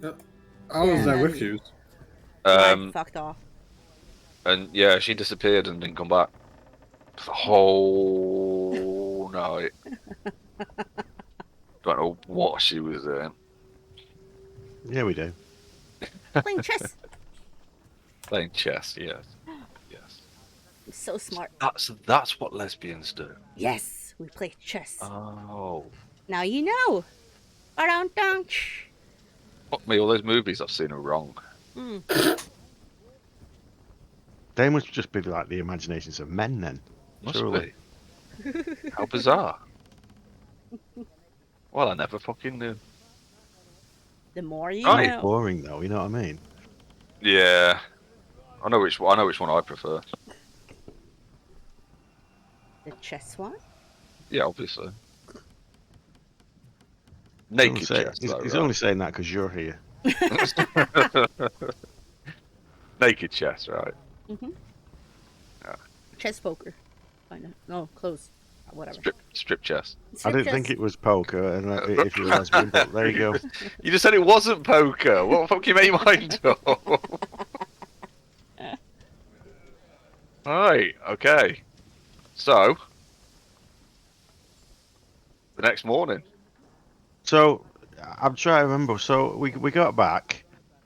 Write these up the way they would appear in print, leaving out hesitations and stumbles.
I was there with you. Right, fucked off. And yeah, she disappeared and didn't come back for the whole night. Don't know what she was doing. Yeah, we do. Playing chess. Playing chess, yes. Yes. I'm so smart. That's what lesbians do. Yes, we play chess. Oh. Now you know. Ba-dum-dum. Fuck me, all those movies I've seen are wrong. They must just be like the imaginations of men then. Must Surely. be. How bizarre. Well, I never fucking knew. The more you Right. know. Boring though, you know what I mean? Yeah. I know which one I prefer. The chess one? Yeah, obviously. Naked chess, He's, though, he's right? only saying that because you're here. Naked chess, right? Mm-hmm. Yeah. Chess poker. No, close. Whatever. Strip chess. I didn't think it was poker, and if you're a lesbian, but there you go. You just said it wasn't poker. What the fuck you made your mind up? Right, okay. So, the next morning. So I'm trying to remember. So we got back,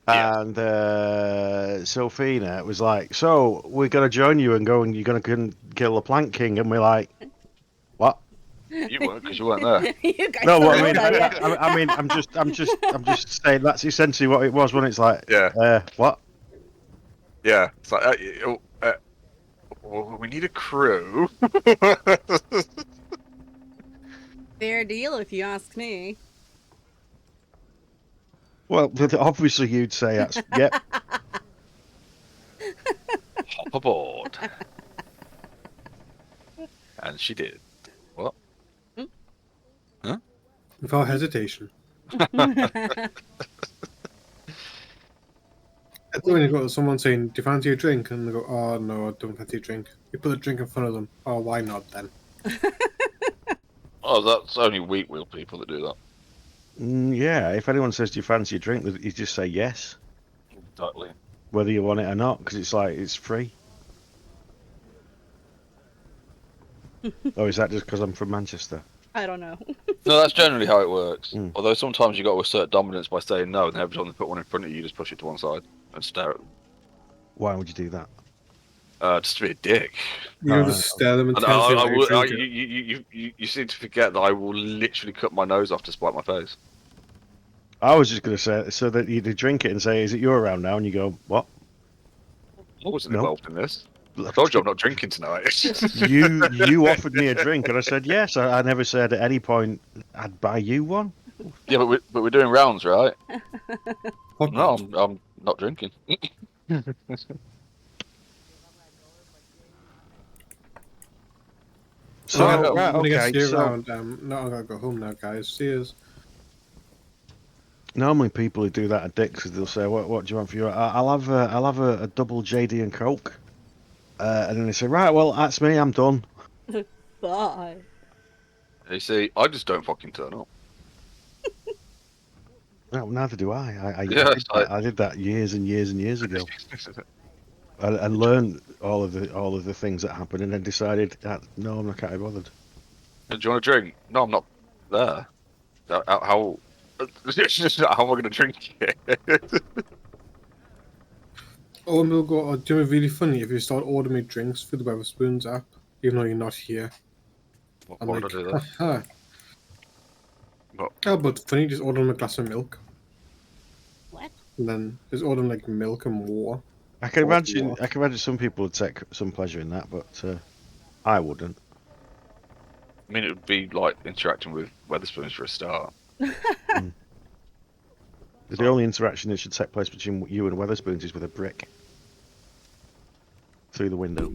Yeah. and Sophina was like, "So we're gonna join you and go, and you're gonna kill the Plant King," and we're like, "What?" You weren't, because you weren't there. You guys No, don't what know I mean, that yet. I mean, I'm just saying that's essentially what it was when it's like, Yeah. what? Yeah. It's like, well, we need a crew. Fair deal, if you ask me. Well, obviously you'd say that's yep. Hop aboard. And she did. What? Huh? Without hesitation. It's when you got someone saying, "Do you fancy a drink?" and they go, "Oh no, I don't fancy a drink." You put a drink in front of them. Oh, why not then? Oh, that's only weak wheel people that do that. Yeah, if anyone says, "Do you fancy a drink?" you just say yes, Exactly. whether you want it or not, because it's like it's free. Or is that just because I'm from Manchester? I don't know. No, that's generally how it works. Mm. Although sometimes you got to assert dominance by saying no, and every time they put one in front of you, you just push it to one side and stare at them. Why would you do that? Just to be a dick. You don't just stare at them And intensely while you drink it. you seem to forget that I will literally cut my nose off to spite my face. I was just going to say so that you drink it and say, "Is it your round now?" And you go, "What?" I wasn't No. involved in this. I told you I'm not drinking tonight. You offered me a drink, and I said yes. I never said at any point I'd buy you one. Yeah, but we're doing rounds, right? Fuck No, that. I'm not drinking. So Oh, right, when it gets okay. to your So round, no, I gotta go home now, guys. Cheers. normally people who do that are dicks because they'll say, "What do you want for your?" I'll have a double JD and Coke, and then they say, "Right, well that's me. I'm done." Bye. You see, I just don't fucking turn up. No, neither do I. Yeah, I did that years and years and years ago. I learned all of the things that happened, and then decided that no, I'm not can't be bothered. Do you want a drink? No, I'm not there. How am I going to drink it? Oh, and we'll go. Do you know what's really funny if you start ordering me drinks through the Weatherspoons app, even though you're not here? Why I'm would like, I do that? haha. What? Oh, but funny, just order them a glass of milk, What? and then just order them like milk and water. I can Water, imagine. water. I can imagine some people would take some pleasure in that, but I wouldn't. I mean, it would be like interacting with Weatherspoons for a start. The only interaction that should take place between you and Weatherspoons is with a brick through the window.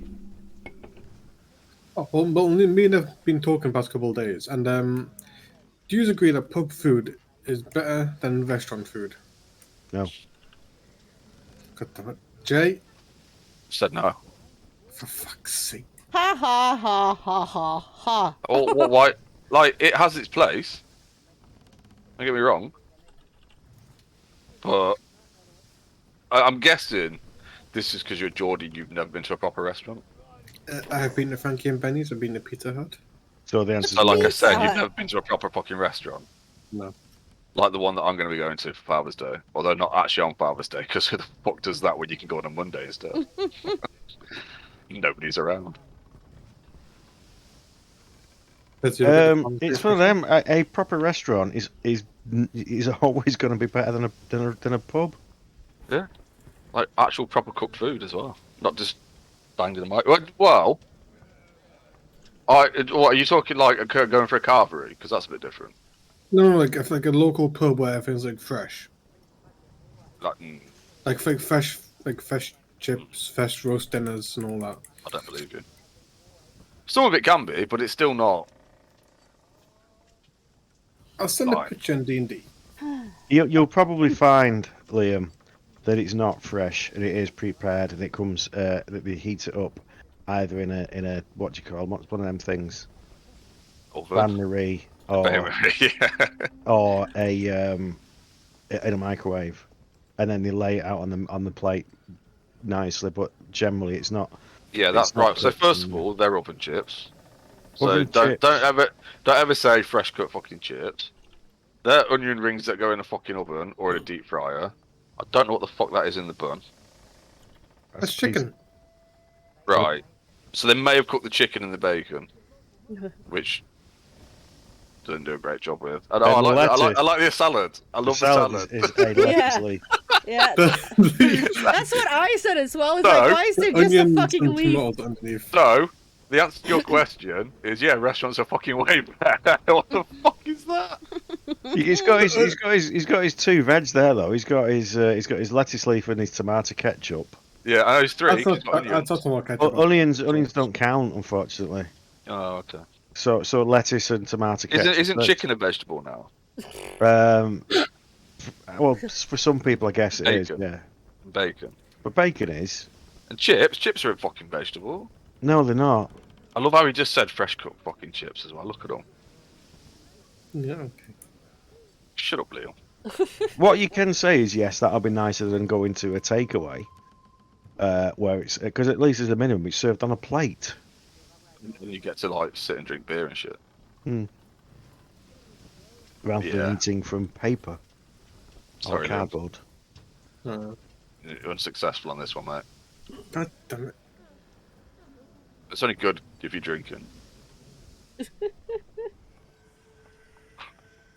Oh, well, me and have been talking past couple of days, and do you agree that pub food is better than restaurant food? No. God damn it, Jay! Said no. For fuck's sake! Ha ha ha ha ha ha. Or why? Like, it has its place. Don't get me wrong. but I'm guessing this is because you're Geordie. You've never been to a proper restaurant. I have been to Frankie and Benny's. I've been to Pizza Hut. So the answer So, like I Pizza said, Hut. you've never been to a proper fucking restaurant. No. Like the one that I'm going to be going to for Father's Day. Although not actually on Father's Day, because who the fuck does that when you can go on a Monday instead? Nobody's around. That's the other It's one of them. A proper restaurant is always going to be better than a pub. Like actual proper cooked food as well. Not just banged in the mic. Well, what are you talking like going for a carvery? Because that's a bit different. No, like if like a local pub where everything's like fresh, Like, like fresh chips, fresh roast dinners, and all that. I don't believe you. Some of it can be, but it's still not. I'll send a Fine. picture in D&D. You'll probably find, Liam, that it's not fresh and it is prepared and it comes that they heat it up either in a what do you call what's one of them things, bain marie or Yeah. or in a microwave, and then they lay it out on the plate nicely. But generally, it's not. Yeah, that's It's not right. So cooked first in- of all, they're oven chips. So Oven don't chips. ever say fresh cut fucking chips. They're onion rings that go in a fucking oven or in a deep fryer. I don't know what the fuck that is in the bun. That's chicken. Right. So they may have cooked the chicken and the bacon, which didn't do a great job with. And, And I the like lettuce. I like the salad. I The love the salad. is a lettuce leaf. Yeah, that's what I said as well. It's No, like, why is there just a Onions fucking and leaf? tomatoes underneath. So the answer to your question is yeah, restaurants are fucking way better. What the fuck is that? He's got his two veg there though. He's got his lettuce leaf and his tomato ketchup. Yeah, I know it's three. I 'cause thought it's got onions. more ketchup. Onions don't count, unfortunately. Oh, okay. So lettuce and tomato ketchup. Isn't that's- chicken a vegetable now? Well, for some people, I guess it is. Bacon. Yeah, Bacon. but bacon is. And chips. Chips are a fucking vegetable. No, they're not. I love how he just said fresh cooked fucking chips as well. Look at them. Yeah, okay. Shut up, Leo. What you can say is yes, that'll be nicer than going to a takeaway, where it's because at least as a minimum it's served on a plate. And you get to like sit and drink beer and shit. Rather Yeah. than eating from paper or Sorry, Leo. cardboard. You're unsuccessful on this one, mate. God damn it. It's only good if you're drinking.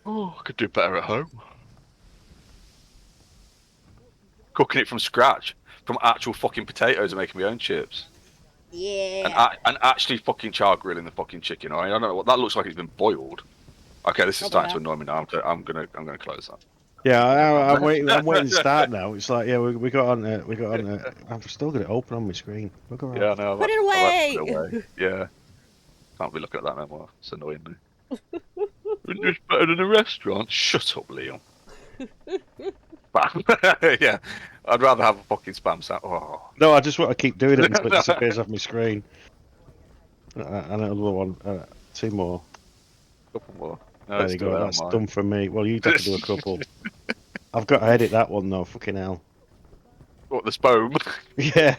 Oh, I could do better at home. Cooking it from scratch, from actual fucking potatoes and making my own chips. Yeah. And actually fucking char grilling the fucking chicken. I don't know what that looks like. It's been boiled. Okay, this is Oh, starting wow. to annoy me now. I'm gonna close that. Yeah, I'm waiting. I'm waiting to start now. It's like, yeah, we got on. I've still got it open on my screen. Look around. Yeah, no. Put it away. Yeah. Can't be looking at that no more. It's annoying me. It's better than a restaurant. Shut up, Liam. Spam. Yeah. I'd rather have a fucking spam sound. Oh. No, I just want to keep doing it until it disappears off my screen. And another one, two more. Couple more. No, There it's you still go. there on That's mine. done for me. Well, you'd have to do a couple. I've got to edit that one though. Fucking hell. What, the spome? Yeah.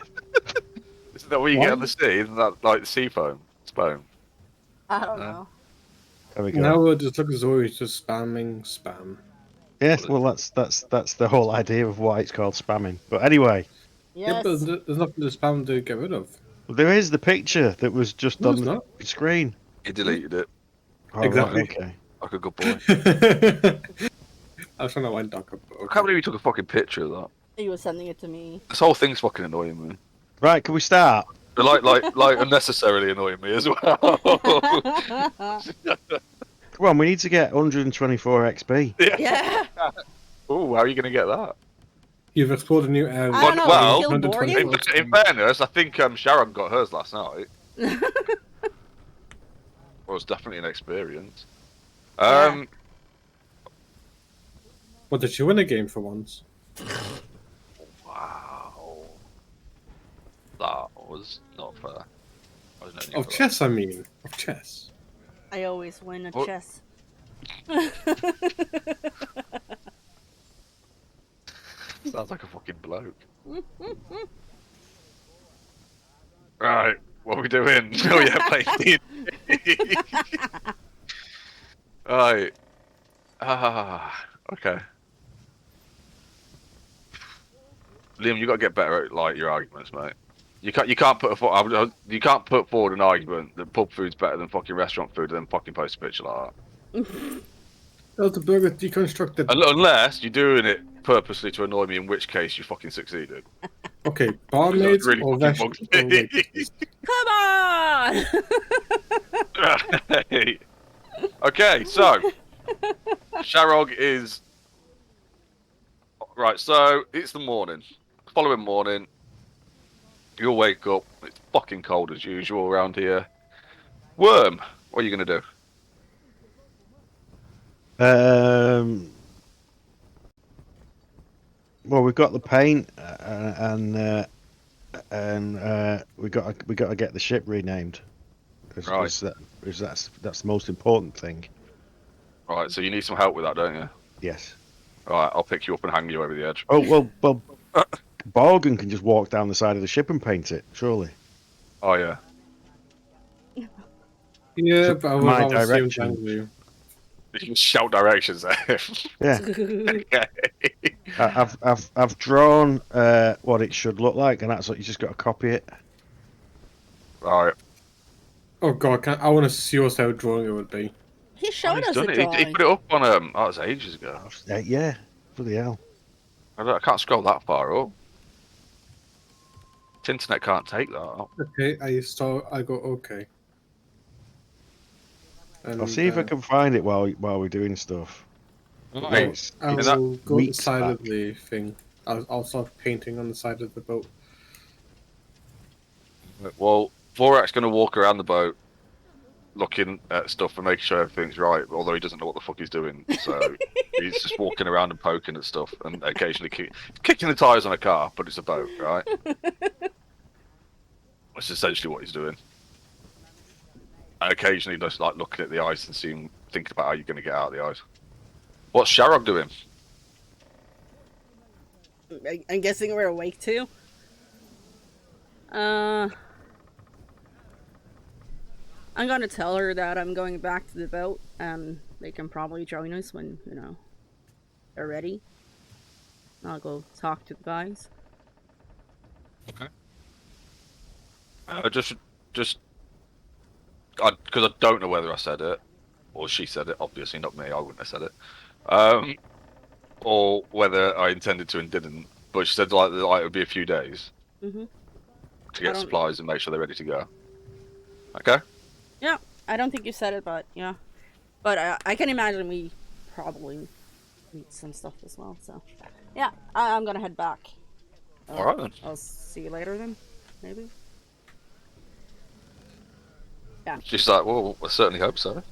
Isn't that what you get on the sea? Isn't that like the sea foam? Spome. I don't know. There we go. Now we'll just look as though he's just spamming spam. Yes. Well, that's the whole idea of why it's called spamming. But anyway, Yeah, Yes. but there's nothing to spam to get rid of. there is the picture that was just No, on it's the not. screen. He deleted it Oh, Exactly. Right, okay. like a good boy. I was trying to wind Doc up. I can't believe he took a fucking picture of that. He was sending it to me. This whole thing's fucking annoying me. Right. Can we start? They're like unnecessarily annoying me as well. Come on. We need to get 124 XP. Yeah. Oh, how are you going to get that? You've explored a new area. I don't know. Well, Kill Borg? In fairness, I think Sharon got hers last night. Well, it's definitely an experience. Yeah. What, did she win a game for once? Wow. That was not fair. I was no need Of for chess, I mean. Of chess. I always win at What? chess. Sounds like a fucking bloke. Right, what are we doing? Oh yeah, play D&D. Right. Okay. Liam, you got to get better at like your arguments, mate. You can't put forward an argument that pub food's better than fucking restaurant food and then fucking post a picture like that. That was the burger deconstructed. Unless you're doing it purposely to annoy me, in which case you fucking succeeded. Okay, barmaids really or fucking restaurant? bugged. Come on! Okay, so Sharog is right. So it's the morning. Following morning, you'll wake up. It's fucking cold as usual around here. Worm, what are you gonna do? Well, we've got the paint, and we got to get the ship renamed. Right. That's the most important thing. Right. So you need some help with that, don't you? Yes. All right. I'll pick you up and hang you over the edge. Oh well. Borgen can just walk down the side of the ship and paint it, surely. Oh yeah. Yeah, So but I my was direction. you. You can shout directions there. Yeah. Okay. I've drawn what it should look like, and that's what you just got to copy it. Right. Oh god, I want to see what style drawing it would be. He showed He's us a done it. He drawing. put it up on that was ages ago. Yeah. Bloody hell. I can't scroll that far up. The internet can't take that up. Okay, I go okay. And, I'll see if I can find it while we're doing stuff. Right. I Is that will go to the weeks side of back? the thing. I'll start painting on the side of the boat. Well, Vorak's going to walk around the boat looking at stuff and making sure everything's right, although he doesn't know what the fuck he's doing. So he's just walking around and poking at stuff and occasionally kicking the tyres on a car, but it's a boat, right? That's essentially what he's doing. And occasionally just like looking at the ice and thinking about how you're going to get out of the ice. What's Sharog doing? I'm guessing we're awake too. I'm gonna tell her that I'm going back to the boat, and they can probably join us when they're ready. I'll go talk to the guys. Okay. Just, because I don't know whether I said it or she said it. Obviously, not me. I wouldn't have said it. Or whether I intended to and didn't. But she said like it would be a few days Mhm. to get supplies and make sure they're ready to go. Okay. Yeah, I don't think you said it, but yeah. But I can imagine we probably need some stuff as well. So yeah, I'm gonna head back. All right then. I'll see you later then, maybe. She's like, well, I certainly hope so.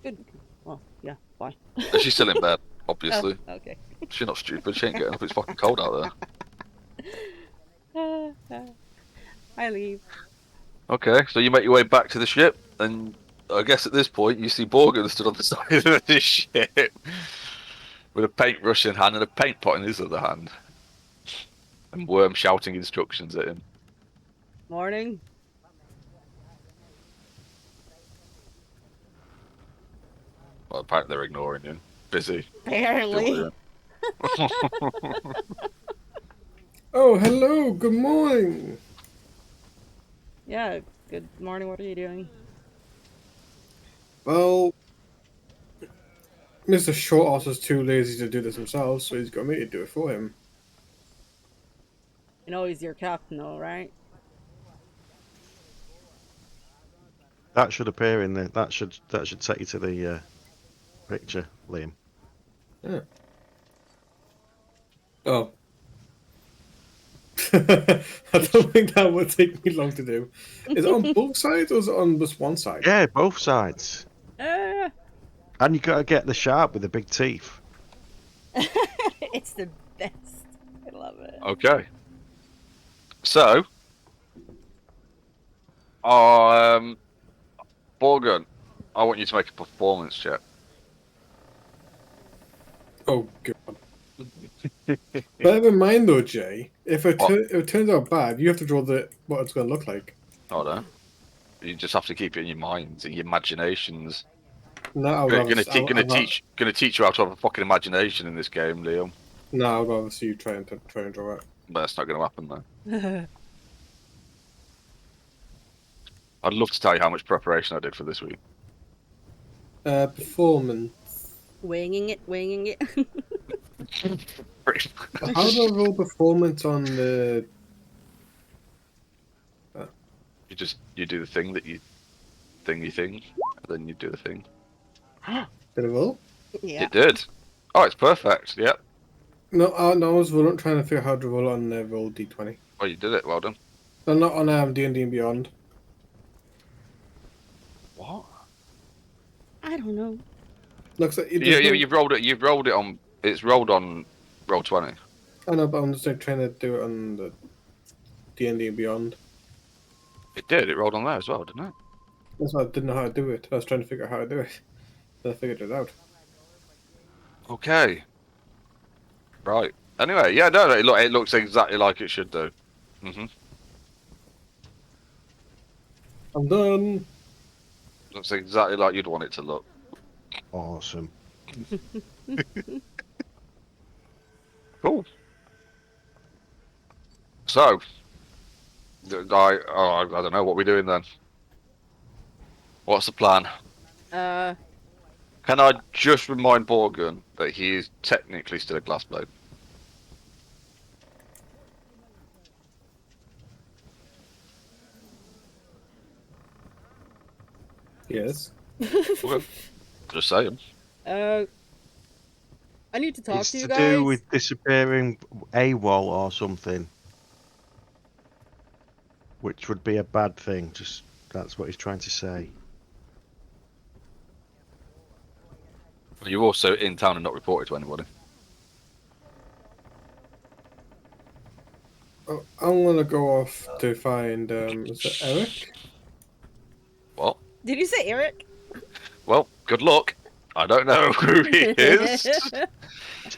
Good. Well, yeah. Bye. And she's still in bed, obviously. Oh, okay. She's not stupid. She ain't getting up. It's fucking cold out there. I leave. Okay, so you make your way back to the ship, and I guess at this point you see Borgen stood on the side of the ship with a paintbrush in hand and a paint pot in his other hand, and Worm shouting instructions at him. Morning. Well, apparently they're ignoring you. Busy. Apparently. Oh, hello. Good morning. Yeah. Good morning. What are you doing? Well, Mr. Shortass is too lazy to do this himself, so he's got me to do it for him. You know he's your captain, though, right? That should appear in the. That should take you to the picture, Liam. Yeah. Oh. I don't think that would take me long to do. Is it on both sides or is it on just one side? Yeah, both sides. Uh, And you got to get the sharp with the big teeth. it's the best. I love it. Okay. So, Borgen, I want you to make a performance check. Oh, God. Bear in mind though, Jay, if What? if it turns out bad, you have to draw what it's going to look like. Hold on. You just have to keep it in your minds, in your imaginations. No, I'll Gonna teach you how to have a fucking imagination in this game, Liam. no, I'll rather see you try and draw it. But that's not gonna happen though. I'd love to tell you how much preparation I did for this week. Performance. Winging it, winging it. How do I roll performance on the? You do the thing that you think, and then you do the thing. Did I roll? Yeah. It did. Oh, it's perfect. Yep. No, no, I was trying to figure out how to roll on roll d20. Oh, you did it. Well done. No, not on D&D and Beyond. What? I don't know. Looks like You've rolled it. You've rolled it on. It's rolled on roll 20. I know, but I'm just trying to do it on the D&D and Beyond. It did. It rolled on there as well, didn't it? That's why I didn't know how to do it. I was trying to figure out how to do it. Then I figured it out. Okay. Right. Anyway, yeah, no, it looks exactly like it should do. I'm done. Looks exactly like you'd want it to look. Awesome. Cool. So, I don't know what we're doing then. What's the plan? Can I just remind Borgen that he is technically still a Glassblade? Yes. Okay. Just saying. I need to talk It's to you to guys. do with disappearing AWOL or something. Which would be a bad thing. Just that's what he's trying to say. You're also in town and not reported to anybody. Oh, I'm gonna go off to find is it Eric? What? Did you say Eric? Well, good luck. I don't know who he is.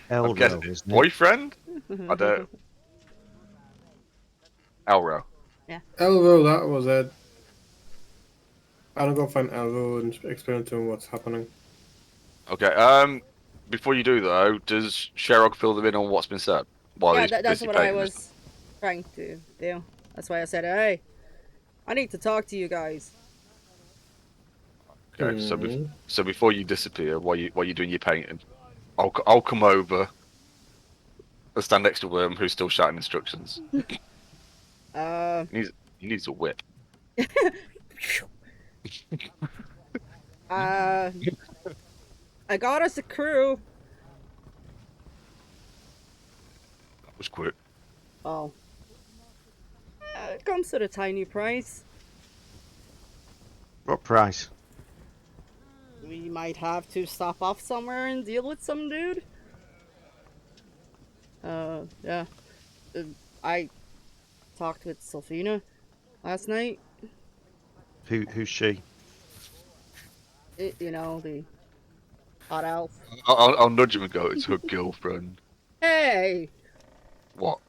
I'm Elro, guessing isn't it? boyfriend? I don't. Elro. Elro, that was it. I'm gonna go find Elro and explain to him what's happening. Okay. Before you do though, does Sherrod fill them in on what's been said? While Yeah, he's that's busy what I painting this? was trying to do. That's why I said, hey, I need to talk to you guys. Okay. So before you disappear, while you doing your painting, I'll come over and stand next to Worm, who's still shouting instructions. He needs a whip. I got us a crew. That was quick. Oh. It comes at a tiny price. What price? We might have to stop off somewhere and deal with some dude. Yeah. I talked with Sylphina last night. Who's she? You know, the hot elf. I'll nudge him and go, it's her girlfriend. Hey! What?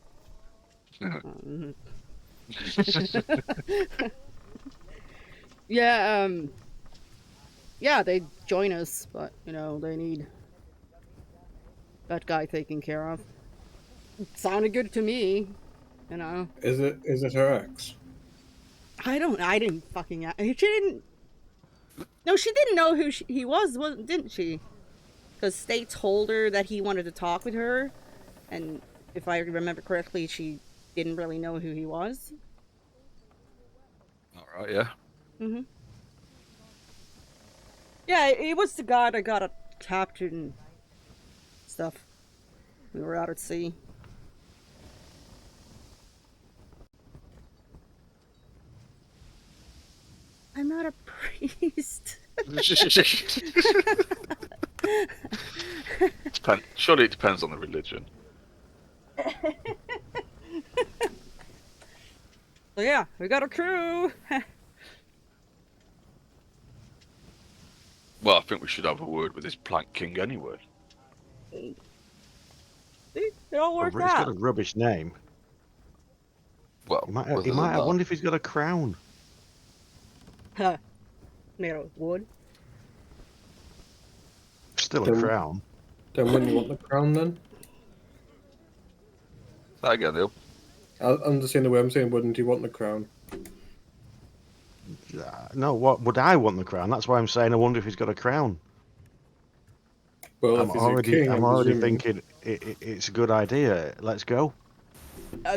Yeah, yeah, they join us, but, you know, they need that guy taken care of. Sounded good to me, you know. Is it her ex? I didn't fucking she didn't. No, she didn't know who he was, didn't she? Because State told her that he wanted to talk with her, and if I remember correctly, she didn't really know who he was. All right, yeah. Mhm. Yeah, it was the guy that got captured and stuff. We were out at sea. I'm not a priest. Surely it depends on the religion. So yeah, we got a crew. Well, I think we should have a word with this Plank King anyway. It all worked He's got a out. rubbish name. Well, He might other than have. I that. wonder if he's got a crown. Huh. Made out of wood. Still a Then- crown. Then when you want the crown, then That again, Neil. I'm just saying the way I'm saying. Wouldn't you want the crown? No, what would I want the crown? That's why I'm saying I wonder if he's got a crown. Well, I'm if he's a king, I'm already presuming. thinking it's a good idea. Let's go.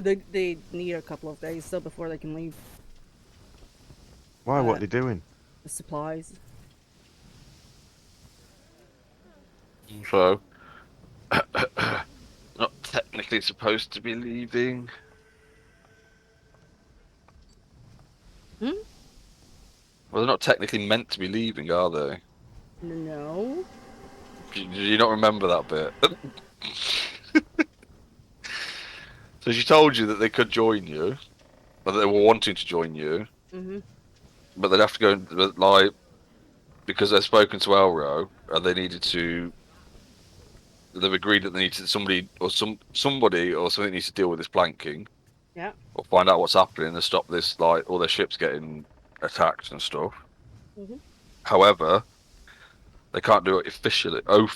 They need a couple of days still before they can leave. Why? What Uh, are they doing? The supplies. So, not technically supposed to be leaving. Hmm? Well, they're not technically meant to be leaving, are they? No. Do you not remember that bit? So she told you that they could join you, or that they were wanting to join you, Mhm. but they'd have to go but, like because they've spoken to Elro and they needed to. They've agreed that they needed somebody or somebody or something needs to deal with this planking. Yeah. Or find out what's happening and stop this, like all their ships getting attacked and stuff. Mhm. However, they can't do it officially. Oh,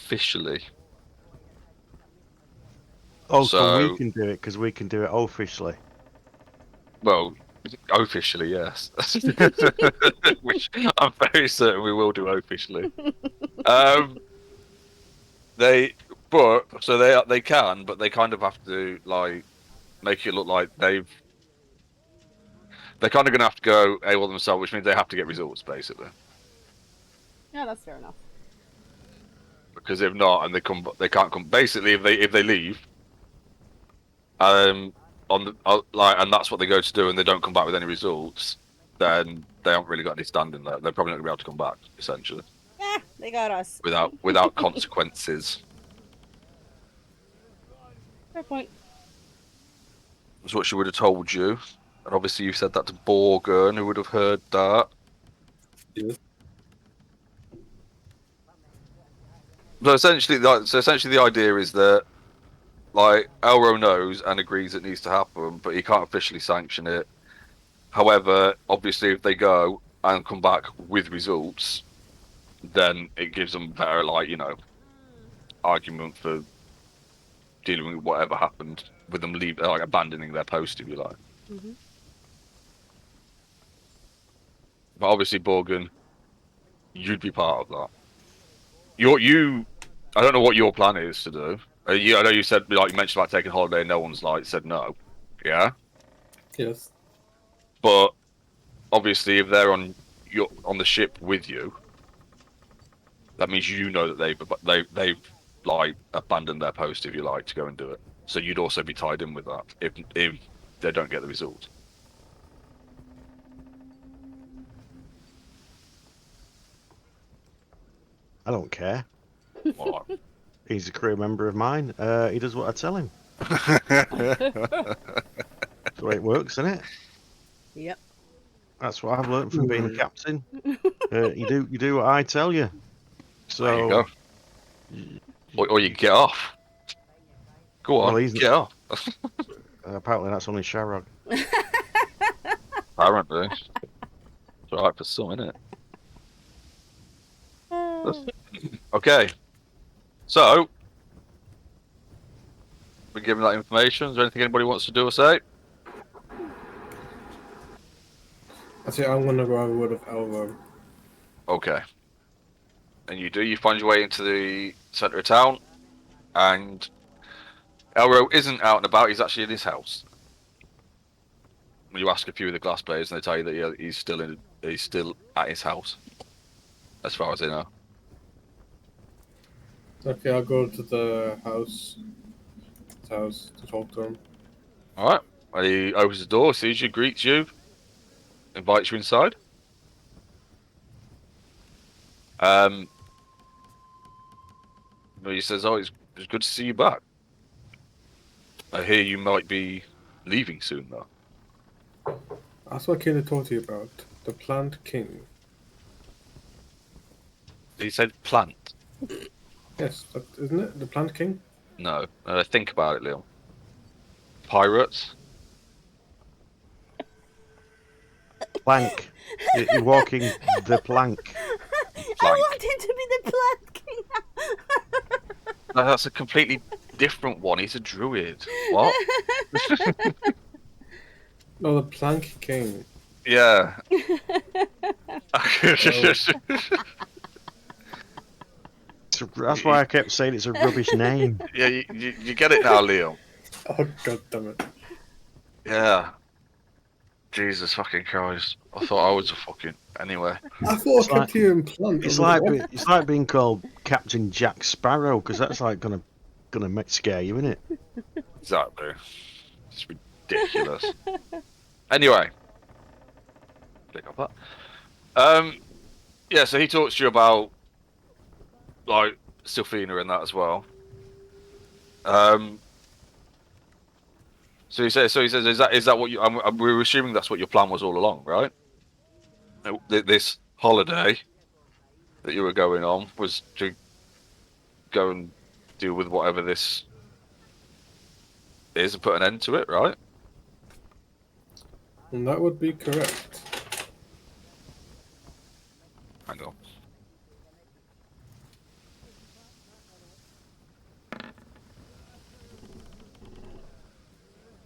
so we So- can do it because we can do it officially. Well, officially, yes. Which I'm very certain we will do officially. They can, but they kind of have to like make it look like they're kind of going to have to go AWOL themselves, which means they have to get results basically. Yeah, that's fair enough. Because if not, and they can't come. Basically, if they leave, on the and that's what they go to do, and they don't come back with any results, then they haven't really got any standing there. They're probably not gonna be able to come back, essentially, Yeah, they got us. without consequences. Fair point. That's what she would have told you, and obviously you said that to Borgen, who would have heard that. Yeah. So essentially, the idea is that, like, Elro knows and agrees it needs to happen, but he can't officially sanction it. However, obviously, if they go and come back with results, then it gives them better, like, argument for dealing with whatever happened with them abandoning their post, if you like. Mhm. But obviously, Borgen, you'd be part of that. I don't know what your plan is to do. I know you said, like, you mentioned about taking holiday, and no one's like said no. Yeah, Yes. but obviously, if they're on the ship with you, that means you know that they've like abandoned their post, if you like, to go and do it. So you'd also be tied in with that if they don't get the result. I don't care. Well, He's a crew member of mine. He does what I tell him. That's the way it works, isn't it? Yep. That's what I've learned from being a captain. You do what I tell you. So there you go. Or you get off. Go on, Well, he's- get off. apparently that's only Sharog. Apparently, it's alright for some, isn't it? Okay, so we're giving that information. Is there anything anybody wants to do or say? I say I'm gonna go have a word of Elro. Okay. And you find your way into the centre of town, and Elro isn't out and about, he's actually in his house. When you ask a few of the glass players, and they tell you that he's still at his house. As far as they know. Okay, I'll go to the house. His house to talk to him. Alright. Well, he opens the door, sees you, greets you, invites you inside. But he says, "Oh, it's good to see you back. I hear you might be leaving soon, though." That's what I came to talk to you about. The Plant King. He said plant. Yes, isn't it? The Plant King? No. Think about it, Leon. pirates. Plank. You're walking the plank. I Plank. want him to be the Plant King. No, that's a completely different one. He's a druid. What? No, the Plank King. Yeah. That's why I kept saying it's a rubbish name. Yeah, you get it now, Liam. Oh, god damn it. Yeah. Jesus fucking Christ. I thought I was a fucking... Anyway. I thought It's I kept hearing Plant. It's on the like way. it's like being called Captain Jack Sparrow, because that's like gonna scare you, isn't it? Exactly. It's ridiculous. Anyway. Pick up that. Yeah, so he talks to you about, like, Sylphina and that as well. So he says, is that what you? We're assuming that's what your plan was all along, right? This holiday that you were going on was to go and deal with whatever this is and put an end to it, right? And that would be correct. Hang on.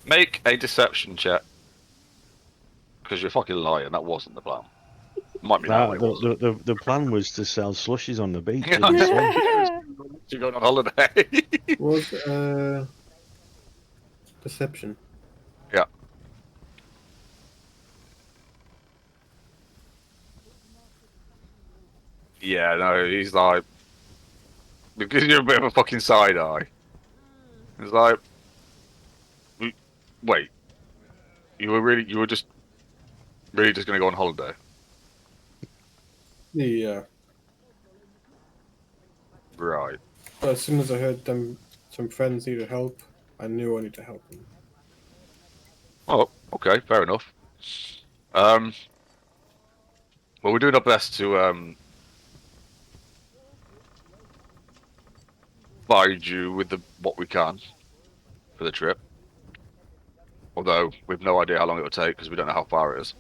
Make a deception check. Because you're fucking lying. That wasn't the plan. Might be that way. wasn't it? The plan was to sell slushies on the beach. Yeah, in the swamp. You're going on holiday. Was perception. Yeah. Yeah, no, he's like, because you're a bit of a fucking side eye. He's like, wait, you were just really just gonna go on holiday? Yeah. Right. But as soon as I heard some friends needed help, I knew I needed to help them. Oh, okay, fair enough. Well, we're doing our best to provide you with what we can for the trip. Although we've no idea how long it will take because we don't know how far it is.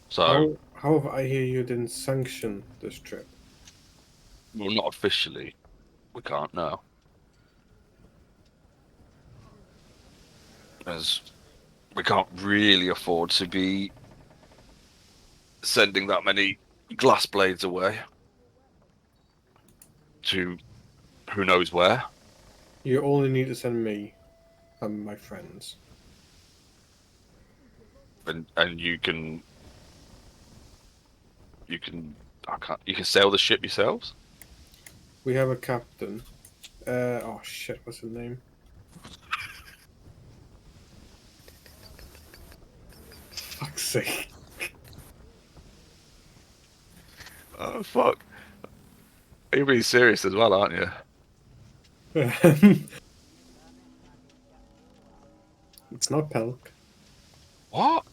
So, However, I hear you didn't sanction this trip. well, not officially. We can't know. As we can't really afford to be sending that many glass blades away to who knows where. You only need to send me and my friends. And you can sail the ship yourselves. We have a captain. Oh shit, what's his name? Fuck's sake. Oh fuck! You're being serious as well, aren't you? It's not Pelk. What?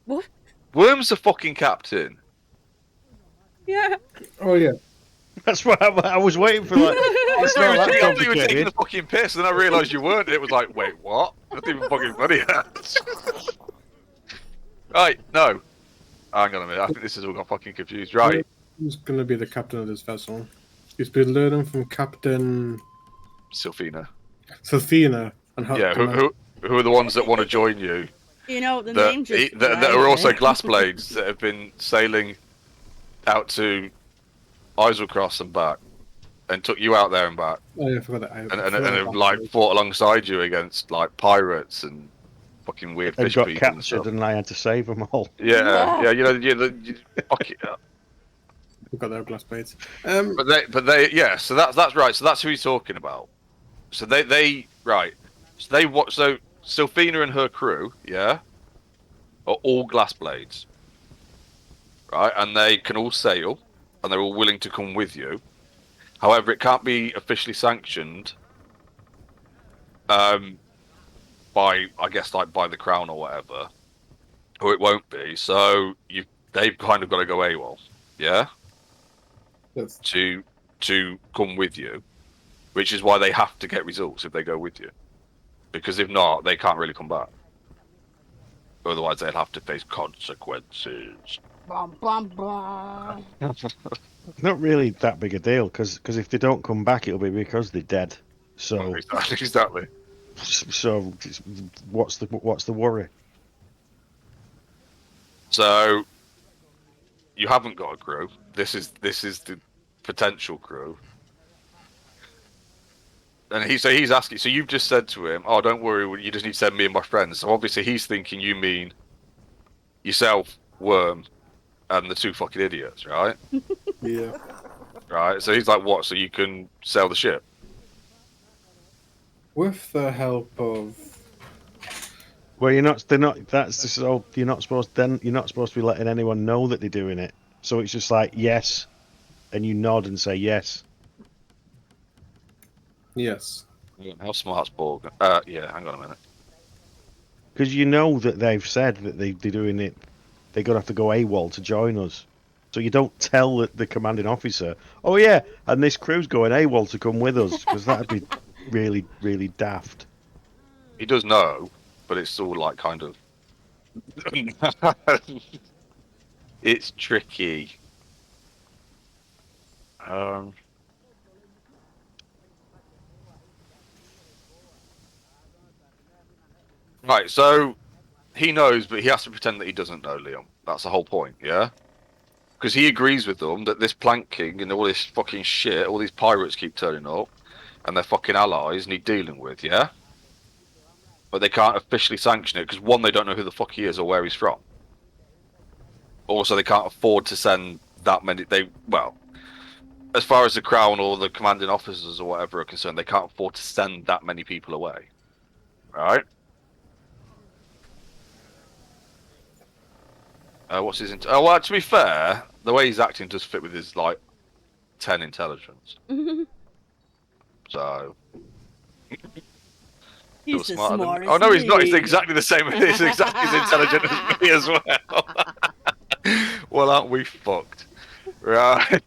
What? Worm's the fucking captain. Yeah. Oh yeah. That's what I was waiting for. Like, it's not that I thought you were taking complicated. the fucking piss, and then I realised you weren't. It was like, wait, what? That's even fucking funny. Right, no. Hang on a minute. I think this has all got fucking confused. Right. Who's gonna be the captain of this vessel? He's been learning from Captain Sylphina. Sylphina and her. Yeah, who are the ones that want to join you? You know, the name just... That are also glass blades that have been sailing out to Islecross and back, and took you out there and back, Oh yeah, I forgot that. and have like fought alongside you against like pirates and fucking weird They fish got people and captured, stuff. and I had to save them all. Yeah, you know, fuck it. We got their glass blades. But they, yeah. So that's right. So that's who he's talking about. So they right. So they what? So Sylphina and her crew, yeah, are all glass blades, right? And they can all sail, and they're all willing to come with you. However, it can't be officially sanctioned, by I guess like by the crown or whatever, or it won't be. So they've kind of got to go AWOL, yeah. Yes. To come with you, which is why they have to get results if they go with you. because if not, they can't really come back. Otherwise, they'll have to face consequences. Bum, bum, bum. Not really that big a deal, because if they don't come back, it'll be because they're dead. So Exactly. so what's the worry? So you haven't got a crew. This is the potential crew. And he's asking. So you've just said to him, "Oh, don't worry. You just need to send me and my friends." So obviously he's thinking you mean yourself, Worm, and the two fucking idiots, right? Yeah. Right. So he's like, "What? So you can sail the ship?" With the help of. Well, you're not. They're not. That's just all. You're not supposed. Then you're not supposed to be letting anyone know that they're doing it. So it's just like yes, and you nod and say yes. Yes. How smart's Borg? Yeah. Hang on a minute. Because you know that they've said that they're doing it. They're gonna have to go AWOL to join us. So you don't tell the commanding officer, "Oh yeah, and this crew's going AWOL to come with us," because that'd be really, really daft. He does know, but it's still like kind of. It's tricky. Right, so he knows, but he has to pretend that he doesn't know, Liam. That's the whole point, yeah? Because he agrees with them that this Plank King and all this fucking shit, all these pirates keep turning up, and they're fucking allies need dealing with, yeah? But they can't officially sanction it because one, they don't know who the fuck he is or where he's from. Also, they can't afford to send that many. Well, as far as the Crown or the commanding officers or whatever are concerned, they can't afford to send that many people away, right? What's his? Oh, well, to be fair, the way he's acting does fit with his like 10 intelligence. So He's the smarter than me. smartest. Oh no, he's not. He's me. exactly the same. He's exactly as intelligent as me as well. Well, aren't we fucked? Right.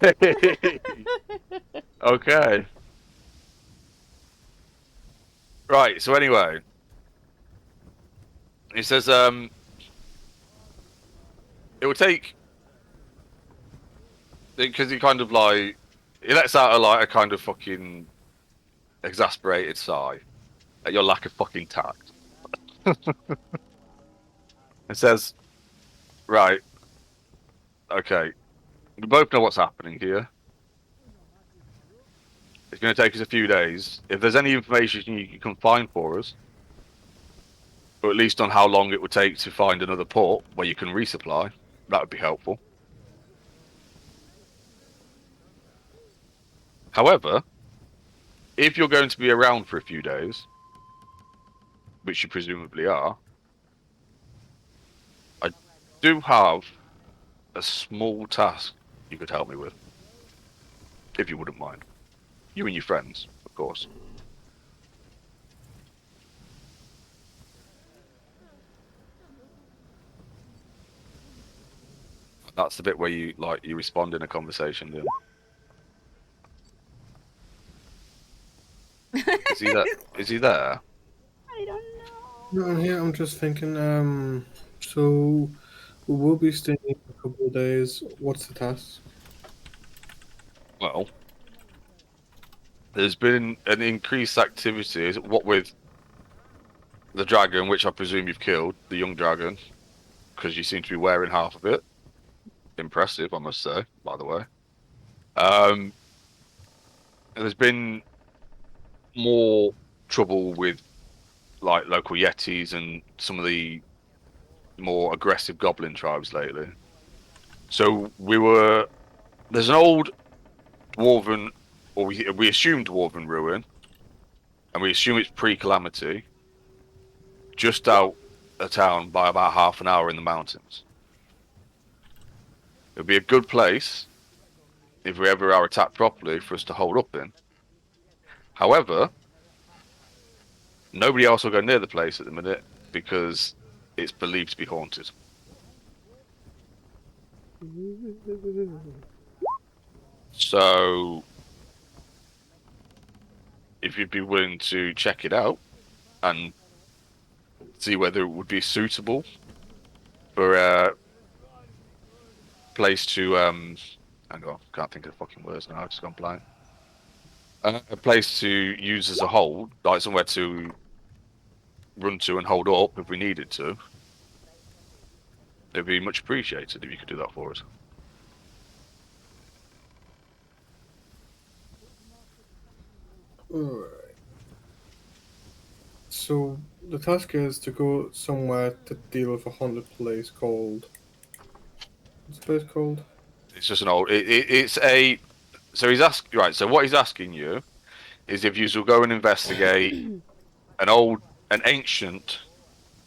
Okay. Right. So anyway, he says it would take, because he kind of like he lets out a kind of fucking exasperated sigh at your lack of fucking tact. It says, right, okay, we both know what's happening here. It's going to take us a few days. If there's any information you can find for us, or at least on how long it would take to find another port where you can resupply, that would be helpful. However, if you're going to be around for a few days, which you presumably are, I do have a small task you could help me with, if you wouldn't mind. You and your friends, of course. That's the bit where you respond in a conversation, Liam. Is he there? Is he there? I don't know. No, I'm here. I'm just thinking. So we will be staying for a couple of days. What's the task? Well, there's been an increased activity. What with the dragon, which I presume you've killed, the young dragon, because you seem to be wearing half of it. Impressive, I must say, by the way. There's been more trouble with like local yetis and some of the more aggressive goblin tribes lately. So there's an old dwarven, or we assume dwarven ruin, and we assume it's pre-calamity, just out of town by about half an hour in the mountains. It'll be a good place, if we ever are attacked properly, for us to hold up in. However, nobody else will go near the place at the minute because it's believed to be haunted. So, if you'd be willing to check it out, and see whether it would be suitable for a place to hang on, can't think of the fucking words now. I've just gone blank. A place to use as a hold, like somewhere to run to and hold up if we needed to. It'd be much appreciated if you could do that for us. Alright. So the task is to go somewhere to deal with a haunted place called. What's the place called? It's just an old. It's a. So he's asking. Right. So what he's asking you is if you will go and investigate an ancient,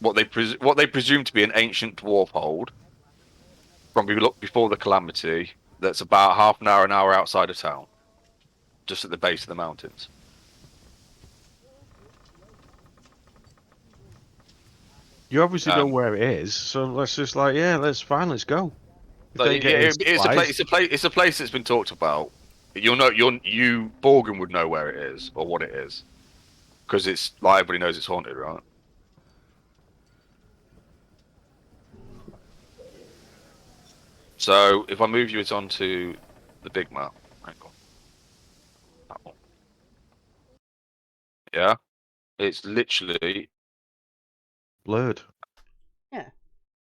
what they presume to be an ancient dwarf hold from before the calamity. That's about half an hour outside of town, just at the base of the mountains. You obviously know where it is, so let's just let's go. It's a place that's been talked about. You Borgin would know where it is or what it is, because it's like everybody knows it's haunted, right? So if I move you onto the big map, hang on. That one. Yeah, it's literally. Blurred. Yeah.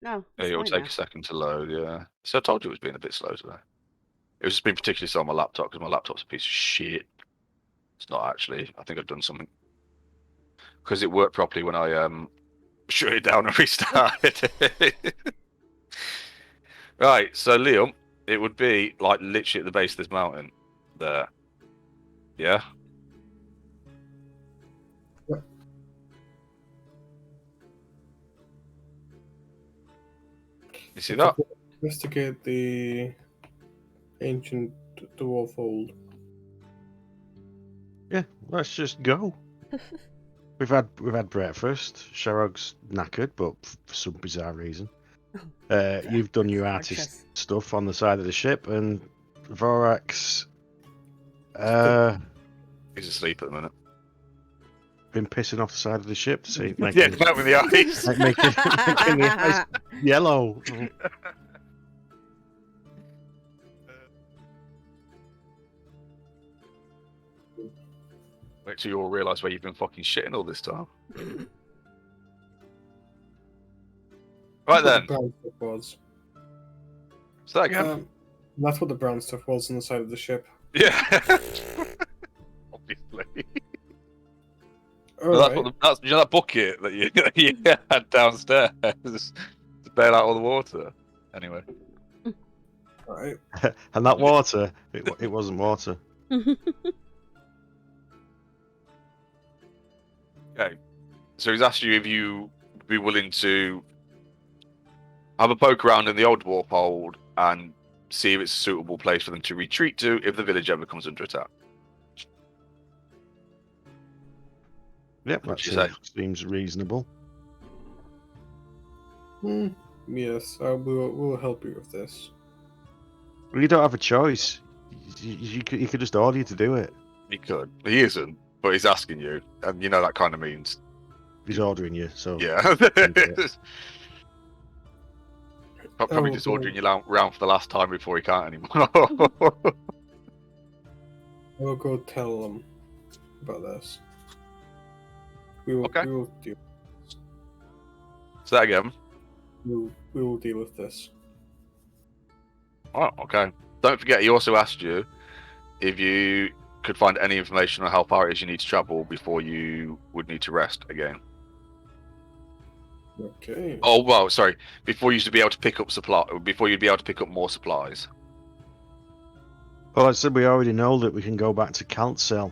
No. It'll it's take fine a second to load. Yeah. So I told you it was being a bit slow today. It was just been particularly slow on my laptop because my laptop's a piece of shit. It's not actually. I think I've done something because it worked properly when I shut it down and restarted it. Right. So Liam, it would be like literally at the base of this mountain, there. Yeah. Yep. You see that? Investigate the ancient dwarf hold. Yeah, let's just go. We've had breakfast. Sharog's knackered, but for some bizarre reason. You've done your artist stuff on the side of the ship, and Vorax He's asleep at the minute. been pissing off the side of the ship to see Yeah, about with the eyes. making the eyes yellow. Wait till you all realise where you've been fucking shitting all this time. Right then. The brown stuff was. So that again. That's what the brown stuff was on the side of the ship. Yeah. Obviously. Alright. That's you know that bucket that you had downstairs to bail out all the water. Anyway. Alright. And that water, it wasn't water. Okay. So he's asked you if you would be willing to have a poke around in the old dwarf hold and see if it's a suitable place for them to retreat to if the village ever comes under attack. Yep, What that do you say? seems reasonable. Yes, we'll help you with this. Well, you don't have a choice. You could just order you to do it. He could. He isn't, but he's asking you, and you know that kind of means. He's ordering you, so Yeah. Probably Oh, just ordering you around for the last time before he can't anymore. We'll go tell them about this. We will. Okay. We will deal. Say that again. We will deal with this. Oh, okay. Don't forget, he also asked you if you could find any information on how far it is you need to travel before you would need to rest again. Okay. Oh, well, sorry. Before you should be able to pick up before you'd be able to pick up more supplies. Well, I said we already know that we can go back to Kaltzel,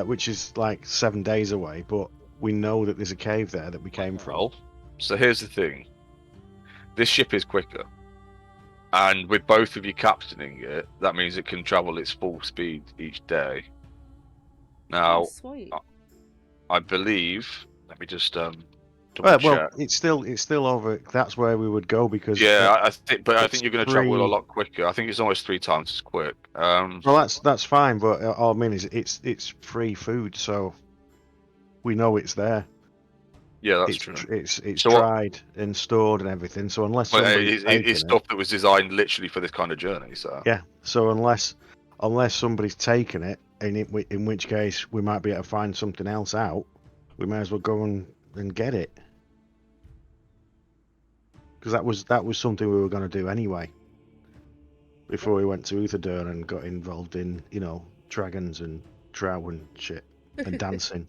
which is like 7 days away, but we know that there's a cave there that we came from. Well, so here's the thing. This ship is quicker. And with both of you captaining it, that means it can travel its full speed each day. Now, Oh, sweet. I believe, let me just double Well, check. it's still over. That's where we would go because Yeah, I think it's you're going to travel a free. lot quicker. I think it's almost 3 times as quick. Well, that's fine, but all I mean is it's free food, so we know it's there. Yeah, that's it's true. it's So what- dried and stored and everything. So unless Well, somebody's it's taken it, stuff that was designed literally for this kind of journey. So yeah. So unless somebody's taken it, and in which case we might be able to find something else out, we may as well go and get it. Because that was something we were going to do anyway. Before we went to Uthodurn and got involved in, you know, dragons and drow and shit and dancing.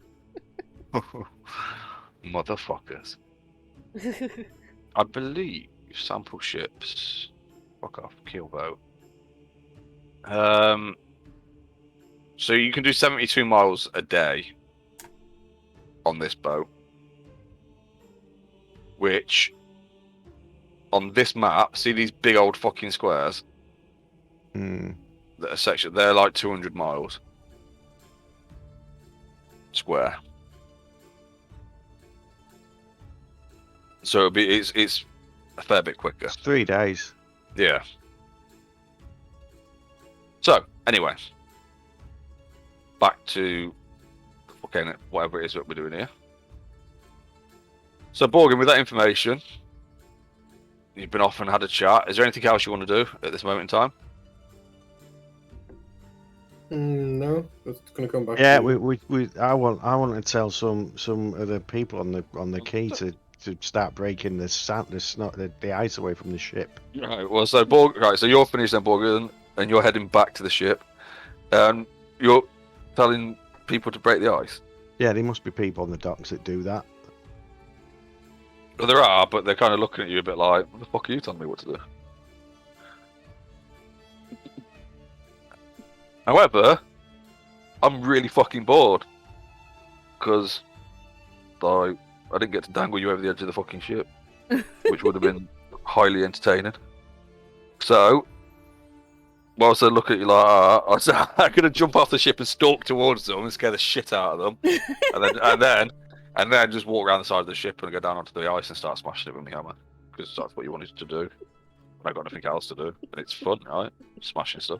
motherfuckers. I believe sample ships. Fuck off, keelboat. So you can do 72 miles a day on this boat, which on this map, see these big old fucking squares Hmm. that are sectioned. They're like 200 miles square. So it's a fair bit quicker. It's 3 days. Yeah. So, anyway. Back to fucking whatever it is that we're doing here. So, Borgin, with that information, you've been off and had a chat. Is there anything else you want to do at this moment in time? No, it's gonna come back. Yeah, to you. I want to tell some of the people on the key to start breaking the ice away from the ship. Right. Well, so so you're finished then, Borgin, and you're heading back to the ship. You're telling people to break the ice. Yeah, there must be people on the docks that do that. Well, there are, but they're kind of looking at you a bit like, "What the fuck are you telling me what to do?" However, I'm really fucking bored because I didn't get to dangle you over the edge of the fucking ship, which would have been highly entertaining. So, whilst I look at you like, I'm gonna jump off the ship and stalk towards them and scare the shit out of them, and then just walk around the side of the ship and go down onto the ice and start smashing it with my hammer because that's what you wanted to do. I got nothing else to do, and it's fun, right? Smashing stuff.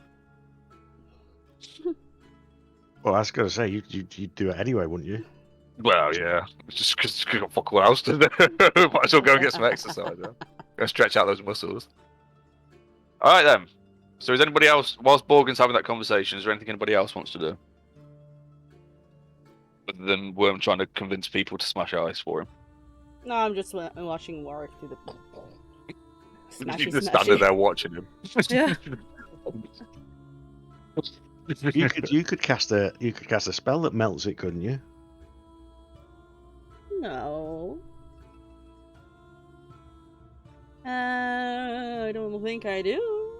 Well, I was gonna say you'd do it anyway, wouldn't you? Well, yeah, just because got fuck what else to do. Might as well go and get some exercise. Yeah? Go stretch out those muscles. All right then. So, is anybody else, whilst Borgen's having that conversation, is there anything anybody else wants to do? Other than Worm trying to convince people to smash ice for him. No, I'm just watching Warwick do the smashy, He's just standing there watching him. Yeah. You could cast a spell that melts it, couldn't you? No. I don't think I do.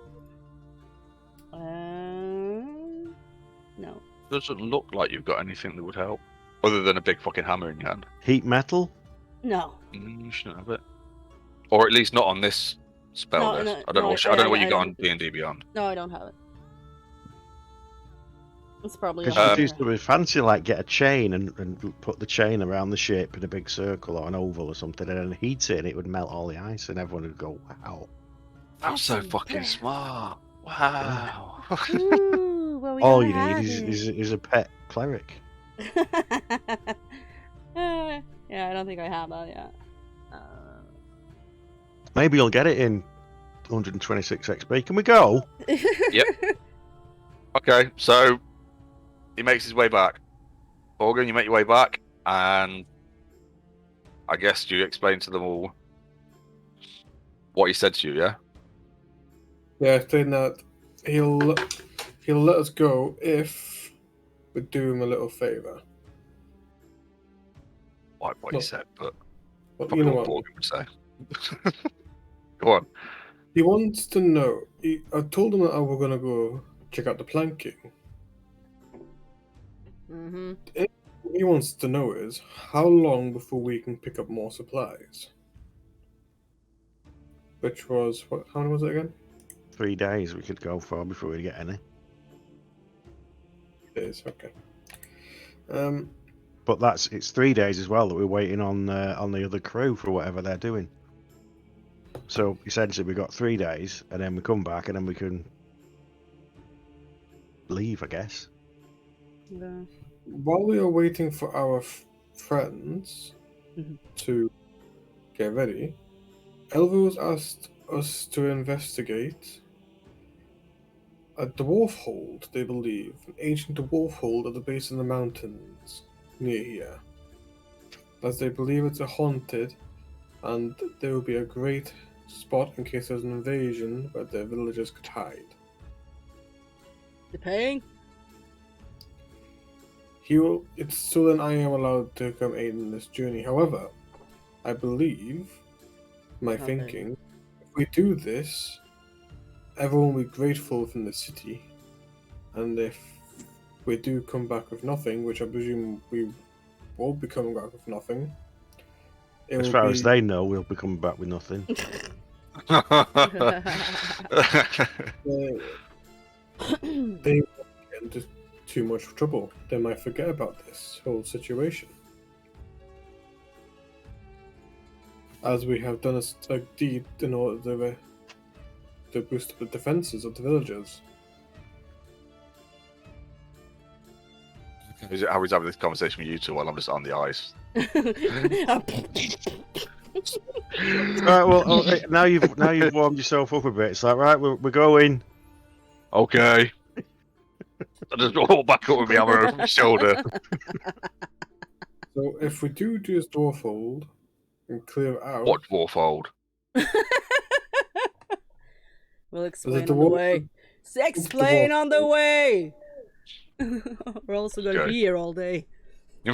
No. Doesn't look like you've got anything that would help, other than a big fucking hammer in your hand. Heat metal? No. You shouldn't have it, or at least not on this spell No, list. no, I don't know. no, I don't know what I you got on don't- D&D Beyond. No, I don't have it. It's probably Because on you there. could do something fancy like get a chain and put the chain around the ship in a big circle or an oval or something, and then heat it, and it would melt all the ice, and everyone would go, "Wow!" That's so That's fucking impressive. smart. Wow. Ooh, well, we All gotta you need have is a pet cleric. it. Yeah, I don't think I have that yet. Maybe you'll get it in 126 XP. Can we go? Okay, so he makes his way back. Borgen, you make your way back, and I guess you explain to them all what he said to you, yeah? Yeah, saying that he'll let us go if we do him a little favor. Like what No. he said, but But probably you know what what? Borgen would say. Go on. He wants to know. I told him that I were gonna go check out the planking. Mm-hmm. What he wants to know is how long before we can pick up more supplies. Which was what? How many was it again? 3 days we could go for before we get any. Days. Okay. But it's 3 days as well that we're waiting on the other crew for whatever they're doing. So essentially, we've got 3 days, and then we come back, and then we can leave, I guess. While we are waiting for our friends, to get ready, Elvos asked us to investigate a dwarf hold, they believe, an ancient dwarf hold at the base of the mountains near here. As they believe it's a haunted, and there will be a great spot in case there's an invasion where the villagers could hide. The paying? It's so then I am allowed to come aid in this journey. However, I believe, my Okay. thinking, if we do this, everyone will be grateful from the city. And if we do come back with nothing, which I presume we won't be coming back with nothing, it As will far be, as they know, we'll be coming back with nothing. they won't get into too much trouble. They might forget about this whole situation. As we have done a deed in order to boost the defenses of the villagers. Is it how he's having this conversation with you two while I'm just on the ice? Right, well, now you've warmed yourself up a bit. It's like, right, we're going. Okay. I just walk back up with my hammer over my shoulder. So if we do this dwarf hold and clear it out, What dwarf hold? We'll explain on the dwarf- way. Explain on the way! We're also gonna Okay. be here all day. Do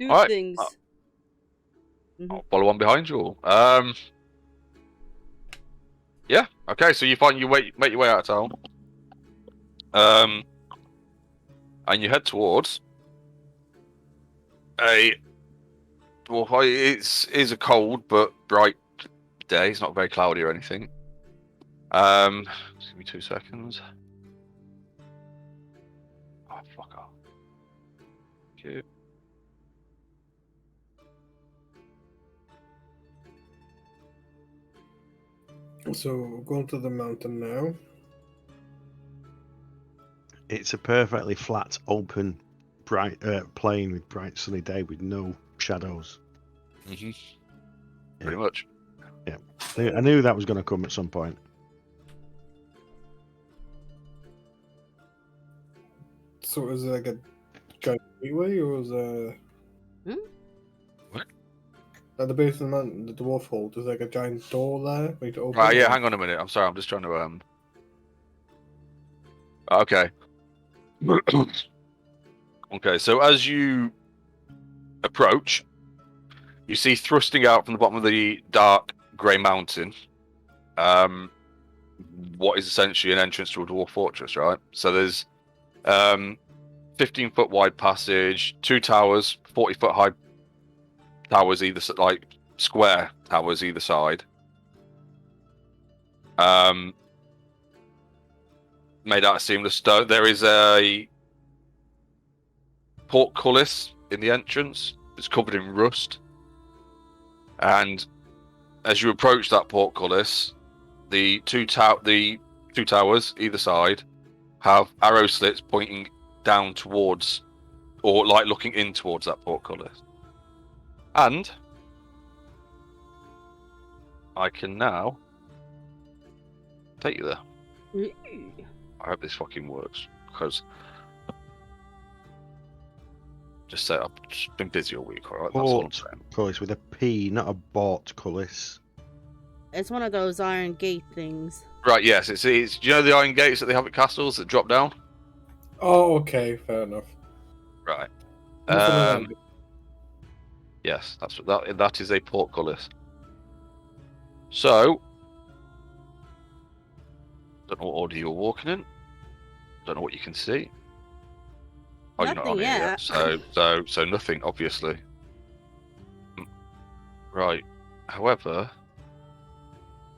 Alright, things. I'll follow on behind you. Yeah. Okay. So you make your way out of town. And you head towards a. Well, it's a cold but bright day. It's not very cloudy or anything. Just give me 2 seconds. Oh, fuck off. Thank you. So we're going to the mountain now. It's a perfectly flat, open, bright plain with bright sunny day with no shadows. Pretty much. I knew that was going to come at some point. So is it like a giant gateway, or is What? at the base of the mountain, the dwarf hold? Is like a giant door there for you to open? Right. Yeah. Hang on a minute. I'm sorry. I'm just trying to Okay. Okay. So as you approach, you see thrusting out from the bottom of the dark grey mountain, what is essentially an entrance to a dwarf fortress, right? So there's 15-foot wide passage, 2 towers, 40-foot high towers either like square towers either side. Made out of seamless stone. There is a portcullis in the entrance. It's covered in rust. And as you approach that portcullis, the two towers either side have arrow slits pointing down towards, or like looking in towards that portcullis. And I can now take you there. I hope this fucking works, because just say I've just been busy all week, alright? That's all I'm saying. Portcullis with a P, not a portcullis. It's one of those iron gate things. Right, yes, it's do you know the iron gates that they have at castles that drop down? Oh, okay, fair enough. Right. Nothing like Yes, that's what that is, a portcullis. So don't know what order you're walking in. Don't know what you can see. Oh, you're not on Nothing here yet. yet. So nothing, obviously. Right. However,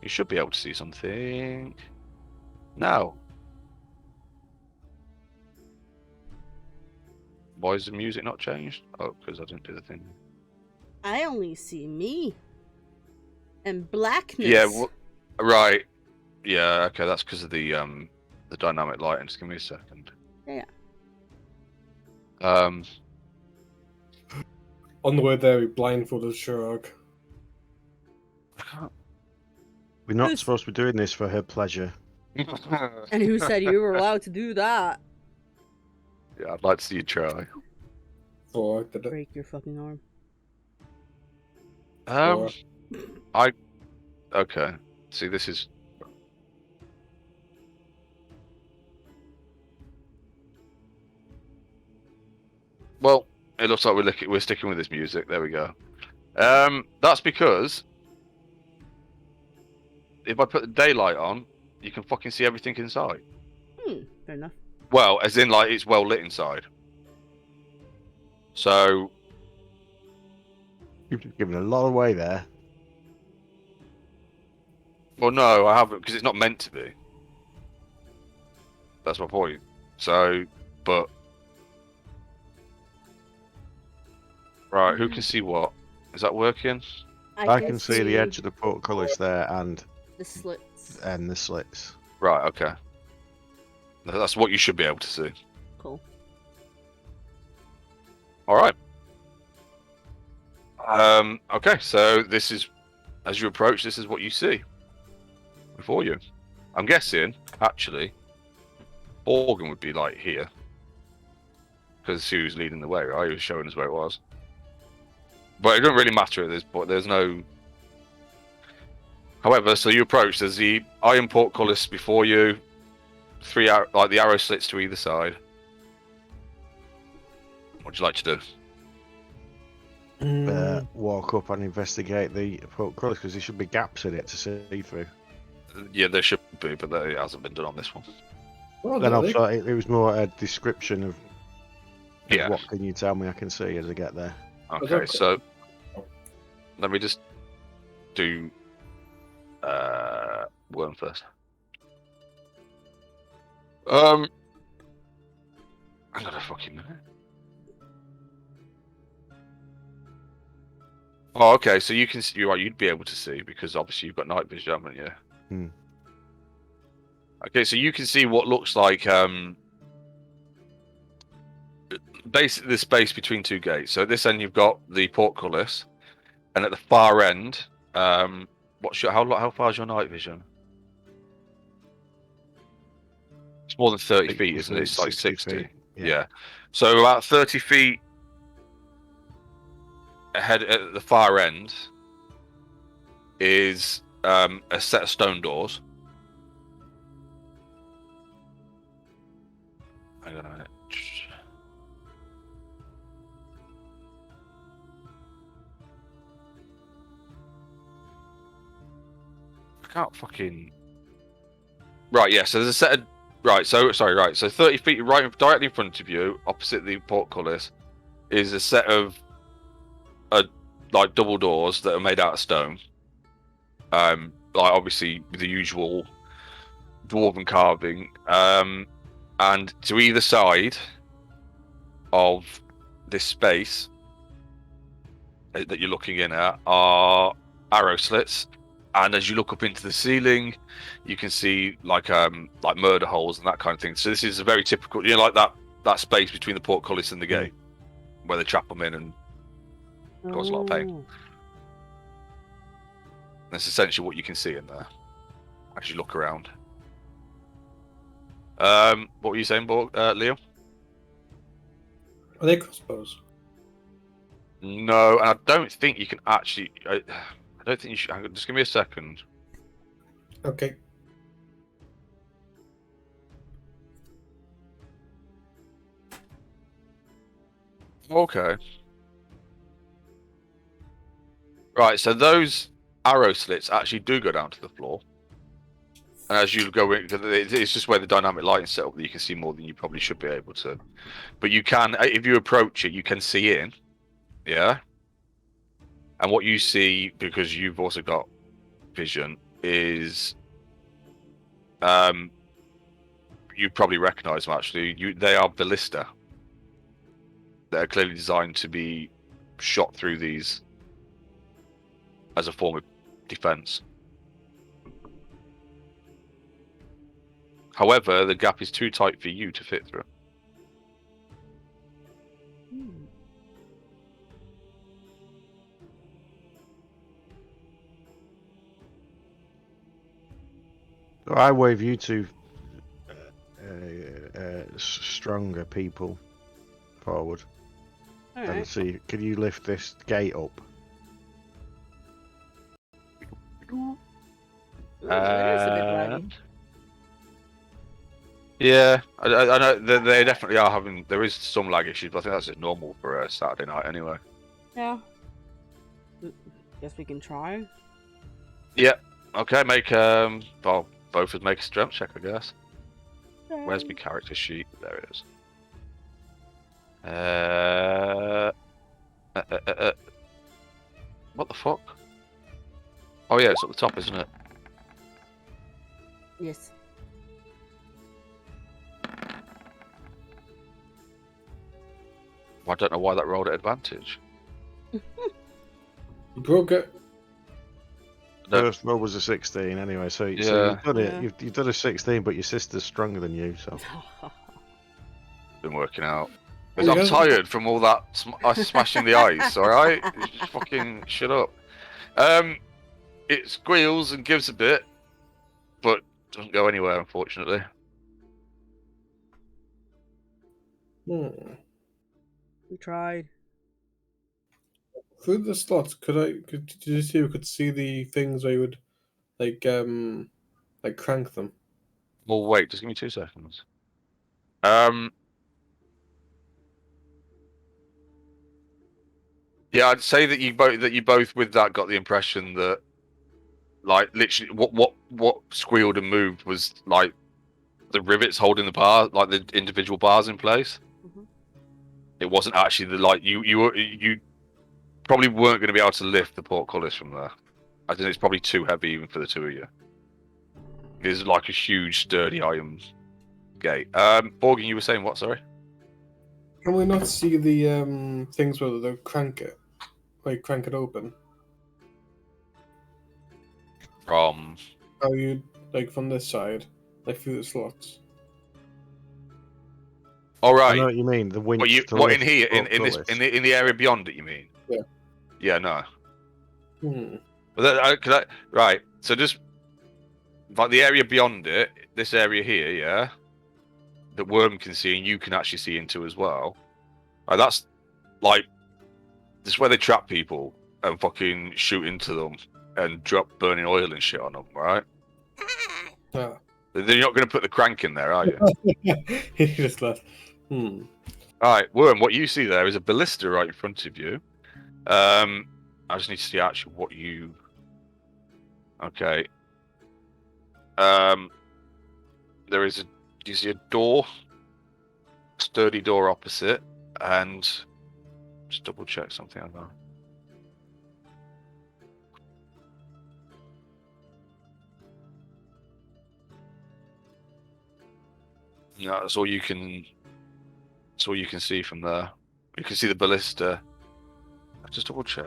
you should be able to see something now. Why is the music not changed? Oh, because I didn't do the thing. I only see me. And blackness. Yeah, right. Yeah, okay, that's because of the dynamic lighting. Just give me a second. Yeah. Um, On the way there, we blindfolded Shurag. I can't. We're not Who's- supposed to be doing this for her pleasure. And who said you were allowed to do that? Yeah, I'd like to see you try. Oh, I did it. Break your fucking arm. Um, okay. See, this is. Well, it looks like we're sticking with this music. There we go. That's because if I put the daylight on, you can fucking see everything inside. Fair enough. Well, as in like it's well lit inside. So, You've just given a lot away there. well, no, I haven't because it's not meant to be. That's my point. So, but right, who can see what? Is that working? I can see the edge of the portcullis there and the slits. the slits. Right, okay. That's what you should be able to see. Cool. All right. Okay, so this is, as you approach, this is what you see before you. I'm guessing, actually, Borgen would be like here. Because he was leading the way, right? He was showing us where it was. But it doesn't really matter at this point. There's no... However, so you approach, there's the iron portcullis before you, like the arrow slits to either side. What'd you like to do? Walk up and investigate the portcullis because there should be gaps in it to see through. Yeah, there should be, but it hasn't been done on this one. Well, Then no, also, it was more a description of Yeah. what can you tell me I can see as I get there. Okay, Okay. so let me just do worm first. Hang on a fucking minute. Oh, okay. So you can see, you're right. You'd be able to see because obviously you've got night vision, haven't you? Hmm. Okay, so you can see what looks like basically the space between two gates. So at this end you've got the portcullis, and at the far end, how far is your night vision? It's more than 30 feet, isn't it? It's like 60. feet. Yeah. So about 30 feet ahead at the far end is a set of stone doors. Hang on a minute. I can't fucking... Right, yeah, so there's a set of... Right, so 30 feet directly in front of you, opposite the portcullis, is a set of like double doors that are made out of stone. Like obviously with the usual dwarven carving. And to either side of this space that you're looking in at are arrow slits. And as you look up into the ceiling, you can see like murder holes and that kind of thing. So this is a very typical, like that space between the portcullis and the gate, where they trap them in and cause a lot of pain. Oh. That's essentially what you can see in there as you look around. What were you saying, Leo? Are they crossbows? No, and I don't think you can actually. I don't think you should. Hang on, just give me a second. Okay. Okay. Right, so those arrow slits actually do go down to the floor. And as you go in, it's just where the dynamic lighting set up that you can see more than you probably should be able to. But you can, if you approach it, you can see in. Yeah. And what you see, because you've also got vision, is you probably recognize them actually. They are ballista. They're clearly designed to be shot through these as a form of defense. However, the gap is too tight for you to fit through. I wave you to stronger people forward All and right. see. Can you lift this gate up? Ooh, it is a bit laggy. Yeah, I know they definitely are having. There is some lag issues, but I think that's just normal for a Saturday night anyway. Yeah. Guess we can try. Yeah. Okay. Make well, both of us make a strength check, I guess. Where's my character sheet? There it is. What the fuck? Oh yeah, it's at the top, isn't it? Yes. I don't know why that rolled at advantage. You broke it. No. First roll was a 16 anyway, so Yeah. you've done it. Yeah. You've done a 16, but your sister's stronger than you, so. Been working out. Oh, Because I'm yeah. tired from all that smashing the ice. All right, just fucking shut up. It squeals and gives a bit, but doesn't go anywhere, unfortunately. Hmm. We tried. Through the slots, did you see we could see the things where you would like crank them? Well, wait, just give me 2 seconds. Yeah, I'd say that you both with that got the impression that, like, literally what squealed and moved was like the rivets holding the bar, like the individual bars in place. Mhm. It wasn't actually the like you probably weren't going to be able to lift the portcullis from there. I think it's probably too heavy even for the two of you. It's like a huge sturdy iron gate. Borgin, you were saying what? Sorry. Can we not see the things where they crank it, like crank it open? From How you like from this side, like through the slots? all I know right. what you mean. The winch. What in lift here the in this portcullis. in the area beyond it? You mean? Yeah. Yeah. No. Hmm. Well, right. So just like the area beyond it, this area here, yeah, that Worm can see and you can actually see into as well. Right, that's like this is where they trap people and fucking shoot into them and drop burning oil and shit on them, right? Ah. You're not going to put the crank in there, are you? He just left. Hmm. All right, Worm. What you see there is a ballista right in front of you. I just need to see actually what you. Okay. There is a. Do you see a door? Sturdy door opposite, and just double check something I know. Yeah, that's all you can. That's all you can see from there. You can see the ballista. Just double check.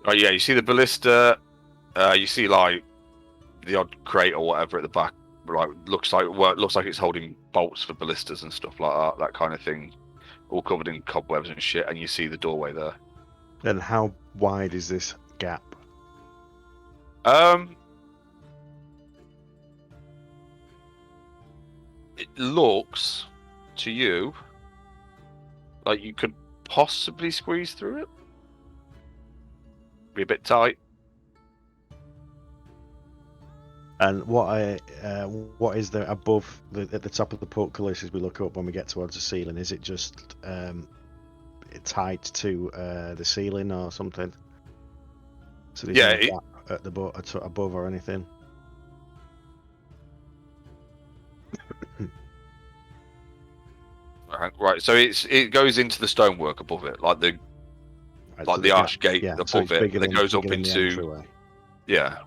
Oh yeah, you see the ballista. You see like the odd crate or whatever at the back. Like looks like it's holding bolts for ballistas and stuff like that kind of thing, all covered in cobwebs and shit. And you see the doorway there. And how wide is this gap? It looks to you like you could possibly squeeze through it. Be a bit tight. And what is there above at the top of the portcullis as we look up when we get towards the ceiling? Is it just tied to the ceiling or something? So there's Yeah, no gap at the above or anything. Right. So it goes into the stonework above it, like the Right, like so the gap- arch gate yeah, above so it's it bigger that than- goes up bigger than the into entryway. yeah.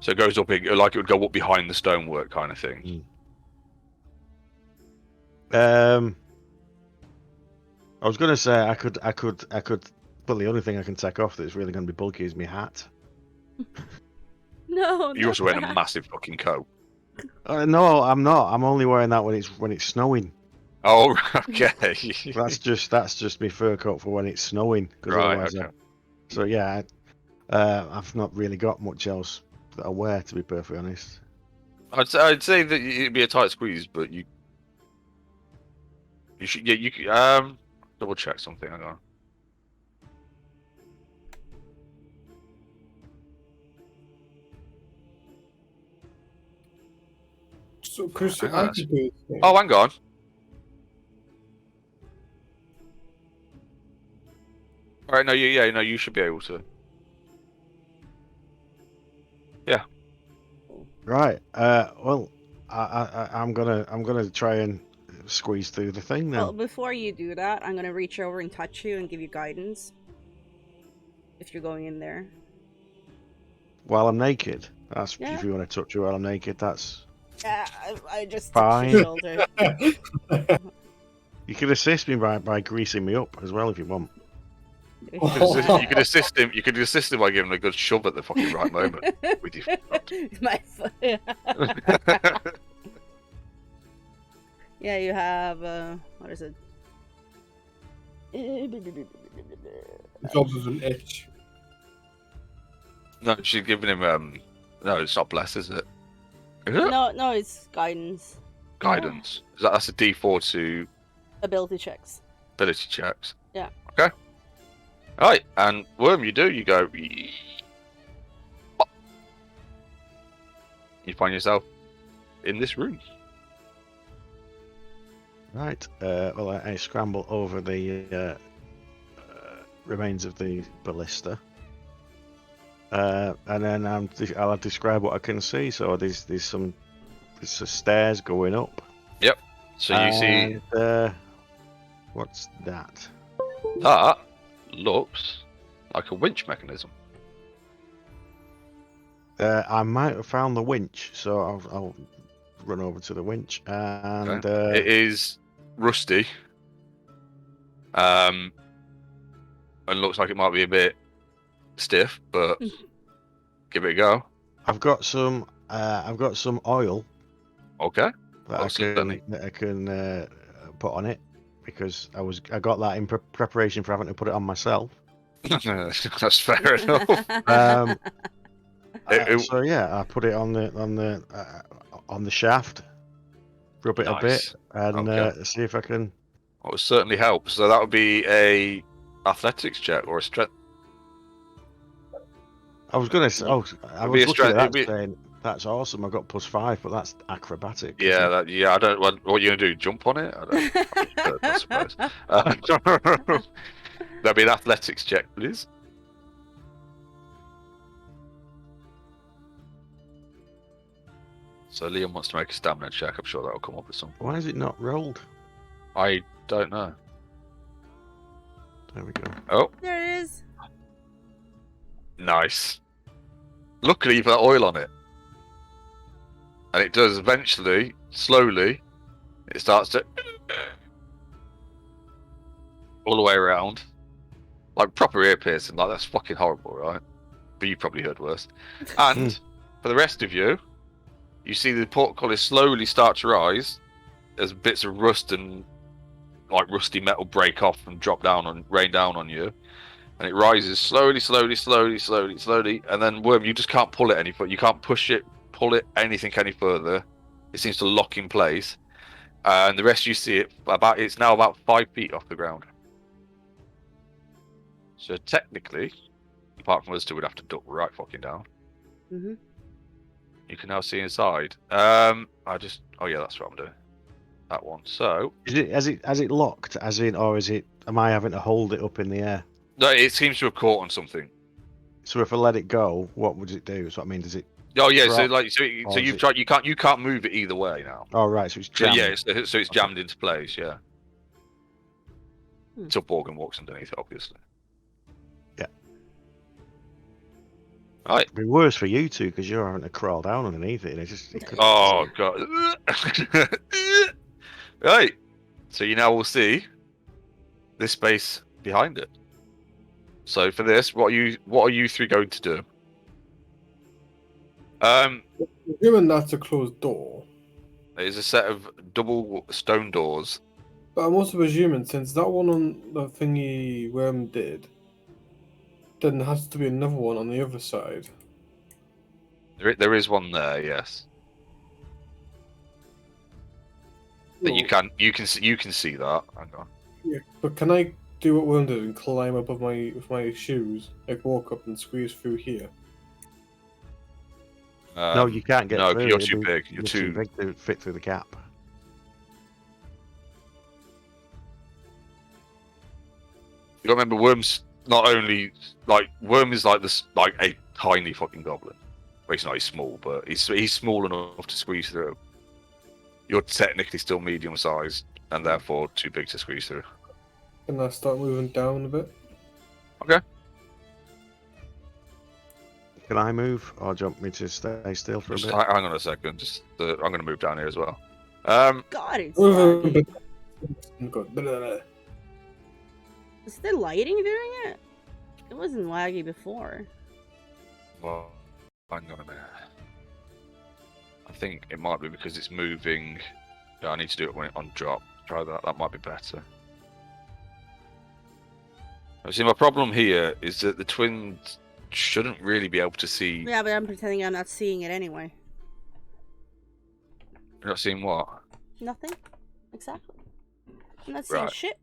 So it goes up like it would go up behind the stonework kind of thing. I was gonna say I could. But the only thing I can take off that's really going to be bulky is my hat. No. You're also wearing a massive fucking coat. No, I'm not. I'm only wearing that when it's snowing. Oh, okay. That's just my fur coat for when it's snowing. 'Cause Right. otherwise Okay. so yeah, I've not really got much else aware, to be perfectly honest. I'd say that it'd be a tight squeeze, but you should you could, double check something. Hang on. So, Chris, Hang I on, could do this thing. Oh, hang on. All right, no, you should be able to. Yeah. Right. Well, I'm gonna try and squeeze through the thing then. Well, before you do that, I'm gonna reach over and touch you and give you guidance. If you're going in there. While I'm naked. That's Yeah. if you want to touch me while I'm naked. That's Yeah, I just Fine. touched your shoulder. you can assist me by greasing me up as well if you want. You could assist him. You could assist him by giving him a good shove at the fucking right moment with your foot. My foot. Yeah, you have what is it? Jobs as an itch. No, she's giving him. No, it's not bless, is it? Is it? No, it's guidance. Guidance. That's a D4 to Ability checks. ability checks. Yeah. Okay. All right, and Worm, you go. You find yourself in this room. Right. Well, I scramble over the remains of the ballista, and then I'll describe what I can see. So there's some stairs going up. So you see what's that? that looks like a winch mechanism. I might have found the winch, so I'll run over to the winch and It is rusty. And looks like it might be a bit stiff, but give it a go. I've got some oil Okay. that Oh, I certainly. can put on it because I got that in preparation for having to put it on myself. That's fair enough. So yeah, I put it on the shaft, rub it a bit, Nice. and Okay. see if I can. That would certainly help. So that would be a athletics check or a strength. I was gonna say, I was be a looking at that it'd be- saying that's awesome. I got +5, but that's acrobatic. Yeah, I don't. What are you gonna do? Jump on it? I suppose. That'd be an athletics check, please. So Liam wants to make a stamina check. I'm sure that'll come up at some point. Why is it not rolled? I don't know. There we go. Oh, There it is. nice. Luckily, you've got oil on it. And it does eventually, slowly, it starts to all the way around. Like proper ear piercing. Like, that's fucking horrible, right? But you probably heard worse. And for the rest of you, you see the portcullis slowly start to rise as bits of rust and like rusty metal break off and rain down on you. And it rises slowly, and then Worm, you just can't pull it any further. You can't push it, pull it, anything any further. It seems to lock in place. And the rest you see it's now about 5 feet off the ground. So technically, apart from us two, would have to duck right fucking down. Mm-hmm. You can now see inside. Oh yeah, that's what I'm doing. That one. So Has it locked? As in, or am I having to hold it up in the air? no, it seems to have caught on something. So if I let it go, what would it do? So I mean, does it? Oh yeah, so Drop, so or is you've it- tried. You can't move it either way now. Oh right, so it's So jammed. yeah, so it's jammed into place. Yeah. Hmm. Till Borgin walks underneath it, obviously. Yeah. Right. It'd be worse for you two because you're having to crawl down underneath it. And it could, Oh god. Right. So you now will see this space behind it. So for this, what are you three going to do? Given that's a closed door, There's a set of double stone doors. but I'm also presuming since that one on the thingy Worm did, then there has to be another one on the other side. There is one there, yes. But you Well, can see that. Hang on. yeah, but can I do what Worm did and climb up with my shoes? Like walk up and squeeze through here? No, you can't get No, through. you're It'd too be- big. You're too. big to fit through the gap. You gotta remember, Worm's not only like Worm is like this, like a tiny fucking goblin. Well, he's not. He's small, but he's small enough to squeeze through. You're technically still medium sized, and therefore too big to squeeze through. Can I start moving down a bit? Okay. Can I move, or do you want me to stay still for a Just bit? hang on a second. I'm gonna move down here as well. God, it's Good. laggy. Is the lighting doing it? It wasn't laggy before. Well, hang on a minute. I think it might be because it's moving. Yeah, I need to do it when it on drop. Try that. That might be better. See, my problem here is that the twins shouldn't really be able to see. Yeah, but I'm pretending I'm not seeing it anyway. You're not seeing what? Nothing. Exactly. I'm not seeing Right. shit.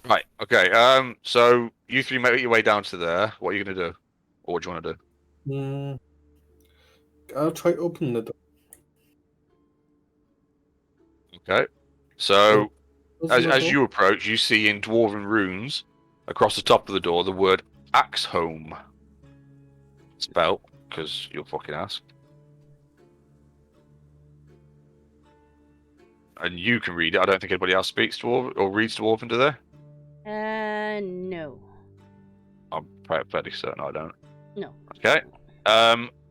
Right. Okay. So you three make your way down to there. What are you gonna do? Or what do you want to do? I'll try opening the door. Okay. So Closing the as door? you approach, you see in dwarven runes across the top of the door the word Axholm spelt, because you'll fucking ask. And you can read it. I don't think anybody else speaks dwarven or reads dwarven, do they? No. I'm fairly certain I don't. No. Okay.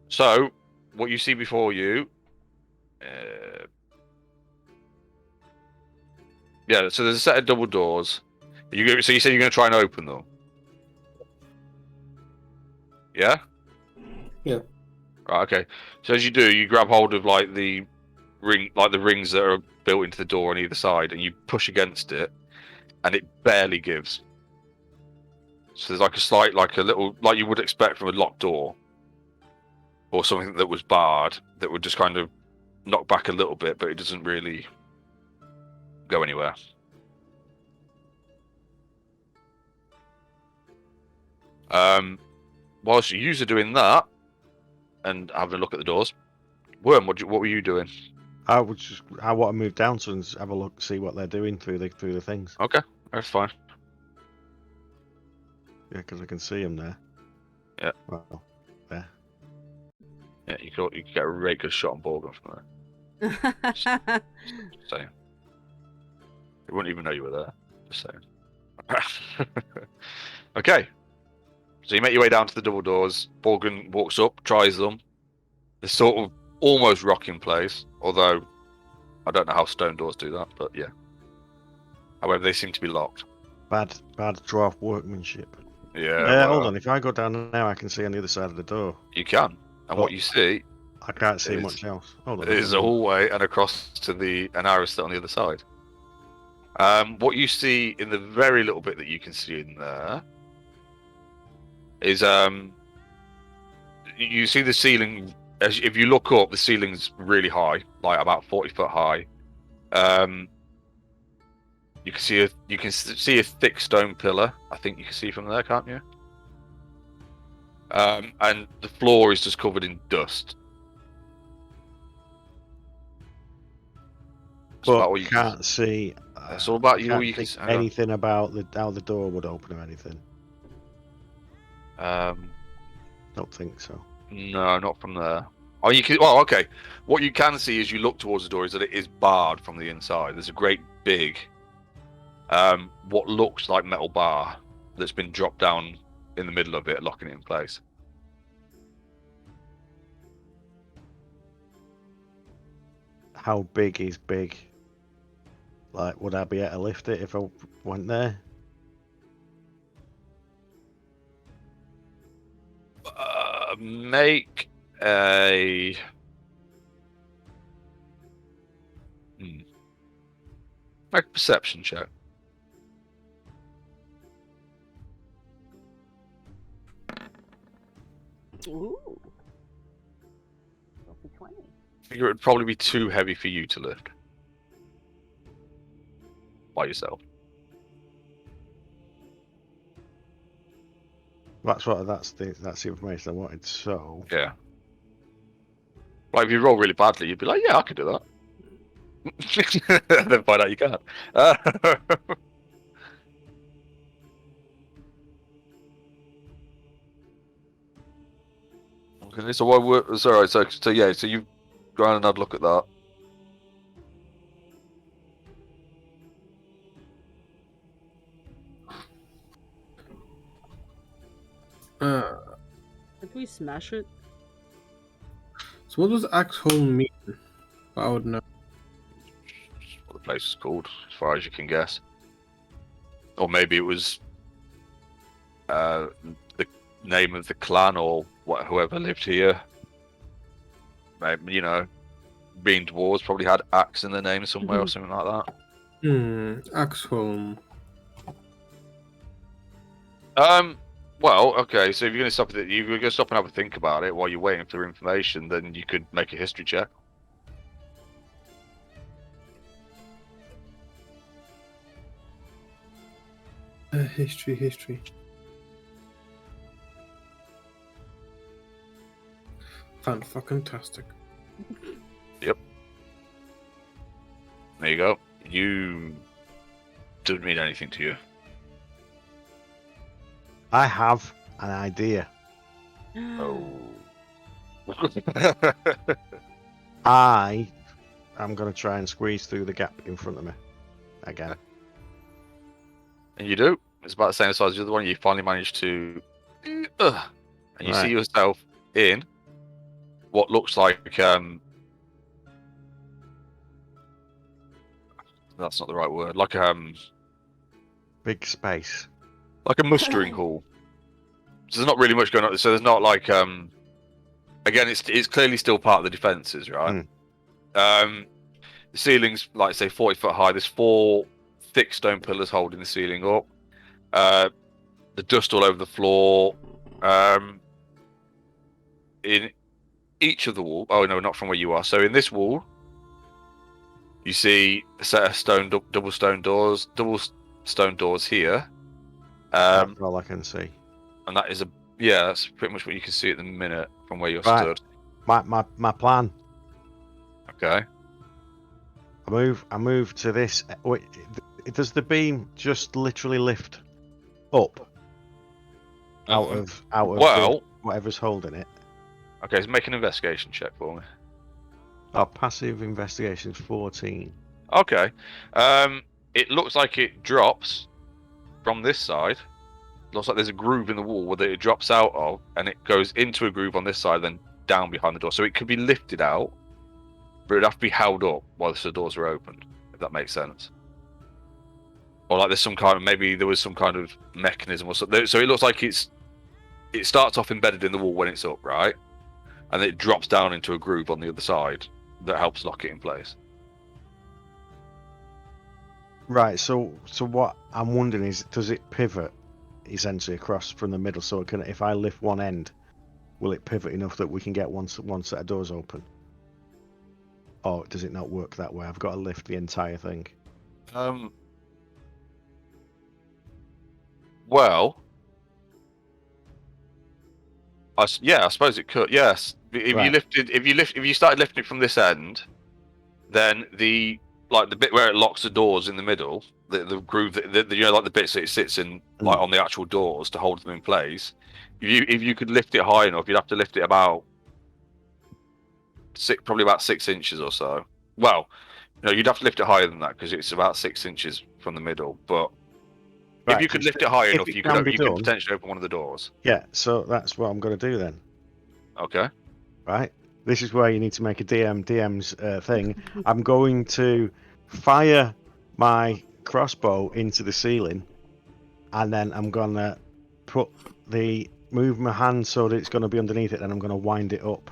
So what you see before you, yeah. So there's a set of double doors. So you say you're going to try and open them. Yeah. Yeah. Right. Okay. So as you do, you grab hold of like the rings that are built into the door on either side, and you push against it, and it barely gives. So there's like a little, like you would expect from a locked door, or something that was barred, that would just kind of knock back a little bit, but it doesn't really go anywhere. Whilst you are doing that and having a look at the doors, Worm, what were you doing? I want to move down so and have a look, see what they're doing through the things. Okay, that's fine. Yeah, because I can see them there. Yeah. Well, there. Yeah, you could get a really good shot on Borgum from there. Just saying. They wouldn't even know you were there. Just saying. Okay. So you make your way down to the double doors. Borgum walks up, tries them. They're sort of almost rock in place, although I don't know how stone doors do that, but yeah. However, they seem to be locked. Bad dwarf workmanship. Yeah. Hold on. If I go down now, I can see on the other side of the door. You can. And Oh. what you see I can't see Is- much else. Hold on. is a hallway and across to an arrow on the other side. What you see in the very little bit that you can see in there is you see the ceiling. If you look up, the ceiling's really high, like about 40 foot high. You can see a thick stone pillar. I think you can see from there, can't you? And the floor is just covered in dust. That's But about all you can't see. That's all about you. Can't You can think hang on. anything about how the door would open or anything. Don't think so. No, not from there. Oh, you can. Well, okay. What you can see as you look towards the door is that it is barred from the inside. There's a great big, what looks like metal bar that's been dropped down in the middle of it, locking it in place. How big is big? Like, would I be able to lift it if I went there? Make a. Make a perception check. figure it'd probably be too heavy for you to lift by yourself. That's the information I wanted. So Yeah. Like if you roll really badly, you'd be like, yeah, I could do that. Then find out you can't. Okay, so what were sorry, so yeah, so you go on and had a look at that. Did we smash it? So what does Axhole mean? I would know. What the place is called, as far as you can guess. Or maybe it was the name of the clan or whoever lived here. Maybe, you know, being dwarves probably had axe in their name somewhere or something like that. Axholm. Well, okay. So if you're going to stop and have a think about it while you're waiting for information, then you could make a history check. History. Fan-fucking-tastic. Yep. There you go. You doesn't mean anything to you. I have an idea. Oh. I am going to try and squeeze through the gap in front of me again. And you do. It's about the same size as the other one. You finally managed to, and you see Right. yourself in what looks like that's not the right word. Like Big space. like a mustering hall. So there's not really much going on. So there's not like again, it's clearly still part of the defences, right? The ceiling's like say 40 foot high. There's 4 thick stone pillars holding the ceiling up. The dust all over the floor. In each of the wall. Oh no, not from where you are. So in this wall, you see a set of double stone doors here. That's all I can see. And that is that's pretty much what you can see at the minute from where you're Right. stood. My plan. Okay. I move to this. Wait, does the beam just literally lift up out of Well, whatever's holding it? okay, so make an investigation check for me. Oh, passive investigation 14. Okay. It looks like it drops from this side. Looks like there's a groove in the wall that it drops out of, and it goes into a groove on this side, then down behind the door. So it could be lifted out, but it'd have to be held up while the doors are opened, if that makes sense. Or like maybe there was some kind of mechanism or something. So it looks like it starts off embedded in the wall when it's up, right? And it drops down into a groove on the other side that helps lock it in place. Right. So what I'm wondering is, does it pivot essentially across from the middle? So if I lift one end, will it pivot enough that we can get one set of doors open? Or does it not work that way? I've got to lift the entire thing. Well, I suppose it could. Yes, if Right. you started lifting it from this end, then the bit where it locks the doors in the middle, the groove, like the bits that it sits in, like on the actual doors to hold them in place. If you could lift it high enough, you'd have to lift it about probably about 6 inches or so. Well, you'd have to lift it higher than that because it's about 6 inches from the middle. But Right, if you could lift it high enough, you could done. potentially open one of the doors. Yeah, so that's what I'm going to do then. Okay. Right? This is where you need to make a DM's thing. I'm going to fire my crossbow into the ceiling, and then I'm going to move my hand so that it's going to be underneath it, and I'm going to wind it up.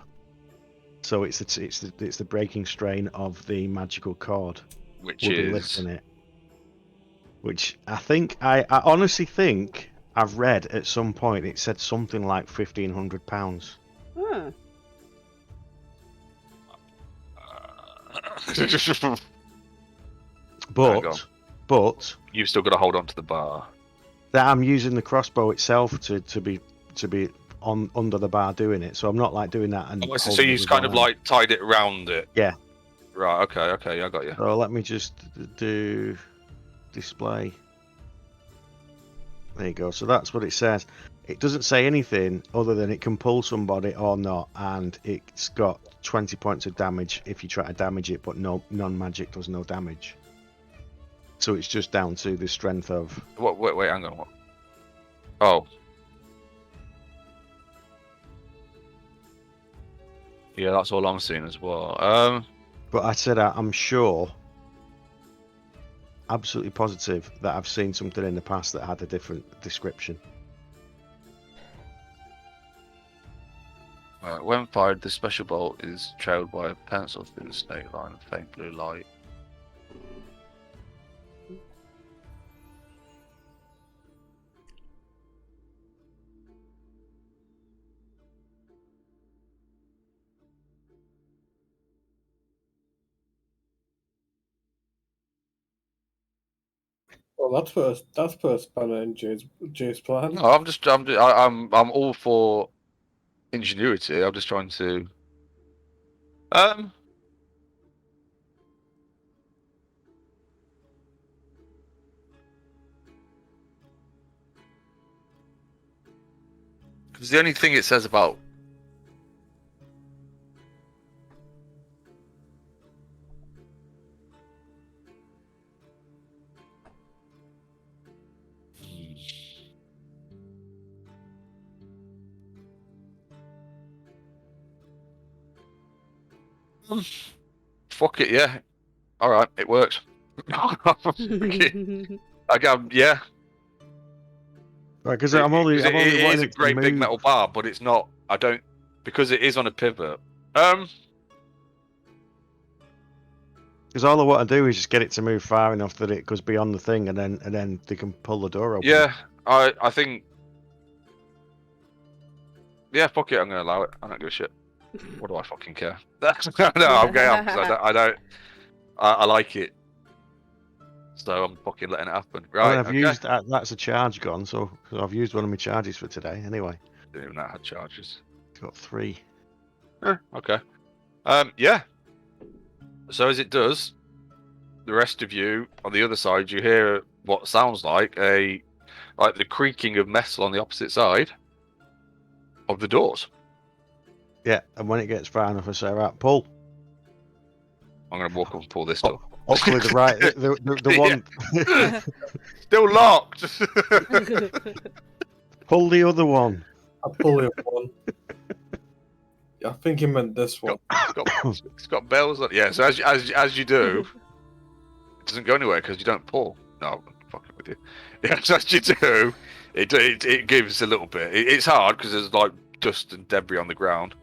So it's the breaking strain of the magical cord. Which We'll be is lifting it. Which I honestly think I've read at some point it said something like £1,500. Huh. Hang on. But You've still got to hold on to the bar. that I'm using the crossbow itself to be on under the bar doing it. So I'm not like doing that and. Oh, so holding it you've with kind one of hand. like tied it around it. Yeah. Right. Okay. Yeah, I got you. So let me just do display. There you go. So that's what it says. It doesn't say anything other than it can pull somebody or not, and it's got 20 points of damage if you try to damage it, but no non-magic does no damage. So it's just down to the strength of. What? Wait. Hang on. What? Oh. Yeah, that's all I'm seeing as well. But I said I'm sure, absolutely positive that I've seen something in the past that had a different description. When fired, the special bolt is trailed by a pencil through the snake line of faint blue light. Well, that's first spanner in Jay's plan. No, I'm all for ingenuity. I'm just trying to. Because the only thing it says about. Fuck it, yeah. All right, it works. Yeah. Right, because I'm only It is wanting a it to great big move. metal bar, but it's not. I don't because it is on a pivot. Because all I want to do is just get it to move far enough that it goes beyond the thing, and then they can pull the door open. Yeah, I think. Yeah, fuck it. I'm gonna allow it. I don't give a shit. What do I fucking care? No, I'm going. I like it. So I'm fucking letting it happen. I Right. mean, I've okay. used that's a charge gone, so I've used one of my charges for today. Anyway, Didn't even know I had charges. got 3. Okay. Yeah. So as it does, the rest of you on the other side, you hear what sounds like the creaking of metal on the opposite side of the doors. Yeah, and when it gets far enough, I say, right, pull. I'm gonna walk up and pull this door. Hopefully the right, the one. Still locked. Pull the other one. I pull the other one. I think he meant this one. It's got bells on. Yeah. So as you do, it doesn't go anywhere because you don't pull. No, I'm fucking with you. Yeah. So as you do, it gives a little bit. It's hard because there's like dust and debris on the ground.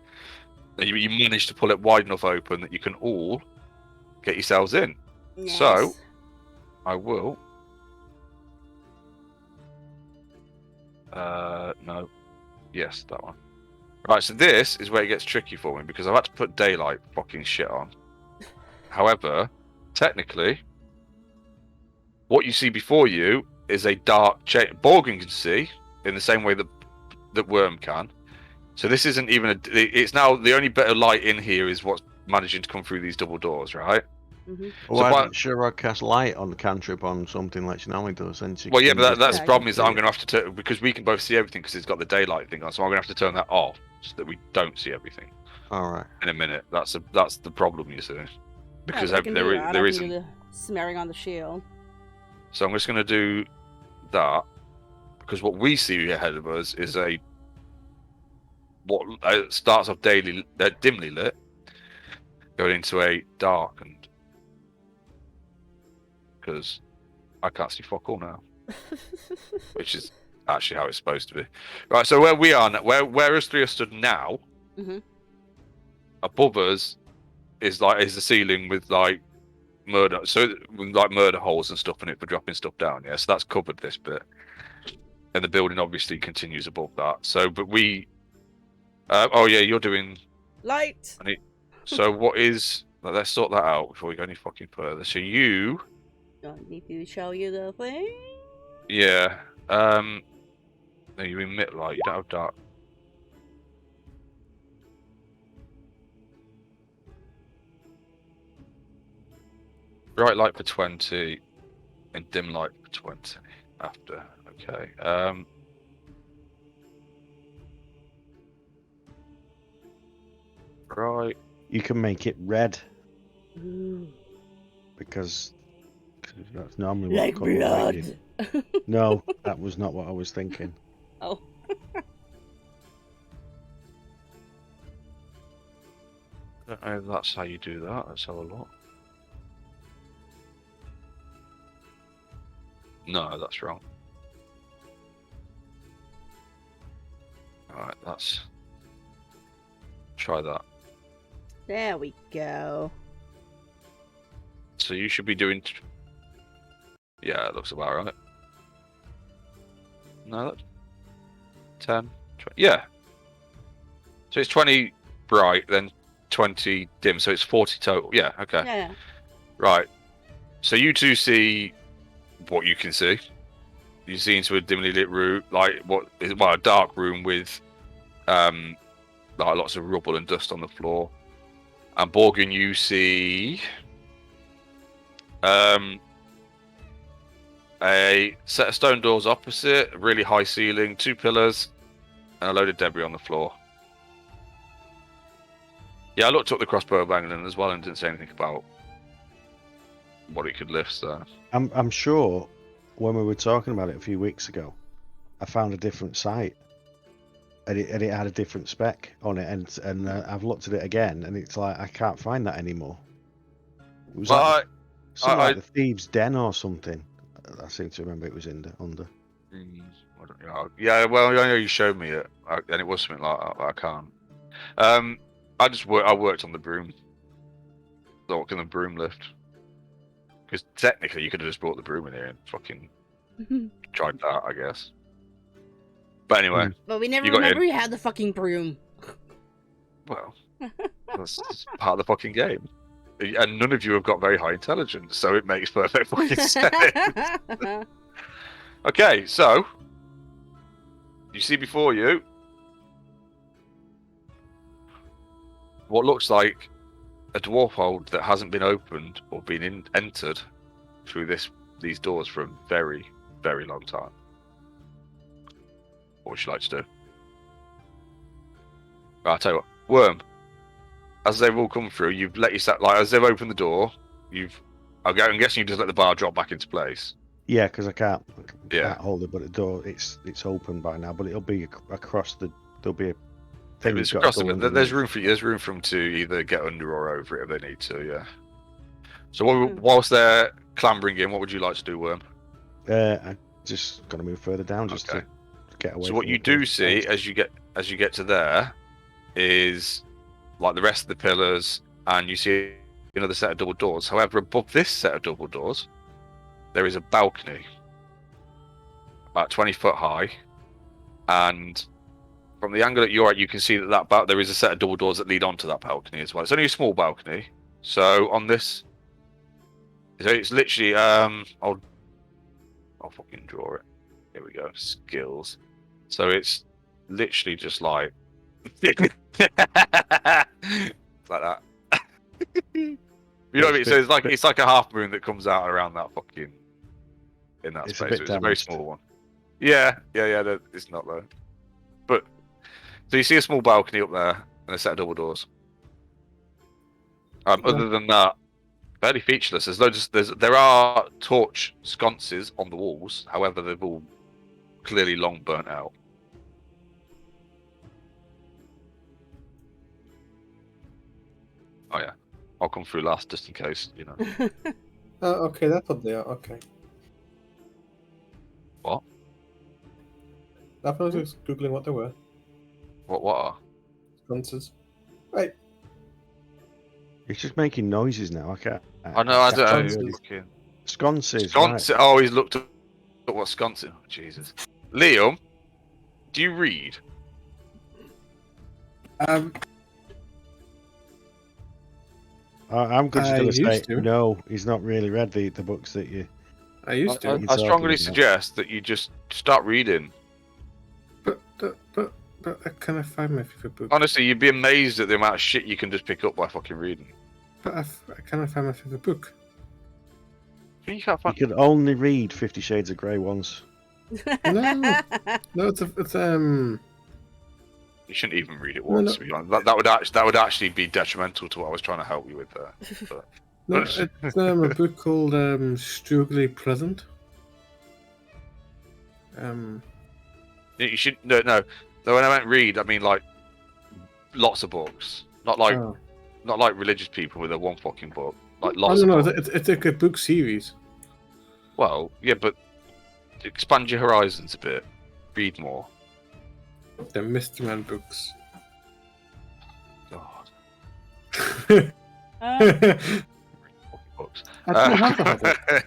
And you manage to pull it wide enough open that you can all get yourselves in. Yes. So I will. No. Yes, that one. Right, so this is where it gets tricky for me because I've had to put daylight fucking shit on. However, technically, what you see before you is a dark Borgin can see in the same way that Worm can. So this isn't even it's now the only bit of light in here is what's managing to come through these double doors, right? Mm-hmm. Well, So I'm by- not sure I cast light on the cantrip on something like she normally does. And she Well, yeah, can but just- that's Yeah, the problem is that yeah. I'm going to have to turn because we can both see everything because it's got the daylight thing on. So I'm going to have to turn that off so that we don't see everything All right. in a minute. That's the problem, you see, because I can do that. I there can isn't. do the smearing on the shield. So I'm just going to do that because what we see ahead of us is what starts off dimly lit, going into a darkened. Because I can't see fuck all now, which is actually how it's supposed to be. Right, so where we are now, where us three are stood now, Mhm. above us is the ceiling with like murder, so with like murder holes and stuff in it for dropping stuff down. Yeah, so that's covered this bit, and the building obviously continues above that. So, but we, oh yeah, you're doing. Light. So what is let's sort that out before we go any fucking further. So you, Do I need to show you the thing? yeah, no, you emit light. You don't have dark. Bright light for 20, and dim light for 20 after. Okay. Right. You can make it red Ooh. because that's normally what Like colour light is. blood. No, that was not what I was thinking. Oh. I don't know if that's how you do that. Let's have a look. No, that's wrong. Alright, that's... Try that. There we go. So you should be doing... Yeah, it looks about right. No, that's... 10... 20... Yeah. So it's 20 bright, then 20 dim, so it's 40 total. Yeah, okay. Yeah. Right. So you two see what you can see. You see into a dimly lit room, like what is a dark room with like lots of rubble and dust on the floor. And Borgin, you see a set of stone doors opposite, a really high ceiling, 2 pillars, and a load of debris on the floor. Yeah, I looked up the crossbow of Anglin as well and didn't say anything about what it could lift, so... I'm sure when we were talking about it a few weeks ago, I found a different site, and it had a different spec on it, and I've looked at it again, and it's like I can't find that anymore. It was like something like the Thieves' Den or something. I seem to remember it was under. I don't know. Yeah, well, I know you showed me it, and it was something like that, but I can't. I worked on the broom. So what can the broom lift? Because technically, you could have just brought the broom in here and fucking tried that, I guess. But anyway, But we never You got remember you had the fucking broom. well, that's part of the fucking game. And none of you have got very high intelligence, so it makes perfect fucking sense. Okay, so you see before you what looks like a dwarf hold that hasn't been opened or been entered through these doors for a very, very long time. What would you like to do? Right, I'll tell you what. Worm, as they've all come through, you've let yourself, like, as they've opened the door, I'm guessing you just let the bar drop back into place. Yeah, because I can't Yeah. hold it, but the door it's open by now. But it'll be across there'll be a thing. It's you've got across to go them. There's underneath. room for them to either get under or over it if they need to, yeah. So whilst they're clambering in, what would you like to do, Worm? I just got to move further down just Okay. to get away. So what from you the do doors. see as you get to there is like the rest of the pillars, and you see another set of double doors. However, above this set of double doors, there is a balcony about 20 foot high, and from the angle that you're at, you can see that there is a set of double doors that lead onto that balcony as well. It's only a small balcony, so on this, so it's literally I'll fucking draw it. Here we go, skills. So it's literally just like like that. You know what I mean? So it's like a half moon that comes out around that fucking in that It's space. a bit So it's a very damaged. small one. Yeah. It's not low. But so you see a small balcony up there and a set of double doors. Other than that, fairly featureless. There are torch sconces on the walls. However, they've all clearly long burnt out. Oh yeah, I'll come through last just in case, you know. Okay, that's what they are. Okay. What? I was just googling what they were. What are? Sconces. Right. It's just making noises now. I can't. I know. I don't know. Sconces. He's looking. Sconces. Sconce. Right. Oh, he's looked at what sconce. Oh, Jesus. Liam, do you read? I'm just I going to say used to. no. He's not really read the books that you. I used to. You're I talking strongly about. suggest that you just start reading. But I cannot find my favorite book. Honestly, you'd be amazed at the amount of shit you can just pick up by fucking reading. But I cannot find my favorite book. You can't You find. could only read 50 Shades of Grey once. No, it's You shouldn't even read it No, once. no. To be honest. That would actually be detrimental to what I was trying to help you with there. But, no, it's a book called Strugly Pleasant. you should no. So when I meant read, I mean like lots of books, not like Oh. not like religious people with a one fucking book. Like I lots don't know. of books. It's like a book series. Well, yeah, but expand your horizons a bit. Read more. The Mystery Man books. God, Uh, fucking books. I don't have that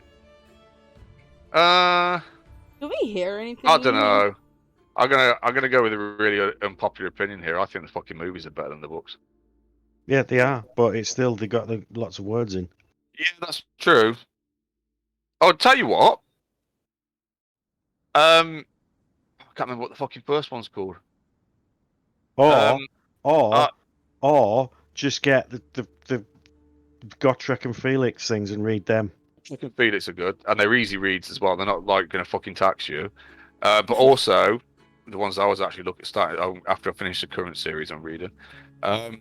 one. do we hear anything? I don't know. I'm gonna go with a really unpopular opinion here. I think the fucking movies are better than the books. Yeah, they are, but it's still they got lots of words in. Yeah, that's true. I'll tell you what. I can't remember what the fucking first one's called. Or uh, or just get the Gotrek and Felix things and read them. Fucking Felix are good, and they're easy reads as well. They're not like going to fucking tax you. But also, the ones I was actually starting after I finished the current series I'm reading, the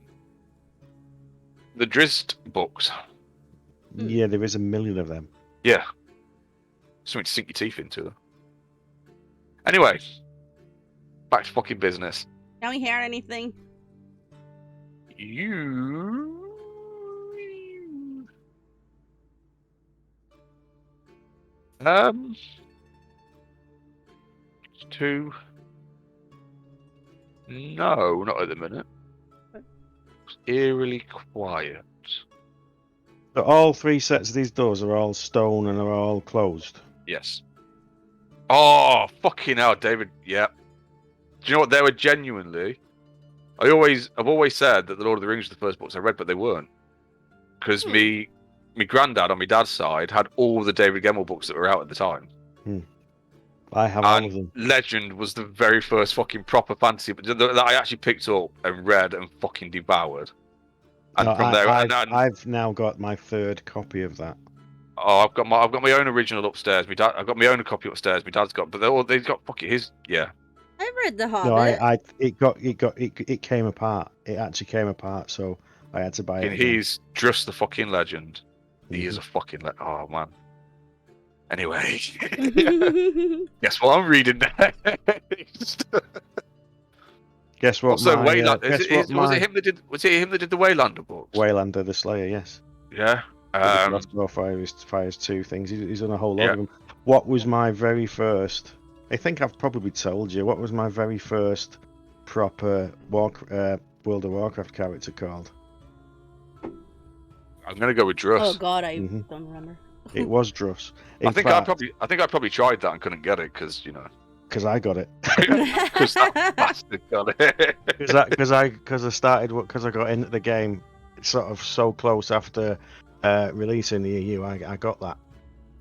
Drizzt books. Yeah, there is a million of them. Yeah, something to sink your teeth into them. Anyway, back to fucking business. Can we hear anything? Two. No, not at the minute. It's eerily quiet. So all three sets of these doors are all stone and are all closed. Yes. Oh, fucking hell, David. Yeah. Do you know what? They were genuinely. I've always said that the Lord of the Rings were the first books I read, but they weren't. Because me granddad on my dad's side had all the David Gemmell books that were out at the time. I have all of them. Legend was the very first fucking proper fantasy that I actually picked up and read and fucking devoured. And No, from there, I've now got my third copy of that. oh, I've got my own original upstairs. I've got my own copy upstairs. My dad's got, but they've got fucking his. Yeah. I've read The No, Hobbit. it came apart. It actually came apart, so I had to buy it. He's just the fucking legend. He is a fucking oh man. Anyway, guess what I'm reading next? Guess what? Also, my, Wayland. guess what Was my it him that did? Was it him that did the Waylander books? Waylander the Slayer? Yes. Yeah. Fires 2 things. He's done a whole lot of them. What was my very first? I think I've probably told you. What was my very first proper World of Warcraft character called? I'm gonna go with Druss. Oh god, I Mhm. don't remember. It was Druss. I think I probably tried that and couldn't get it because because I got it. because that bastard got it. Because I got into the game sort of so close after releasing the EU. I got that.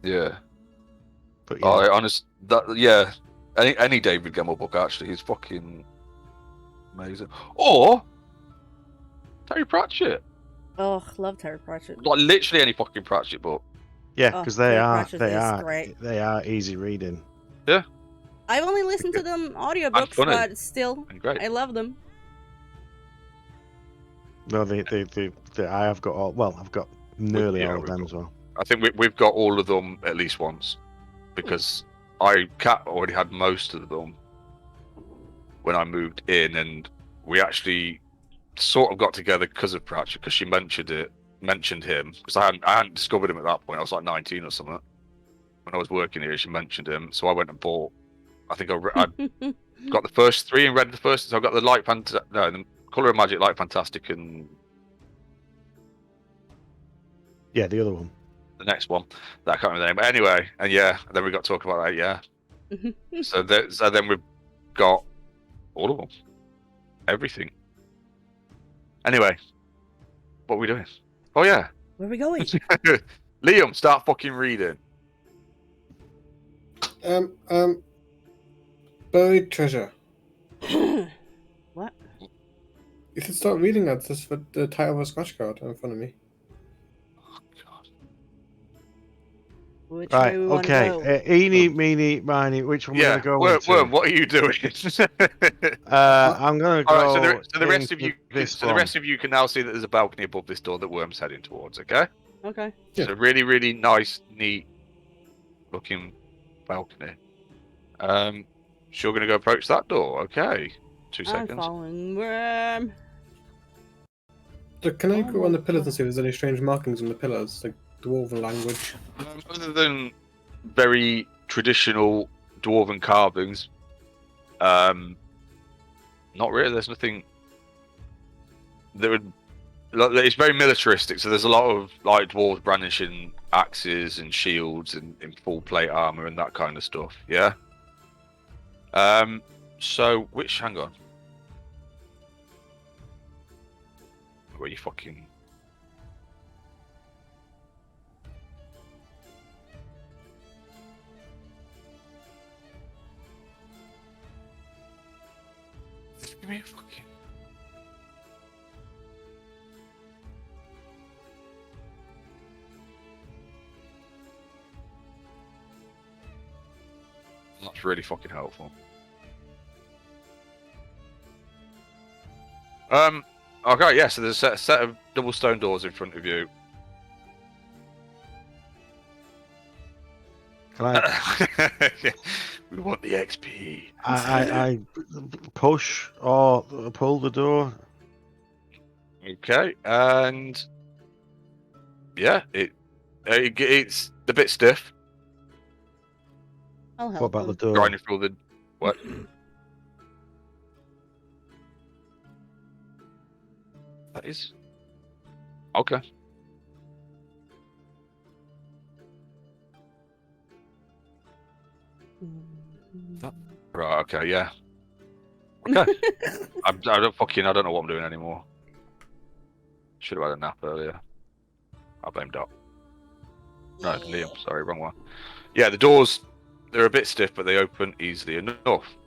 Yeah. But Oh, yeah, honest. Yeah. Any David Gemmell book actually, he's fucking amazing. Or Terry Pratchett. Oh, love Terry Pratchett. Like literally any fucking Pratchett book. yeah, Oh, because Terry Pratchett is great. they are easy reading. I've only listened to them audiobooks, funny. but still, And great. I love them. No, I have got all. Well, I've got nearly all of we've them got- as well. I think we've got all of them at least once because Kat already had most of them when I moved in, and we actually sort of got together because of Pratchett because she mentioned him because I hadn't discovered him at that point. I was like 19 or something when I was working here. She mentioned him, so I went and bought. I think I got the first 3 and read the first. So I got the the Color of Magic, Light Fantastic, and Yeah, the other one. the next one that I can't remember the name. But anyway, and yeah, then we got to talk about that. Yeah. So then we've got all of them, everything. Anyway, what are we doing? Oh yeah. Where are we going? Liam, start fucking reading. Buried treasure. What? You should start reading that. That's for the title of a scratch card in front of me. Oh, God. Which Right, way we want to okay. go? Eeny, meeny, miny. Which one Yeah, we're going Worm, to? Worm, what are you doing? I'm gonna go. All right, so the rest of into you, this so the one. rest of you can now see that there's a balcony above this door that Worm's heading towards. Okay, Okay. Yeah. it's a really, really nice, neat looking balcony. So you're gonna go approach that door. Okay, 2 I'm seconds. following Worm. So can I go on the pillars and Almost. see if there's any strange markings on the pillars, like dwarven language? Other than very traditional dwarven carvings, not really. There's nothing that would. It's very militaristic, so there's a lot of like dwarves brandishing axes and shields and in full plate armor and that kind of stuff. Yeah. So which? Hang on. Where you fucking? Give me a fucking. That's really fucking helpful. Okay, yeah. So there's a set of double stone doors in front of you. Can I? We want the XP. I push or pull the door. Okay, and yeah, it's a bit stiff. I'll What help about the him. door? Grinding through all the what? That is okay. Right. Okay. Yeah. Okay. I don't know what I'm doing anymore. Should have had a nap earlier. I blame Doc. No, Liam. Sorry, wrong one. Yeah, the doors, they're a bit stiff, but they open easily enough.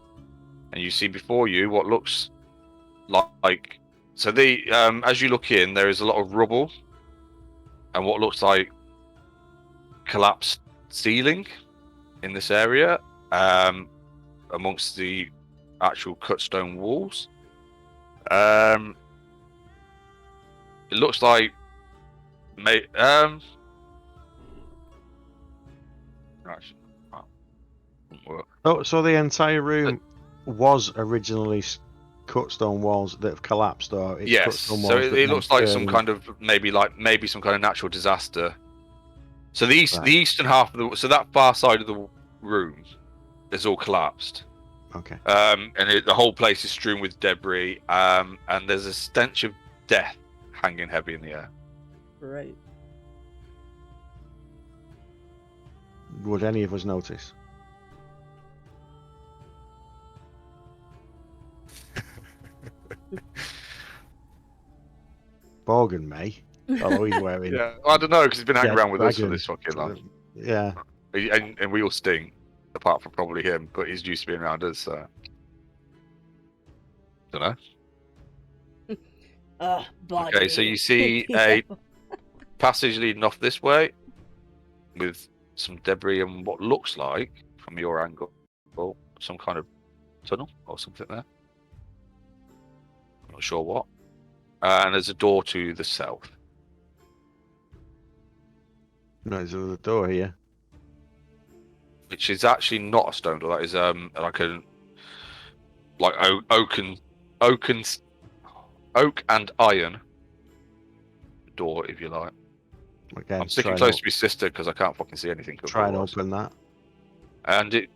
And you see before you what looks like. So as you look in, there is a lot of rubble and what looks like collapsed ceiling in this area, amongst the actual cut stone walls. It looks like, actually, oh, didn't work. Oh, so the entire room was originally cut stone walls that have collapsed, or it's cut Yes, stone so walls that it then looks like some turned- kind of maybe some kind of natural disaster. So the Right. eastern half of so that far side of the room is all collapsed. Okay. And the whole place is strewn with debris. And there's a stench of death hanging heavy in the air. Right. Would any of us notice? Borgen may. Although he's wearing. Yeah, I don't know because he's been hanging Yeah, around with us for dragon. this fucking long. Yeah. And we all stink, apart from probably him. But he's used to being around us. So. Don't know. Body. Okay, so you see a passage leading off this way with some debris and what looks like, from your angle, some kind of tunnel or something there. Not sure what. And there's a door to the south. No, there's a door here. Which is actually not a stone door. That is oak and iron door, if you like. Again, I'm sticking close to my sister because I can't fucking see anything. Try and otherwise. open that. And it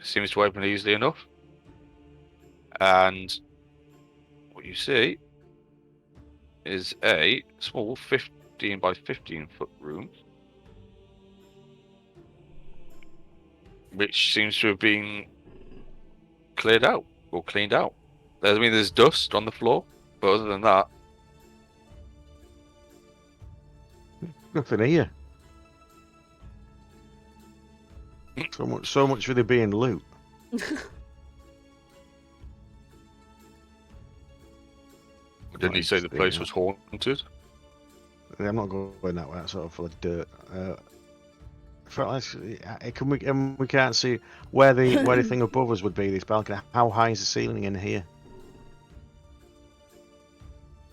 seems to open easily enough. And what you see is a small 15 by 15 foot room, which seems to have been cleared out or cleaned out. There's dust on the floor, but other than that, Nothing here. So much for there being loot. Didn't you say the place was haunted? I'm not going that way. That's sort of full of dirt. We can't see where the thing above us would be. This balcony. How high is the ceiling in here?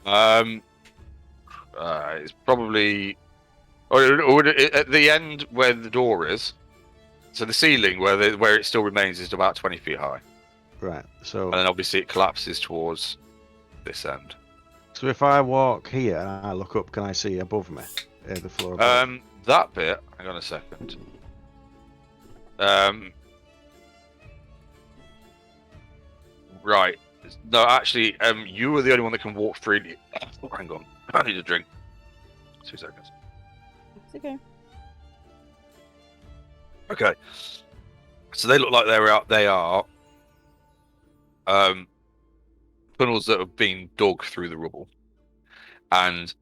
It's probably or at the end where the door is. So the ceiling where it still remains is about 20 feet high. Right. So. And then obviously it collapses towards this end. So if I walk here and I look up, can I see above me, the floor above? That bit. Hang on a second. Right. No, actually, you were the only one that can walk freely. Oh, hang on. I need a drink. 2 seconds. It's okay. Okay. So they look like they are tunnels that have been dug through the rubble, and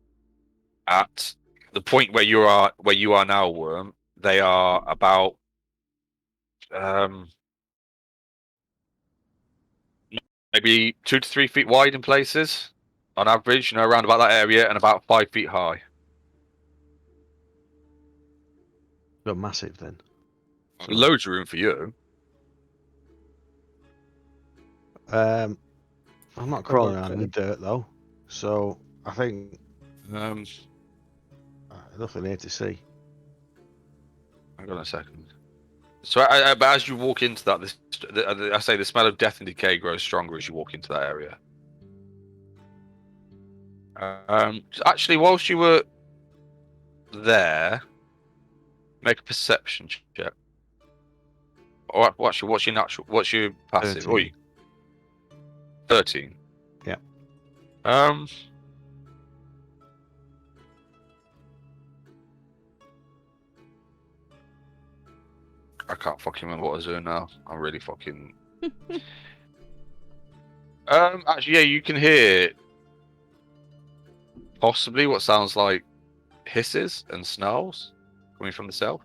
at the point where you are now, Worm, they are about maybe 2 to 3 feet wide in places, on average. Around about that area, and about 5 feet high. They're massive then. So, loads of room for you. I'm not crawling around in the dirt though, so I think nothing here to see. Hang on a second. So, but as you walk into that, I say the smell of death and decay grows stronger as you walk into that area. Actually, whilst you were there, make a perception check. Or what's your passive? 13. 13. Yeah. I can't fucking remember what I was doing now. I'm really fucking. Actually, yeah, you can hear possibly what sounds like hisses and snarls coming from the south.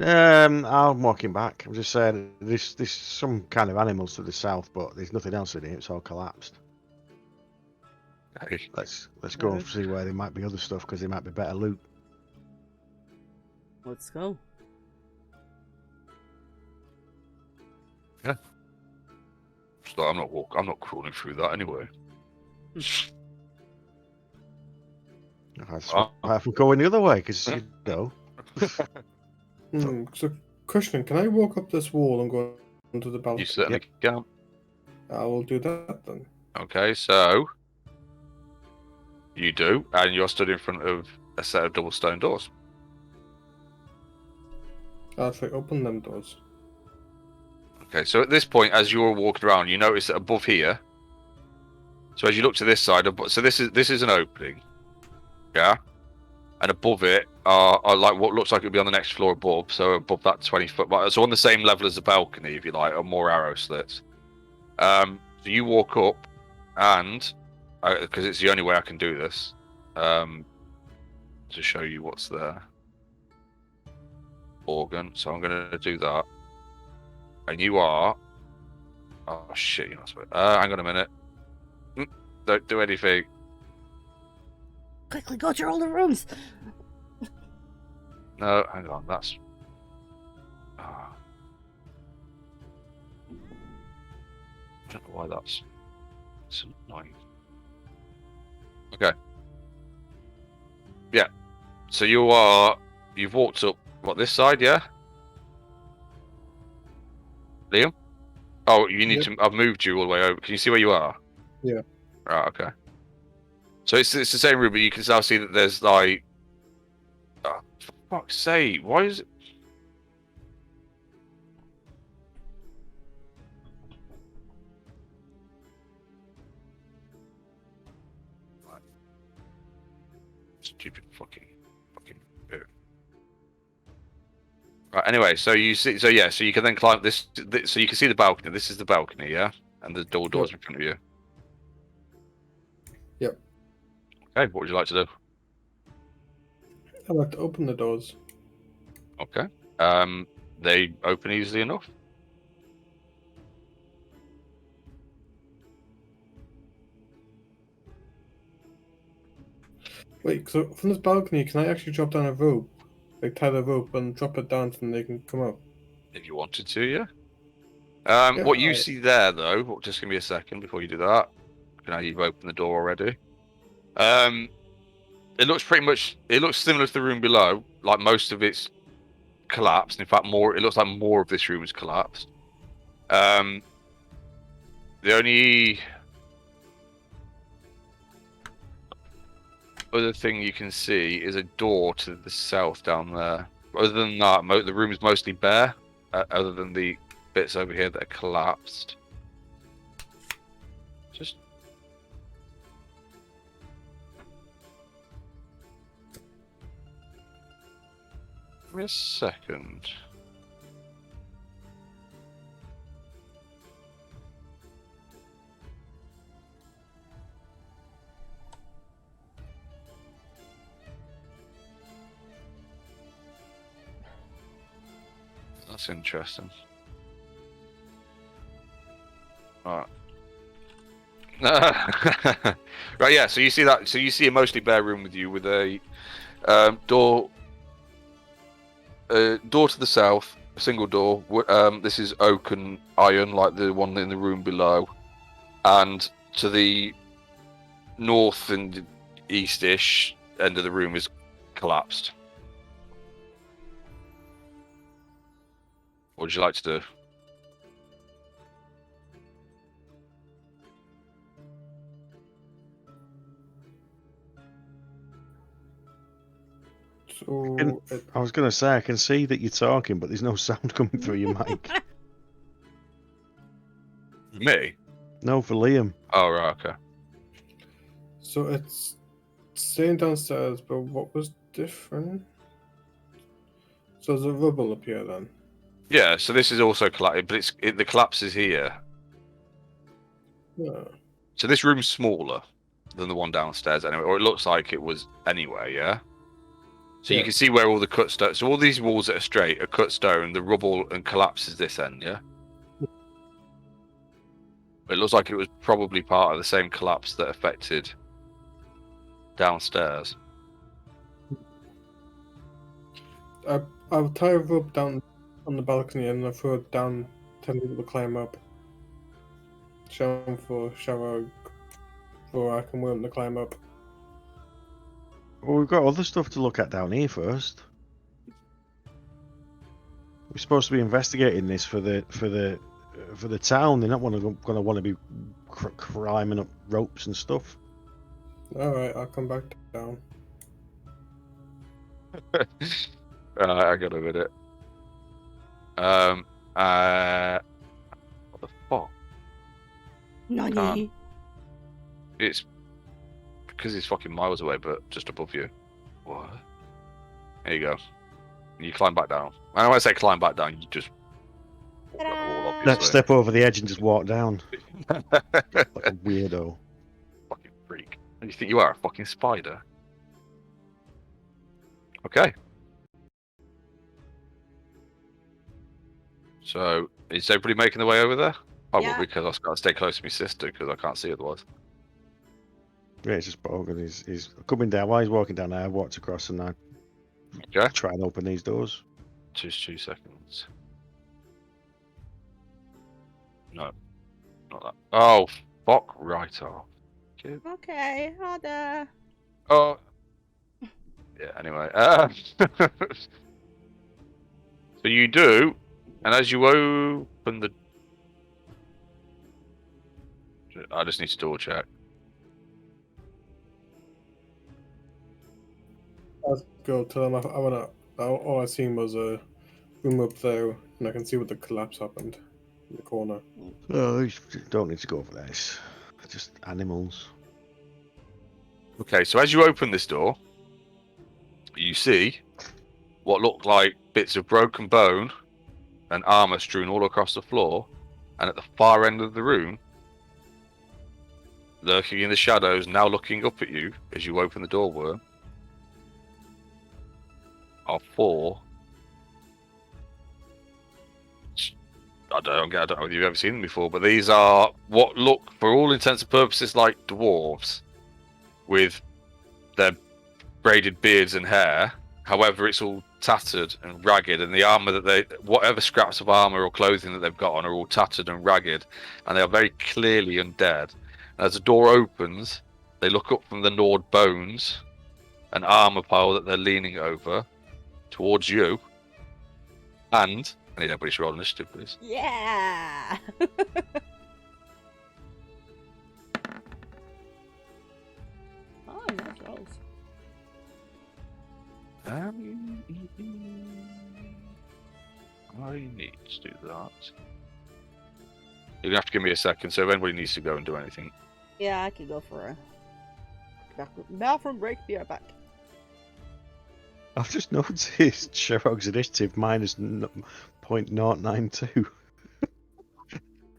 I'm walking back. I'm just saying there's some kind of animals to the south, but there's nothing else in here. It's all collapsed. Hey. Let's go and see where there might be other stuff, because there might be better loot. Let's go. Yeah. So I'm not crawling through that anyway. I have to go in the other way, because you know. So, question: can I walk up this wall and go onto the balcony? You certainly can. I will do that then. Okay, so you do, and you're stood in front of a set of double stone doors. I'll try open them doors. Okay, so at this point, as you're walking around, you notice that above here. So as you look to this side, so this is an opening, yeah, and above it are like what looks like it'll be on the next floor above. So above that 20-foot, so on the same level as the balcony, if you like, or more arrow slits. So you walk up, and because it's the only way I can do this, to show you what's there. Organ. So I'm going to do that, and you are. Oh shit! You're not supposed. Hang on a minute. Don't do anything. Quickly go through all the rooms. No, hang on. That's. I don't know why that's. It's annoying. Okay. Yeah. So you've walked up this side, yeah? Liam? Oh, you need to. I've moved you all the way over. Can you see where you are? Yeah. Right. Okay. So it's the same room, but you can now see that there's like. Oh, for fuck's sake! Why is it? Stupid fucking bit. Right. Anyway, so you see, so you can then climb this. So you can see the balcony. This is the balcony, yeah, and the doors in front of you. Okay, what would you like to do? I'd like to open the doors. Okay. They open easily enough. Wait, so from this balcony, can I actually drop down a rope? Like tie the rope and drop it down so then they can come up? If you wanted to, yeah. Yeah, What you alright. see there, though, just give me a second before you do that. Now you've opened the door already. It looks pretty much. It looks similar to the room below. Like most of it's collapsed. In fact, more. It looks like more of this room is collapsed. The only other thing you can see is a door to the south down there. Other than that, the room is mostly bare. Other than the bits over here that are collapsed. Just give me a second. That's interesting. Alright. Right, yeah, so you see that. So you see a mostly bare room with you with a door to the south, a single door. This is oak and iron, like the one in the room below. And to the north and east-ish end of the room is collapsed. What would you like to do? So I was going to say, I can see that you're talking, but there's no sound coming through your mic. Me? No, for Liam. Oh, right, okay. So it's staying downstairs, but what was different? So there's a rubble up here then. Yeah, so this is also collapsed, but the collapse is here. Yeah. So this room's smaller than the one downstairs anyway, or it looks like it was anyway, yeah? So you Yeah. can see where all the cut stone. So all these walls that are straight are cut stone. The rubble and collapses this end, yeah. It looks like it was probably part of the same collapse that affected downstairs. I'll tie a rope down on the balcony and I'll throw it down, tell people to climb up. Show them for shower, for I can want them to climb up. Well, we've got other stuff to look at down here first. We're supposed to be investigating this for the town. They're not going to want to be climbing up ropes and stuff. Alright, I'll come back down. I got a minute. What the fuck? Nani? It's because it's fucking miles away, but just above you. What? There you go. You climb back down. And when I say climb back down, you just walk down the wall, obviously. Step over the edge and just walk down. Like a weirdo. Fucking freak. And you think you are a fucking spider? Okay. So, is everybody making their way over there? Probably Yeah. because I've got to stay close to my sister because I can't see otherwise. Yeah, it's just Bogan. He's coming down. While he's walking down there, I walked across and I Okay. try and open these doors. Just 2 seconds. No. Not that. Oh, fuck right off. Okay, hold on. Oh. Yeah, anyway. So you do, and as you open the... I just need to double check. Let's go tell them I wanna. All I seen was a room up there, and I can see where the collapse happened in the corner. Oh, you don't need to go over this. Just animals. Okay, so as you open this door, you see what look like bits of broken bone and armor strewn all across the floor, and at the far end of the room, lurking in the shadows, now looking up at you as you open the door, Worm, are 4. I don't know if you've ever seen them before, but these are what look, for all intents and purposes, like dwarves with their braided beards and hair. However, it's all tattered and ragged, and the armor whatever scraps of armor or clothing that they've got on are all tattered and ragged, and they are very clearly undead. And as the door opens, they look up from the gnawed bones, an armor pile that they're leaning over, towards you, and I need everybody to roll initiative, please. Yeah. Oh, nice rolls. I need to do that. You're gonna have to give me a second, so if anybody needs to go and do anything. Yeah, I could go for a bathroom break. Be right back. I've just noticed Sherrog's initiative minus 0.092.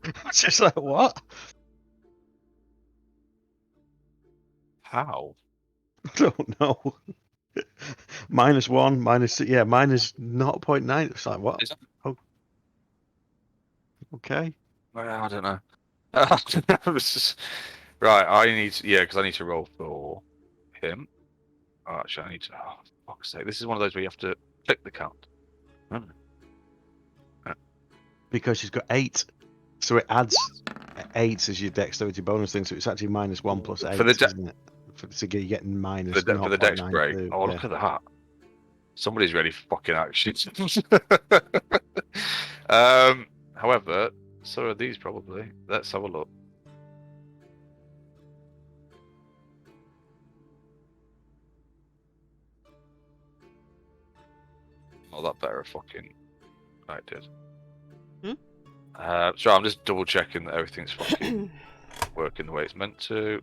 I'm just like, what? How? I don't know. -1, minus 0.9. It's like, what? Is that... Oh, okay. I don't know. Right, I need to, because I need to roll for him. Oh, actually, I need to. Oh, for fuck's sake! This is one of those where you have to click the count. Because she's got 8, so it adds 8 as your dexterity bonus thing. So it's actually -1 plus 8, isn't it? So you're getting minus For the dex break. 0.92, Oh, yeah. look at that! Somebody's ready for fucking action. However, so are these probably. Let's have a look. Oh, that better fucking. I did. So I'm just double checking that everything's fucking working the way it's meant to.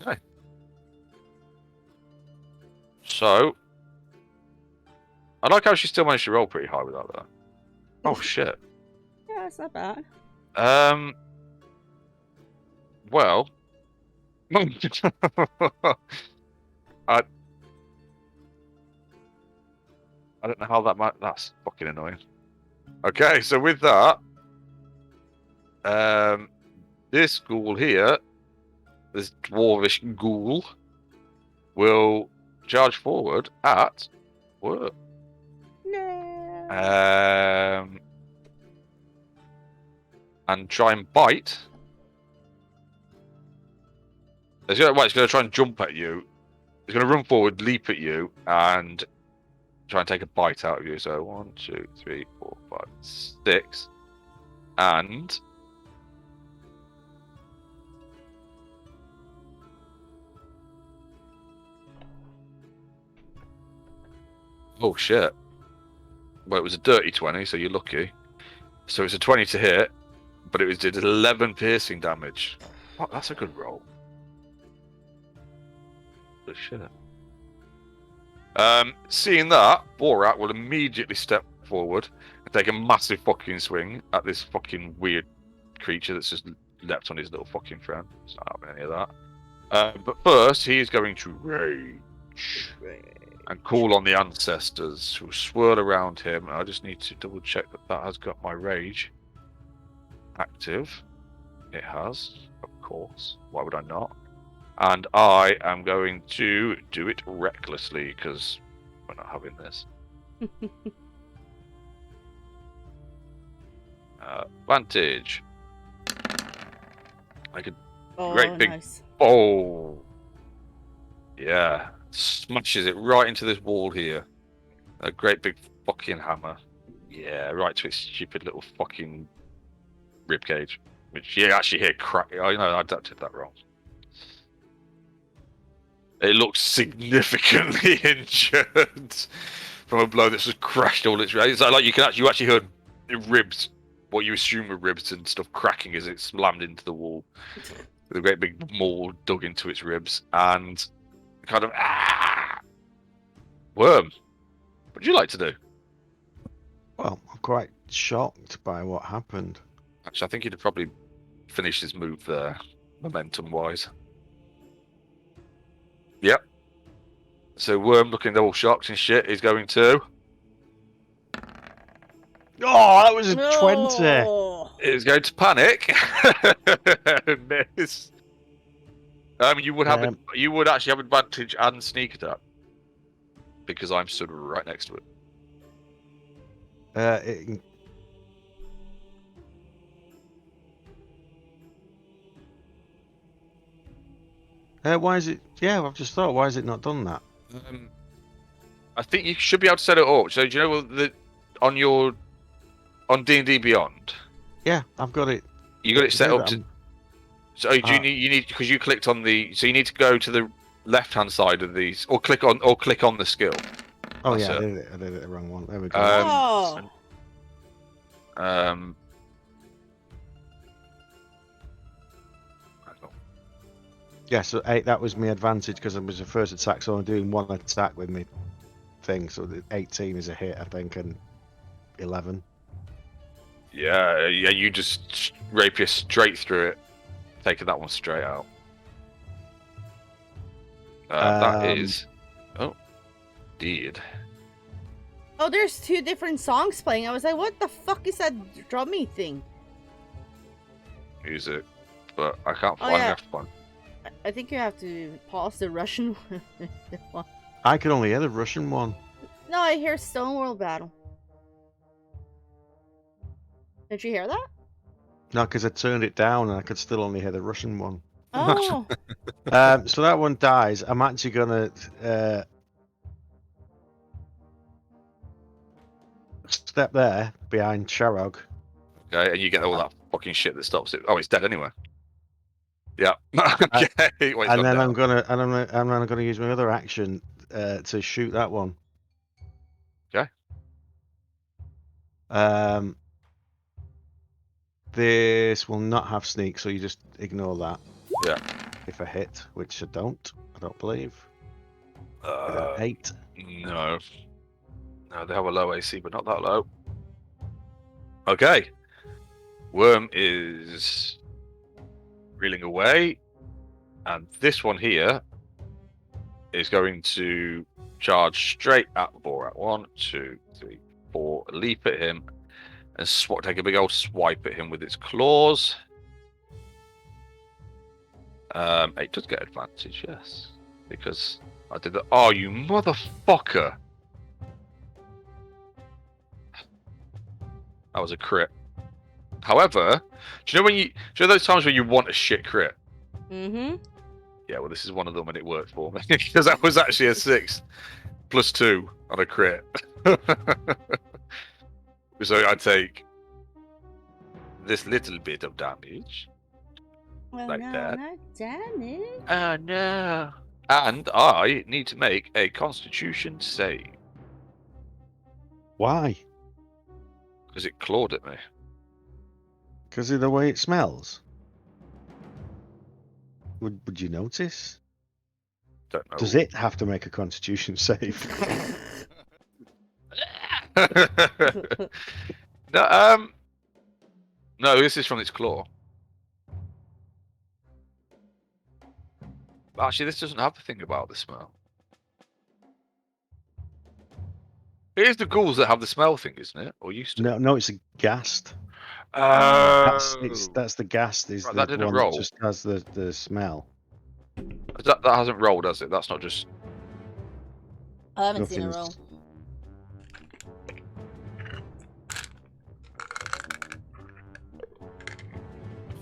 Okay. So I like how she still managed to roll pretty high without that. Oh shit. Yeah, it's not bad. Well, I don't know how that might. That's fucking annoying. Okay, so with that, this ghoul here, this dwarvish ghoul, will charge forward at Worm. No. And try and bite. It's going to try and jump at you. It's going to run forward, leap at you, and try and take a bite out of you. So 1, 2, 3, 4, 5, 6, and oh shit! Well, it was a dirty 20, so you're lucky. So it's a 20 to hit, but it did 11 piercing damage. What? That's a good roll. Good shit. Seeing that, Borat will immediately step forward and take a massive fucking swing at this fucking weird creature that's just leapt on his little fucking friend. It's not having any of that. But first, he is going to rage and call on the ancestors who swirl around him. I just need to double check that has got my rage active. It has, of course. Why would I not? And I am going to do it recklessly because we're not having this. Vantage. I could. Oh, Great big. nice. Oh. Yeah. Smashes it right into this wall here. A great big fucking hammer. Yeah, right to its stupid little fucking ribcage. Which you actually hear crack. I know I adapted that wrong. It looks significantly injured from a blow that's just crashed all its. It's like you actually heard ribs, what you assume were ribs and stuff, cracking as it slammed into the wall with a great big maul dug into its ribs and kind of Worm. would you like to do? Well, I'm quite shocked by what happened. Actually, I think he'd probably finish his move there, momentum-wise. Yep. So Worm, looking all shocked and shit, is going to... Oh, that was a 20. No. Is going to panic. Miss. You would have you would actually have advantage and sneak attack because I'm stood right next to it. Why is it? Yeah, I've just thought. Why has it not done that? I think you should be able to set it up. So do you know that on D&D Beyond? Yeah, I've got it. You got it set up to. So do you need because you clicked on the. So you need to go to the left-hand side of these, or click on the skill. Oh That's yeah, it. I did it the wrong one. There we go. Oh. Yeah, so 8, that was my advantage because it was the first attack, so I'm doing 1 attack with me thing. So the 18 is a hit, I think, and 11. Yeah, you just rapier straight through it, taking that one straight out. That is... Oh, indeed. Oh, there's 2 different songs playing. I was like, what the fuck is that drummy thing? Music. But I can't find yeah. one. I think you have to pause the Russian one. I can only hear the Russian one. No, I hear Stoneworld Battle. Did you hear that? No, because I turned it down and I could still only hear the Russian one. Oh. So that one dies. I'm actually gonna step there behind Sharog. Okay, and you get all that fucking shit that stops it. Oh, it's dead anyway. Yeah. Okay. Wait, and then I'm gonna use my other action to shoot that one. Okay. This will not have sneak, so you just ignore that. Yeah. If I hit, which I don't believe. 8. No. No, they have a low AC, but not that low. Okay. Worm is reeling away, and this one here is going to charge straight at Borat. 1, 2, 3, 4. Leap at him and take a big old swipe at him with its claws. 8 does get advantage, yes, because I did that. Oh, you motherfucker! That was a crit. However, do you know those times when you want a shit crit? Mm-hmm. Yeah, well, this is one of them, and it worked for me because that was actually a 6 plus 2 on a crit. So I take this little bit of damage, like that. Not damage. Oh no! And I need to make a Constitution save Why? because it clawed at me. Because of the way it smells. Would you notice? Don't know. Does it have to make a Constitution save? No, no, this is from its claw. Actually, this doesn't have the thing about the smell. It is the ghouls that have the smell thing, isn't it? Or used to? No, it's a ghast. That's That's the ghast. Is Right, the that didn't one roll. that just has the smell. that hasn't rolled, has it? That's not just. I haven't seen a roll. Nothing's-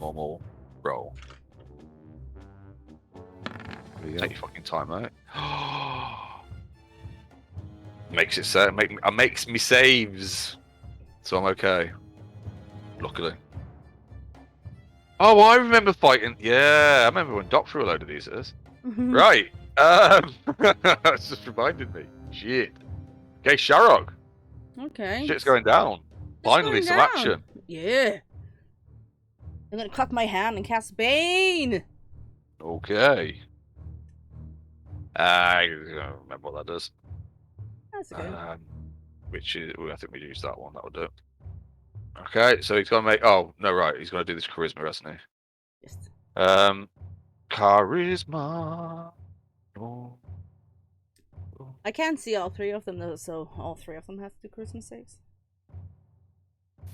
Normal roll. Take your fucking time, mate. Makes it so. Makes me saves, so I'm okay. Luckily. Oh, I remember fighting. Yeah, I remember when Doc threw a load of these at us. Right. That's just reminded me. Shit. Okay, Sharog. Okay. Shit's going down. Finally, going some down. action. Yeah. I'm gonna cock my hand and cast Bane. Okay. I don't remember what that does. That's okay. which is I think we use that one. That'll do. Okay, so he's gonna make. Oh no, right. He's gonna do this charisma, hasn't he? Yes. Charisma. Oh. I can't see all three of them though, so all three of them have to do charisma saves.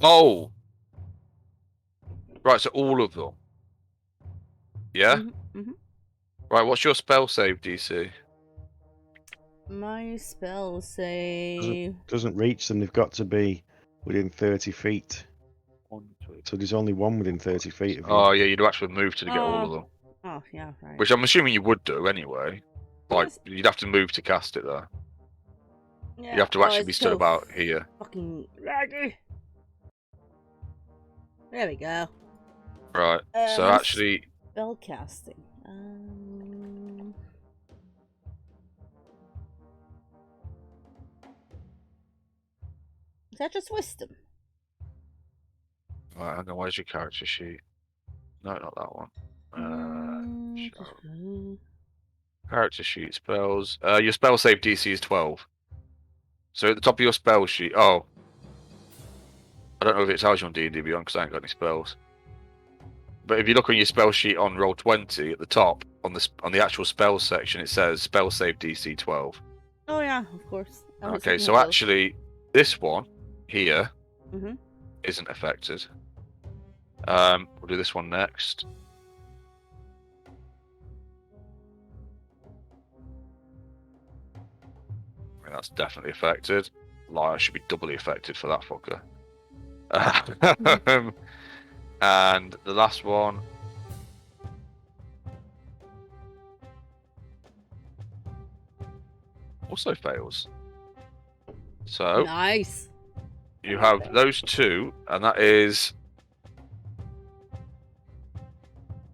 Oh. Right, so all of them. Yeah. Mm-hmm. Right. What's your spell save DC? My spell save. Doesn't reach them. They've got to be within 30 feet. 1, 2. So there's only one within 30 feet of you. Oh yeah, you'd actually move to get all of them, Oh yeah, right. which I'm assuming you would do anyway. Like Yes. you'd have to move to cast it though. Yeah. You have to actually be it's stood so about here. Fucking laggy. There we go. Right. So let's- actually, Spell casting. Is that just wisdom? right, hang on, where's your character sheet? No, not that one. Character sheet spells. Your spell save DC is 12. So at the top of your spell sheet. Oh, I don't know if it tells you on D&D Beyond because I ain't got any spells. But if you look on your spell sheet on Roll20 at the top on the actual spells section, it says spell save DC 12. Oh yeah, of course. I was Okay, looking so at those. actually, this one here Mhm. isn't affected. We'll do this one next. I mean, that's definitely affected. Liar should be doubly affected for that fucker. And the last one. Also fails. So Nice. you have those two, and that is.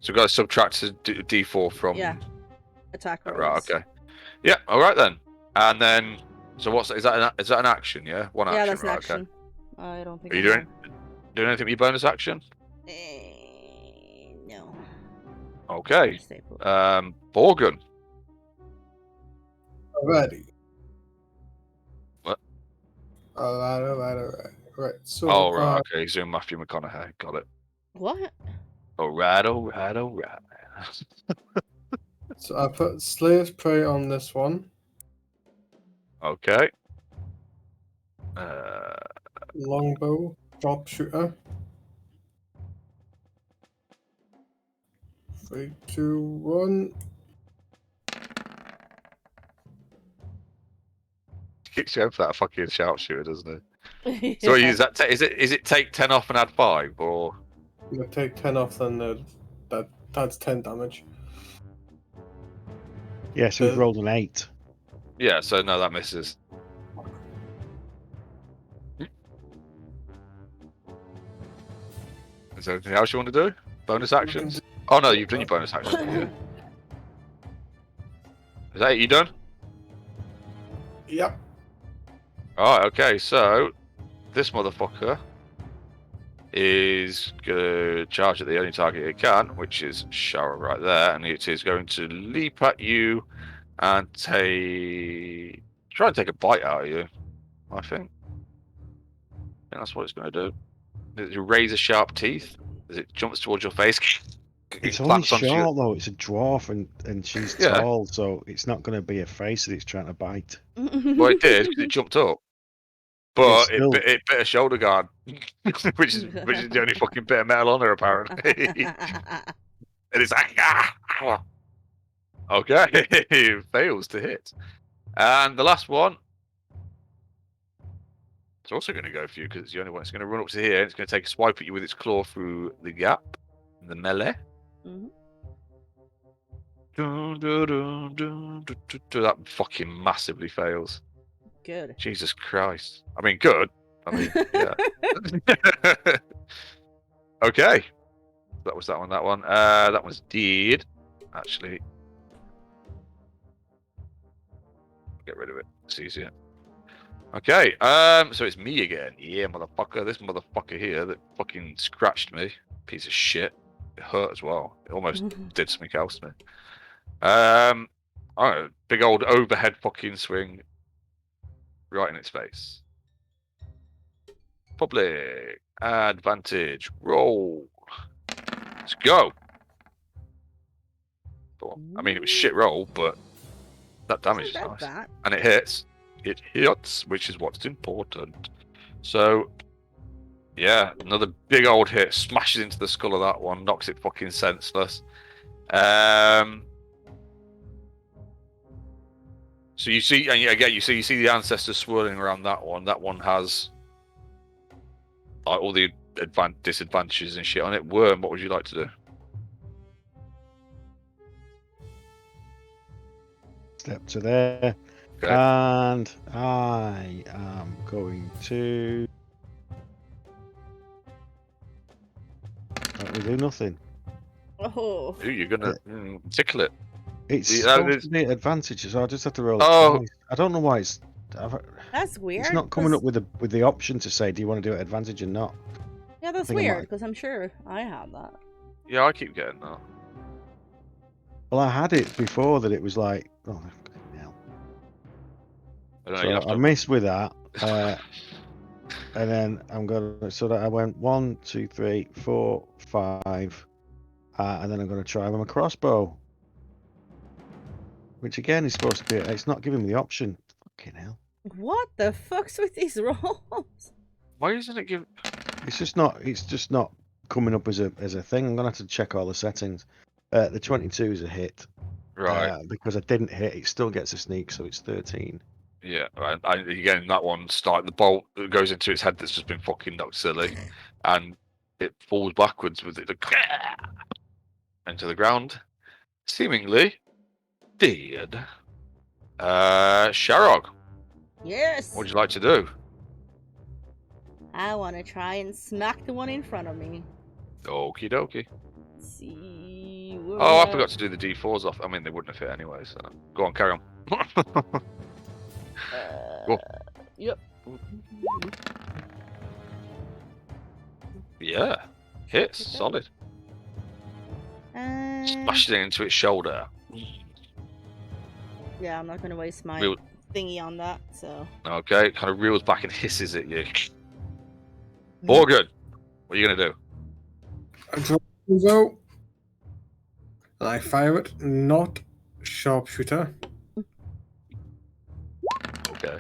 So we've got to subtract a D4 from. Yeah. Attack rolls. Right. Okay. Yeah. All right then. And then, so what's is that? Is that an action? Yeah. One action. Yeah, that's an right, action. Okay. I don't think. Are you I doing anything with your bonus action? have. No. Okay. Stay put. Borgen. Alrighty. What? Alright. Right. So. Oh right. Okay. Zoom Matthew McConaughey. Got it. What? All right. So I put Slayer's Prey on this one. Okay. Longbow, sharpshooter. 3, 2, 1. Keeps going for that fucking sharpshooter, doesn't it? So is that is it take 10 off and add 5 or? I'm gonna take 10 off, then that's 10 damage. Yeah, so we've rolled an 8. Yeah. So no, that misses. Is there anything else you want to do? Bonus actions? Oh no, you've done your bonus action. Yeah. Is that it? You done? Yep. Alright, okay, so this motherfucker is gonna charge at the only target it can, which is Shara right there, and it is going to leap at you and try and take a bite out of you, I think. That's what it's gonna do. It razor sharp teeth as it jumps towards your face. It's It only claps onto short you. though. It's a dwarf and she's Yeah. tall, so it's not going to be a face that it's trying to bite. Well, it did because it jumped up, but It's still- it bit a shoulder guard, which is the only fucking bit of metal on her apparently. And it's like, ah! Okay, it fails to hit. And the last one, it's also going to go for you because it's the only one. It's going to run up to here and it's going to take a swipe at you with its claw through the gap, the melee. Mhm. That fucking massively fails. Good. Jesus Christ. I mean, good. I mean, yeah. Okay. That was that one. That one's deed. Actually. Get rid of it. It's easier. Okay. So it's me again. Yeah, motherfucker. This motherfucker here that fucking scratched me. Piece of shit. It hurt as well. It almost did something else to me. Alright, big old overhead fucking swing right in its face. Public. Advantage. Roll. Let's go. I mean, it was shit roll, but that damage is Not nice. that And it hits. It hits, which is what's important. So, yeah, another big old hit. Smashes into the skull of that one. Knocks it fucking senseless. So you see, and again, you see the ancestors swirling around that one. That one has like all the disadvantages and shit on it. Worm, what would you like to do? Step to there. Okay. And I am going to. Don't do nothing. Oh. Ooh, you're gonna tickle it. It's Yeah, supposed there's- to be advantage, so I just have to roll it Oh. twice. I don't know why That's weird. it's not coming 'cause- up with the option to say, do you want to do it advantage or not? Yeah, that's think I weird might- because I'm sure I have that. Yeah, I keep getting that. Well, I had it before that it was like, oh, fucking hell. I don't know, So you have I to... missed with that. And then I'm going so that I went 1, 2, 3, 4, 5. And then I'm going to try with my crossbow. Which again is supposed to be, it's not giving me the option. Fucking hell. What the fuck's with these rolls? Why isn't it give? It's just not coming up as a thing. I'm going to have to check all the settings. The 22 is a hit. Right. Because I didn't hit, it still gets a sneak, so it's 13. Yeah. And again, that one the bolt that goes into its head that's just been fucking knocked silly, and it falls backwards with it into the ground, seemingly dead. Sharog, Yes. what would you like to do? I want to try and smack the one in front of me. Okie dokie. Let's see. where Oh, I we forgot at. to do the D4s off. I mean, they wouldn't have hit anyway, so go on, carry on. Go. Yep. Yeah, hits, solid. Smashed it into its shoulder. Yeah, I'm not gonna waste my Real- thingy on that. So. Okay, kind of reels back and hisses at you. Morgan, what are you gonna do? I draw out. And I fire it, not sharpshooter. Okay.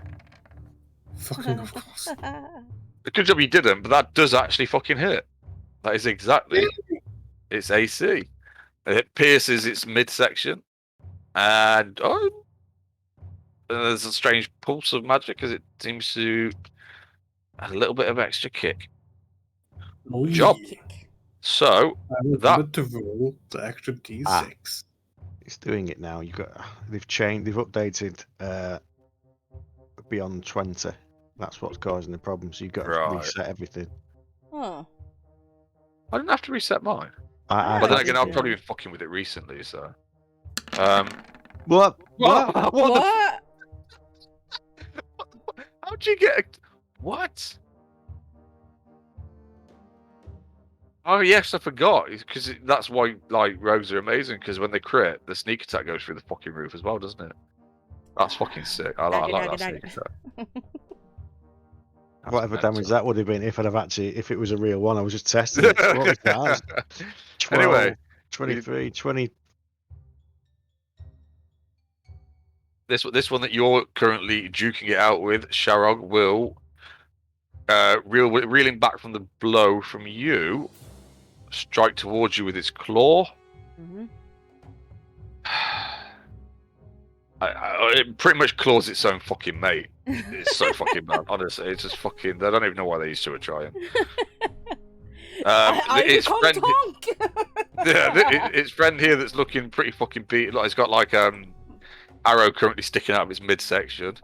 Fucking of course. Good job you didn't, but that does actually fucking hit. That is exactly its AC. It pierces its midsection, and there's a strange pulse of magic because it seems to add a little bit of extra kick. Oh, Job. yeah. So I remembered to roll the extra d6. It's doing it now. They've updated beyond 20. That's what's causing the problem. So you've got to Right. reset everything. Oh. I didn't have to reset mine. I But then I again, did, I've yeah. probably been fucking with it recently, so. What? What? What? How'd you get? What? Oh yes, I forgot. Because that's why like rogues are amazing. Because when they crit, the sneak attack goes through the fucking roof as well, doesn't it? That's fucking sick. I like that Dagger, sneak attack. That's Whatever mental. damage that would have been if if it was a real one. I was just testing it. What was that? 12, Anyway, 23, 20. this one that you're currently duking it out with, Sharog will reeling back from the blow from you, strike towards you with its claw. Mhm. It pretty much claws its own fucking mate. It's so fucking bad. Honestly, it's just fucking. They don't even know why they used to try him. I Its become friend, Tonk! its friend here that's looking pretty fucking beat. Like, it's got like arrow currently sticking out of its midsection.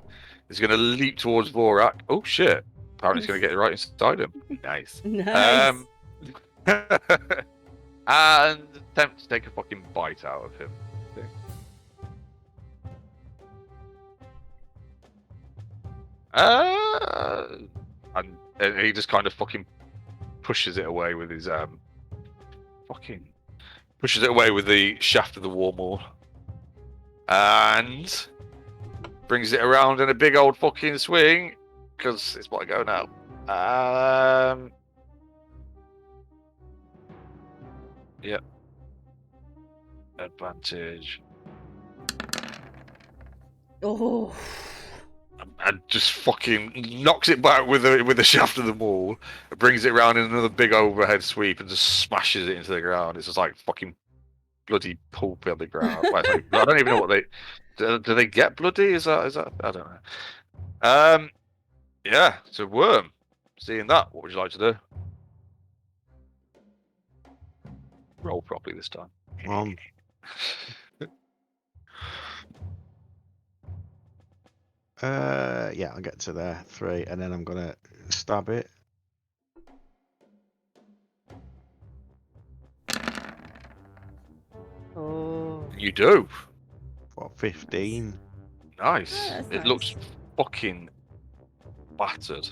Is going to leap towards Vorak. Oh shit! Apparently, it's going to get right inside him. Nice. Nice. And attempt to take a fucking bite out of him. And he just kind of fucking pushes it away with his pushes it away with the shaft of the war maul, and brings it around in a big old fucking swing because it's what I go now. Yep. Advantage. Oh. And just fucking knocks it back with the shaft of the maul, brings it around in another big overhead sweep, and just smashes it into the ground. It's just like fucking bloody pulp on the ground. Well, sorry, I don't even know what they do. They get bloody? Is that? I don't know. Yeah. So worm. Seeing that, what would you like to do? Roll properly this time. One. Yeah, I'll get to there. 3, and then I'm gonna stab it. Oh. You do. What, 15? Nice. Yeah, that's It nice. looks fucking battered.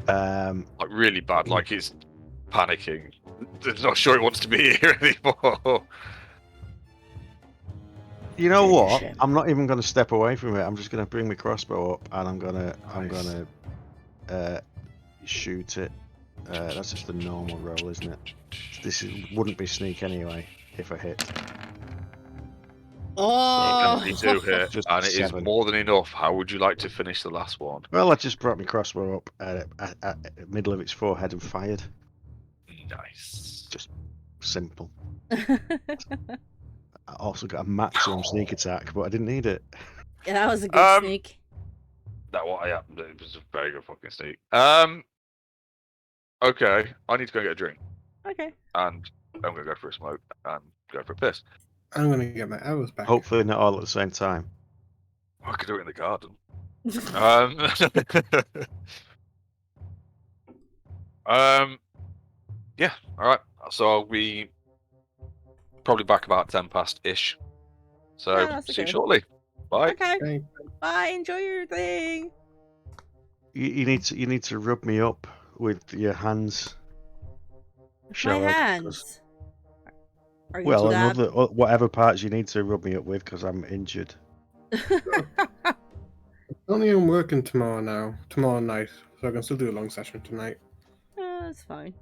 Like really bad. Like it's panicking. It's not sure it wants to be here anymore. You know Finish what? him. I'm not even gonna step away from it. I'm just gonna bring my crossbow up, and I'm gonna shoot it. That's just the normal roll, isn't it? Wouldn't be sneak anyway if I hit. Oh. You do hit, Just and it is 7. more than enough. How would you like to finish the last one? Well, I just brought my crossbow up at the middle of its forehead and fired. Nice. Simple. I also got a maximum sneak attack, but I didn't need it. Yeah, that was a good sneak. That what I it was a very good fucking sneak. Okay, I need to go get a drink, Okay. and I'm gonna go for a smoke and go for a piss. I'm gonna get my arrows back. Hopefully not all at the same time. I could do it in the garden. Yeah. All right. So I'll be probably back about 10 past ish. So Yeah, that's see you okay. shortly. Bye. Okay. Okay. Bye. Enjoy your thing. You need to rub me up with your hands. My Sherlock, 'cause- hands. Are you Well, to that? another whatever parts you need to rub me up with, because I'm injured. Only I'm working tomorrow night, so I can still do a long session tonight. That's fine.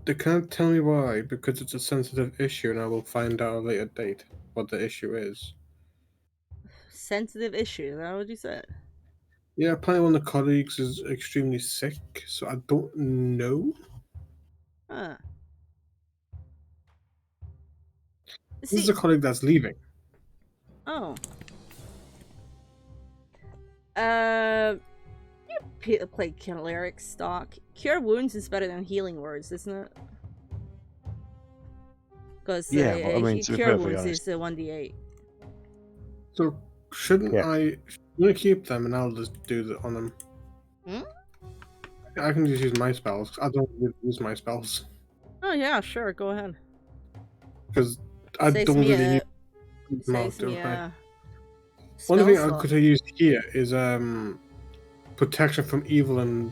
They can't tell me why, because it's a sensitive issue, and I will find out at a later date what the issue is. Sensitive issue. Is that what you said? Yeah, apparently one of the colleagues is extremely sick, so I don't know. Huh. This is a colleague that's leaving. Oh. You played Caleric stock. Cure wounds is better than healing words, isn't it? Because Yeah, but I mean, to be Cure perfectly wounds honest- is 1d8. So shouldn't Yeah. I'm gonna keep them, and I'll just do that on them. Hmm? I can just use my spells. I don't really use my spells Oh yeah, sure. Go ahead. because I Saves don't me really a need them out, saves me do I? a One thing spell I slot. could use here is protection from evil and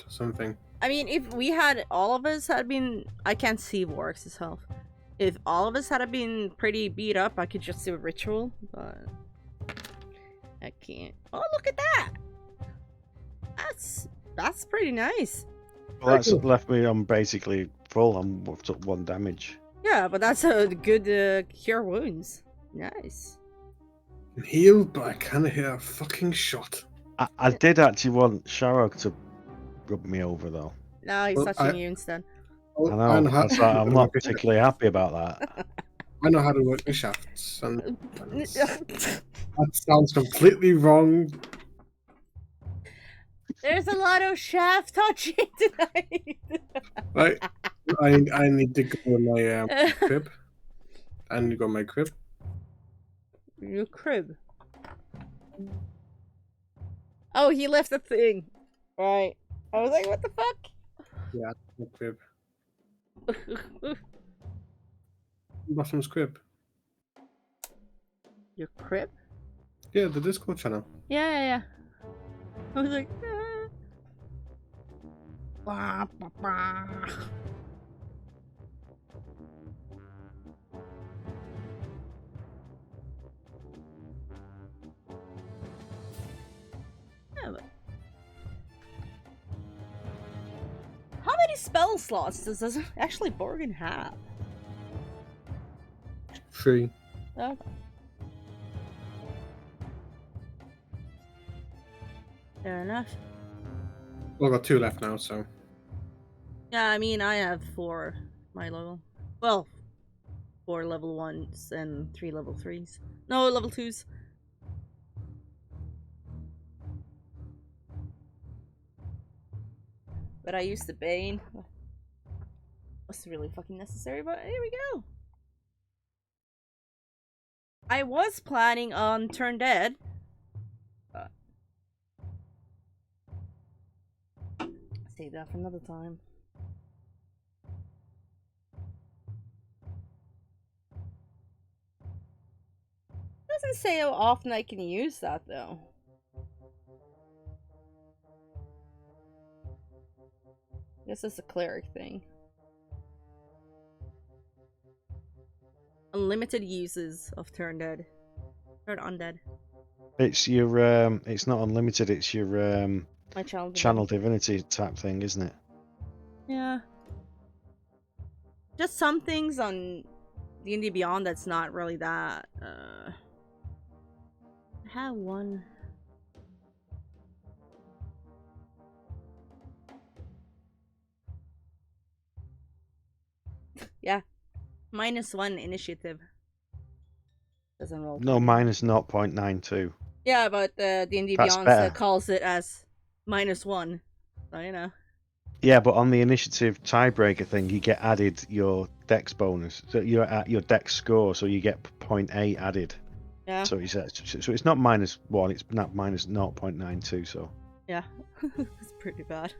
something. I mean, if we had all of us had been, I can't see Warwick's health. If all of us had been pretty beat up, I could just do a ritual, but I can't. Oh, look at that! That's pretty nice. Well, that's left me on basically full. I've took 1 damage. Yeah, but that's a good cure wounds. Nice. I'm healed, but I can't hit a fucking shot. I did actually want Sharok to rub me over though. No, he's Well, touching you instead. Oh, I know. how- I'm not particularly happy about that. I know how to work the shafts, and that sounds completely wrong. There's a lot of shaft touching tonight. Right? I need to go in my crib. I need to go in my crib. Your crib. Oh, he left the thing. Right. I was like, what the Yeah, my crib. fuck? Bottom's crib. Your crib? Yeah, the Discord channel. Yeah. I was like, Bah, bah, bah. many spell slots does actually Borgin have? 3. Oh. Fair enough. Well, I've got 2 left now, so. Yeah, I mean, I have 4 my level. Well, 4 level 1s and 3 level 3s. No, level 2s. But I used the Bane. Was really fucking necessary, but here we go. I was planning on Turn Dead. Save that for another time. Doesn't say how often I can use that though. I guess it's a cleric thing. Unlimited uses of Turn Dead. Turn Undead. It's your it's not unlimited. It's your My channel divinity type thing, isn't it? Yeah. Just some things on D&D Beyond that's not really that. I have one. Yeah. -1 initiative. Doesn't roll. No, minus 0.92. Yeah, but D&D That's Beyond better. calls it as -1. So, you know. Yeah, but on the initiative tiebreaker thing, you get added your dex bonus. So you're at your dex score, so you get 0.8 added. Yeah. So it's not -1, it's not minus 0.92. So Yeah. It's pretty bad.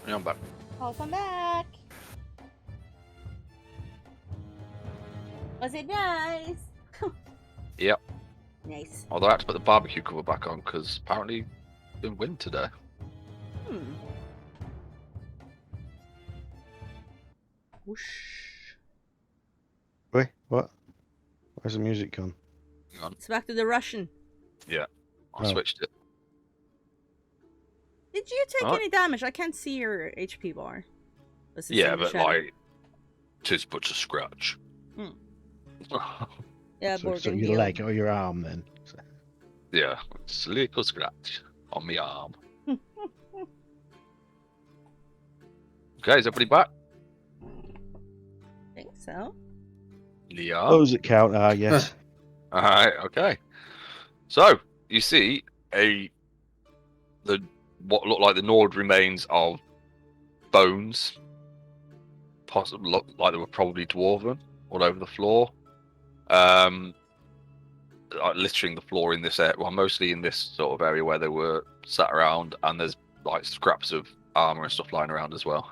Yeah, I'm back. Welcome back. Was it nice? Yep. Nice. Although I had to put the barbecue cover back on because apparently it's been wind today. Hmm. Whoosh. wait, what? Where's the music gone? Hang on. It's back to the Russian. I Oh. switched it. Did you take Oh. any damage? I can't see your HP bar. This is Yeah, in the but shadow. like, tis but a scratch. Hmm. Yeah, So Borgin your healed. leg or your arm then? Yeah, it's a little scratch on my arm. Okay, is everybody back? Think so. Yeah. Those that count are yes. Alright, okay. So, you see what look like the gnawed remains of bones. Possibly look like they were probably dwarven all over the floor. like littering the floor in this area. Well, mostly in this sort of area where they were sat around, and there's like scraps of armor and stuff lying around as well.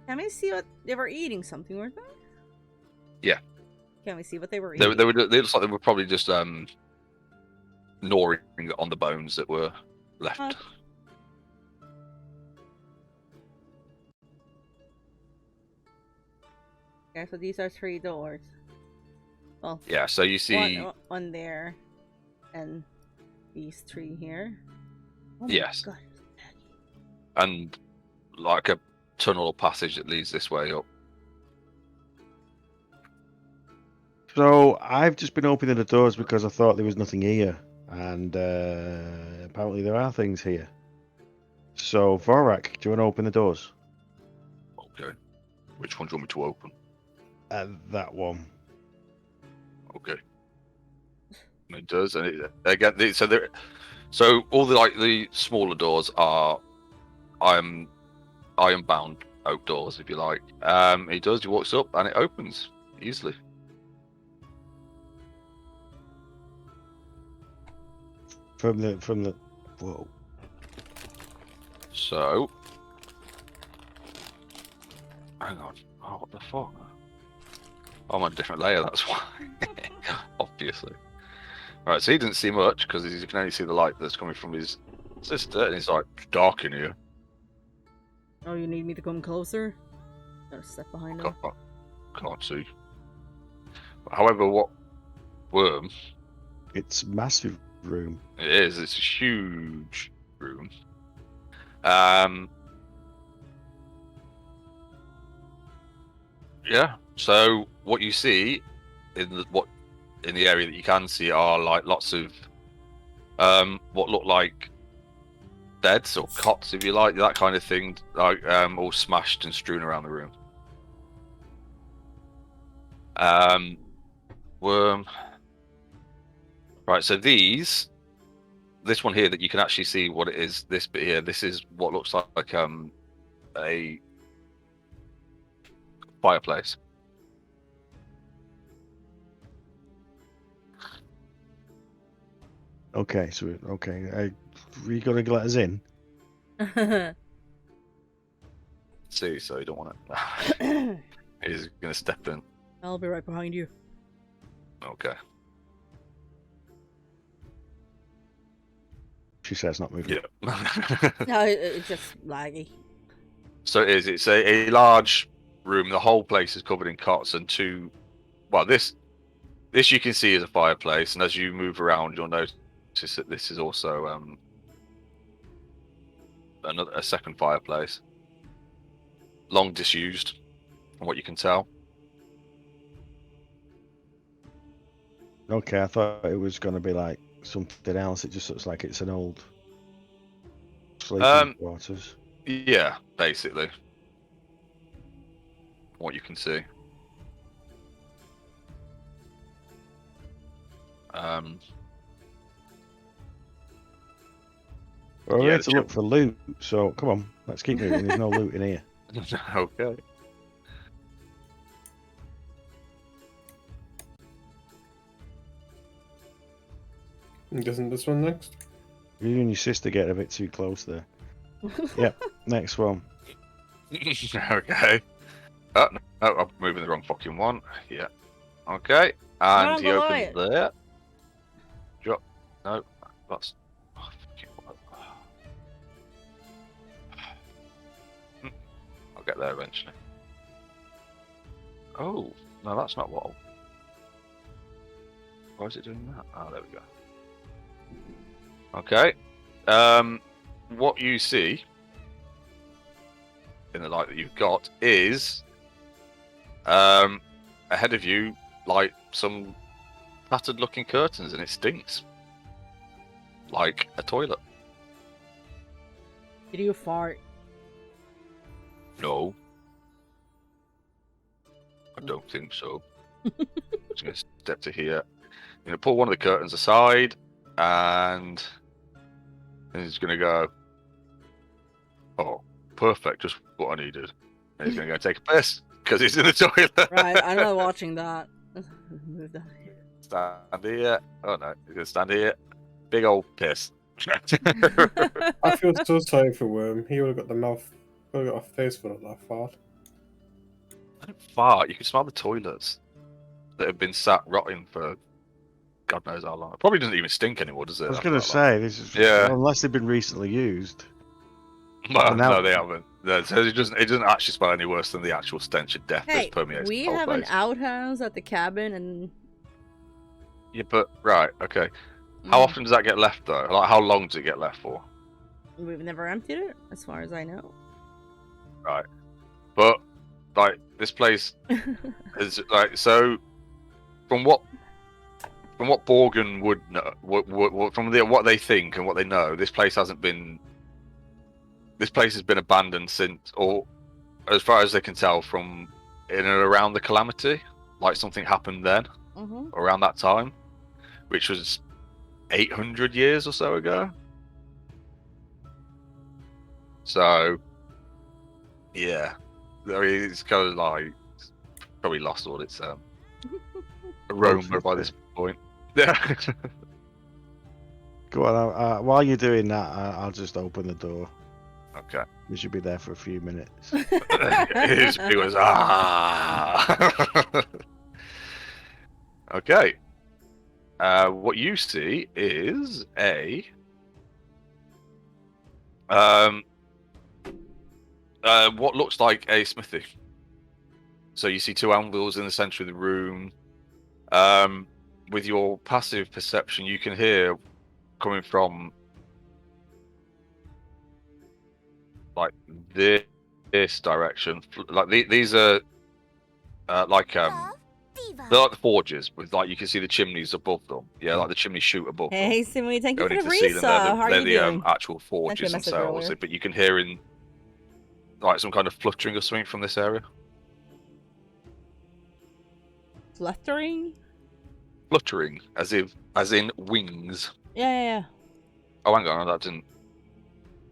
Can we see what they were eating? Something, weren't they? Yeah. Can we see what they were They, eating? they were. They looked like they were probably just gnawing on the bones that were left. Huh. Okay, so these are 3 doors. Well, Yeah. So you see. one there, and these 3 here. Oh my Yes. God. And like a tunnel or passage that leads this way up. So I've just been opening the doors because I thought there was nothing here, and apparently there are things here. So Vorak, do you want to open the doors? Okay. Which one do you want me to open? That one. Okay. And it does, and it, again, so all the smaller doors are iron bound oak doors, if you like. He does. He walks up, and it opens easily. From the. Whoa. So, hang on. Oh, what the fuck? Oh, I'm on a different layer. That's why. Obviously. Right. So he didn't see much because you can only see the light that's coming from his sister, and it's like dark in here. Oh, you need me to come closer? Gotta step behind him. Can't see. However, what worm? It's massive room. It is. It's a huge room. Yeah. So what you see in the area that you can see are like lots of what look like beds or cots, if you like, that kind of thing, like all smashed and strewn around the room. Worm. Right. So this one here that you can actually see what it is. This bit here. This is what looks like a fireplace. Okay, so are you gonna let us in? See, so you don't want it. He's gonna step in. I'll be right behind you. Okay. She says not moving. Yeah. No, it's just laggy. So it is. It's a large room. The whole place is covered in cots and two. Well, this you can see is a fireplace, and as you move around, you'll notice that this is also a second fireplace, long disused, from what you can tell. Okay, I thought it was gonna be like something else. It just looks like it's an old sleeping quarters. Yeah, basically, from what you can see. We're Yeah, here to look for loot, so come on, let's keep moving. There's no loot in here. Okay. I'm guessing this one next. You and your sister get a bit too close there. Yep, next one. Okay. Oh, no, I'm moving the wrong fucking one. Yeah. Okay. And Not he on the opens lion. there. Drop. No, that's. Oh, fucking what? I'll get there eventually. Oh, no, that's not what. Why is it doing that? Oh, there we go. Okay. What you see in the light that you've got is ahead of you, like some tattered looking curtains, and it stinks like a toilet. Did you fart? No, I don't think so. I'm just gonna step to here. I'm gonna pull one of the curtains aside, and he's gonna go, oh, perfect, just what I needed. And he's gonna go take a piss because he's in the toilet. Right, I'm not watching that. Move that. Stand here. Oh no, he's gonna stand here. Big old piss. I feel so sorry for Worm. He would have got the mouth, would have got a face full of that fart. I don't fart. You can smell the toilets that have been sat rotting for God knows how long. It probably doesn't even stink anymore, does it? I was after going to that long? say, this is Yeah. unless they've been recently used. Well, now- no, they haven't. No, so it doesn't actually smell any worse than the actual stench of death Hey, that permeates we the whole have place. an outhouse at the cabin, and Yeah, but right, okay. How often does that get left though? Like, how long does it get left for? we've never emptied it, as far as I know. Right, but like this place is like so. From what Borgen would know, what they think and what they know, this place hasn't been. This place has been abandoned since, or as far as they can tell, from in and around the calamity. Like something happened then, around that time, which was 800 years or so ago. So, yeah, I mean, it's kind of like it's probably lost all its aroma by this point. Yeah. Go on. While you're doing that, I'll just open the door. Okay. We should be there for a few minutes. It was ah. Okay. What you see is what looks like a smithy. So you see two anvils in the center of the room. With your passive perception, you can hear coming from like this direction. Like these are like they're like the forges with like you can see the chimneys above them. Yeah, like the chimney shoot above them. Hey, Simmy, thank you Going for the into the ceiling, resub. How are they're you the doing? actual forges message themselves. earlier. But you can hear in like some kind of fluttering or something from this area. Fluttering? Fluttering, as in wings. Yeah. Oh, hang on, that didn't.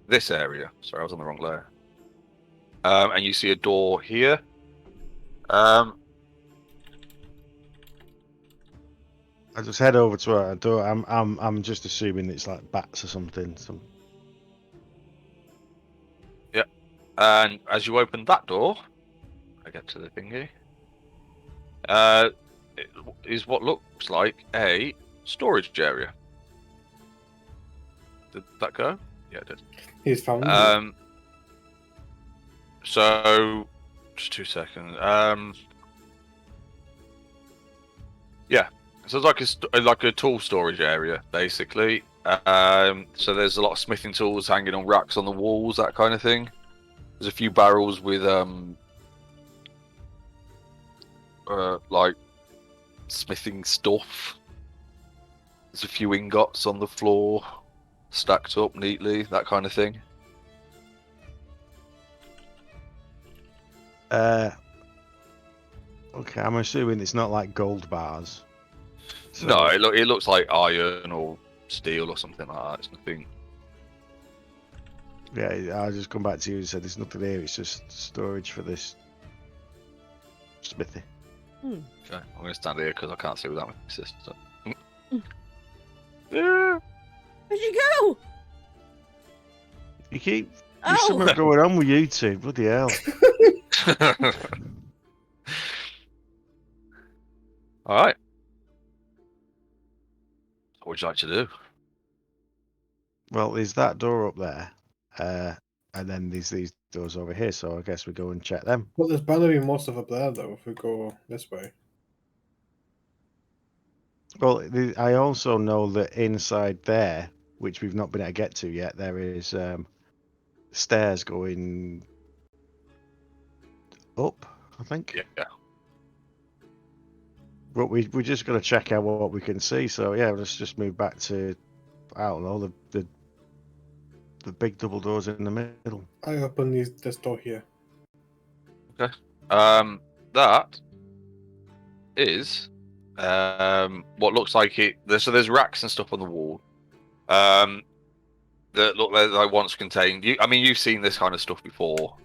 This area. Sorry, I was on the wrong layer. And you see a door here. I just head over to her door. I'm just assuming it's like bats or something. Yeah. And as you open that door, I get to the thingy. It is what looks like a storage area. Did that go? Yeah, it did. He's found it. So just 2 seconds. Yeah. So it's like a tool storage area, basically. So there's a lot of smithing tools hanging on racks on the walls, that kind of thing. There's a few barrels with like smithing stuff. There's a few ingots on the floor, stacked up neatly, that kind of thing. Okay, I'm assuming it's not like gold bars. So- No, it looks like iron or steel or something like that. It's nothing. Yeah, I'll just come back to you and say there's nothing here. It's just storage for this smithy. Okay, I'm going to stand here because I can't see without my sister. Yeah. Where'd you go? You keep. There's Oh! something going on with you two. Bloody hell. All right. What would you like to do? Well, there's that door up there, and then there's these doors over here. So I guess we go and check them. Well, there's bound to be more stuff up there, though, if we go this way. Well, I also know that inside there, which we've not been able to get to yet, there is stairs going up, I think. Yeah. But we're just going to check out what we can see. So yeah, let's just move back to, I don't know, the big double doors in the middle. I open this door here. That is what looks like it. So there's racks and stuff on the wall. That look like once contained. I mean, you've seen this kind of stuff before.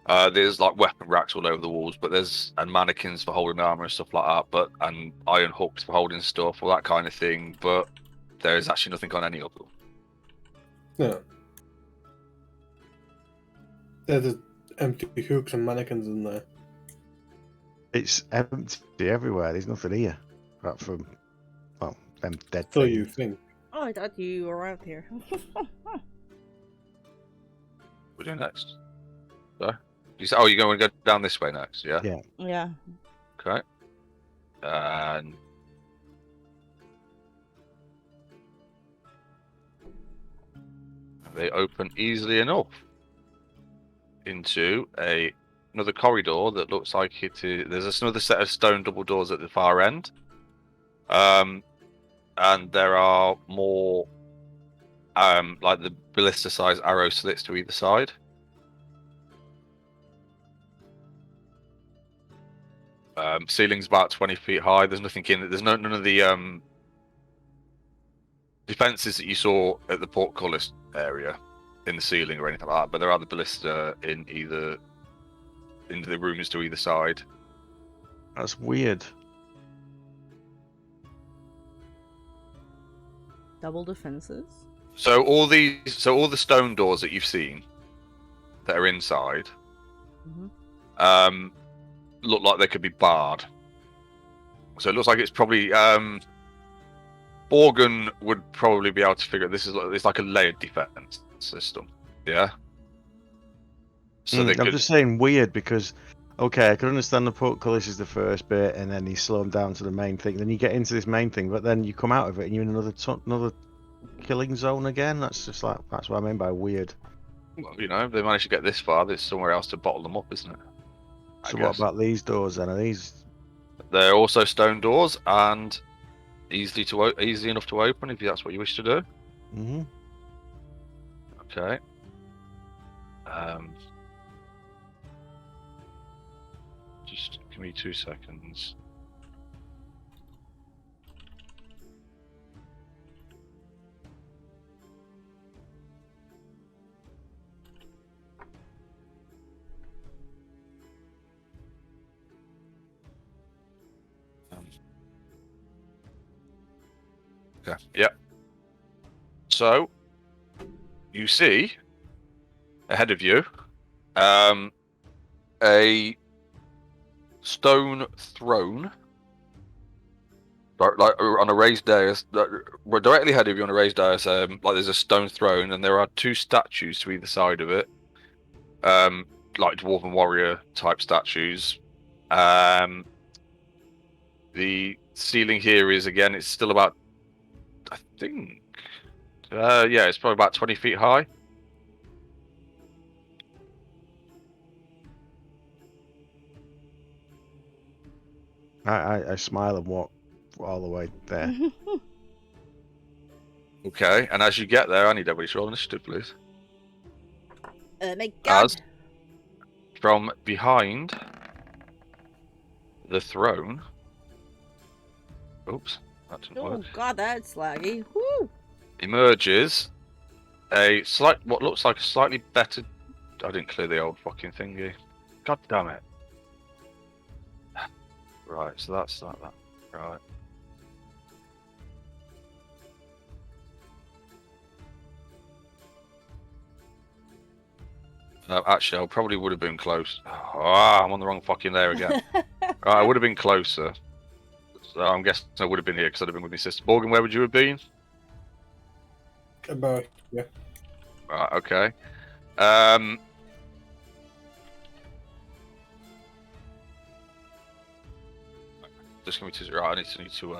There's like weapon racks all over the walls, but and mannequins for holding armor and stuff like that, and iron hooks for holding stuff, all that kind of thing. But there is actually nothing on any of them. No. There's just empty hooks and mannequins in there. It's empty everywhere. There's nothing here, apart from them dead So things. you think? Oh, I thought you were out here. We're doing next. So, you're going to go down this way next, yeah? Yeah. Yeah. Okay. And they open easily enough into another corridor that looks like it is. There's another set of stone double doors at the far end. And there are more like the ballista-sized arrow slits to either side. Ceiling's about 20 feet high. There's nothing in it. There's none of the defenses that you saw at the portcullis area in the ceiling or anything like that. But there are the ballista into the rooms to either side. That's weird. Double defenses. So all the stone doors that you've seen that are inside, look like they could be barred. So it looks like it's probably Borgen would probably be able to figure it's like a layered defense system. Yeah. So I'm just saying weird because, okay, I can understand the portcullis is the first bit, and then you slow them down to the main thing. Then you get into this main thing, but then you come out of it and you're in another killing zone again. That's what I mean by weird. Well, they managed to get this far. There's somewhere else to bottle them up, isn't it? So what about these doors then? Are these? They're also stone doors and easy enough to open if that's what you wish to do. Mm-hmm. Okay. Just give me 2 seconds. Okay. Yeah. So you see ahead of you a stone throne, like on a raised dais. We're directly ahead of you on a raised dais. Like there's a stone throne, and there are two statues to either side of it, like dwarven warrior type statues. The ceiling here is again. It's still about, I think, yeah, it's probably about 20 feet high. I smile and walk all the way there. Okay, and as you get there, I need everybody to roll initiative, please. My God. As from behind the throne. Oops, that didn't Oh work. God, that's laggy. Woo! Emerges what looks like a slightly better. I didn't clear the old fucking thingy. God damn it. Right, so that's like that. Right. No, actually, I probably would have been close. I'm on the wrong fucking layer again. Right, I would have been closer. So I'm guessing I would have been here because I'd have been with my sister. Morgan, where would you have been? About, yeah. Right, okay. Just give me two. Right, I need to so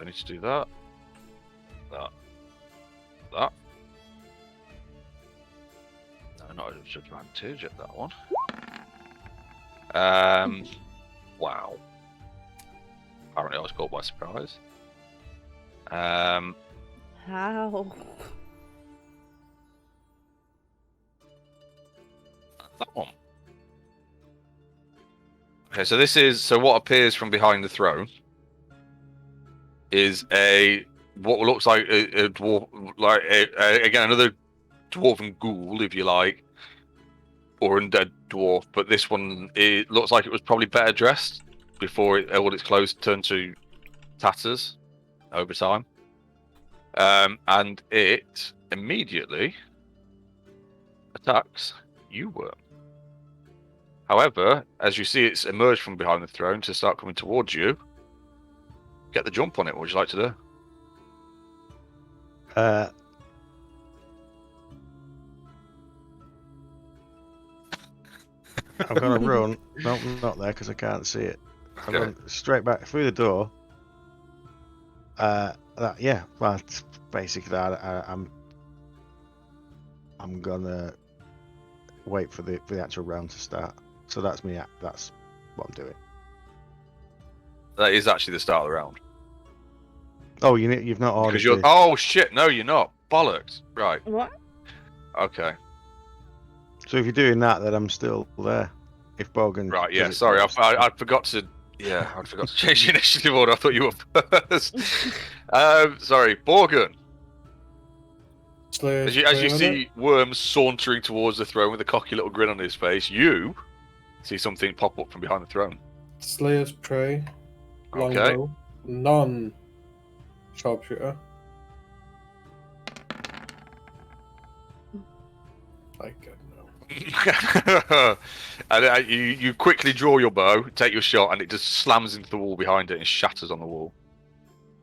I need to do that. That. No, not a disadvantage at that one. Wow. Apparently I was caught by surprise. How? That one. Okay, so what appears from behind the throne is a what looks like a dwarf, like again another dwarven ghoul, if you like, or undead dwarf. But this one, it looks like it was probably better dressed before all its clothes turned to tatters over time. And it immediately attacks you, Worm. However, as you see it's emerged from behind the throne to start coming towards you, get the jump on it. What would you like to do? I'm gonna run. No, not there because I can't see it. I'm Okay. going straight back through the door. Yeah, well, it's basically that. I'm gonna wait for the actual round to start. So that's me. That's what I'm doing. That is actually the start of the round. Oh, you've not ordered. Because you're. Oh shit! No, you're not. Bollocks. Right. What? Okay. So if you're doing that, then I'm still there. If Bogan. Right. Yeah. Sorry, I forgot to. Yeah, I forgot to change the initiative order. I thought you were first. Sorry, Borgen. Slayer As you prey on see Worm sauntering towards the throne with a cocky little grin on his face, you see something pop up from behind the throne. it. Slayer's prey. Okay. Longbow. Non sharpshooter. I get no. And you quickly draw your bow, take your shot, and it just slams into the wall behind it and shatters on the wall.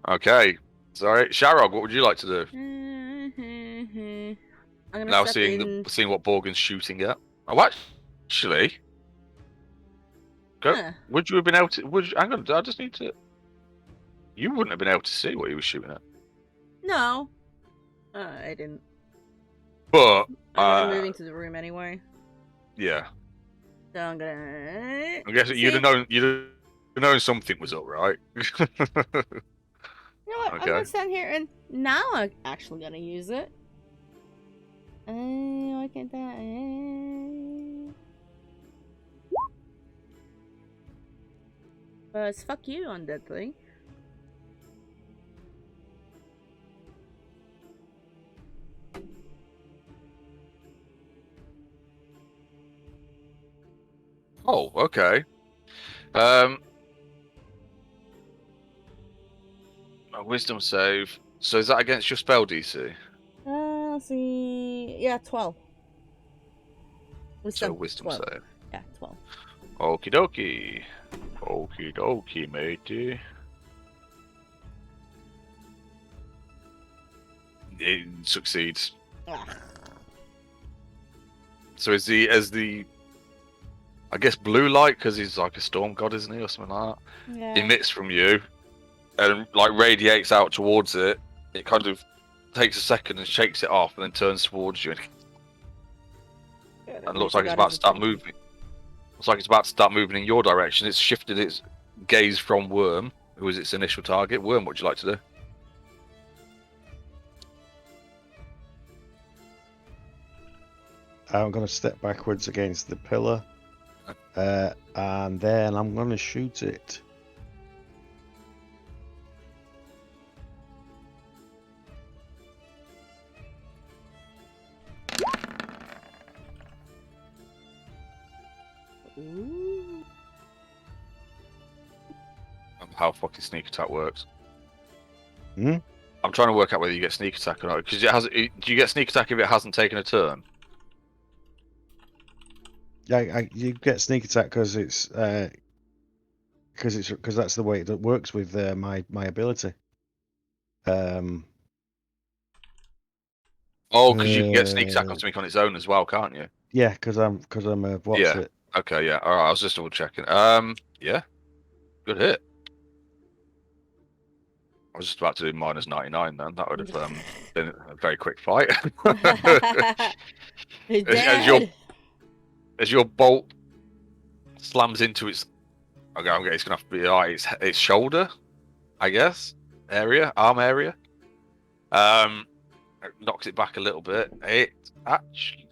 Okay. Sorry. Sharog, what would you like to do? I'm gonna Now step seeing in. seeing what Borgen's shooting at. Oh, actually, go. Huh. Would you have been able to? Hang on, I just need to. You wouldn't have been able to see what he was shooting at. No. I didn't. But I'm moving to the room anyway. yeah, So I'm gonna. I guess you'd have known. You'd have known something was up, right? You know what? I'm Okay. gonna stand here and now I'm actually gonna use it. Why can't that? It's fuck you on that thing. Oh, okay. A wisdom save. So is that against your spell DC? Let's see. Yeah, 12. So wisdom 12. save. Yeah, 12. Okie dokie. Okie dokie, matey. It succeeds. Ah. So is the I guess blue light, because he's like a storm god, isn't he, or something like that? Yeah. Emits from you and like radiates out towards it. It kind of takes a second and shakes it off, and then turns towards you, and looks like it's about to start moving. Looks like it's about to start moving in your direction. It's shifted its gaze from Worm, who was its initial target. Worm, what would you like to do? I'm going to step backwards against the pillar, and then I'm going to shoot it. Ooh. How fucking sneak attack works? Hmm? I'm trying to work out whether you get sneak attack or not. Because do you get sneak attack if it hasn't taken a turn? Yeah, you get sneak attack because that's the way it works with my ability. Oh, because you can get sneak attack on something on its own as well, can't you? Yeah, because I'm what's Yeah. it? Okay, yeah. All right, I was just double checking. Yeah, good hit. I was just about to do minus 99 then. That would have been a very quick fight. Dead. As your bolt slams into its, okay, it's gonna have to be like its shoulder, I guess, arm area. It knocks it back a little bit. It actually,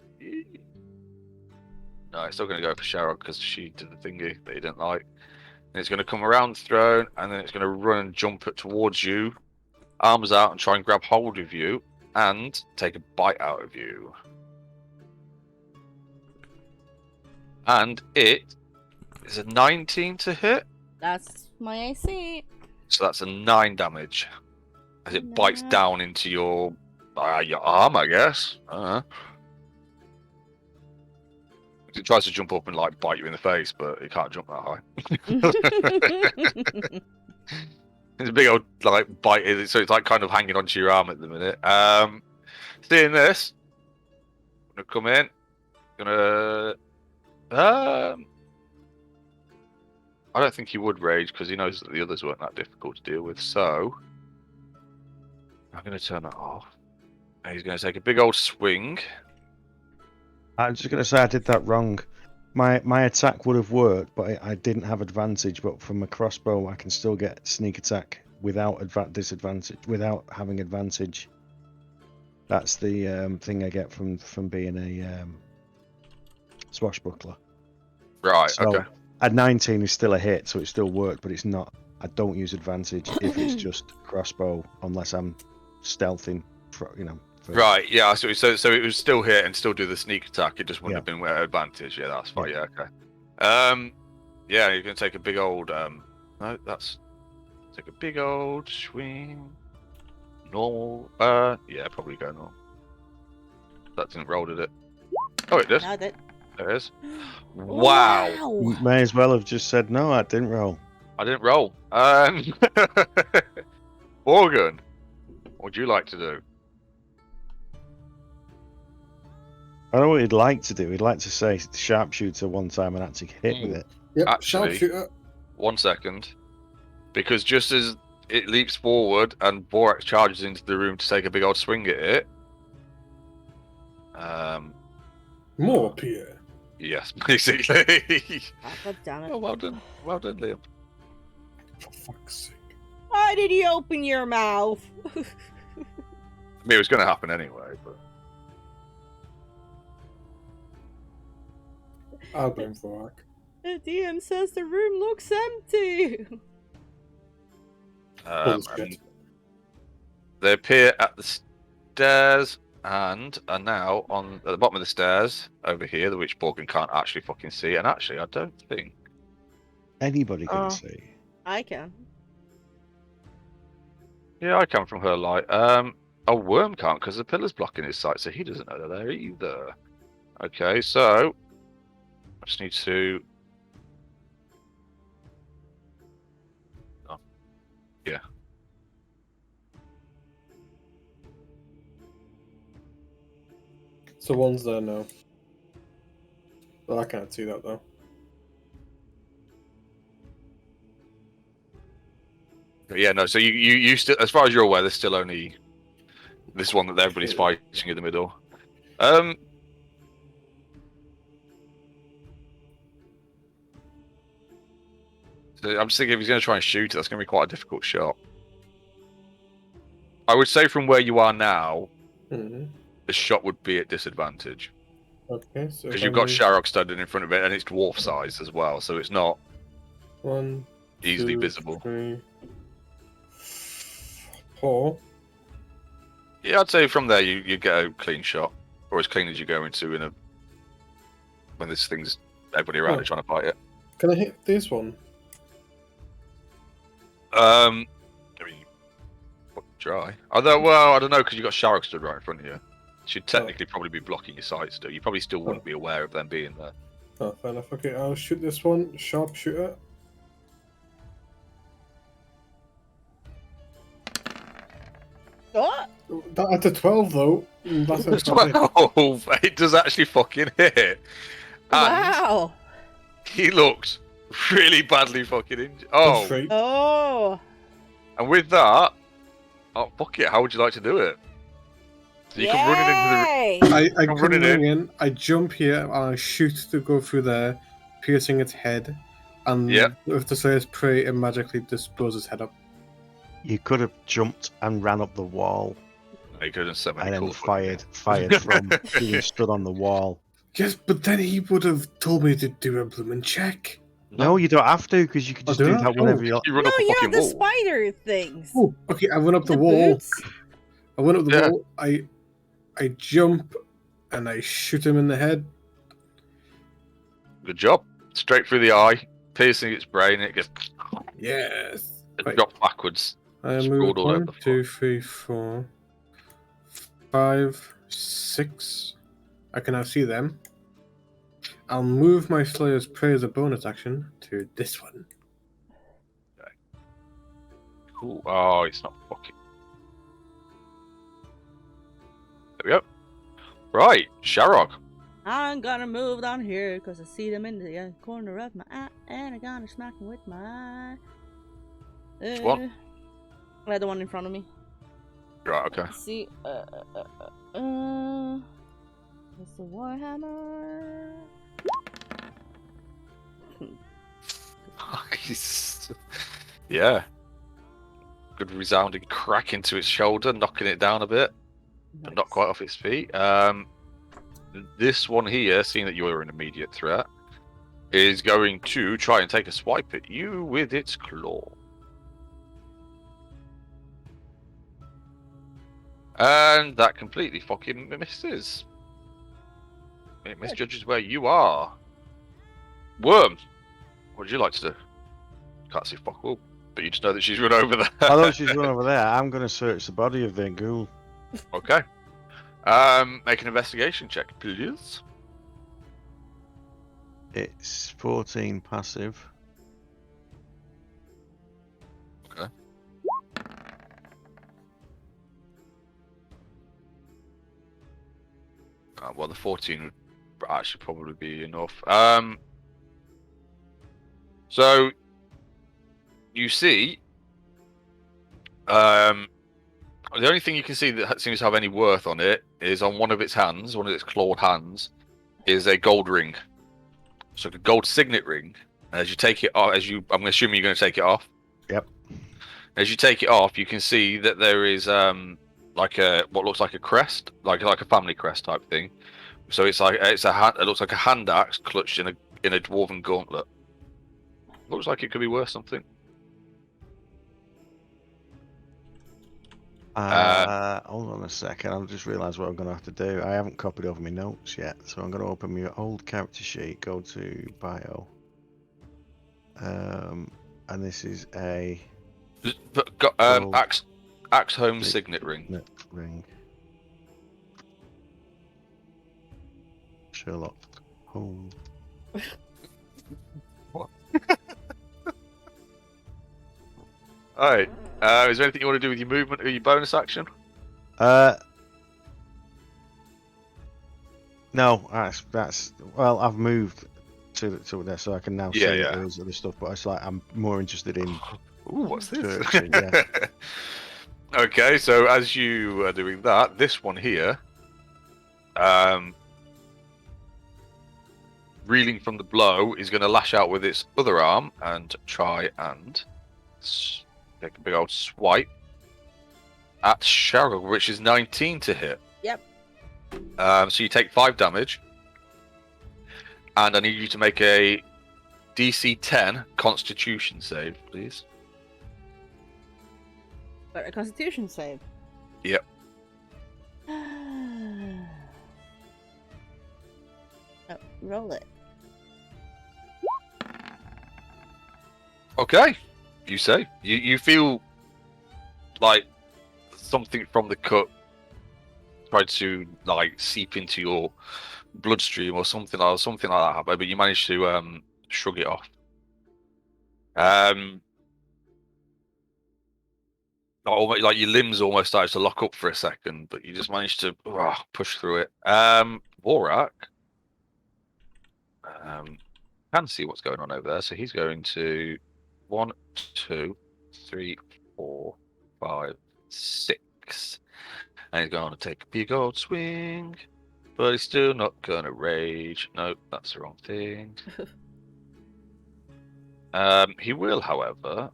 no, it's still gonna go for Sharog because she did the thingy that he didn't like. And it's gonna come around the throne, and then it's gonna run and jump it towards you, arms out and try and grab hold of you and take a bite out of you. And it is a 19 to hit, That's my AC. so that's a 9 damage. As it bites down into your arm, I guess. It tries to jump up and like bite you in the face, but it can't jump that high. It's a big old like bite, so it's like kind of hanging onto your arm at the minute. Seeing this, I'm gonna come in. I don't think he would rage because he knows that the others weren't that difficult to deal with. So I'm gonna turn that off. And he's gonna take a big old swing. I'm just going to say I did that wrong. My attack would have worked, but I didn't have advantage. But from a crossbow, I can still get sneak attack without disadvantage, without having advantage. That's the thing I get from being a swashbuckler. Right. So, okay. At 19 is still a hit, so it still worked, but it's not. I don't use advantage if it's just crossbow, unless I'm stealthing. Right, yeah. So it was still hit and still do the sneak attack. It just wouldn't have been with advantage. Yeah, that's fine. Yeah, okay. Yeah, you're gonna take a big old no, that's take a big old swing. Normal. Yeah, probably go normal. That didn't roll, did it? Oh, it did. Now that... There it is. Wow. You may as well have just said no. I didn't roll. I didn't roll. Morgan, what would you like to do? I know what he'd like to do. He'd like to say sharpshooter one time and actually hit with it. Yep, Actually, sharpshooter. 1 second. Because just as it leaps forward and Borax charges into the room to take a big old swing at it. More appear. Yes, basically. Oh, God damn it. Oh, well done. Well done, Liam. For fuck's sake. Why did you open your mouth? I mean, it was going to happen anyway, but... I'll blame Vorak. The DM says the room looks empty. Bullshit. and they appear at the stairs and are now at the bottom of the stairs over here, which Borgen can't actually fucking see. And actually, I don't think Anybody can see. I can. Yeah, I come from her light. A Worm can't because the pillar's blocking his sight, so he doesn't know they're there either. Okay, so I just need to. Oh, yeah. So one's there now. Well, I can't see that though. Yeah, no. So you still, as far as you're aware, there's still only this one that everybody's fighting in the middle. So I'm just thinking if he's going to try and shoot it, that's going to be quite a difficult shot. I would say from where you are now, Mm-hmm. the shot would be at disadvantage Okay, so because you've got Sharok standing in front of it, and it's dwarf size as well, so it's not 1, easily 2, visible. 3, 4. Yeah, I'd say from there you get a clean shot, or as clean as you go into when this thing's everybody around it trying to fight it. Can I hit this one? I mean, try. Although, well, I don't know because you got Sharok stood right in front of you. Should technically probably be blocking your sight still. You probably still wouldn't be aware of them being there. Oh, fair enough. Okay, I'll shoot this one. Sharpshooter. What? That's a 12 though. That's a 12. It does actually fucking hit. And Wow. he looks really badly fucking injured. Oh, Straight. Oh. and with that, oh fuck it. How would you like to do it? So you come running into the. Yay! I I'm come running running in. I jump here and I shoot to go through there, piercing its head, and Yep. with the Slayer's prey, it magically just blows its head up. You could have jumped and ran up the wall He could have said and many then cool fired from being stood on the wall. Yes, but then he would have told me to do a blooming check. No, you don't have to, because you can Oh, just do do I? that whenever Oh. you like. You run No, up a you fucking have the wall. spider things. Oh, okay. I went up the The wall. boots. I went up the Yeah. wall. I jump and I shoot him in the head. Good job. Straight through the eye, piercing its brain, and it gets Yes. Right. dropped backwards. I Scrawled moved all over 1, the floor. 2, 3, 4, 5, 6. I can now see them. I'll move my Slayer's Prey as a bonus action to this one. Cool. Oh, it's not fucking. There we go. Right, Sharog. I'm gonna move down here because I see them in the corner of my eye, and I'm gonna smack them with my eye. Which one? The one in front of me. Right, okay. Let's see. It's the Warhammer. Yeah. Good resounding crack into its shoulder, knocking it down a bit, but not quite off its feet. This one here, seeing that you're an immediate threat, is going to try and take a swipe at you with its claw. And that completely fucking misses. It misjudges where you are. Worm, what would you like to do? Can't see fuck all, but you just know that she's run over there. Although she's run over there, I'm going to search the body of Vengul. Okay. Make an investigation check, please. It's 14 passive. Okay. Well, the 14 would actually probably be enough. So you see, the only thing you can see that seems to have any worth on it is on one of its hands, one of its clawed hands, is a gold ring. So a gold signet ring. As you take it off, I'm assuming you're going to take it off. Yep. As you take it off, you can see that there is like what looks like a crest, like a family crest type thing. So it's a hand. It looks like a hand axe clutched in a dwarven gauntlet. Looks like it could be worth something. Hold on a second. I've just realised what I'm going to have to do. I haven't copied over my notes yet, so I'm going to open my old character sheet, go to bio, and this is a gold axe home signet ring. ring. Sherlock Holmes. What? Alright. Is there anything you want to do with your movement or your bonus action? No, that's well, I've moved to there, so I can now see Yeah. there's other stuff. But it's like I'm more interested in. Ooh, what's this? searching, yeah. Okay, so as you are doing that, this one here, reeling from the blow, is going to lash out with its other arm and try and take a big old swipe at Cheryl, which is 19 to hit. Yep. So you take 5 damage, and I need you to make a DC 10 Constitution save, please. But a Constitution save. Yep. Oh, roll it. Okay, you say. You feel like something from the cut tried to like seep into your bloodstream or something like that happened, but you managed to shrug it off. Like your limbs almost started to lock up for a second, but you just managed to push through it. Vorak can see what's going on over there, so he's going to 1, 2, 3, 4, 5, 6, and he's going to take a big old swing, but he's still not going to rage. Nope, that's the wrong thing. He will, however,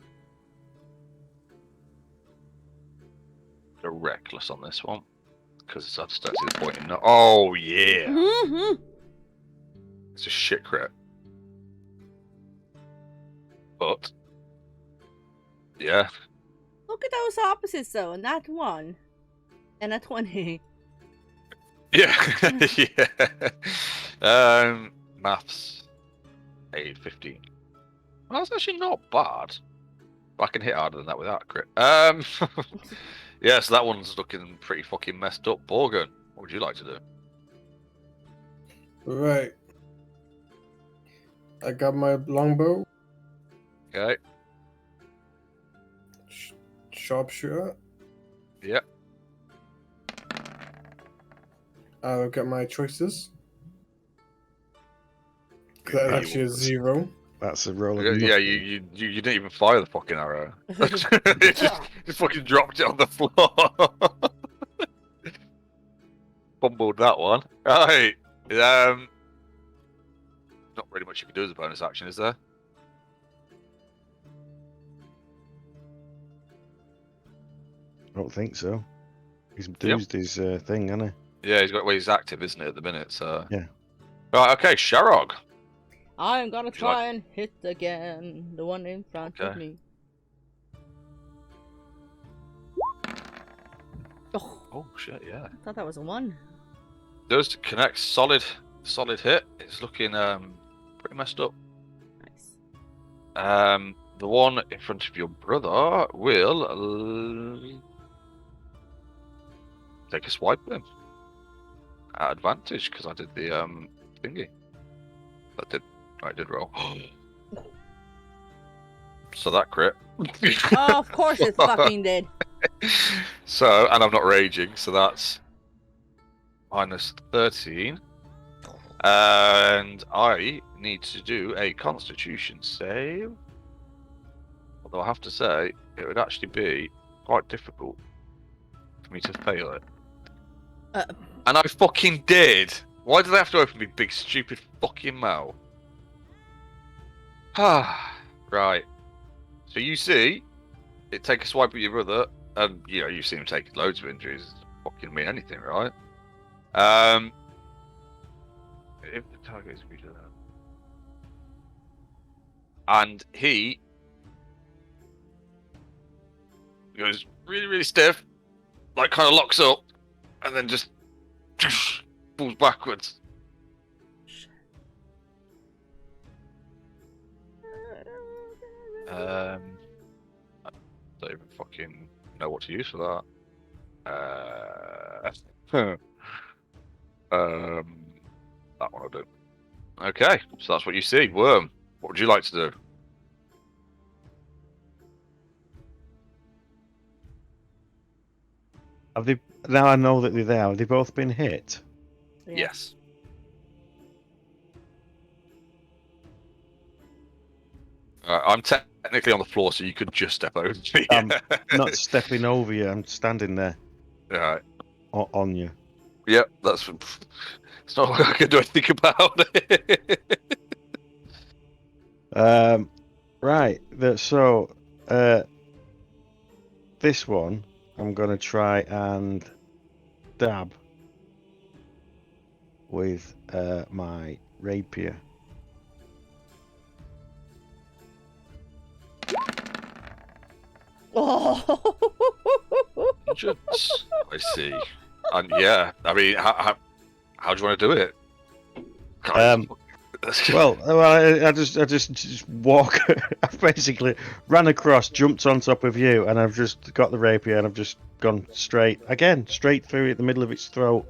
go reckless on this one because I just don't see the point in. Oh yeah, Mm-hmm. it's a shit crit. But yeah, Look at those opposites though. Not 1 and a 20. yeah, yeah. Maths 8, 15. Well, that's actually not bad. I can hit harder than that without a crit. Yeah, so that one's looking pretty fucking messed up. Borgen, what would you like to do? Right. I got my longbow, Okay. sharpshooter. Yeah. I look at my choices. That's actually a 0. That's a roll of Yeah, nothing. you didn't even fire the fucking arrow. It just fucking dropped it on the floor. Fumbled that one. Right. Not really much you can do as a bonus action, is there? I don't think so. He's used his thing, hasn't Yeah, he's active, isn't it, at the minute? So Yeah. Right. Okay, Sharog. I'm gonna Would you try like- and hit again. The one in front of Okay. me. Oh, Oh shit, yeah. I thought that was a 1. Does connect, solid hit. It's looking pretty messed up. Nice. The one in front of your brother will take a swipe at him at advantage because I did the thingy. I did roll. So that crit. Oh, of course it fucking did. So, and I'm not raging, so that's minus 13. And I need to do a Constitution save. Although I have to say, it would actually be quite difficult for me to fail it. And I fucking did! Why did I have to open my big stupid fucking mouth? Right. So you see, it take a swipe at your brother, and you know, you see him taking loads of injuries. It doesn't fucking mean anything, right? If the target is greater than, and he goes really, really stiff, like kind of locks up, and then just falls backwards. I don't even fucking know what to use for that. That one I'll do. Okay, so that's what you see. Worm, what would you like to do? Have they? Now I know that they're there. Have they both been hit? Yeah. Yes. I'm technically on the floor, so you could just step over me. Not stepping over you. I'm standing there Right. on you. Yep, that's. It's not like I can do anything about it. Right. This one I'm gonna try and dab with my rapier. Oh. Just, I see. And yeah, I mean, how do you want to do it? Well, I just walk. I basically ran across, jumped on top of you, and I've just got the rapier, and I've just gone straight through it, the middle of its throat,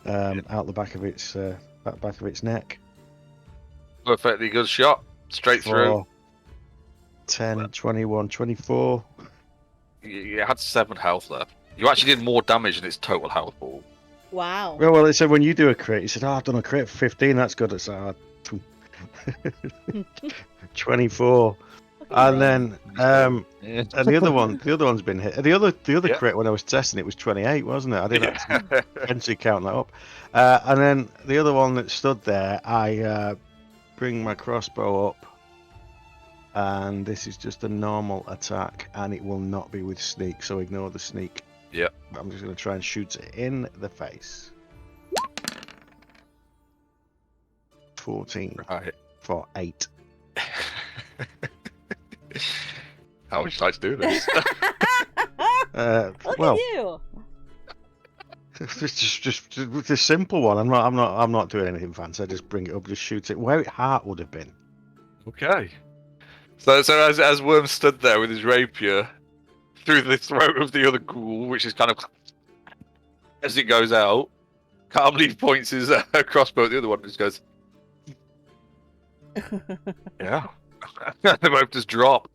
out the back of its neck. Perfectly good shot, straight through. 10, 21, 24. You had 7 health left. You actually did more damage than its total health pool. Wow. Well, it said when you do a crit, he said, "Oh, I've done a crit for 15. That's good." It's 24, and then and the other one's been hit. The other Yeah. crit when I was testing it was 28, wasn't it? I didn't actually count that up. And then the other one that stood there, I bring my crossbow up, and this is just a normal attack, and it will not be with sneak, so ignore the sneak. Yep. I'm just going to try and shoot it in the face. 14 Right. for 8. How would you like to do this? Look Well, at you. it's just a simple one. I'm not doing anything fancy. I just bring it up, just shoot it where its heart would have been. Okay. So as Worm stood there with his rapier through the throat of the other ghoul, which is kind of as it goes out, calmly points his crossbow at the other one and just goes, yeah. They both just drop.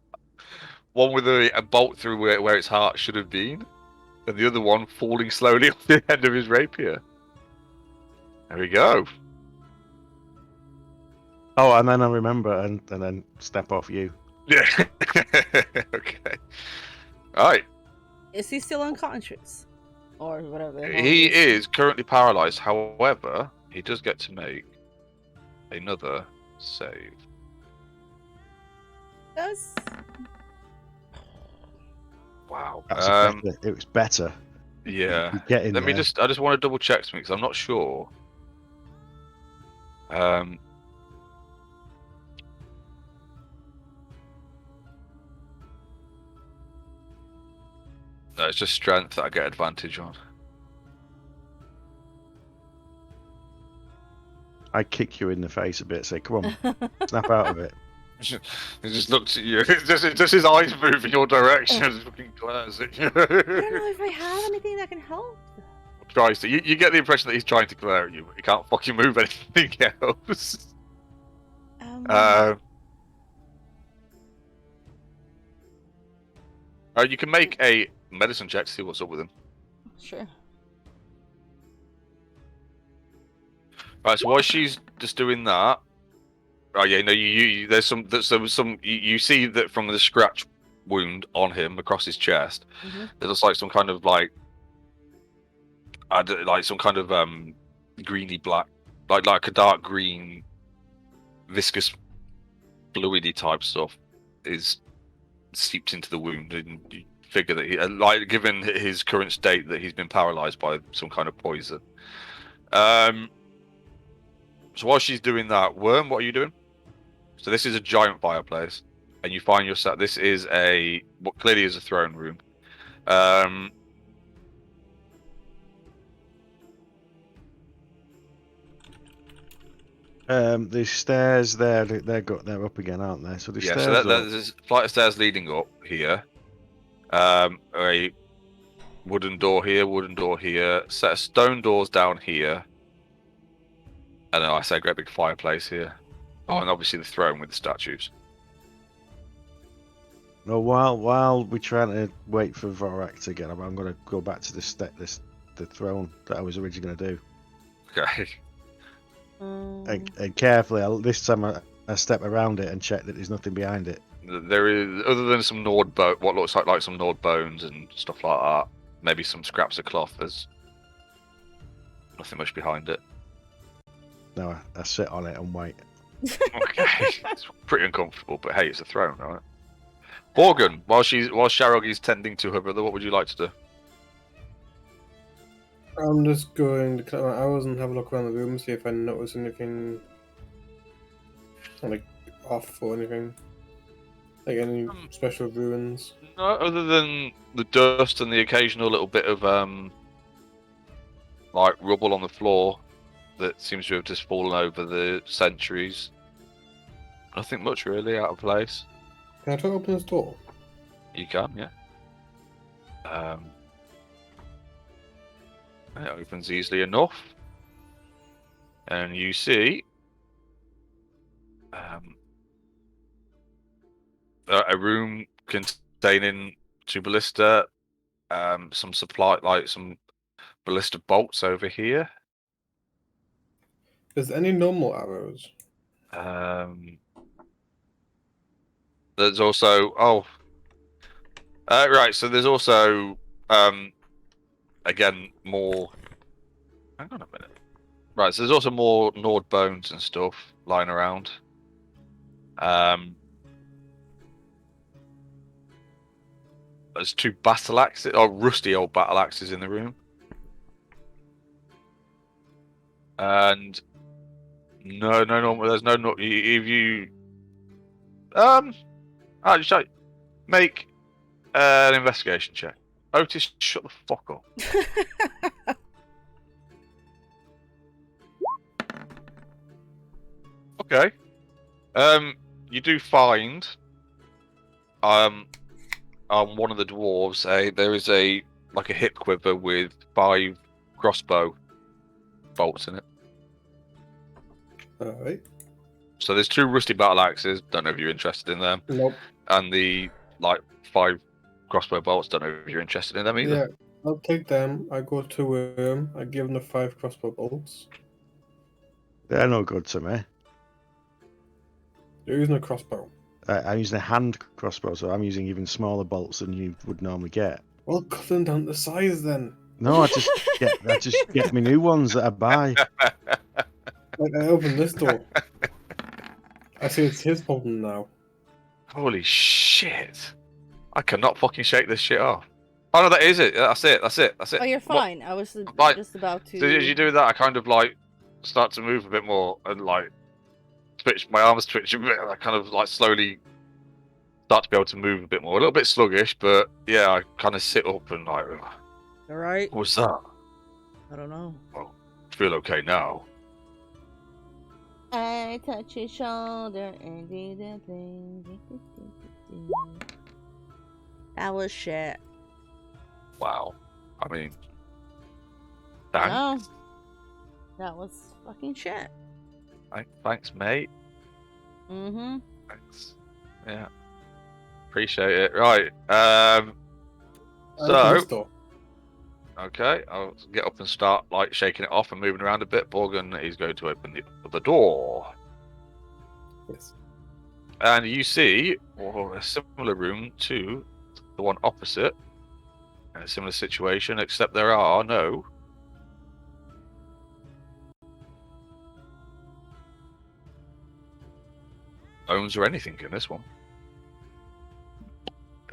One with a bolt through where its heart should have been, and the other one falling slowly off the end of his rapier. There we go. Oh, and then I remember, and then step off you. Yeah. Okay. Alright. Is he still unconscious? Or whatever. the hell He it is currently paralyzed. However, he does get to make another save. Does? Wow. That's better. It was better. Yeah. Getting Let me there. I just want to double check something because I'm not sure. No, it's just strength that I get advantage on. I kick you in the face a bit. Say, come on, snap out of it. He just looks at you. It's just his eyes move in your direction. Just fucking glares at you. I don't know if I have anything that can help. Tries to. You get the impression that he's trying to glare at you, but he can't fucking move anything else. You can make a medicine check to see what's up with him. Sure. Right, so while she's just doing that, oh yeah, no, there's some you see that from the scratch wound on him across his chest, there looks like some kind of like some kind of greeny black, like a dark green, viscous, fluidy type stuff is seeped into the wound, and you figure that he, like, given his current state, that he's been paralyzed by some kind of poison. So while she's doing that, Worm, what are you doing? So this is a giant fireplace, and you find yourself. This is what clearly is a throne room. The stairs there, they're up again, aren't they? So the Yeah, stairs. so there's a flight of stairs leading up here. A wooden door here, set of stone doors down here, and then I say a great big fireplace here. Oh, and obviously the throne with the statues. No, while we're trying to wait for Vorak to get up, I'm going to go back to the throne that I was originally going to do. Okay. And carefully, this time I step around it and check that there's nothing behind it. There is, other than some gnawed what looks like some gnawed bones and stuff like that, maybe some scraps of cloth. There's nothing much behind it. No, I sit on it and wait. Okay, it's pretty uncomfortable, but hey, it's a throne, right? Borgen, while Sharog is tending to her brother, what would you like to do? I'm just going to clear my hours and have a look around the room, see if I notice anything like off or anything. Like any special ruins. No, other than the dust and the occasional little bit of like rubble on the floor that seems to have just fallen over the centuries. Nothing much really out of place. Can I try to open this door? You can, yeah. It opens easily enough, and you see a room containing two ballista, some supply, like some ballista bolts over here. Is there any normal arrows? There's also right. So there's also again more. Hang on a minute. Right. So there's also more gnawed bones and stuff lying around. There's two battle axes, or rusty old battle axes in the room, and no, there's no. If you just Make an investigation check. Otis, shut the fuck up. Okay. You do find on one of the dwarves there is a hip quiver with 5 crossbow bolts in it. Alright. So there's 2 rusty battle axes. Don't know if you're interested in them. Nope. And the 5 crossbow bolts. Don't know if you're interested in them either. Yeah, I'll take them. I go to I give them the 5 crossbow bolts. They're no good to me. There is no crossbow. I'm using a hand crossbow, so I'm using even smaller bolts than you would normally get. Well, cut them down to size then. No, I just get me new ones that I buy. Like, I opened this door. I see it's his problem now. Holy shit! I cannot fucking shake this shit off. Oh no, that is it. That's it. Oh, you're fine. I was Like, just about to. So as you do that, I kind of start to move a bit more and twitch. My arms twitch a bit. And I kind of slowly start to be able to move a bit more. A little bit sluggish, but yeah, I kind of sit up and All right. what's that? I don't know. Oh, feel okay now. I touch your shoulder and do the thing. That was shit. Wow. I mean, No. thanks. That was fucking shit. Thanks, mate. Mm-hmm. Thanks. Yeah. Appreciate it. Right. I open So, this door. okay, I'll get up and start shaking it off and moving around a bit. Borgen is going to open the door. Yes. And you see a similar room to the one opposite. A similar situation, except there are no bones or anything in this one.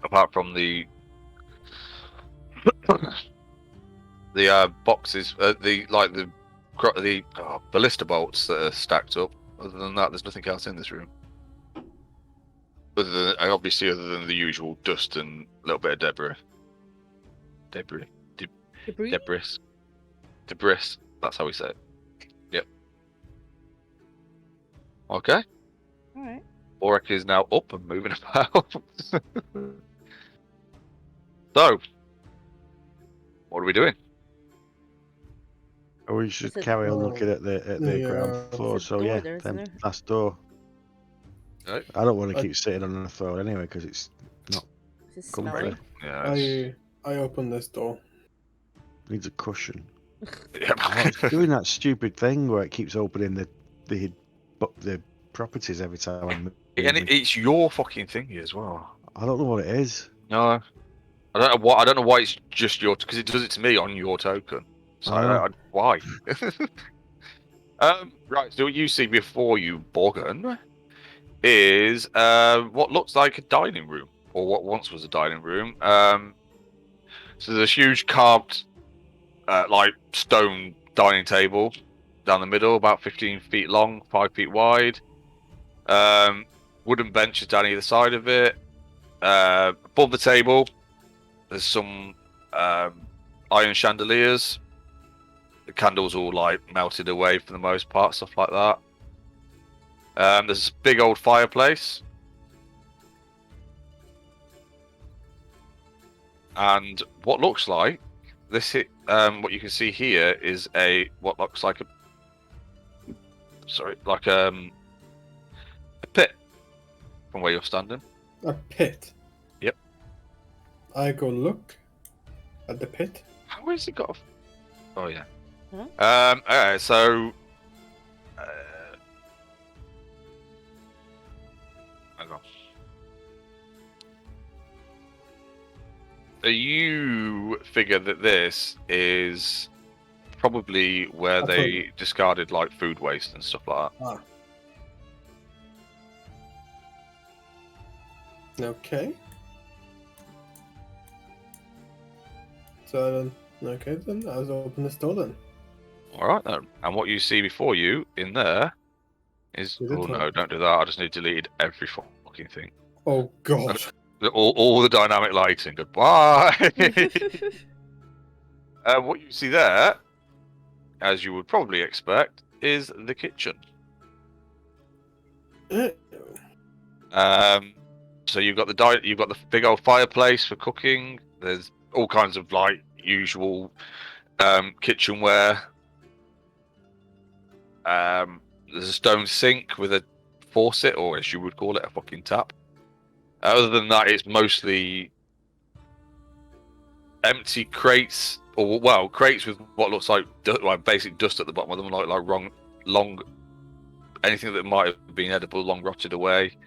Apart from the boxes, the ballista bolts that are stacked up. Other than that, there's nothing else in this room. Other than the usual dust and a little bit of debris. Debris. That's how we say it. Yep. Okay. All right. Orek is now up and moving about. So, what are we doing? We should Is it- carry on looking at the Yeah. ground floor. Is it So door yeah, there, isn't then there? last door. Right. I don't want to I- keep sitting on the floor anyway because it's This is comfy. smelly. Yeah. It's, I open this door. Needs a cushion. yeah. It's doing that stupid thing where it keeps opening the properties every time. I'm And moving. it's your fucking thingy as well. I don't know what it is. No, I don't know why it's just your, because it does it to me on your token. So why? Right. So what you see before you, Borgen, is what looks like a dining room, or what once was a dining room. So there's a huge carved, stone dining table down the middle, about 15 feet long, 5 feet wide. Wooden benches down either side of it. Above the table, there's some iron chandeliers. The candles all melted away for the most part, stuff like that. There's this big old fireplace. And what looks like what you can see here is what looks like a pit from where you're standing. A pit. Yep. I go look at the pit. How has it got? Oh yeah. Huh? Alright, so. Hang on. So you figure that this is probably where I they discarded food waste and stuff like that. Ah. Okay. So then, I'll open this door then. Alright then. And what you see before you in there is. Is it Oh no, all- don't do that. I just need deleted every fucking thing. Oh god. All the dynamic lighting. Goodbye. What you see there, as you would probably expect, is the kitchen. So you've got the big old fireplace for cooking. There's all kinds of like usual kitchenware. There's a stone sink with a faucet, or as you would call it, a fucking tap. Other than that, it's mostly empty crates, or well, crates with what looks like basic dust at the bottom of them, like long anything that might have been edible, long rotted away.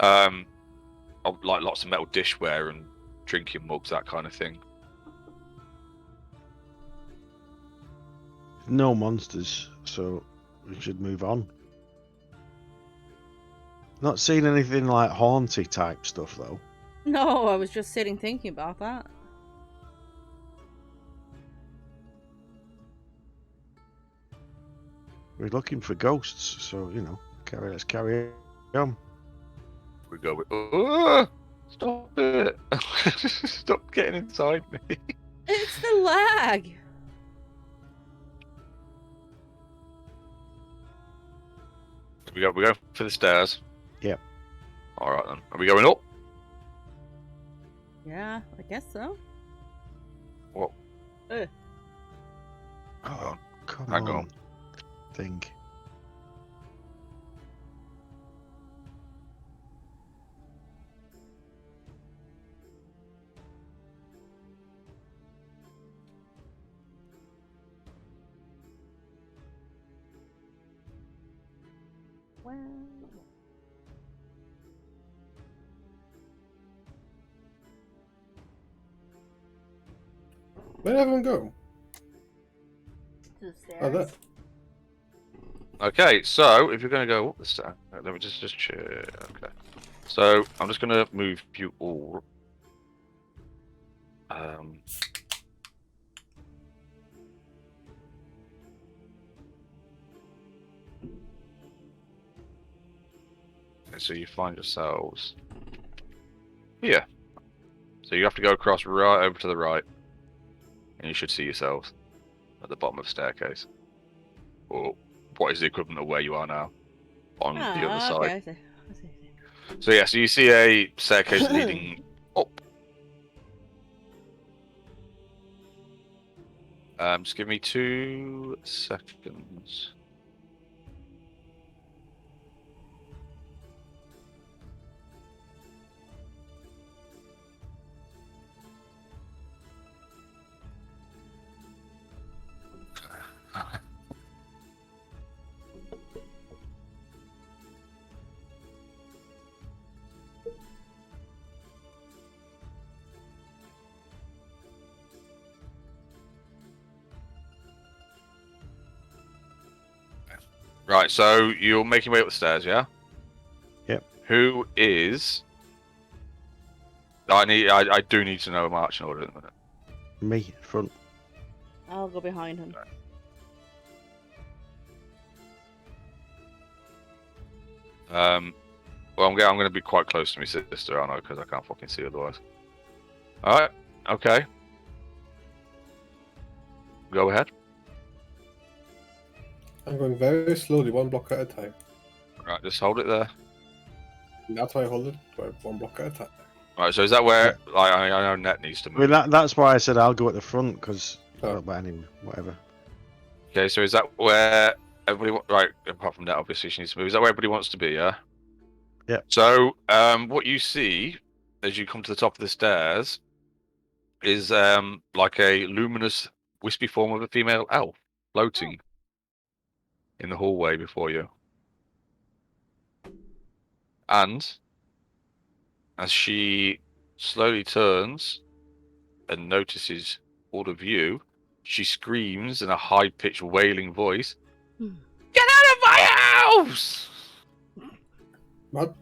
Like lots of metal dishware and drinking mugs, that kind of thing. No monsters, so we should move on. Not seeing anything like haunty type stuff though. No, I was just sitting thinking about that. We're looking for ghosts, so you know, let's carry on. We go with, stop it! Stop getting inside me. It's the lag. We're going for the stairs. Yep. All right then. Are we going up? Yeah, I guess so. What? Oh, come Hang on. on. Think. Well, Where'd everyone go? to the Oh, there. stairs. Okay, so if you're going to go up the stairs, let me just check. Okay. So I'm just going to move you all. So you find yourselves here. So you have to go across right over to the right, and you should see yourselves at the bottom of the staircase, or what is the equivalent of where you are now, on the other side. Okay, I see. So yeah, so you see a staircase leading up. Just give me 2 seconds. Right, so you're making your way up the stairs, yeah? Yep. Who is? I do need to know a marching order in a minute. Me, front. I'll go behind him. Well, I'm going to be quite close to my sister, aren't I? Because I can't fucking see otherwise. All right. Okay. Go ahead. I'm going very slowly, 1 block at a time. Right, just hold it there. And that's why I hold it, 1 block at a time. All right. So is that where? Like, I know Net needs to I move. mean, that's why I said I'll go at the front, because... Oh. But anyway, whatever. Okay. So is that where everybody? Right. Apart from Net, obviously she needs to move. Is that where everybody wants to be? Yeah. Yeah. So, what you see as you come to the top of the stairs is like a luminous, wispy form of a female elf floating in the hallway before you. And as she slowly turns and notices all of you, she screams in a high-pitched, wailing voice, "Get out of my house!" What?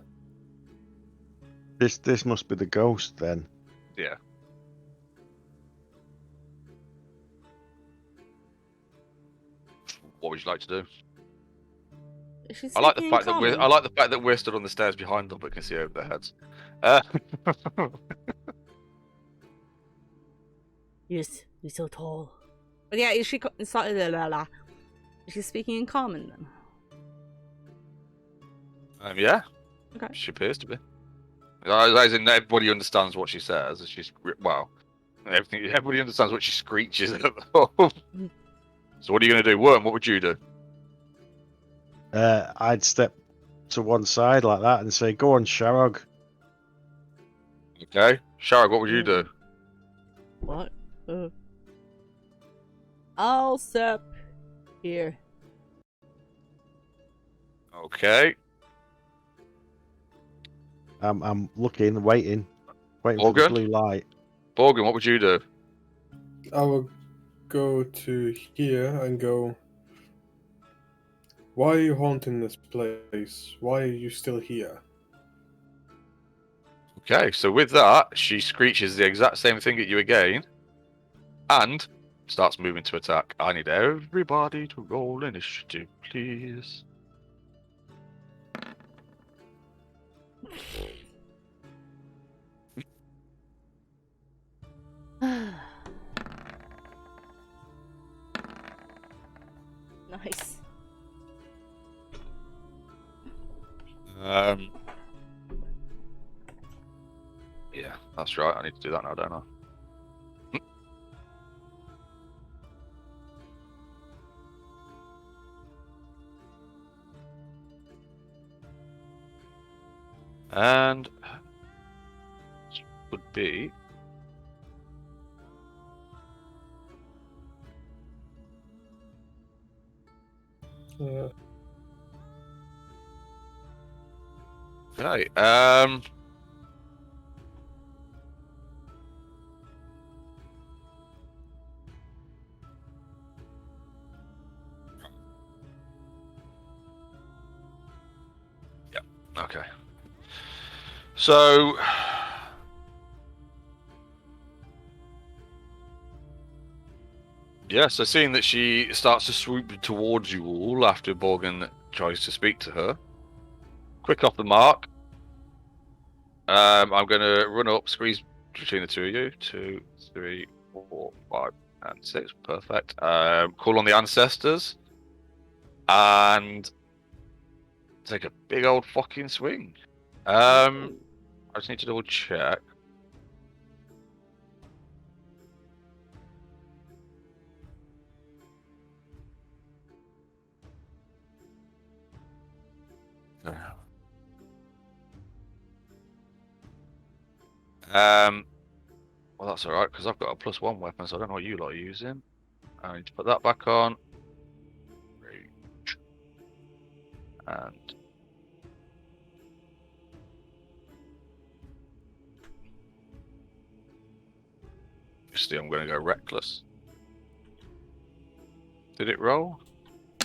This must be the ghost then. Yeah. What would you like to do? She's I like the speaking in fact that we're. I common. like the fact that we're stood on the stairs behind them, but can see over their heads. Uh, Yes, you're so tall. But yeah, is she She's speaking in common then. yeah, Okay. she appears to be. As in, everybody understands what she says. And she's well, everything. Everybody understands what she screeches at them. So what are you going to do, Worm? What would you do? I'd step to one side like that and say, "Go on, Sharog." Okay, Sharag, what would you do? What? I'll step here. Okay, I'm looking, waiting for the Morgan? blue light. Borgen, what would you do? I will go to here and go. Why are you haunting this place? Why are you still here? Okay, so with that, she screeches the exact same thing at you again, and starts moving to attack. I need everybody to roll initiative, please. Nice. Yeah, that's right. I need to do that now, don't I? And would be Uh, okay. Yeah. Okay. So. Yeah, so seeing that she starts to swoop towards you all after Borgen tries to speak to her. Quick off the mark. I'm going to run up, squeeze between the two of you. 2, 3, 4, 5, and 6. Perfect. Call on the ancestors. And take a big old fucking swing. I just need to double check. Well, that's alright, because I've got a +1 weapon, so I don't know what you lot are using. I need to put that back on. And obviously I'm going to go reckless. Did it roll?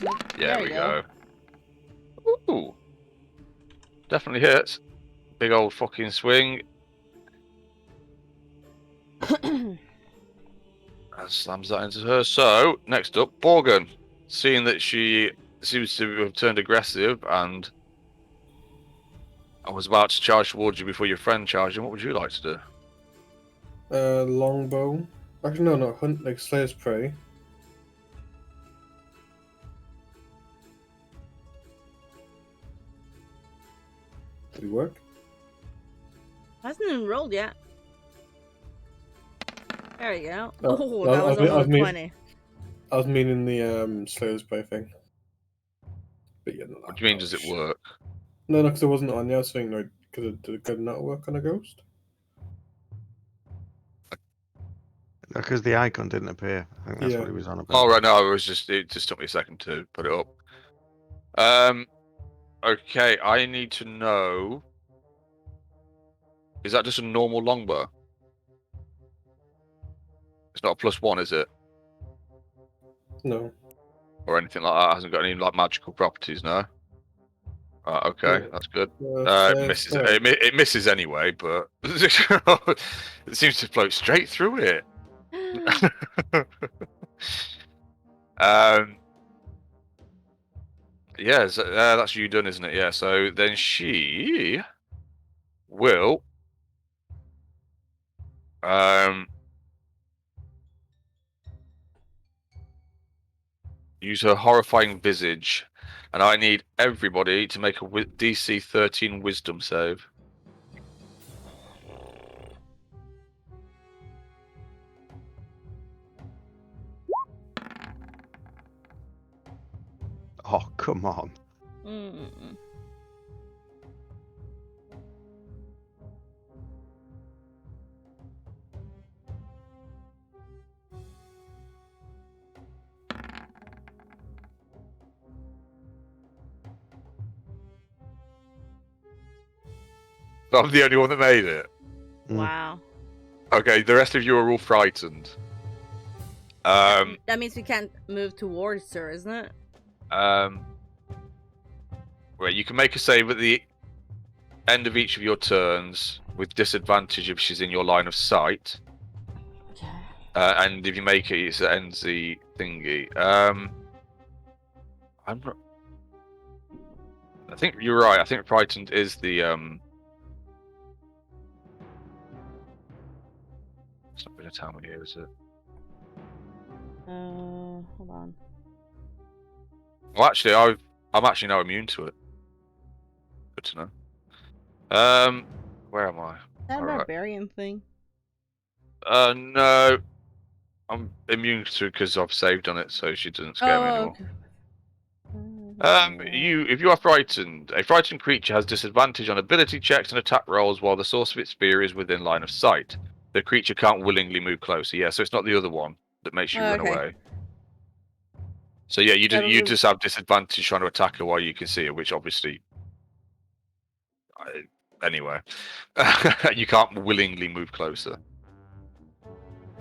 Yeah, There we you go. Ooh. Definitely hits. Big old fucking swing. And slams that into her. So, next up, Borgen. Seeing that she seems to have turned aggressive and I was about to charge towards you before your friend charged in, what would you like to do? longbow. Actually, no, hunt like Slayer's Prey. Did it work? Hasn't even rolled yet. There you go. No, Oh, no, that was almost 20. I was meaning the Slayer's Prey thing. But yeah, no, What do you mean, does it shit. work? No, because it wasn't on the other thing. No, did it not work on a ghost? Because the icon didn't appear. I think that's Yeah. what he was on about. Oh, right, no, it just took me a second to put it up. Okay, I need to know. Is that just a normal longbow? It's not a +1, is it? No. Or anything like that? It hasn't got any like magical properties, no? Okay, Yeah. that's good. Slayer's It misses. Prey. It misses anyway, but it seems to float straight through it. Yeah, that's you done, isn't it? Yeah. So then she will use her horrifying visage, and I need everybody to make a DC 13 Wisdom save. Oh, come on. Mm. I'm the only one that made it. Wow. Okay, the rest of you are all frightened. That means we can't move towards her, isn't it? Well, you can make a save at the end of each of your turns with disadvantage if she's in your line of sight. Okay. And if you make it, it ends the thingy. I think you're right. I think frightened is the It's not going to tell me here, is it? Hold on. Well, actually, I'm actually now immune to it. Good to know. Where am I? That Alright. barbarian thing. No, I'm immune to it because I've saved on it, so she doesn't scare me anymore. Okay. If you are frightened, a frightened creature has disadvantage on ability checks and attack rolls while the source of its fear is within line of sight. The creature can't willingly move closer. Yeah, so it's not the other one that makes you run Okay. away. So yeah, you That'll do. just have disadvantage trying to attack her while you can see her, which obviously, anyway, you can't willingly move closer.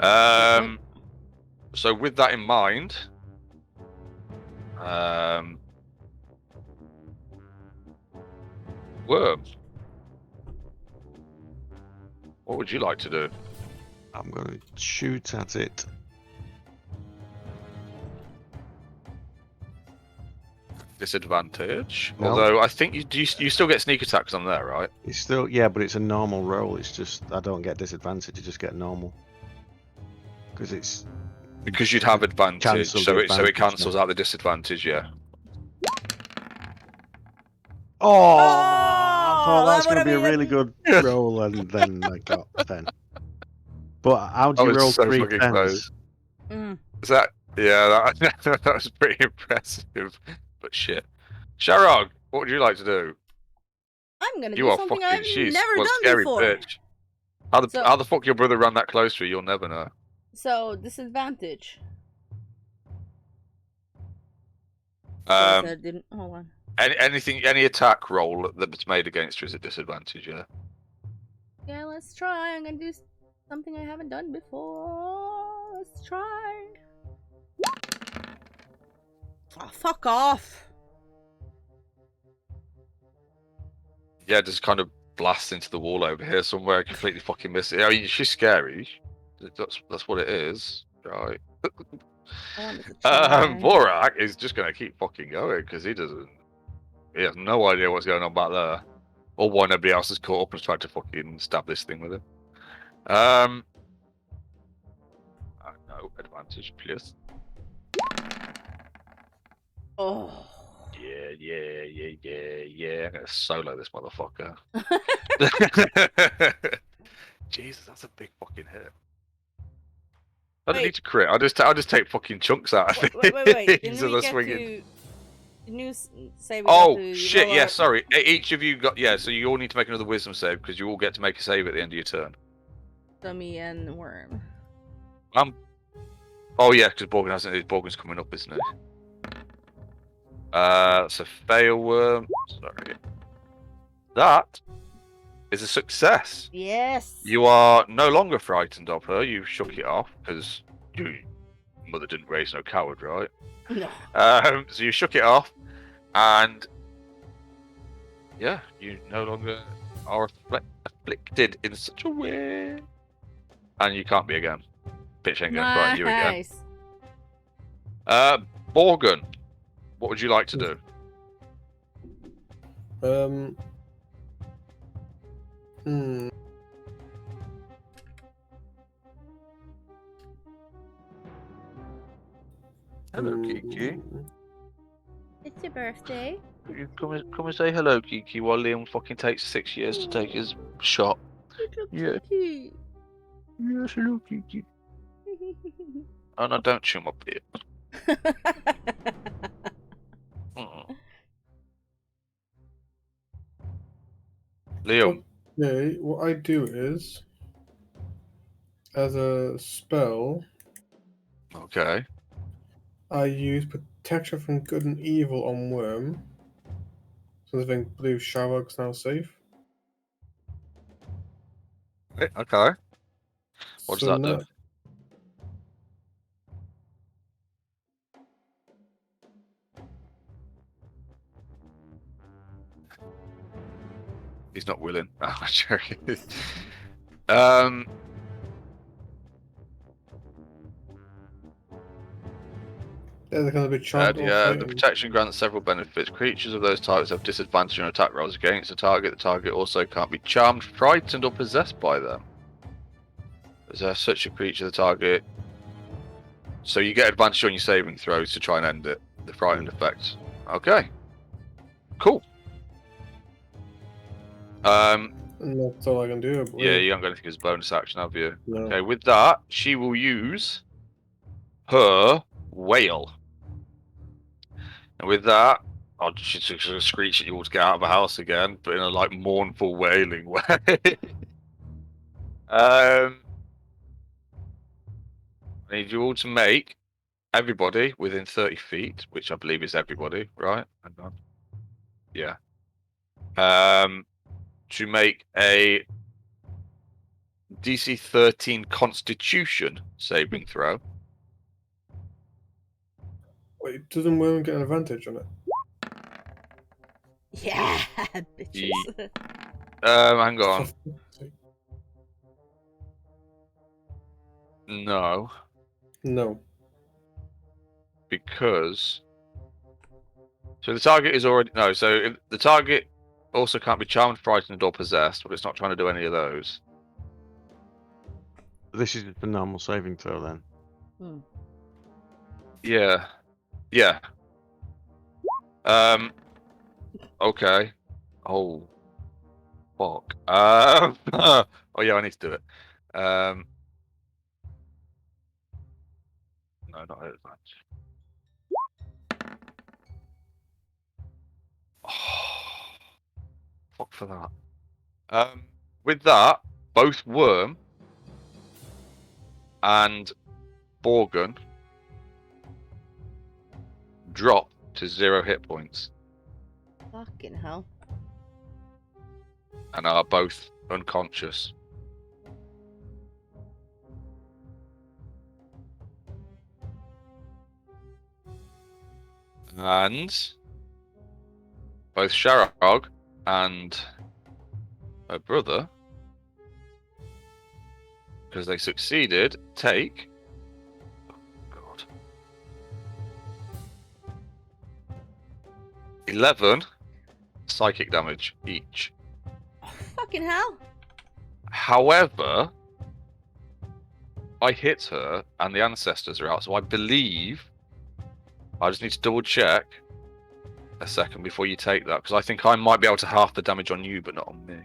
So with that in mind, Worm, what would you like to do? I'm going to shoot at it. Disadvantage. No. Although I think you still get sneak attacks on there, right? It's still, yeah, but it's a normal roll. It's just, I don't get disadvantage, I just get normal. Because it's... Because you'd have advantage, Cancel so the it advantage, cancels yeah. out the disadvantage. Yeah. Oh! I thought that that's going to would've be a really been- good roll, and then I got 10. But how do you it's roll so 3 fucking 10s? close. Mm. Is that? Yeah, that was pretty impressive. But shit, Sharog, what would you like to do? I'm gonna You do are something fucking I've never done scary before. bitch. How So- the fuck your brother ran that close to you? You'll never know. So disadvantage. So I said didn't. Hold on. Any attack roll that's made against you is a disadvantage. Yeah. Yeah, let's try. I'm gonna do something I haven't done before. Let's try. Oh, fuck off. Yeah, just kind of blast into the wall over here somewhere. Completely fucking miss it. I mean, she's scary. That's what it is, right? I wanted to try. Vorak is just gonna keep fucking going because he has no idea what's going on back there, or why nobody else has caught up and tried to fucking stab this thing with him. No advantage, please. Oh. Yeah. I'm gonna solo this motherfucker. Jesus, that's a big fucking hit. I don't Wait. need to crit. I just take fucking chunks out of Wait. it. Didn't So we they're get swinging. to? Didn't you say we Oh got to shit! roll Yeah, our- sorry. Each of you got so you all need to make another wisdom save because you all get to make a save at the end of your turn. Dummy and worm. Oh yeah, because Borgin hasn't. Borgin's coming up, isn't it? So fail worm. Sorry. That is a success. Yes. You are no longer frightened of her. You shook it off because your mother didn't raise no coward, right? No. So you shook it off, and yeah, you no longer are afflicted in such a way, and you can't be again. Bitch ain't gonna frighten you again. Nice. Borgen, what would you like to do? Hmm. Hello, Kiki. It's your birthday. You come and say hello, Kiki, while Liam fucking takes 6 years to take his shot. Yeah. Kiki. Yes, hello, Kiki. Oh no, don't chew my beard. Liam. Okay, what I do is, as a spell, Okay. I use Protection from Good and Evil on Worm. So I believe Sharog's now safe. Okay. What does So that do? now, He's not willing. Oh, I'm joking. they're going to be charmed or Yeah, the frightened. protection grants several benefits. Creatures of those types have disadvantage on attack rolls against the target. The target also can't be charmed, frightened, or possessed by them. Is there such a creature, the target? So you get advantage on your saving throws to try and end it. The frightened effect. Okay. Cool. And that's all I can do, I believe. Yeah, you haven't got anything as a bonus action, have you? No. Okay, with that, she will use her wail. And with that, she's going to screech at you all to get out of the house again, but in a like mournful wailing way. I need you all to make everybody within 30 feet, which I believe is everybody, right? Hang on. Yeah. To make a DC 13 Constitution saving throw. Wait, doesn't Worm get an advantage on it? Yeah, bitches. Hang on. No, No. because so the target is already no. So if the target also can't be charmed, frightened, or possessed, but it's not trying to do any of those. This is just a normal saving throw then. Yeah, yeah. Okay. Oh, fuck. Oh yeah, I need to do it. No, not at advantage. Oh, fuck for that. With that, both Worm and Borgun drop to 0 hit points Fucking hell. and are both unconscious. And both Sharog and her brother, because they succeeded, take. Oh, God. 11 psychic damage each. Oh, fucking hell. However, I hit her and the ancestors are out, so I believe I just need to double check a second before you take that, because I think I might be able to half the damage on you, but not on me.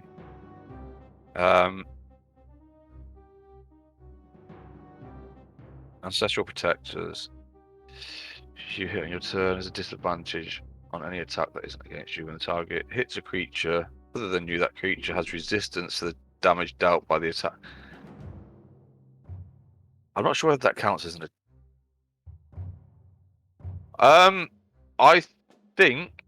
Ancestral protectors. You hit on your turn as a disadvantage on any attack that isn't against you when the target hits a creature other than you. That creature has resistance to the damage dealt by the attack. I'm not sure whether that counts as an. I think,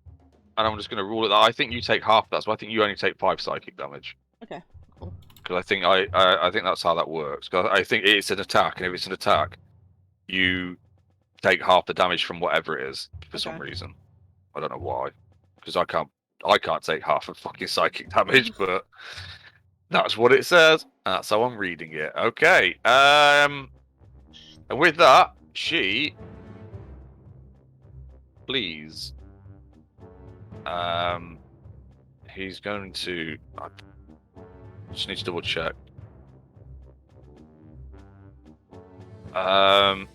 and I'm just going to rule it that I think you take half that, so I think you only take 5 psychic damage. Okay, cool. Because I think I think that's how that works. Because I think it's an attack, and if it's an attack, you take half the damage from whatever it is for some reason. I don't know why, because I can't take half of fucking psychic damage, but that's what it says. That's how I'm reading it. Okay. And with that, she please he's going to. I just need to double check. Right,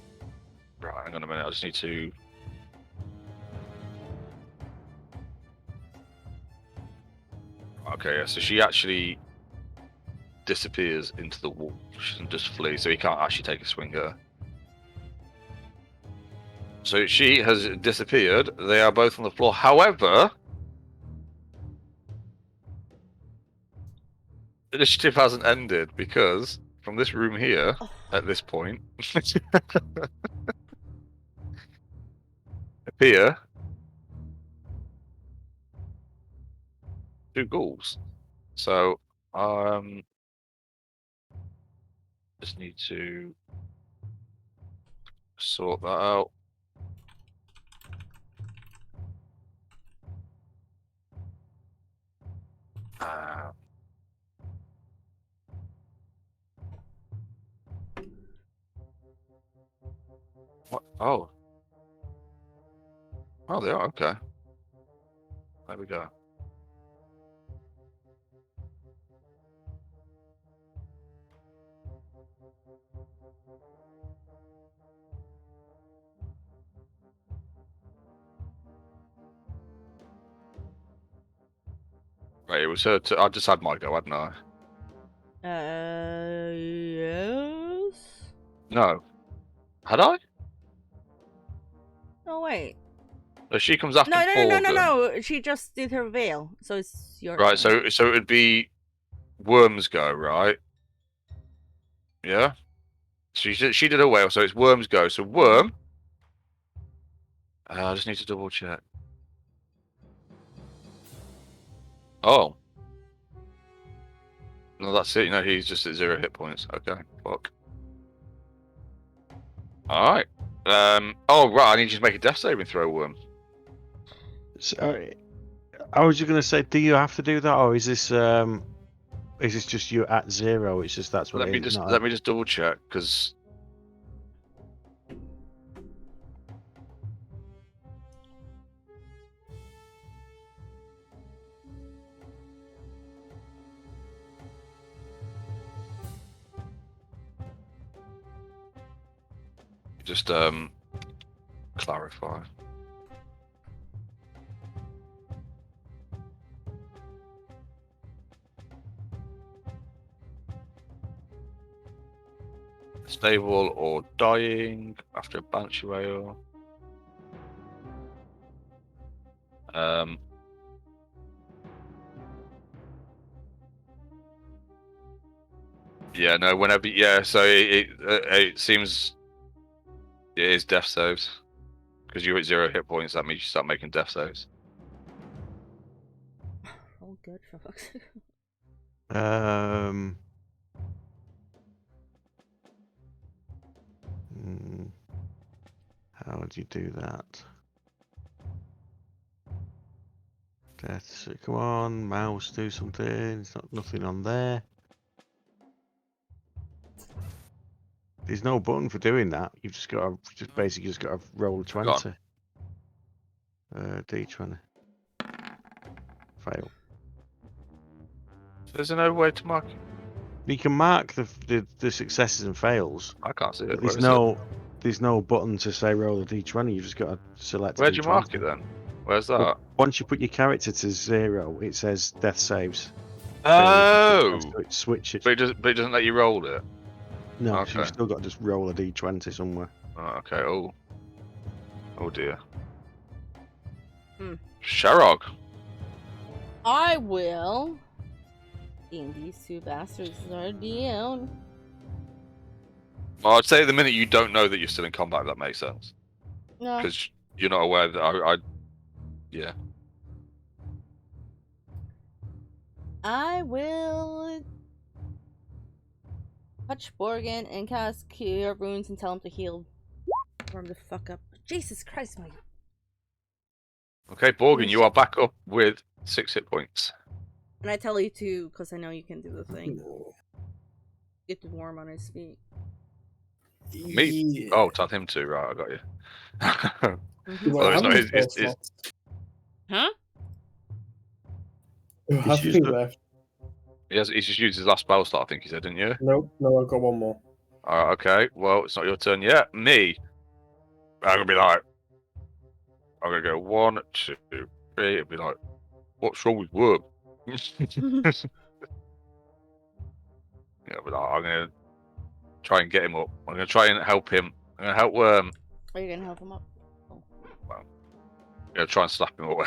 hang on a minute. I just need to. Okay, yeah, so she actually disappears into the wall. She doesn't just flee, so he can't actually take a swing at her. So she has disappeared. They are both on the floor. However, initiative hasn't ended because from this room here, at this point, appear 2 ghouls. So, just need to sort that out. What? Oh. Oh, they are, okay. There we go. Right, it was her. I just had my go, hadn't I? Yes. No. Had I? No, wait. So she comes after No. Borgin. She just did her veil, so it's your Right, turn. so it would be Worm's go, right? Yeah. She did a whale, so it's Worm's go. So Worm. I just need to double check. Oh. No, that's it. No, he's just at 0 hit points. Okay, fuck. All right. Oh right, I need you to make a death saving throw, Worm. So, I was just going to say, do you have to do that, or is this just you at 0? It's just that's what Let it me is. just not let me just double check because. Just clarify. Stable or dying after a banshee wail. Yeah, no. Whenever, yeah. So it seems it is death saves because you're at 0 hit points. That means you start making death saves. Oh, good for fuck's sake. How would you do that? Death. Come on, mouse, do something. It's nothing on there. There's no button for doing that. You've just got to basically got to roll 20. D20. Fail. There's no way to mark. You can mark the successes and fails. I can't see it. But Where is it? there's no button to say roll a D20. You've just got to select. Where'd a you D20. mark it then? Where's that? Well, once you put your character to 0, it says death saves. Oh, So it switches. but it doesn't let you roll it. No, so Okay. you've still got to just roll a D20 somewhere. Oh, okay. Oh dear. Hmm. Sharog. I will. And these 2 bastards are down. Well, I'd say the minute you don't know that you're still in combat, that makes sense No. because you're not aware that yeah. I will touch Borgin and cast Cure Wounds and tell him to heal. Warm the fuck up. Jesus Christ, my. Okay, Borgin, you are back up with 6 hit points. And I tell you to, because I know you can do the thing. Get the Worm on his feet. Me? Yeah. Oh, tell him to. Right, I got you. Mhm. Well, it's how not many his- spell slots? Huh? You have used 2 it. left. He's just used his last spell slot, I think he said, didn't you? Nope, no, I've got 1 more. Alright, okay. Well, it's not your turn yet. Me. I'm gonna be like, I'm gonna go 1, 2, 3. It'll be like, what's wrong with Worm? Yeah, but I'm gonna try and get him up. I'm gonna try and help him. I'm gonna help Worm. Are you gonna help him up? Oh. I'm gonna try and slap him away.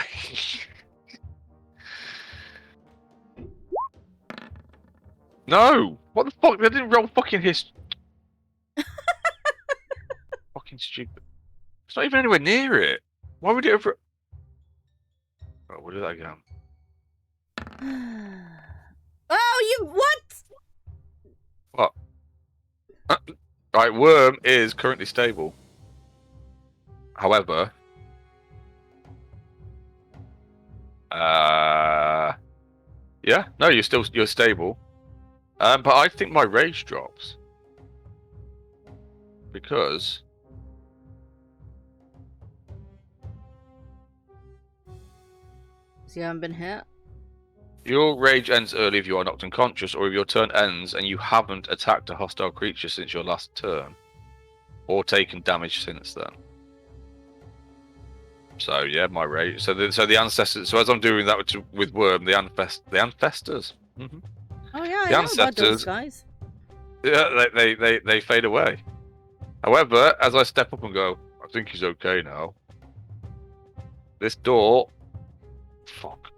No! What the fuck? They didn't roll fucking his. Fucking stupid. It's not even anywhere near it. Why would it ever? Oh, we'll do that again. Oh, you what? What? Right, Worm is currently stable. However, yeah, no, you're stable. But I think my rage drops because So you haven't been hit? your rage ends early if you are knocked unconscious, or if your turn ends and you haven't attacked a hostile creature since your last turn, or taken damage since then. So yeah, my rage. So the ancestors. So as I'm doing that with Worm, the ancestors. Mm-hmm. Oh yeah, The I know about those ancestors. guys. Yeah, they fade away. However, as I step up and go, I think he's okay now. This door. Fuck.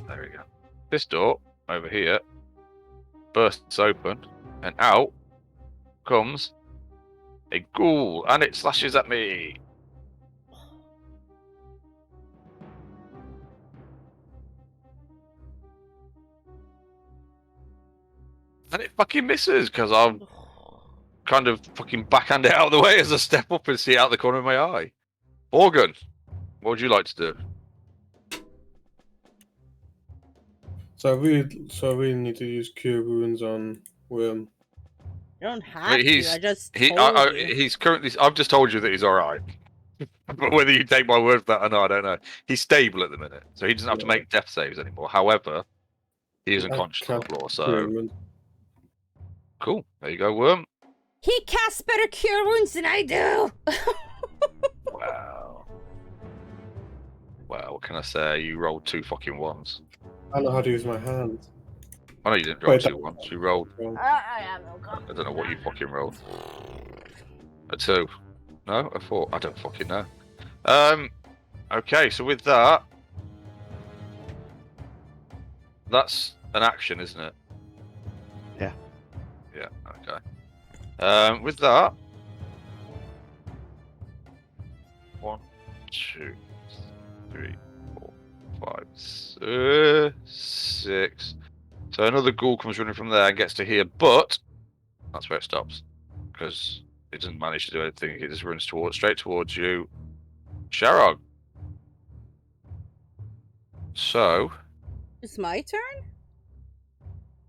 There we go. This door over here bursts open, and out comes a ghoul, and it slashes at me. And it fucking misses because I'm kind of fucking backhand it out of the way as I step up and see it out the corner of my eye. Morgan, what would you like to do? So I really need to use Cure Wounds on Worm. You don't have I mean, to. I just told you. he's currently. I've just told you that he's all right. But whether you take my word for that or not, I don't know. He's stable at the minute, so he doesn't have to make death saves anymore. However, he is unconscious on the floor. Cure So Wounds. cool. There you go, Worm. He casts better cure wounds than I do. Wow. Well, what can I say? You rolled 2 fucking ones. I know how to use my hands. I know you didn't roll Wait, 2 ones. You rolled. I have no confidence. I don't know what you fucking rolled. A 2. No, a 4. I don't fucking know. Okay, so with that, that's an action, isn't it? Yeah. Yeah. Okay. With that, 1, 2, 3, 4, 5, 6. So another ghoul comes running from there and gets to here, but that's where it stops because it doesn't manage to do anything. It just runs straight towards you, Sharog. So It's my turn?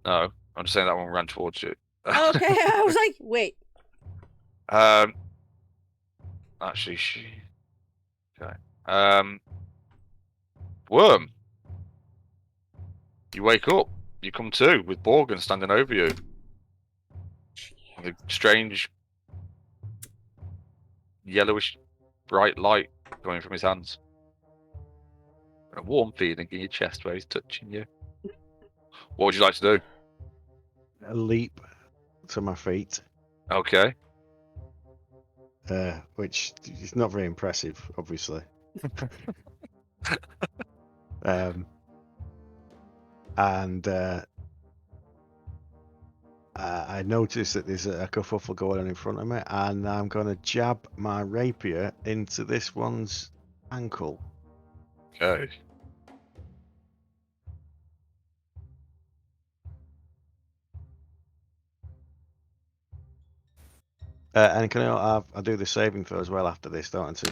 no, I'm just saying that one ran towards you. Okay, I was like, wait. Actually, okay. Worm, you wake up. You come to with Borgin standing over you. With a strange yellowish bright light coming from his hands. And a warm feeling in your chest where he's touching you. What would you like to do? A leap to my feet, Okay. which is not very impressive, obviously. And I notice that there's a kerfuffle going on in front of me, and I'm going to jab my rapier into this one's ankle. Okay. And can I do the saving throw as well after this, don't I, to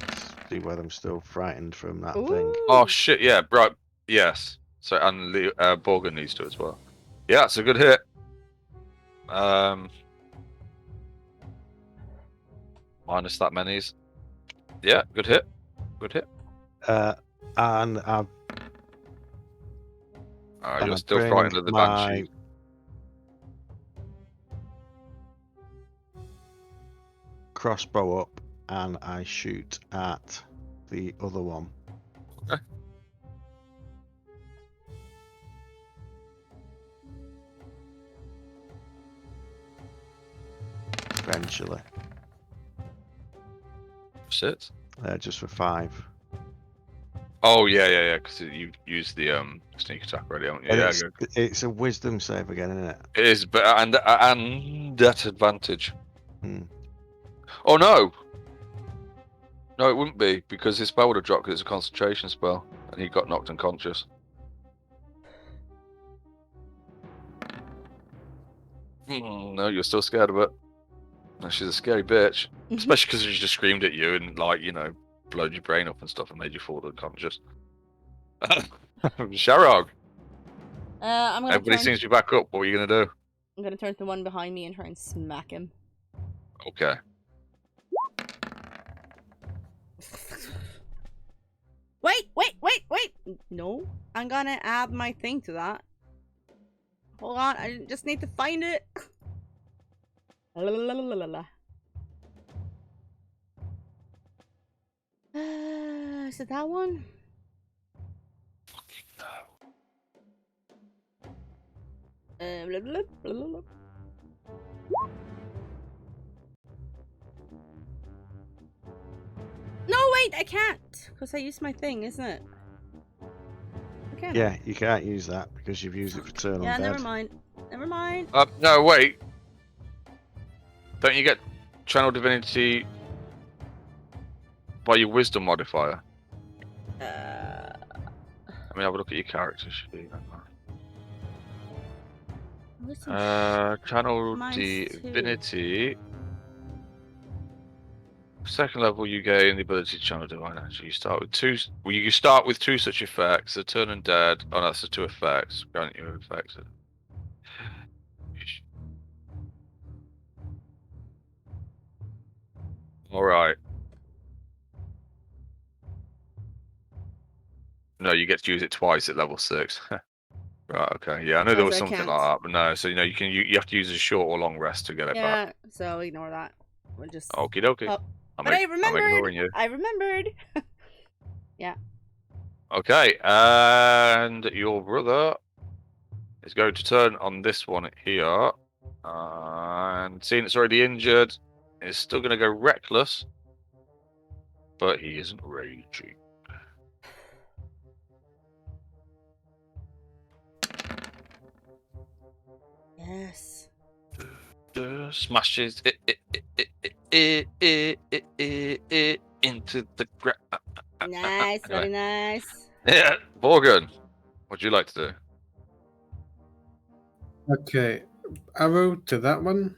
see whether I'm still frightened from that thing? Ooh. Oh shit! Yeah, right. Yes. So and Borgin needs to as well. Yeah, it's a good hit. Minus that many's. Yeah, good hit. Good hit. And And You're I still bring frightened of the my banshee. crossbow up and I shoot at the other one. Okay. Eventually. Shit. Just for 5. Oh yeah. Because you used the sneak attack already, haven't you? And Yeah, it's a wisdom save again, isn't it? it is, but and at advantage. Hmm. Oh no, it wouldn't be because his spell would have dropped because it's a concentration spell, and he got knocked unconscious. No, you're still scared of it. No, she's a scary bitch, especially because she just screamed at you and blowed your brain up and stuff and made you fall unconscious. Sharog, I'm gonna everybody turn. seems to be back up. What are you gonna do? I'm gonna turn to the one behind me and try and smack him. Okay. Wait! No, I'm gonna add my thing to that. Hold on, I just need to find it. Is it that one? Blah, blah, blah, blah, blah. No, wait, I can't because I used my thing, isn't it? Okay. Yeah, you can't use that because you've used it for turn Yeah, on never dead. mind. Never mind. No, wait. Don't you get channel divinity by your wisdom modifier? Let me have a look at your character sheet. Channel Mine's divinity. Second level, you gain the ability to channel divine energy. You start with 2. Well, you start with 2 such effects: the turn undead. Oh, that's the 2 effects. Grant you effects. All right. No, you get to use it twice at level 6. Right. Okay. Yeah, I know there was I something can't. like that, but no. So you have to use a short or long rest to get it back. Yeah, so ignore that. We'll just. Okie dokie. Oh, I'm but I ignoring remembered. you. I remembered. Yeah. Okay, and your brother is going to turn on this one here, and seeing it's already injured, is still going to go reckless, but he isn't raging. Yes. Smashes it into the ground. Nice, very nice. Yeah, Morgan, what'd you like to do? Okay, arrow to that one.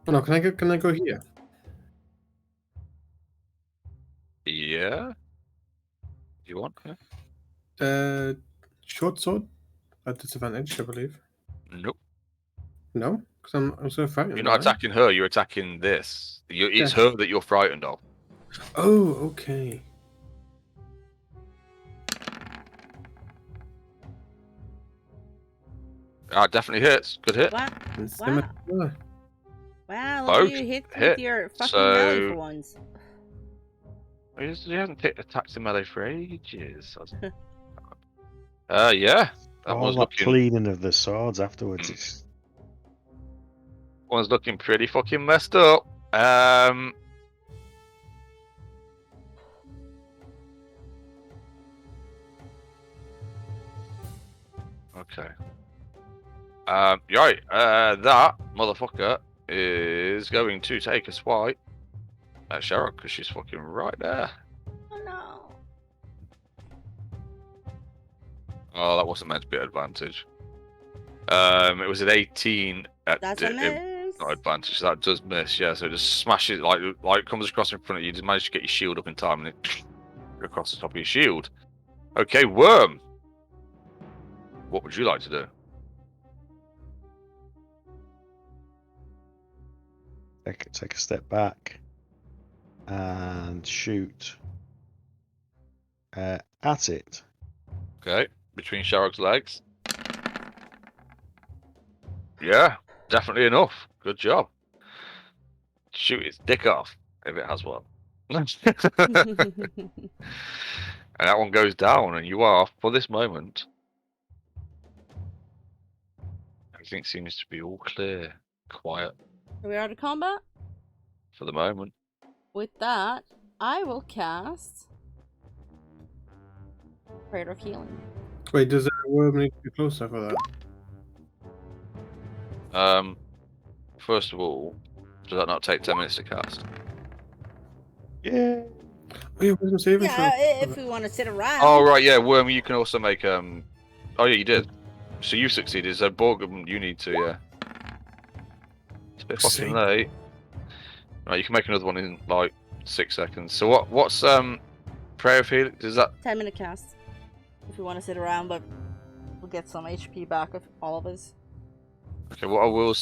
Oh no, can I go? Can I go here? Yeah, you want? Yeah. Short sword at disadvantage, I believe. Nope. No, because I'm so frightened. You're not attacking her. You're attacking this. It's her that you're frightened of. Oh, okay. Definitely hits. Good hit. What? It's Wow. similar. Wow, Both look, you hit hit. with your fucking melee for once. He hasn't attacked the melee for ages. Yeah. That All one's that looking. cleaning of the swords afterwards. It's One's looking pretty fucking messed up. Okay. Right. That motherfucker is going to take a swipe at Sharok because she's fucking right there. Oh no. Oh, that wasn't meant to be an advantage. It was an 18 at That's a miss. not advantage. So that does miss. Yeah. So it just smashes like comes across in front of you. Just manage to get your shield up in time and it across the top of your shield. Okay, Worm. What would you like to do? take a step back and shoot at it. Okay. between Sharrock's legs. Yeah, definitely enough. Good job. Shoot its dick off if it has one. And that one goes down, and you are, for this moment, everything seems to be all clear, quiet Are we out of combat? for the moment. With that, I will cast Prayer of Healing. Wait, does the worm need to be closer for that? First of all, does that not take 10 minutes to cast? Yeah. Oh, yeah, wasn't saving Yeah, throw. if we want to sit around. Oh right, yeah, Worm. You can also make Oh yeah, you did. So you succeeded. So Borgum, you need to. Yeah. It's a bit fucking Same. late. Right, you can make another one in like 6 seconds. So what's Prayer of Healing? Is that 10-minute cast. If we want to sit around, but we'll get some HP back of all of us. okay? What I will.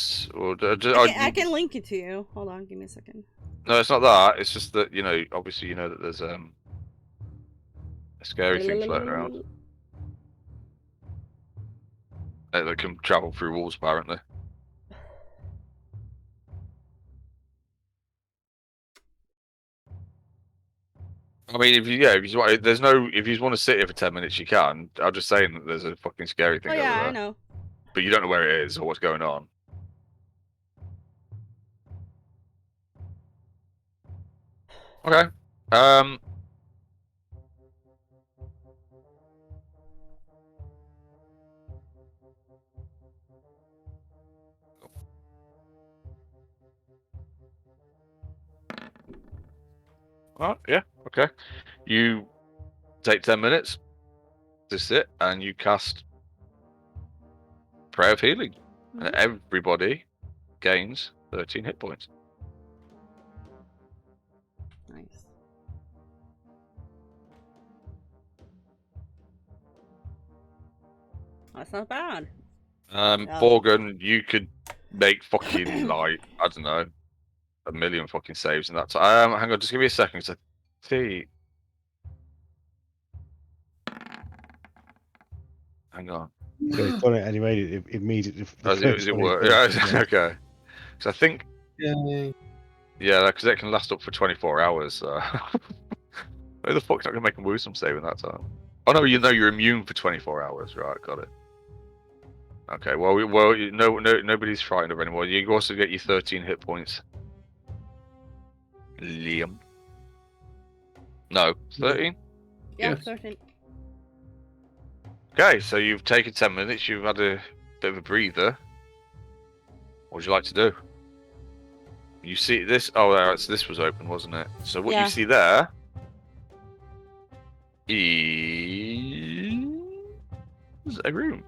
I can link it to you. Hold on, give me a second. No, it's not that. It's just that obviously that there's a scary thing floating around that can travel through walls apparently. I mean, if you want, if you want to sit here for 10 minutes, you can. I'm just saying that there's a fucking scary thing Oh over yeah, there, I know. but you don't know where it is or what's going on. Okay. Yeah. Okay. You take 10 minutes to sit and you cast Prayer of Healing, and everybody gains 13 hit points. Nice. That's not bad. Borgen, you could make fucking like I don't know, 1,000,000 fucking saves in that time. Hang on, just give me a second. So, see. Hang on. So he's done it and he made it immediately. Does it work? Yeah, okay. So I think, Yay. yeah, because that can last up for 24 hours. So. Who the fuck's not gonna make a wisdom save in that time? Oh no, you're immune for 24 hours, right? Got it. Okay, well, nobody's frightened of anymore. You also get your 13 hit points. Liam. No, 13. Yeah, Yes. 13. Okay, so you've taken 10 minutes. You've had a bit of a breather. What would you like to do? You see this? Oh, so this was open, wasn't it? So what Yeah. you see there is a room.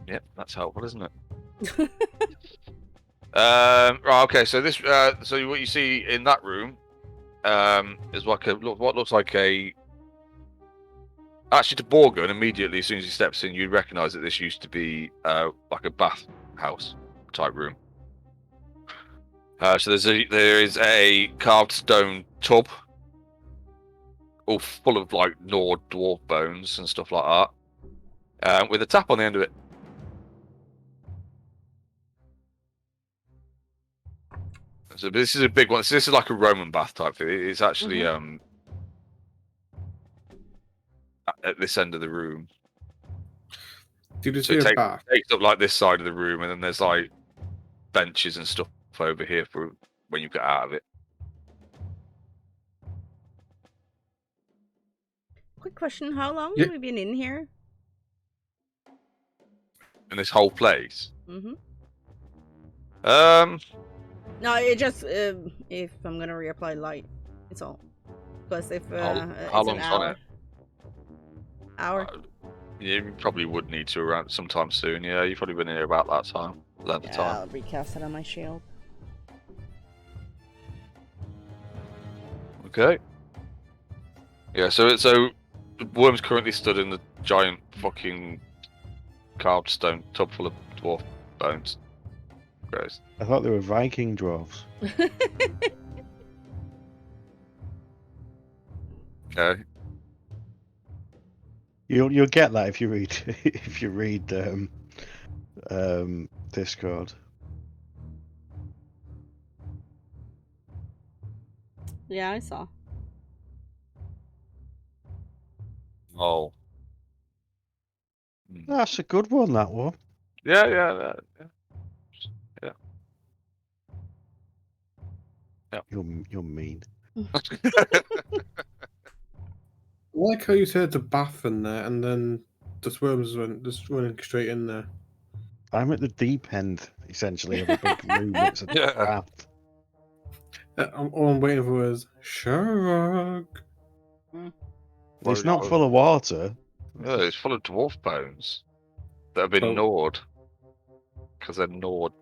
Yep, that's helpful, isn't it? Right. Okay. So this. So what you see in that room, is like what looks like a. Actually, to Borgen, immediately as soon as he steps in, you'd recognise that this used to be like a bath house type room. So there is a carved stone tub, all full of like gnawed dwarf bones and stuff like that, with a tap on the end of it. So this is a big one. So this is like a Roman bath type thing. It's actually at this end of the room. Did you So say it a bath? takes up like this side of the room, and then there's like benches and stuff over here for when you get out of it. Quick question: how long Yeah. have we been in here? And this whole place. Mm-hmm. How No, it just if I'm gonna reapply light, it's all. Because if it's long's an on hour. it? Hour. You probably would need to around sometime soon. Yeah, you've probably been here about that time, length of Yeah, time. I'll recast it on my shield. Okay. Yeah, so the worm's currently stood in the giant fucking carved stone tub full of dwarf bones. Gross. I thought they were Viking dwarves. Okay. You'll get that if you read Discord. Yeah, I saw. Oh. That's a good one. That one. Yeah, yeah, yeah. You're mean. I like how you said the bath in there, and then the swarms went just running straight in there. I'm at the deep end, essentially, of a big room that's a Yeah. bath. All I'm waiting for is Sherlock. It's not full of water. Yeah, it's full of dwarf bones that have been Oh. gnawed. Because they're gnawed.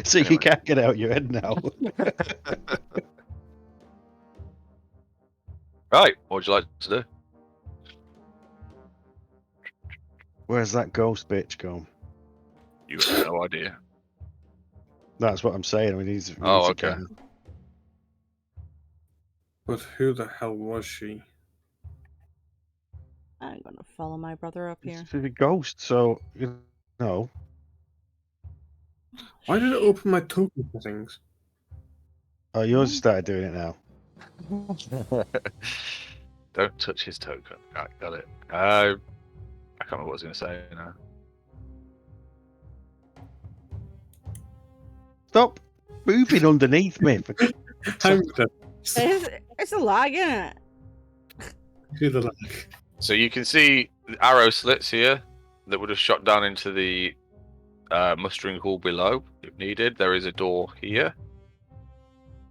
So Anyway. you can't get out your head now. Right, what would you like to do? Where's that ghost bitch gone? You have no idea. That's what I'm saying. We need to Okay. get her. But who the hell was she? I'm gonna follow my brother up here. She's a ghost, so you know. Why did it open my token settings? Oh, yours started doing it now. Don't touch his token. Right, got it. I can't remember what I was going to say now. Stop moving underneath me. It's a lag, isn't it? Who the lag? So you can see the arrow slits here that would have shot down into the mustering hall below if needed. There is a door here.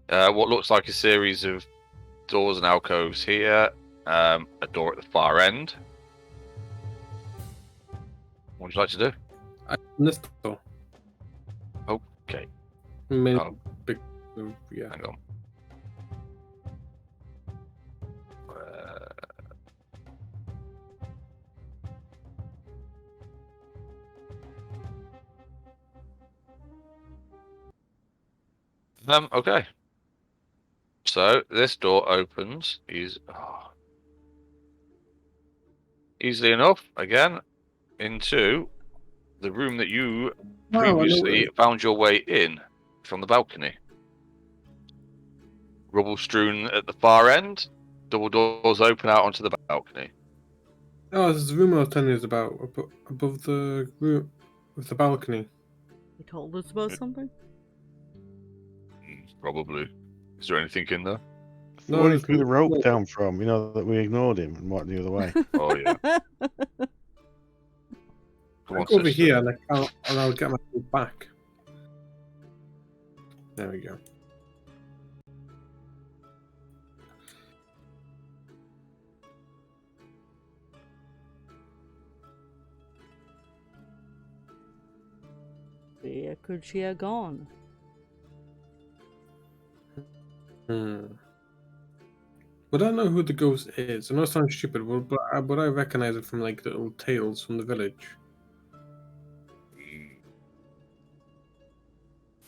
What looks like a series of doors and alcoves here. A door at the far end. What would you like to do? This door. Okay, Maybe Oh. big. Yeah. hang on. Okay. So this door opens. Easily enough, again, into the room that you Wow, I know previously it. found your way in from the balcony. Rubble strewn at the far end. Double doors open out onto the balcony. Oh, this is the room I was telling you about above the room with the balcony. You told us about something? Probably. Is there anything in there? No, Where he there's threw the rope no- down from, you know, that we ignored him and walked the other way. Oh yeah. Come on, Go over sister. here and I'll get my food back. There we go. Where could she have gone? But I don't know who the ghost is. I know it sounds stupid, but I recognize it from like little tales from the village.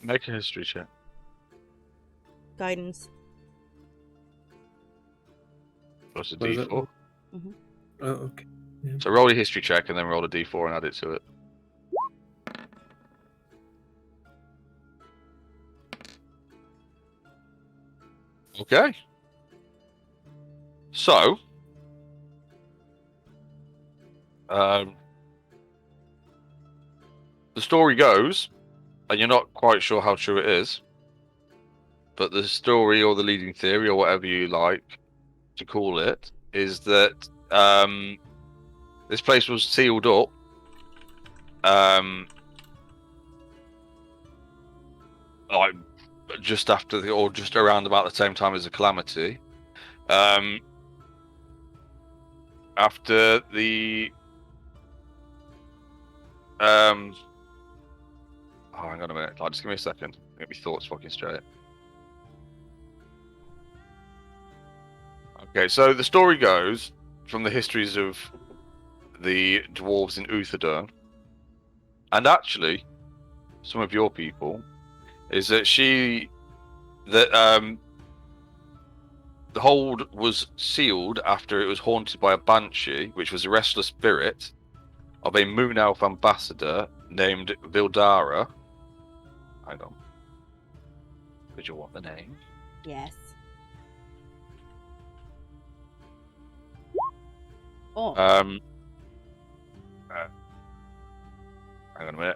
Make a history check. Guidance. Plus a What is it? d4. Oh, okay. So roll your history check and then roll a d4 and add it to it. Okay. So, the story goes, and you're not quite sure how true it is, but the story or the leading theory or whatever you like to call it is that this place was sealed up like just after or just around about the same time as the calamity. After the oh, hang on a minute. Just give me a second. Get my thoughts fucking straight. Okay, so the story goes from the histories of the dwarves in Uthadern, and actually, some of your people, is that the hold was sealed after it was haunted by a banshee, which was a restless spirit of a Moon Elf ambassador named Vildara. Hang on. Did you want the name? Yes. Oh. Hang on a minute.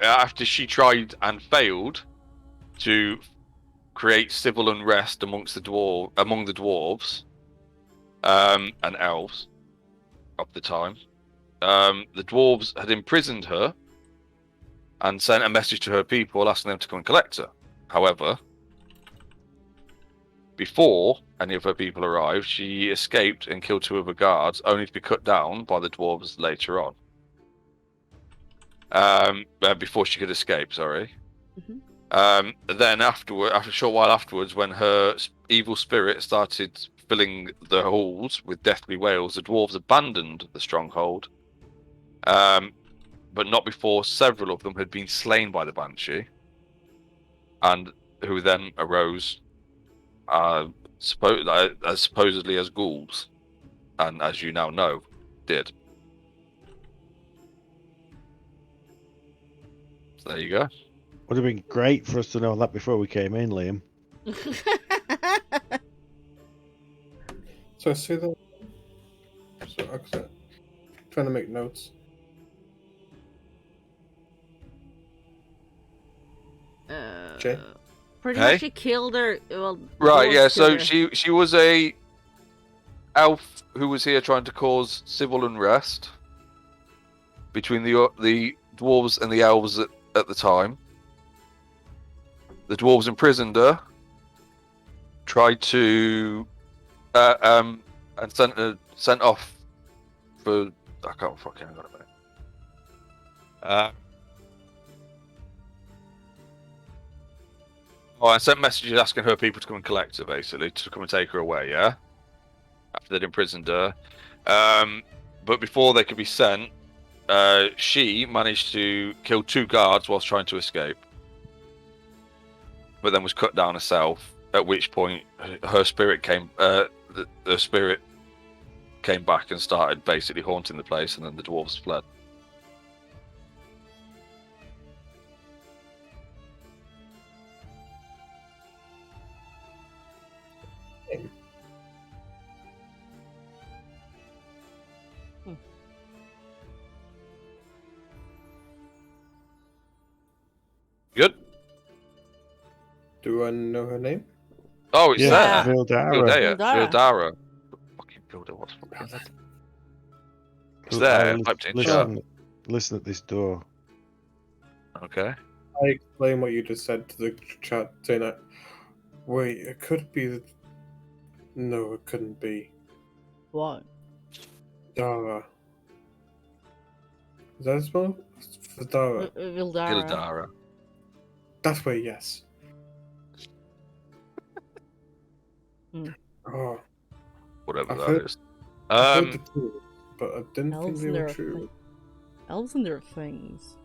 After she tried and failed to create civil unrest among the dwarves and elves of the time, the dwarves had imprisoned her and sent a message to her people asking them to come and collect her. However, before any of her people arrived, she escaped and killed 2 of her guards, only to be cut down by the dwarves later on. Before she could escape, sorry. Then after a short while afterwards, when her evil spirit started filling the halls with deathly wails, the dwarves abandoned the stronghold. But not before several of them had been slain by the banshee, and who then arose supposedly as ghouls, and as you now know, did. So there you go. Would have been great for us to know that before we came in, Liam. So I see that. So okay. Trying to make notes. Jay? Pretty Hey? much she killed her. Well, Right, dwarves yeah. So killed her. she was a elf who was here trying to cause civil unrest between the dwarves and the elves at the time. The dwarves imprisoned her, tried to, and sent off for. I can't fucking hang on a minute. I sent messages asking her people to come and collect her, basically, to come and take her away, yeah? After they'd imprisoned her. But before they could be sent, she managed to kill 2 guards whilst trying to escape. But then was cut down herself, at which point her spirit came, the spirit came back and started basically haunting the place, and then the dwarves fled. Good? Do I know her name? Oh, it's Yeah. there. Vildara. Vildara. Fucking Vildara, what's fucking that? It's there, typed in chat. Listen at this door. Okay. I explain what you just said to the chat, saying that. Wait, it could be that. No, it couldn't be. What? Dara. Is that his spell? Dara. Vildara. Vildara. That way, yes. Oh, Whatever I've that heard- is. I heard the two, but I didn't think Elves they and were their true. elves and their things.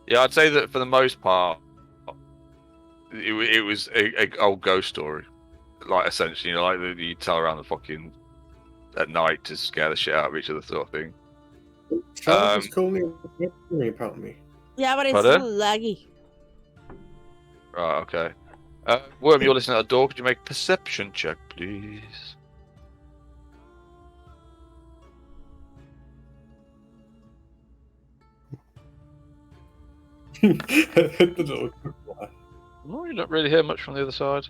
Yeah, I'd say that for the most part, it was a old ghost story. Like, essentially, you know, like you tell around the fucking at night to scare the shit out of each other, sort of thing. Charles is calling me apparently. Yeah, but it's Pardon? laggy. Right, okay. Worm, you're listening at the door. Could you make a perception check, please? Hit the door. No, you don't really hear much from the other side.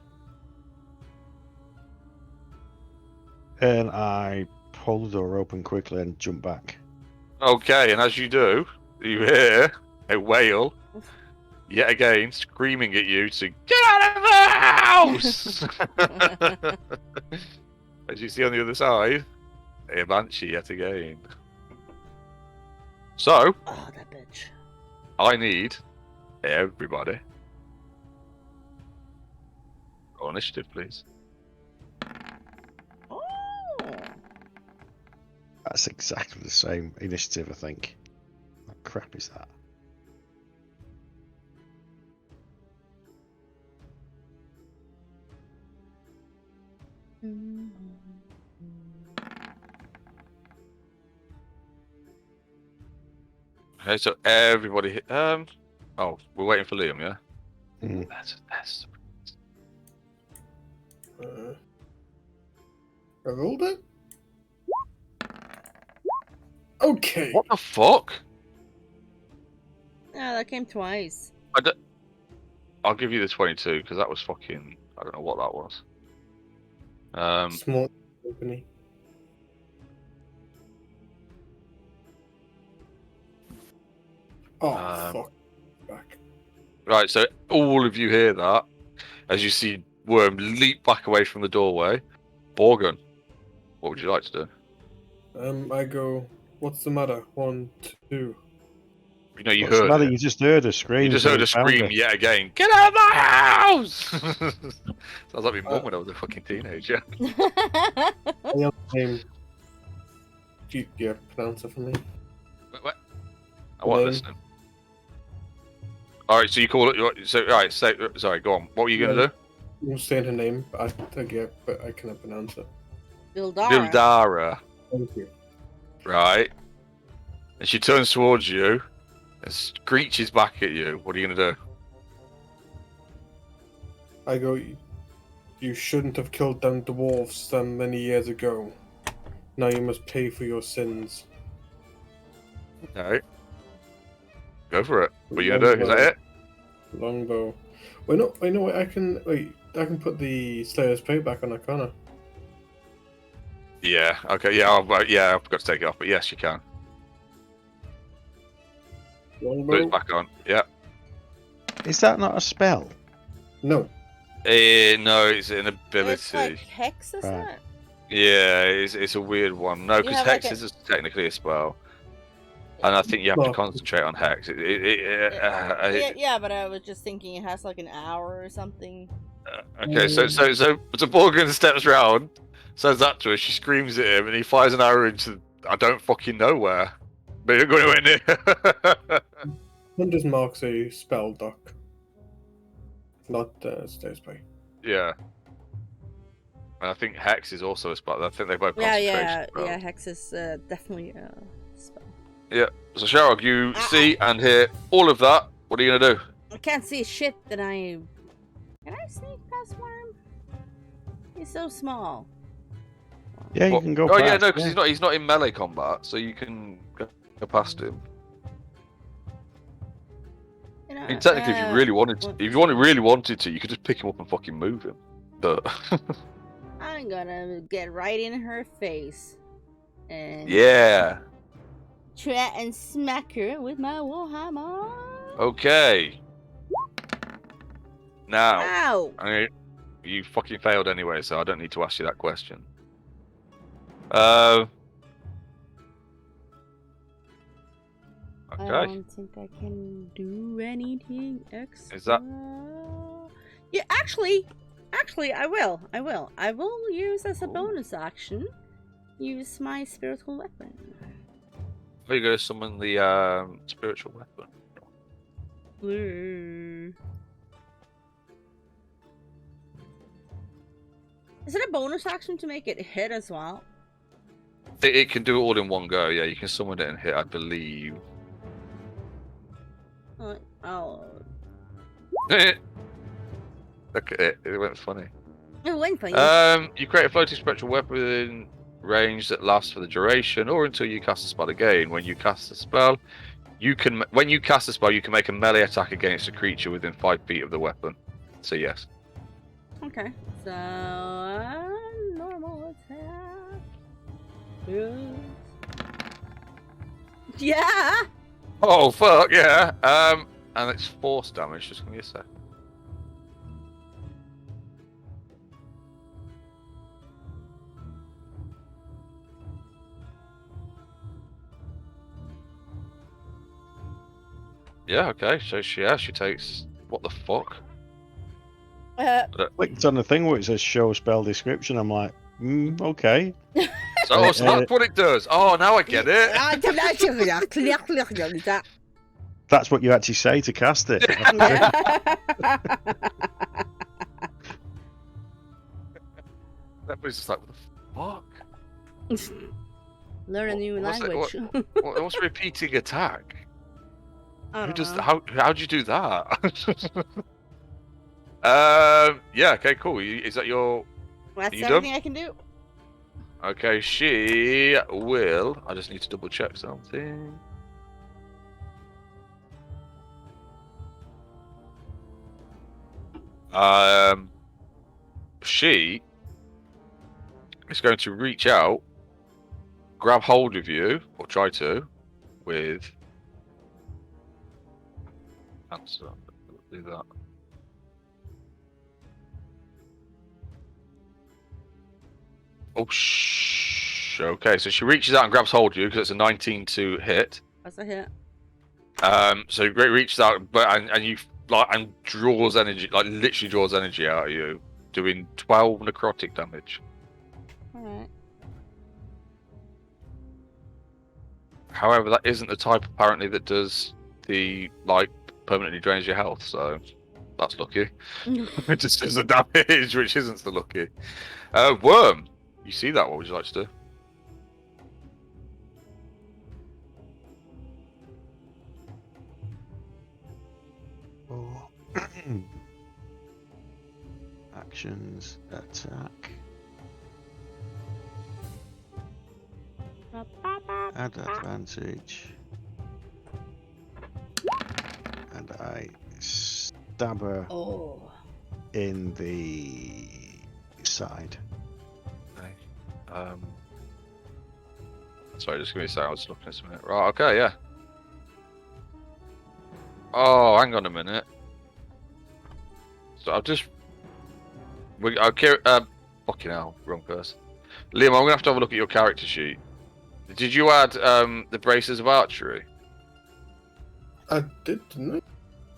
And I pull the door open quickly and jump back. Okay, and as you do, you hear a wail, yet again, screaming at you to get out of the house! As you see on the other side, a banshee yet again. So, Oh, that bitch. I need everybody. Roll initiative, please. Oh. That's exactly the same initiative, I think. What crap is that? Okay, so everybody. Oh, we're waiting for Liam, yeah. Mm. That's I rolled it? Okay. what the fuck? Yeah, that came twice. I'll give you the 22 because that was fucking. I don't know what that was. Small company. Oh, fuck. Back. Right, so all of you hear that as you see Worm leap back away from the doorway. Borgen, what would you like to do? I go, what's the matter? 1, 2. You know, you What's the heard matter? it. You just heard a scream. You just so heard we a found scream her. yet again. Get out of my house! Sounds like my mum when I was a fucking teenager. Any other name? Yeah, pronounce it for me. What? I wasn't Name. listening. Alright, so you call it. So, alright, sorry, go on. What were you going to do? I'm saying her name, but I cannot pronounce it. Bildara. Bildara. Thank you. Right. And she turns towards you and screeches back at you. What are you going to do? I go, you shouldn't have killed them dwarves many years ago. Now you must pay for your sins. Alright. Go for it. What are you going to do? Is that it? Longbow. Wait, no, I know. I can put the Slayer's Plate back on Arcana. Yeah, okay, yeah, I forgot to take it off, but yes, you can. Put Longbow? it back on, yeah. Is that not a spell? No. No, it's an It's ability. like Hex, isn't Right. it? Yeah, it's a weird one. No, You because have Hex like is technically a spell. And I think you have to Well- concentrate on Hex. Yeah, but I was just thinking it has like an hour or something. Okay, so Borgen steps round, says that to her, she screams at him, and he fires an arrow into I don't fucking know where. But you're going anywhere near. Hunter's Mark's a spell doc. Not Slayer's Plate. Yeah. And I think Hex is also a spell. I think they both Yeah, concentration spells. Hex is definitely a spell. So Sharog, you see and hear all of that. What are you gonna do? I can't see shit that I... Can I sneak past Worm? He's so small. Yeah, you What? can go. Oh yeah, past, no, because he's not in melee combat, so you can go past him. You know, I mean, technically, if you really wanted to, you could just pick him up and fucking move him. But I'm gonna get right in her face. And yeah, try and smack her with my warhammer. okay. Now, Ow! I mean, you fucking failed anyway, so I don't need to ask you that question. I Okay. don't think I can do anything extra. Is that- Yeah, actually, I will. I will use as a bonus action. Use my spiritual weapon. Are you going to summon the spiritual weapon? Blue. Is it a bonus action to make it hit as well? It can do it all in one go. Yeah, you can summon it and hit, I believe. Oh. Look at it. It went funny. It went for you. You create a floating spectral weapon range that lasts for the duration or until you cast a spell again. When you cast a spell, you can make a melee attack against a creature within 5 feet of the weapon. So yes. Okay. So normal attack. Yes. Yeah. Oh fuck yeah. And it's force damage. Just give me a sec. Yeah. Okay. So she takes what the fuck? Clicked on the thing where it says show spell description. I'm like, okay. So that's what it does. Oh, now I get it. That's what you actually say to cast it. Let Everybody's just like, what the fuck? Learn a new What's that- language. What's repeating attack? I Who don't does know. how do you do that? Yeah, okay, cool. Is that your That's you everything done? I can do. Okay, she will. I just need to double check something. She is going to reach out, grab hold of you, or try to, with answer. Do that. Oh, okay, so she reaches out and grabs hold of you because it's a 19 to hit. That's a hit. So Great reaches out, but and you like and draws energy, like literally draws energy out of you, doing 12 necrotic damage. Alright. However, that isn't the type apparently that does the like permanently drains your health, so that's lucky. It just does the damage, which isn't so lucky. Worm, you see that? What would you like to do? Oh. Actions, attack. Add advantage. And I stab her Oh. in the side. Sorry, just give me a second. I was looking at something. Right, okay, yeah. Oh, hang on a minute. So I've just. Okay, fucking hell, wrong person. Liam, I'm gonna have to have a look at your character sheet. Did you add the braces of archery I did, didn't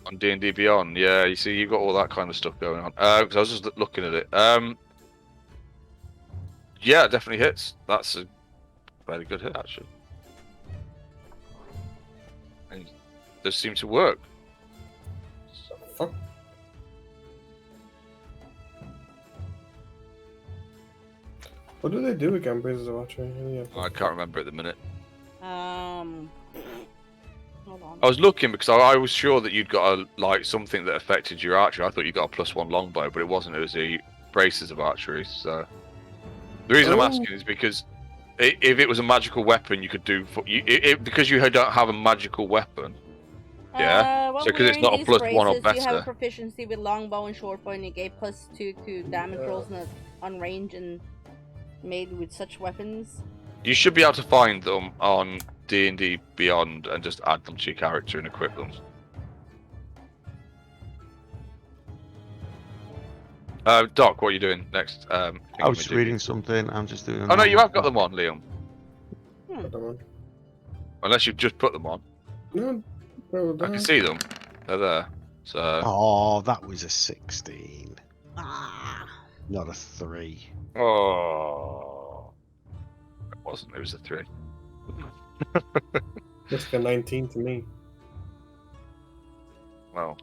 on D&D Beyond? Yeah, you see, you got all that kind of stuff going on. 'Cause I was just looking at it. Yeah, it definitely hits. That's a very good hit, actually. And it does seem to work. I? Fuck. What do they do again, Braces of Archery? Yeah. I can't remember at the minute. Hold on. I was looking because I was sure that you'd got a something that affected your archery. I thought you got a +1 longbow, but it wasn't. It was the braces of archery. So the reason I'm asking is because if it was a magical weapon, you could do because you don't have a magical weapon. Yeah. When So because it's wearing not a these +1 or braces, you have a better. proficiency with longbow and shortbow, and you get +2 to damage rolls on range and made with such weapons. You should be able to find them on D&D Beyond and just add them to your character and equip them. Doc, what are you doing next? I was just reading something. I'm just doing. Oh no, you have got them on, Liam. Put them on. Unless you've just put them on. No, no, I can see them. They're there. So. Oh, that was a 16, Ah. not a 3. Oh. It wasn't. It was a 3. Looks like a 19 to me. Well,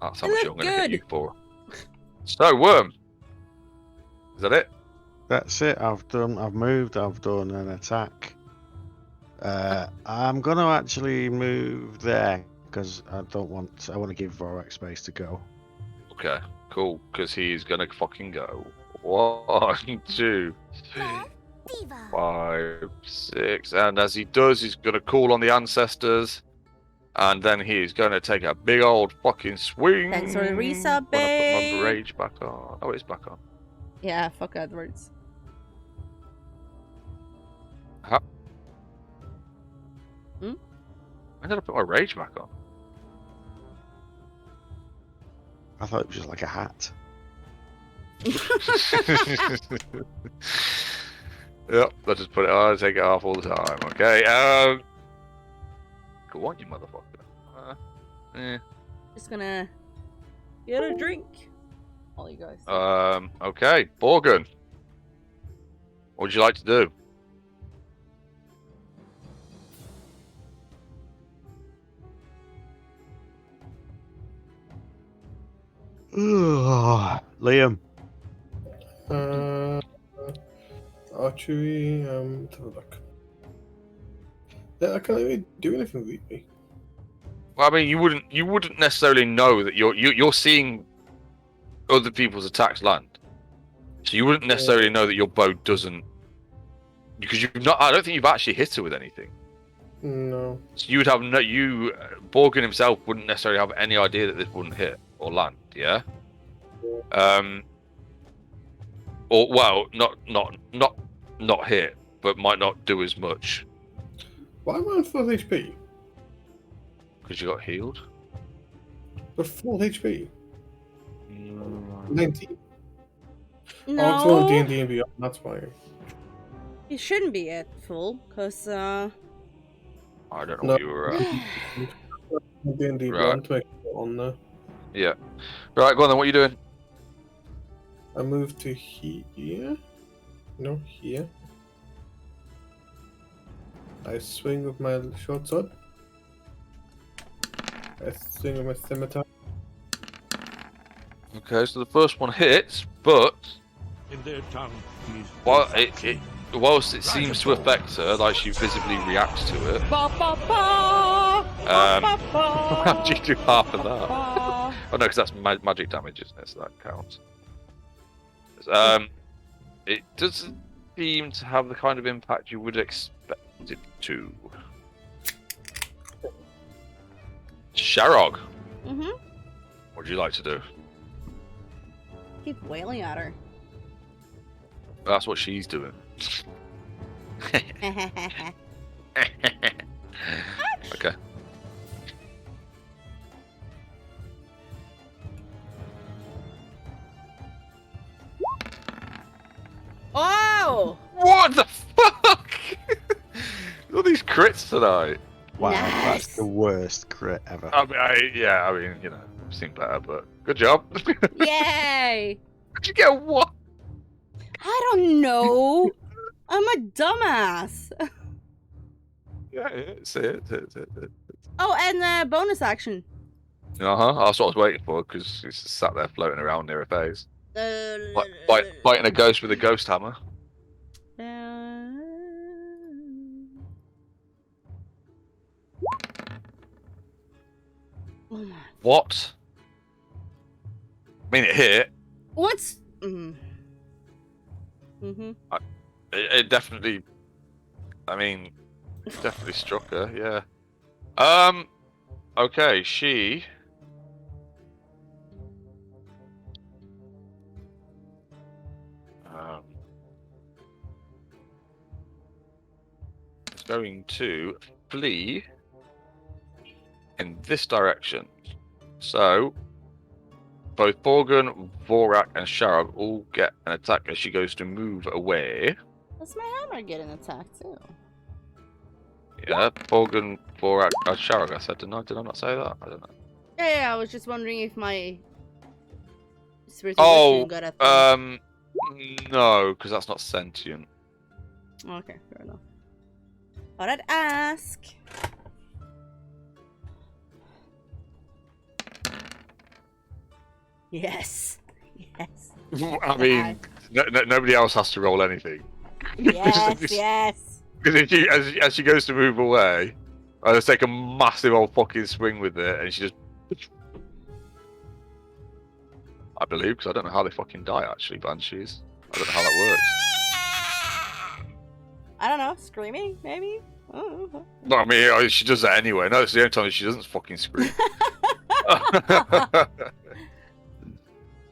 that's how It much I'm looked going to hit good. you for. So, Worm. Is that it? That's it. I've moved. I've done an attack. I'm gonna actually move there because I want to give Vorak space to go. Okay, cool. Because he's going to fucking go. 1, 2, 3, 5, 6. And as he does, he's going to call on the ancestors. And then he's going to take a big old fucking swing. Thanks for the resub, Wanna put my babe. rage back on. Oh, it's back on. Yeah, fuck AdWords. When did I put my rage back on? I thought it was just like a hat. Yep, I just put it on and take it off all the time. Okay, go on, you motherfucker. Just gonna get a drink. All you guys. Okay, Borgen. What would you like to do? Liam. archery. Let's have a look. Yeah, I can't really do anything really. Well, I mean, you wouldn't necessarily know that you're seeing other people's attacks land, so you wouldn't necessarily know that your bow doesn't, because you've not. I don't think you've actually hit her with anything. No. So you would have no. Borgin himself wouldn't necessarily have any idea that this wouldn't hit or land. Yeah. Or well, not hit, but might not do as much Why am I on full HP? because you got healed. But full HP. Mm. 19. Oh, it's all No, D&D and Beyond. That's why. it shouldn't be at full, cause I don't know No. what you were at. D&D Right. Beyond to make it on there. Yeah. Right, go on then. What are you doing? I moved to here. No, here. I swing with my short sword. I swing with my scimitar. Okay, so the first one hits, but In their tongue, please. whilst it seems to affect her, like she visibly reacts to it. ba ba ba. How do you do half of that? Oh no, because that's magic damage, isn't it? So that counts. It doesn't seem to have the kind of impact you would expect it to. Sharog, Mhm. what would you like to do? Keep wailing at her. That's what she's doing. Okay. Oh! What the fuck? All these crits tonight. Wow, Nice. that's the worst crit ever. I mean, you know, I've seen better, but good job. Yay! Did you get what? I don't know. I'm a dumbass. Yeah, see it. Oh, and bonus action. That's what I was waiting for because it's just sat there floating around near her face, Uh, fighting a ghost with a ghost hammer. Oh my. What? I mean, it hit. What's? Mm-hmm. It definitely. I mean, it definitely struck her. Yeah. Okay, she. Is going to flee in this direction. So, both Borgin, Vorak, and Sharog all get an attack as she goes to move away. Does my hammer get an attack too? Yeah, Borgin, Vorak, and Sharog. I said, did I not say that? I don't know. Yeah, I was just wondering if my spiritual got a thing. No, because that's not sentient. Okay, fair enough. Thought I'd ask. Yes. Yes. I mean, nobody else has to roll anything. Yes, yes. Because as she goes to move away, I just take a massive old fucking swing with it, and she just. I believe, because I don't know how they fucking die, actually, Banshees. I don't know how that works. I don't know, screaming, maybe? Oh. No, I mean, she does that anyway. No, it's the only time she doesn't fucking scream.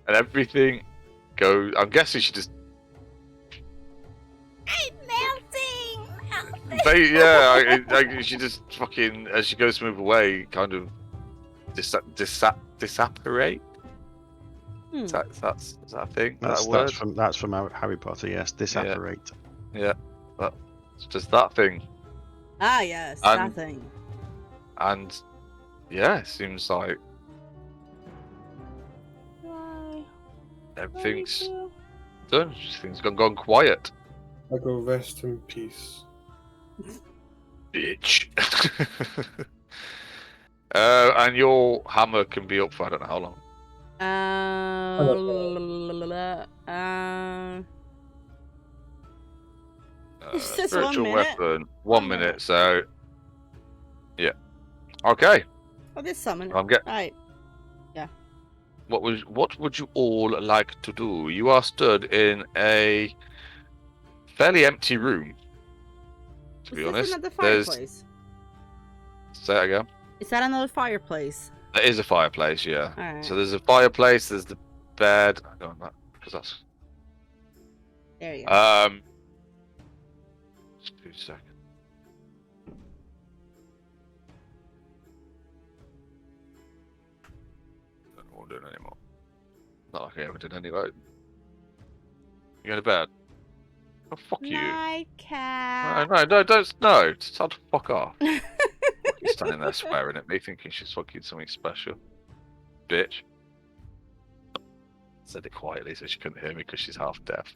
And everything goes. I'm guessing she just. I'm melting! She just fucking, as she goes to move away, kind of disapparate. Is that a thing? Is that a word? That's from Harry Potter. Yes, disapparate. Yeah, it's just that thing. Ah, yes, And- that thing. And yeah, it seems like Why? everything's done. Things gone quiet. I go rest in peace. Bitch. And your hammer can be up for I don't know how long. It's just spiritual 1 minute. weapon. 1 1 minute. minute. So, yeah. Okay. Oh, this summon. I'm get. Alright. What would you all like to do? You are stood in a fairly empty room. To Is be this honest, another there's. fireplace? Say it again. Is that another fireplace? There is a fireplace, yeah. Alright. So there's a fireplace. There's the bed. I don't know because that's. There you go. Just 2 seconds. Don't know what I'm doing anymore. Not like I ever did anyway. You going to bed? Oh, fuck you. Night No, cat. no. Just tell her to fuck off. Fucking standing there swearing at me, thinking she's fucking something special. Bitch. Said it quietly so she couldn't hear me because she's half deaf.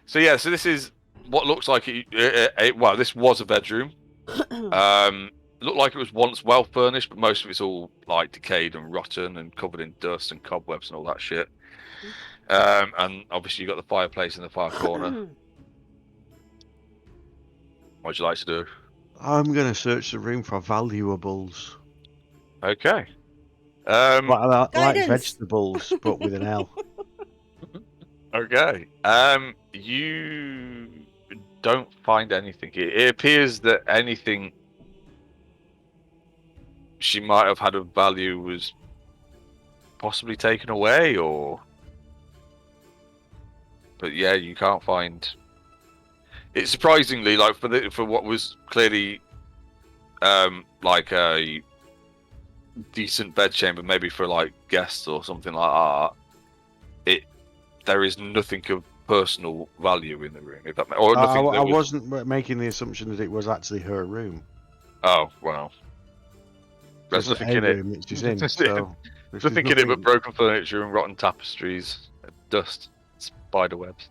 So yeah, so this is what looks like well, this was a bedroom. Looked like it was once well furnished, but most of it's all like decayed and rotten and covered in dust and cobwebs and all that shit. And obviously you got the fireplace in the far corner. What'd you like to do? I'm gonna search the room for valuables. Okay. Like Guidance. vegetables, but with an L. Okay. You don't find anything. It appears that anything she might have had of value was possibly taken away, or. But yeah, you can't find. It's surprisingly like for what was clearly, like a decent bedchamber, maybe for like guests or something like that. There is nothing of personal value in the room. If that or nothing. I wasn't making the assumption that it was actually her room. Oh well. There's It's nothing a in it. room that she's in, so There's nothing in it but broken furniture and rotten tapestries, dust, spider webs.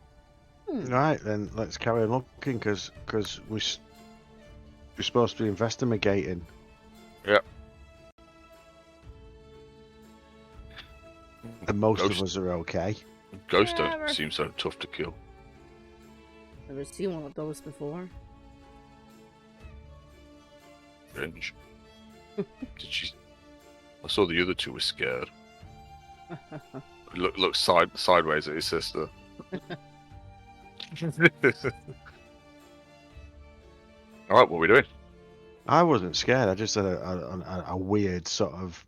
Right then, let's carry on looking because we're supposed to be investigating. Yeah. And most Ghost. of us are okay. Ghosts Yeah, don't we're- seem so tough to kill. Never seen one of those before. Cringe. Did she? I saw the other two were scared. Look sideways at his sister. All right, what are we doing? I wasn't scared. I just had a weird sort of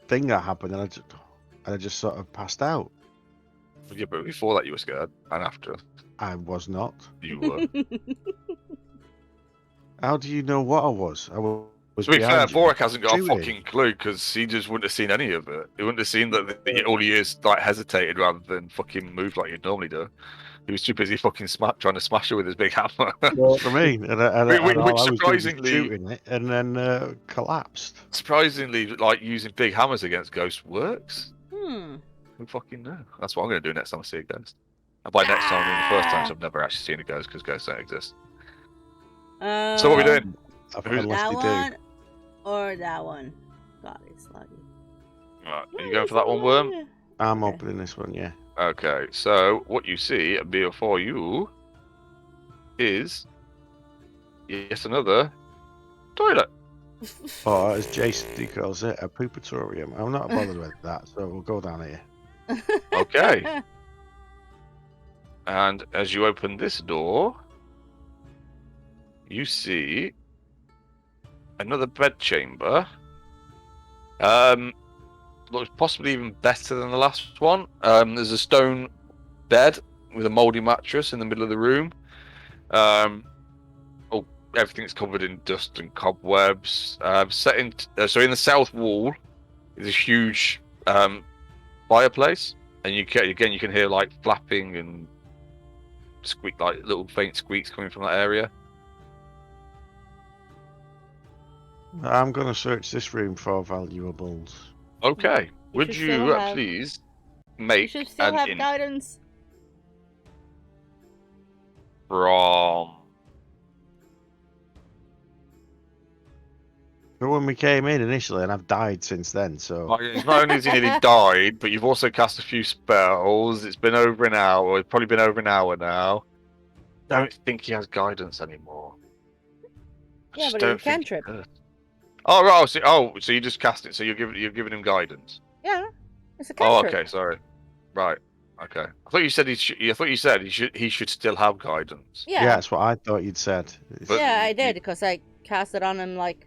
thing that happened, and I just sort of passed out. Yeah, but before that you were scared, and after I was not. you were. How do you know what I was? I was To be fair, behind you, Borak hasn't got a shooting. fucking clue because he just wouldn't have seen any of it. He wouldn't have seen that all he is like hesitated rather than fucking moved like he'd normally do. He was too busy fucking trying to smash her with his big hammer. Well, I mean, and all Which I was doing was surprisingly- shooting it, and then collapsed. Surprisingly, like using big hammers against ghosts works. Hmm. Who fucking know? That's what I'm going to do next time I see a ghost. And by next time, I mean the first time, so I've never actually seen a ghost because ghosts don't exist. So what are we doing? Unless That they do. one or that one? God, it's lucky. Right, are you going for that one, Worm? I'm Okay. opening this one, yeah. Okay, so what you see before you is yet another toilet. Or as JC calls it, a poopatorium. I'm not bothered with that, so we'll go down here. Okay. And as you open this door, you see another bedchamber. Looks possibly even better than the last one. There's a stone bed with a mouldy mattress in the middle of the room. Everything's covered in dust and cobwebs. So in the south wall is a huge fireplace, and you can hear like flapping and squeak, like little faint squeaks coming from that area. I'm going to search this room for valuables. Okay, You would should still you have- please You make should still have an guidance. from But when we came in initially, and I've died since then, so Like, it's not only has he nearly died, but you've also cast a few spells. It's been over an hour. It's probably been over an hour now. Don't think he has guidance anymore. I Yeah, just but don't it's a think he cantrip. does. Oh, right. So you just cast it. So you're giving him guidance. Yeah, it's a Oh, cantrip. okay. Sorry. Right. Okay. I thought you said I thought you said he should still have guidance. yeah, Yeah, that's what I thought you'd said. But yeah, I you- did because I cast it on him like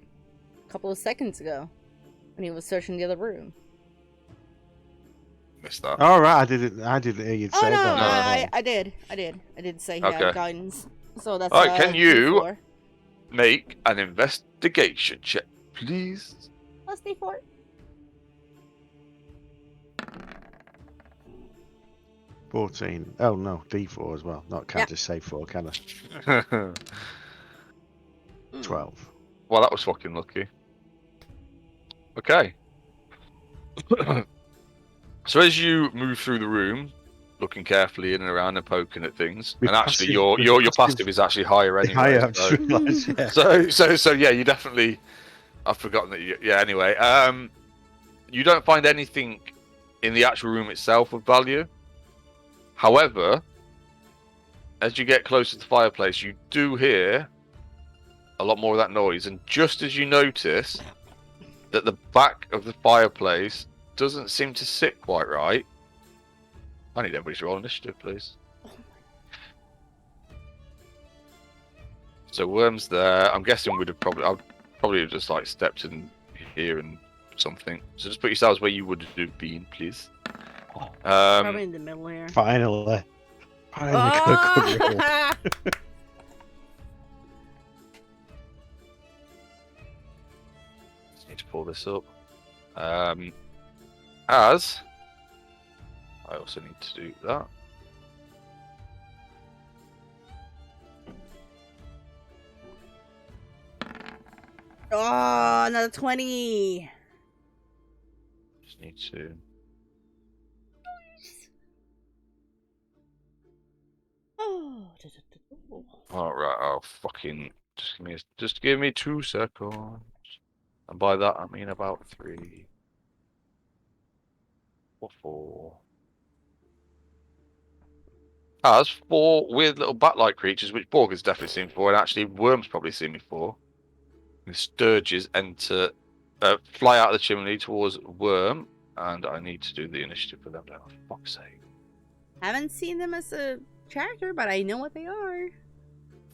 a couple of seconds ago when he was searching the other room. Missed that. All right, I didn't hear you Oh say no, that. I did say he Okay. had guidance. So that's Alright, can you- D4. Make an investigation check, please. Plus D4. Oh, 14. Oh no, D4 as well. Not can't Yeah. just say 4, can I? Well, Mm. 12. that was fucking lucky. Okay. So as you move through the room, looking carefully in and around and poking at things, My and actually passive- your my passive is actually higher anyway. Higher, I've so- just realised. Yeah. So yeah, you definitely. I've forgotten that. Yeah. Anyway, you don't find anything in the actual room itself of value. However, as you get closer to the fireplace, you do hear a lot more of that noise, and just as you notice that the back of the fireplace doesn't seem to sit quite right, I need everybody to roll initiative, please. So Worm's there. I'm guessing I'd probably have just like stepped in here and something. So just put yourselves where you would have been, please. Probably in the middle here. Finally. Finally got a good roll. Oh! Just need to pull this up. As I also need to do that. Oh, another 20. Just need to. Oh. All right. I'll fucking just give me 2 seconds. And by that I mean about 3 or 4. As 4 weird little bat-like creatures, which Borg has definitely seen before, and actually Worm's probably seen before. The Sturges fly out of the chimney towards Worm, and I need to do the initiative for them now. For fuck's sake. Haven't seen them as a character, but I know what they are.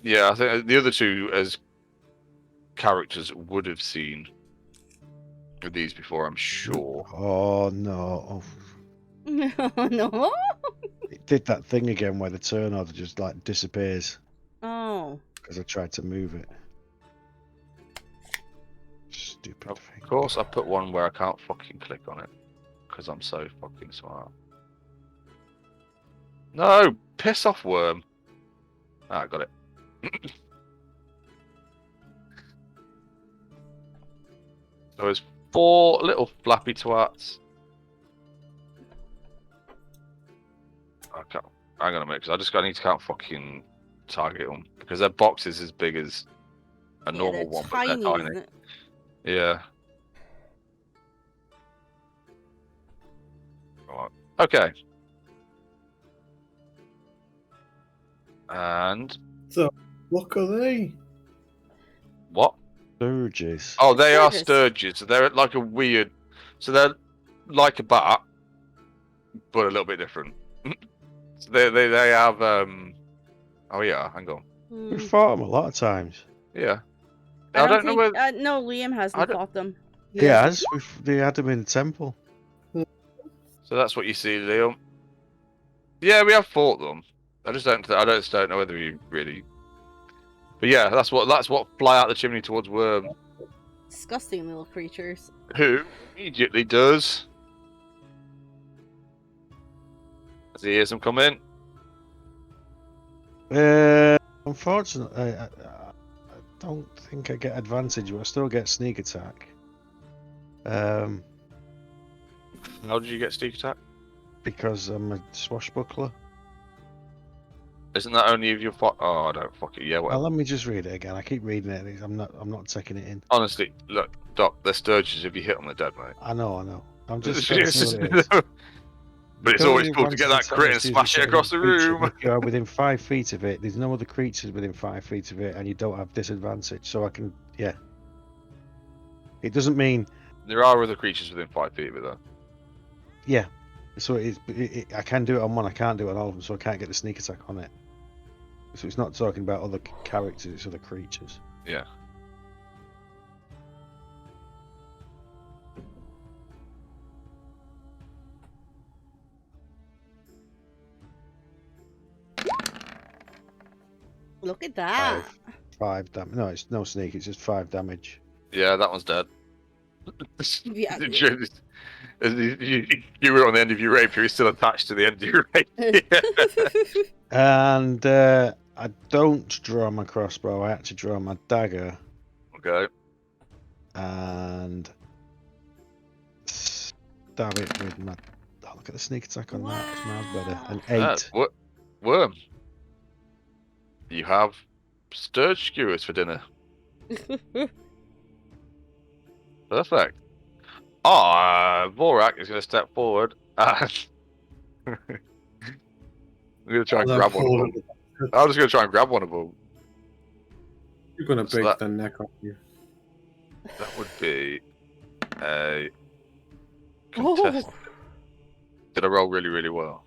Yeah, I think the other 2 as characters would have seen these before, I'm sure. Oh no. Oh, No. it did that thing again where the turn order just like disappears Oh. because I tried to move it. Stupid Of thing. course, I put one where I can't fucking click on it because I'm so fucking smart. No, piss off, Worm. Ah, I got it. So there's 4 little flappy twats. I can't. I'm gonna make. I need to can't fucking target them because their box is as big as a Yeah, normal they're one, but tiny, they're isn't tiny. it? Yeah. Right. Okay. And Look are they? what? Sturges. Oh, they are Sturges. sturges. So they're like a weird. So they're like a bat, but a little bit different. So they have. Oh yeah, hang on. We've Hmm. fought them a lot of times. Yeah. I don't know think. where. No, Liam I hasn't don't- fought them. He has. They had them in the temple. So that's what you see, Liam. Yeah, we have fought them. I just don't know whether you really. But yeah, that's what fly out the chimney towards Worm, Disgusting little creatures. who immediately does. As he hears them come in. Unfortunately, I don't think I get advantage, but I still get sneak attack. How did you get sneak attack? Because I'm a swashbuckler. Isn't that only if you're Oh, don't fuck it. Yeah, Well, whatever. let me just read it again. I keep reading it. I'm not taking it in. Honestly, look, Doc, they're sturges. If you hit them, they're dead, mate. I know. I'm just trying to see what it is. But it's always cool to get that crit and smash it across the room. If you are within 5 feet of it, there's no other creatures within 5 feet of it, and you don't have disadvantage. So I can, yeah. It doesn't mean, There are other creatures within 5 feet of it, though. yeah. So I can do it on one. I can't do it on all of them, so I can't get the sneak attack on it. So it's not talking about other characters; it's other creatures. Yeah. Look at that. 5 damage. No, it's no sneak. It's just 5 damage. Yeah, that one's dead. Yeah. You were on the end of your rapier, he's still attached to the end of your rapier. And I don't draw my crossbow. I actually draw my dagger Okay. and stab it with my. Oh, look at the sneak attack on that. It's miles better. An 8. Worm. You have sturge skewers for dinner. Perfect. Vorak is going to step forward and I'm going to try and grab one of them. I'm just going to try and grab one of them. You're gonna So break that- their neck off you. That would be a Oh, contest. Did I roll really, really well?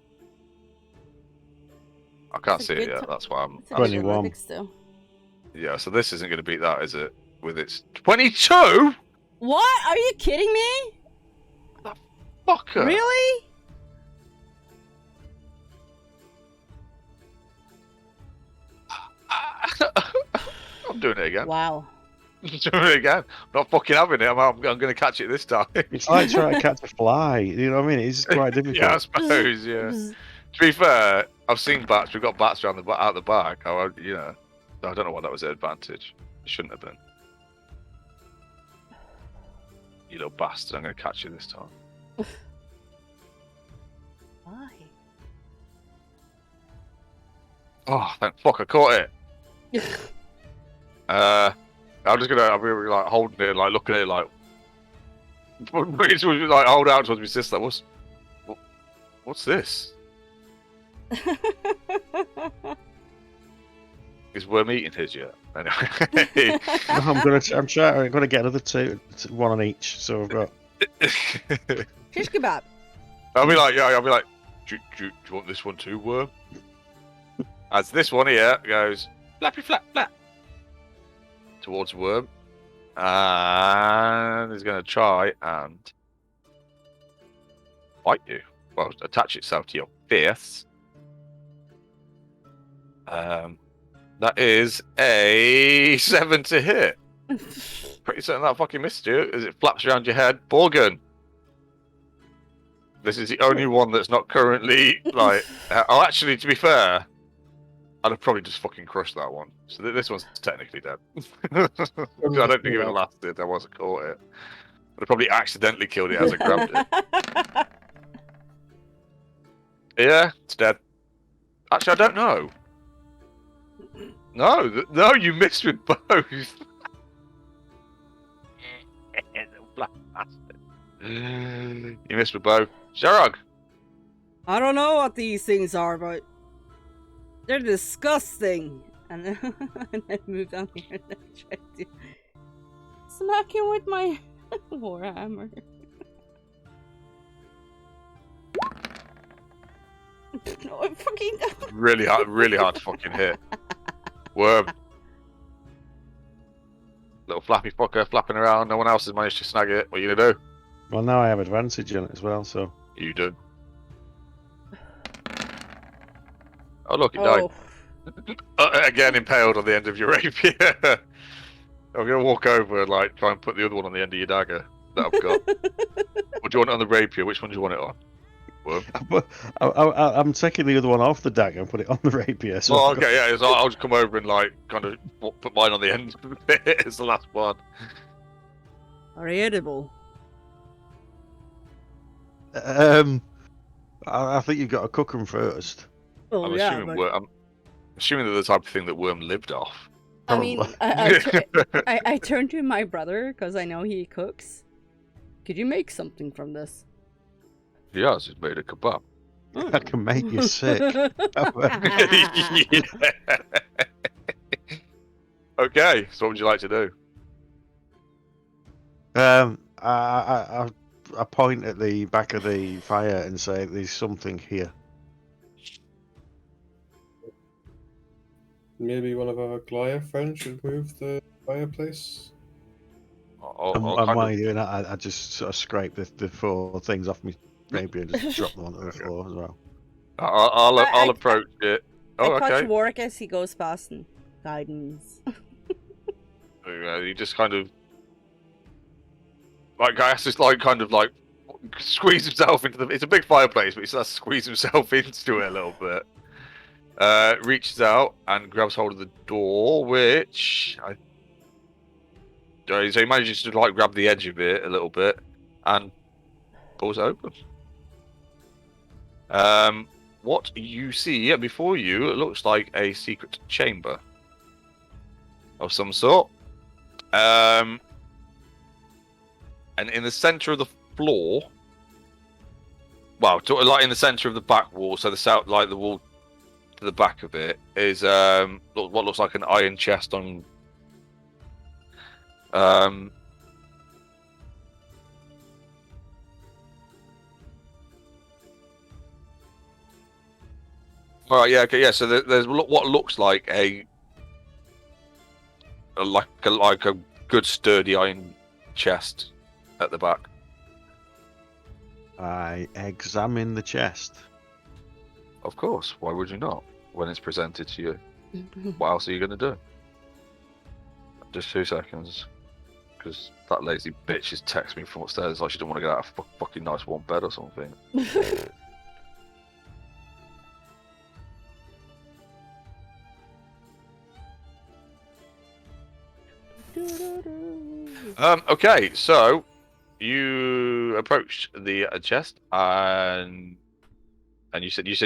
I can't That's a see it good yet. t- That's why I'm. it's a good 21. Olympics still. Yeah, so this isn't going to beat that, is it? With its 22. What? Are you kidding me? Fucker. Really? I'm doing it again. Wow. I'm doing it again. I'm not fucking having it. I'm going to catch it this time. It's like trying to catch a fly. You know what I mean? It's quite difficult. Yeah, I suppose. Yeah. To be fair, I've seen bats. We've got bats around the out the back. I don't know why that was an advantage. It shouldn't have been. You little bastard! I'm going to catch you this time. Why? Oh, thank fuck! I caught it. I'll be like holding it, like looking at it, like it's like hold out towards my sister. What's this? Is Worm eating his yet? Anyway. I'm gonna get another 2, 1 on each. So I've got. Shish kebab. I'll be like, do you want this one too, Worm? As this one here goes, flappy flap flap, towards Worm. And he's going to try and bite you. Well, attach itself to your face. That is a 7 to hit. Pretty certain that fucking missed you as it flaps around your head. Borgen. This is the only one that's not currently like. Actually, to be fair, I'd have probably just fucking crushed that one. So this one's technically dead. I don't think it would have lasted. I wasn't caught it. I'd have probably accidentally killed it as I grabbed it. Yeah, it's dead. Actually, I don't know. No, you missed with both. You missed with both. Sharog. I don't know what these things are, but they're disgusting. And then, and then move down here and then try to smack him with my warhammer. No, I fucking Really hard to fucking hit. Worm. Little flappy fucker flapping around. No one else has managed to snag it. What are you gonna do? Well, now I have advantage on it as well. So You do. Oh look, it died. Again impaled on the end of your rapier. I'm gonna walk over and like try and put the other one on the end of your dagger that I've got. Or do you want it on the rapier? Which one do you want it on? Worm. I'm taking the other one off the dagger and put it on the rapier. So Oh, I've got- okay, yeah. So I'll just come over and like kind of put mine on the end. It's the last one. Are they edible? I think you've got to cook them first. Oh I'm yeah, assuming but Assuming they're the type of thing that Worm lived off. I mean, Probably. I turned to my brother because I know he cooks. Could you make something from this? He has. He's made a kebab. I can make you sick. Okay, so what would you like to do? I point at the back of the fire and say, "There's something here." Maybe one of our Goliath friends should move the fireplace. And while you're doing that, I just sort of scrape the 4 things off me rapier and just drop them onto the floor as well. I'll approach it. Oh, I catch okay. Warwick as he goes past and guidance. He just kind of like I has to like kind of like squeeze himself into the. It's a big fireplace, but he still has to squeeze himself into it a little bit. Reaches out and grabs hold of the door, which so he manages to like grab the edge of it a little bit and pulls it open. What you see before you, it looks like a secret chamber of some sort. And in the center of the floor, well, like in the center of the back wall, so the south, like the wall to the back of it, is what looks like an iron chest on. All right, yeah, okay, yeah. So there's what looks like a good sturdy iron chest at the back. I examine the chest. Of course. Why would you not? When it's presented to you, what else are you gonna do? Just 2 seconds, because that lazy bitch has texted me from upstairs like she didn't want to get out of a fucking nice warm bed or something. Okay, so you approached the chest and you said you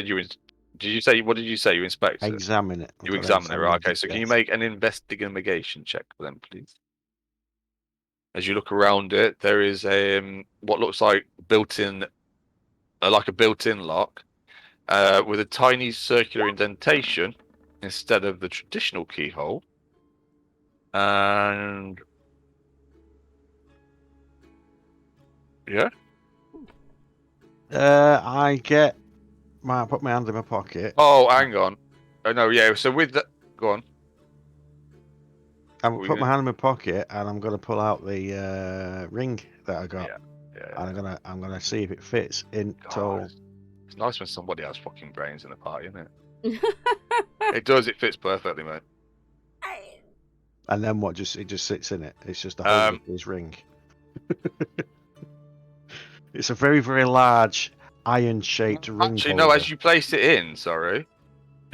did you say what did you say you inspect it? Examine it. You examine it, right? Okay, so can you make an investigation check for them, please? As you look around it, there is a what looks like built-in, like a built-in lock, with a tiny circular indentation instead of the traditional keyhole, and yeah. I put my hand in my pocket. Oh, hang on. Oh no, yeah. So with that, go on. I put my hand in my pocket and I'm gonna pull out the ring that I got. Yeah. And I'm gonna see if it fits in. God, it's nice when somebody has fucking brains in the party, isn't it? It does. It fits perfectly, mate. And then what? It just sits in it. It's just a hole in his ring. It's a very, very large iron-shaped ring. Actually, no. As you place it in, sorry,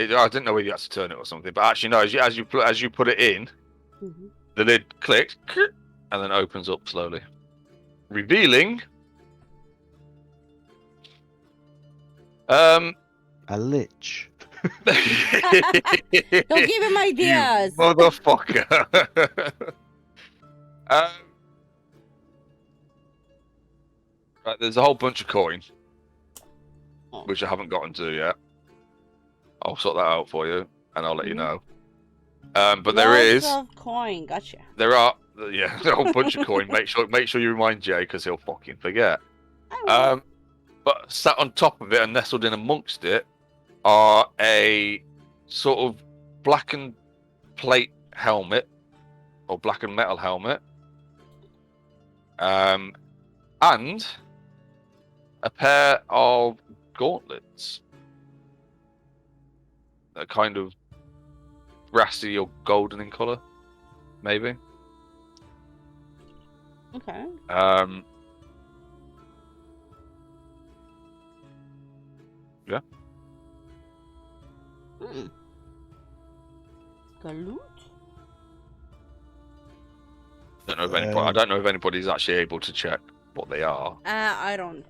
I didn't know whether you had to turn it or something, but actually, no. As you put it in, the lid clicks and then opens up slowly, revealing a lich. Don't give him ideas. You motherfucker. Right, there's a whole bunch of coins, which I haven't gotten to yet. I'll sort that out for you, and I'll let you know. But there is coin. Gotcha. There are a whole bunch of coin. Make sure you remind Jay because he'll fucking forget. But sat on top of it and nestled in amongst it are a sort of blackened plate helmet or blackened metal helmet, and a pair of gauntlets. They're kind of brassy or golden in colour, maybe. Okay. Yeah. Galoot? I don't know if anybody's actually able to check what they are. I don't.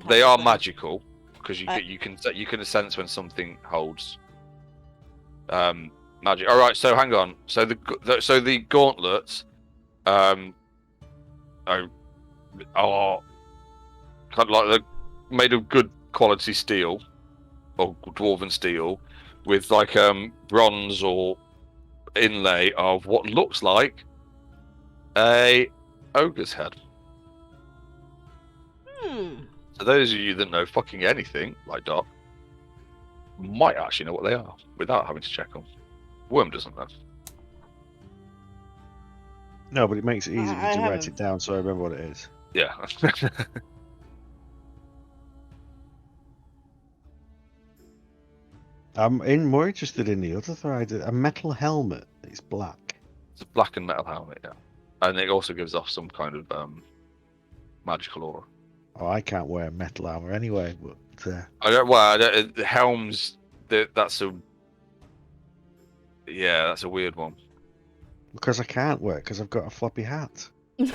They are magical because you can sense when something holds magic. All right, so hang on. So the gauntlets are kind of like they're made of good quality steel or dwarven steel with like bronze or inlay of what looks like a ogre's head. So those of you that know fucking anything, like Doc, might actually know what they are without having to check them. Worm doesn't know. No, but it makes it easy I to write haven't. it down so I remember what it is. Yeah. I'm more interested in the other side. A metal helmet. It's black. It's a black and metal helmet, yeah. And it also gives off some kind of magical aura. Oh, I can't wear metal armor anyway. But The helms. That's a weird one. because I can't wear it because I've got a floppy hat.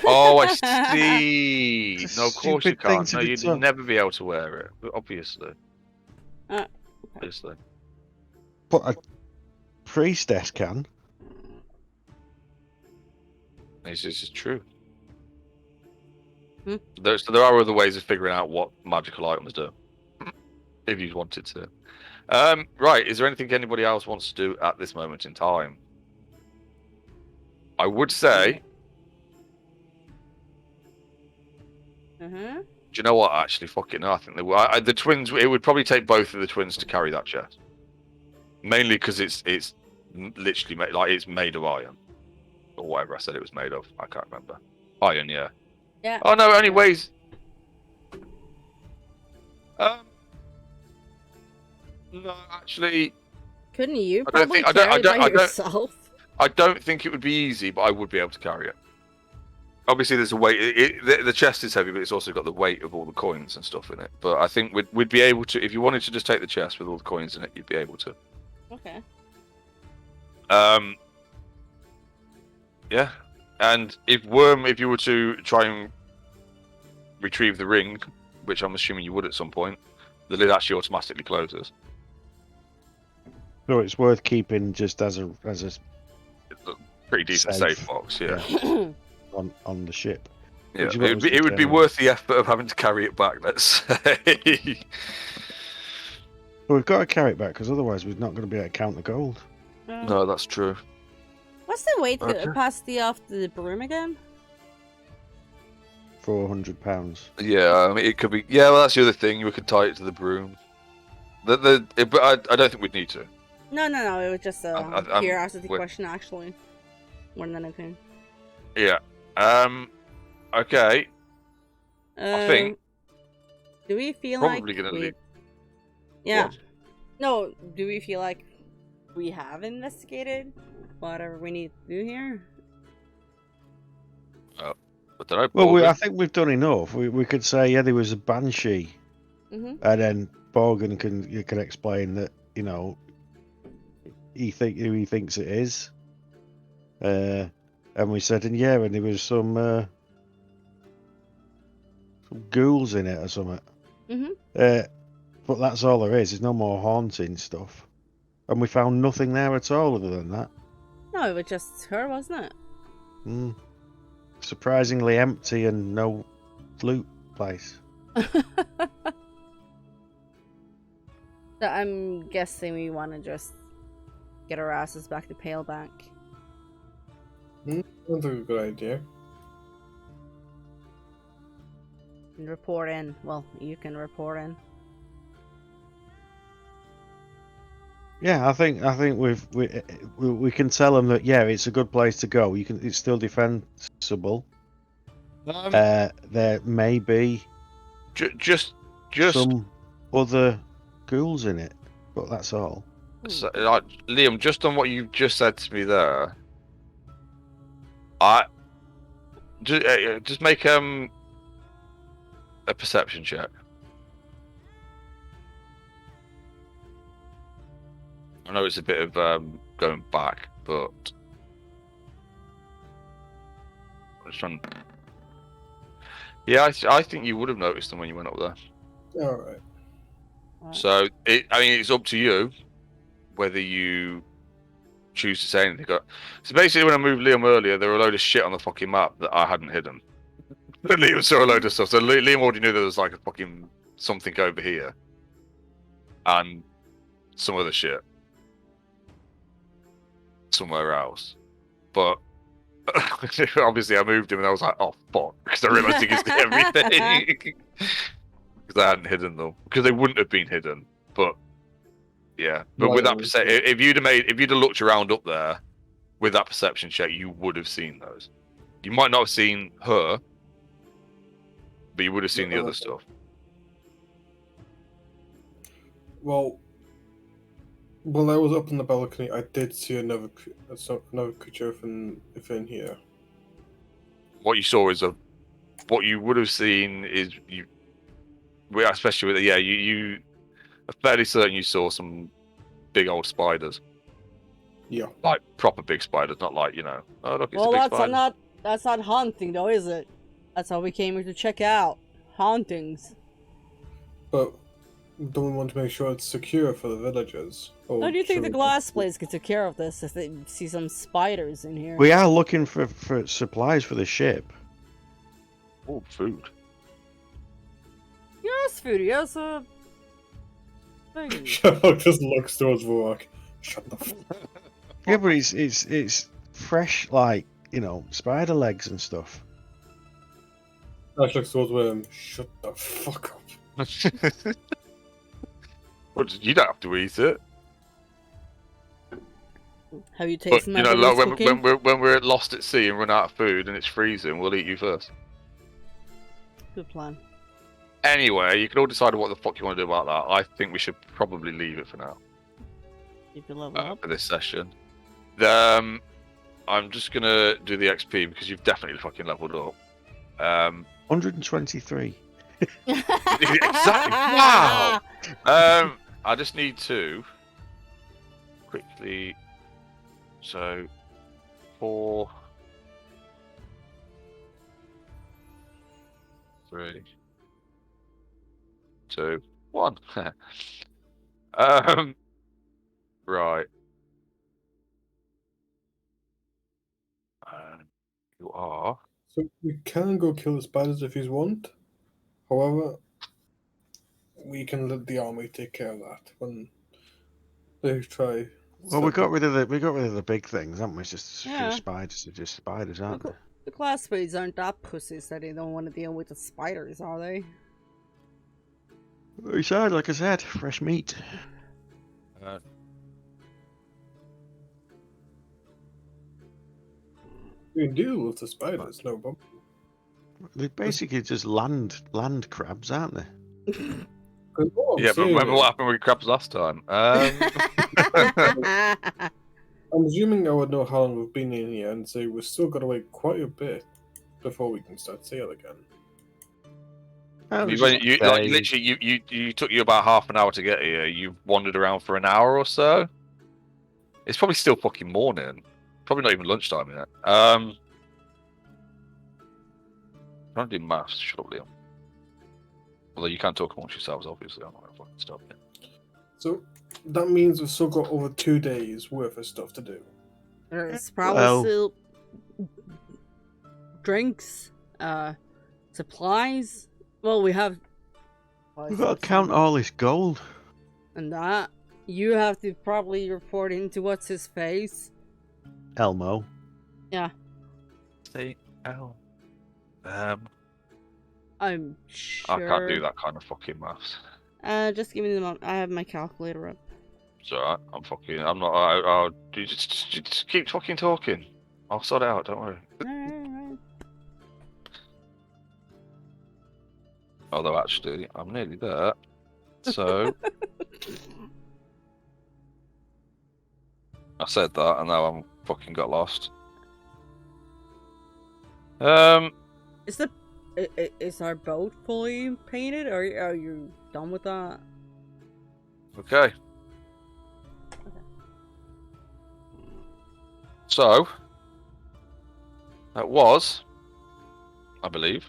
Oh, I see. It's a No, of course you stupid thing can't. to No, be you'd told. never be able to wear it. Obviously. Okay. Obviously. But a priestess can. It's just true. Hmm. There are other ways of figuring out what magical items do, if you wanted to. Right, is there anything anybody else wants to do at this moment in time? I would say, do you know what? Actually, fuck it, no. I think the twins. It would probably take both of the twins to carry that chest, mainly because it's literally it's made of iron, or whatever I said it was made of. I can't remember. Iron, yeah. Yeah. Oh no, it only weighs. No, actually, Couldn't you I don't probably think- carry I it don't- by I don't- yourself? I don't think it would be easy, but I would be able to carry it. Obviously, there's a weight. The chest is heavy, but it's also got the weight of all the coins and stuff in it. But I think we'd be able to, if you wanted to just take the chest with all the coins in it, you'd be able to. Okay. Yeah. And if you were to try and retrieve the ring, which I'm assuming you would at some point, the lid actually automatically closes. So it's worth keeping just as a It's a pretty decent Safe. safe box, yeah. on the ship. Yeah, Which is what it was would be determined. worth the effort of having to carry it back, let's say. But we've got to carry it back because otherwise we're not going to be able to count the gold. No, that's true. What's the weight Okay. capacity of the broom again? £400. Yeah, I mean, it could be. Yeah, well, that's the other thing. We could tie it to the broom. But I don't think we'd need to. No. It was just a I'm curiosity with- question, actually, more than anything. Yeah. Okay. I think Do we feel probably like gonna leave. Yeah. What? No. Do we feel like we have investigated whatever we need to do here? But don't know. Well, Morgan. I think we've done enough. We could say, yeah, there was a banshee, Mm-hmm. and then Borgen can explain that who he thinks it is. And we said, and there was some ghouls in it or something. Mm-hmm. But that's all there is. There's no more haunting stuff, and we found nothing there at all other than that. No, it was just her, wasn't it? Mm. Surprisingly empty and no loot place. So I'm guessing we want to just get our asses back to Pale Bank. That's a good idea. And report in. Well, you can report in. Yeah, I think we can tell them that it's a good place to go. It's still defensible. There may be Just some other ghouls in it, but that's all. so, Liam, just on what you just said to me there, just make a perception check. I know it's a bit of going back, but I'm just trying. Yeah, I think you would have noticed them when you went up there. Alright. So it's up to you whether you choose to say anything. So basically, when I moved Liam earlier, there were a load of shit on the fucking map that I hadn't hidden. But Liam saw a load of stuff, so Liam already knew there was like a fucking something over here, and some other shit somewhere else. But obviously, I moved him, and I was like, "Oh fuck!" Because I realised he could see everything. Because I hadn't hidden them, because they wouldn't have been hidden. But yeah, but with that if you'd have looked around up there with that perception check, you would have seen those. You might not have seen her, but you would have seen the other stuff. Well, while I was up on the balcony, I did see another creature within here. What you saw is what you would have seen is especially with you are fairly certain you saw some big old spiders. Yeah. Like proper big spiders, not like, oh look, it's Well, a big that's spider. not haunting though, is it? That's how we came here to check out hauntings. But don't we want to make sure it's secure for the villagers? How do you think the glass blades could take care of this if they see some spiders in here? We are looking for supplies for the ship. Oh, food. Yes, food. Yes, thing. Sherlock just looks towards Vorak. Shut the fuck. Yeah, but it's fresh, like, spider legs and stuff. Ash looks towards William. Shut the fuck up. Well, you don't have to eat it. Have you But tasted my like cooking? when we're lost at sea and run out of food and it's freezing, we'll eat you first. Good plan. Anyway, you can all decide what the fuck you want to do about that. I think we should probably leave it for now. You can level up. For this session. I'm just gonna do the XP because you've definitely fucking leveled up. 123. Exactly. Wow. I just need to quickly. So 4, 3, 2, 1. Right. You are. So we can go kill the spiders if you want. However, we can let the army take care of that when they try. Well, we got rid of the big things, haven't we? It's just a Yeah. few spiders. They're just spiders, aren't they? The glass blades aren't that pussies that they don't want to deal with the spiders, are they? Besides, like I said, fresh meat. We can deal with the spiders, no problem. They're basically just land crabs, aren't they? Yeah, but remember what happened with crabs last time? I'm assuming I would know how long we've been in here and say we've still got to wait quite a bit before we can start sail again. You took you about half an hour to get here. You've wandered around for an hour or so. It's probably still fucking morning. Probably not even lunchtime yet. I'm trying to do maths. Shut up, Liam. Although you can't talk amongst yourselves, obviously. I'm not gonna fucking stop you. So that means we've still got over 2 days worth of stuff to do. There's probably still drinks, supplies. Well, we have. We've got to count all this gold. And that you have to probably report into what's his face. Elmo. Yeah. Say L. I'm sure. I can't do that kind of fucking maths. Just give me the moment. I have my calculator up. It's alright. I'm not. I'll just keep fucking talking. I'll sort it out. Don't worry. Alright. Although actually, I'm nearly there. So I said that, and now I'm fucking got lost. Is our boat fully painted, or are you done with that? Okay. So that was, I believe,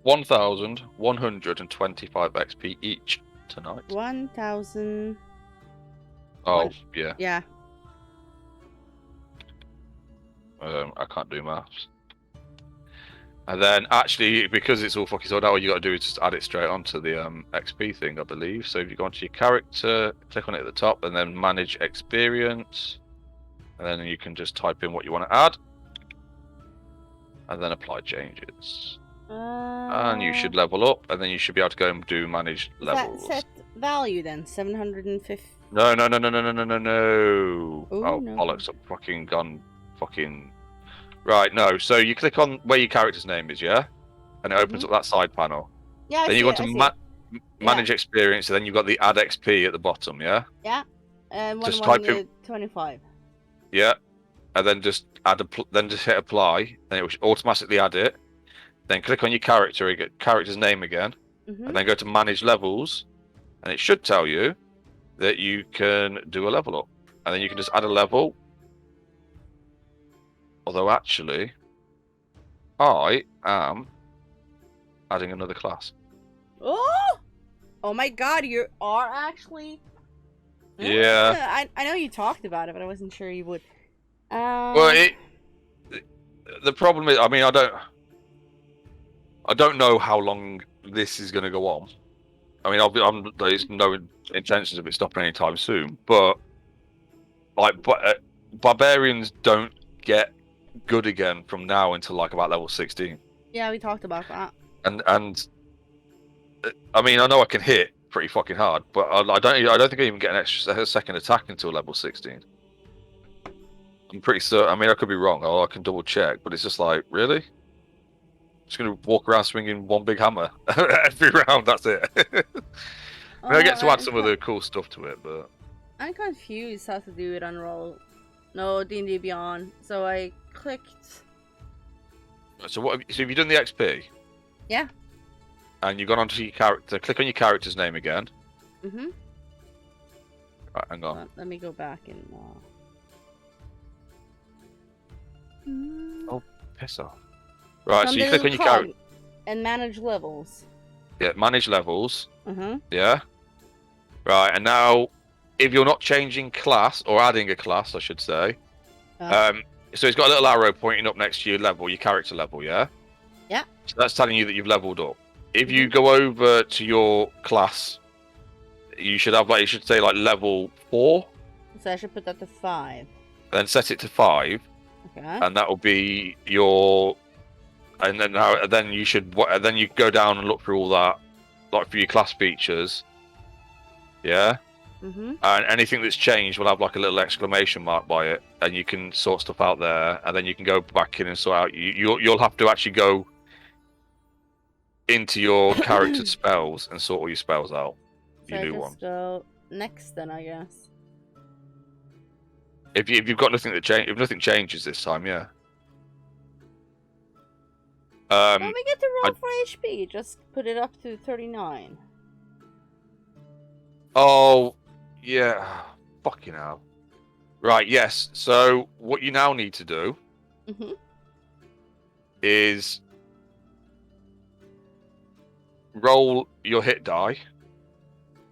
1,125 XP each tonight. 1,000. Oh, yeah. Yeah. I can't do maths. And then actually, because it's all fucking sorted out, all you got to do is just add it straight onto the XP thing, I believe. So if you go onto your character, click on it at the top, and then manage experience, and then you can just type in what you want to add, and then apply changes. And you should level up, and then you should be able to go and do manage Is levels. that set value then? 750. No. Ooh, Oh, no. bollocks! I've fucking gone fucking. Right, no. So you click on where your character's name is, yeah, and it opens up that side panel. Yeah. I Then see you go it, to I see it. manage experience, and then you've got the add XP at the bottom, yeah. Yeah. And Just type in- 125. Yeah, and then just then just hit apply, and it will automatically add it. Then click on your character's name again, Mm-hmm. and then go to manage levels, and it should tell you that you can do a level up, and then you can just add a level. Although actually, I am adding another class. Oh! Oh my god, you are actually. Yeah. I know you talked about it, but I wasn't sure you would. Well, the problem is, I mean, I don't know how long this is going to go on. I mean, there's no intentions of it stopping anytime soon. But like, barbarians don't get good again from now until like about level 16. Yeah, we talked about that. And I mean, I know I can hit pretty fucking hard, but I don't think I even get a second attack until level 16. I'm pretty certain. I mean, I could be wrong. I can double check, but it's just like, really? Just gonna walk around swinging one big hammer every round. That's it. I mean, I get to add some of the cool stuff to it, but I'm confused how to do it on roll. No, D&D Beyond. So I clicked. so have you done the XP? Yeah. And you've gone onto your character. Click on your character's name again. Mm-hmm. Right, hang on. Let me go back and. Oh, piss off. Right, From so you the click on your character. and manage levels. Yeah, manage levels. Mm-hmm. Yeah. Right, and now, if you're not changing class or adding a class, I should say. So it's got a little arrow pointing up next to your level, your character level. Yeah. Yeah. So that's telling you that you've leveled up. If you go over to your class, you should have it should say like level 4. So I should put that to 5. Then set it to 5, Okay. and that will be your. And then you should. Then you go down and look through all that, like for your class features. Yeah. Mm-hmm. And anything that's changed will have like a little exclamation mark by it, and you can sort stuff out there, and then you can go back in and sort out. You'll have to actually go into your character spells and sort all your spells out. So You I do just one. go next then, I guess. If you've got nothing if nothing changes this time, yeah. Don't we get to roll for HP? Just put it up to 39. Oh, yeah. Fucking hell. Right, yes. So what you now need to do Mm-hmm. is roll your hit die.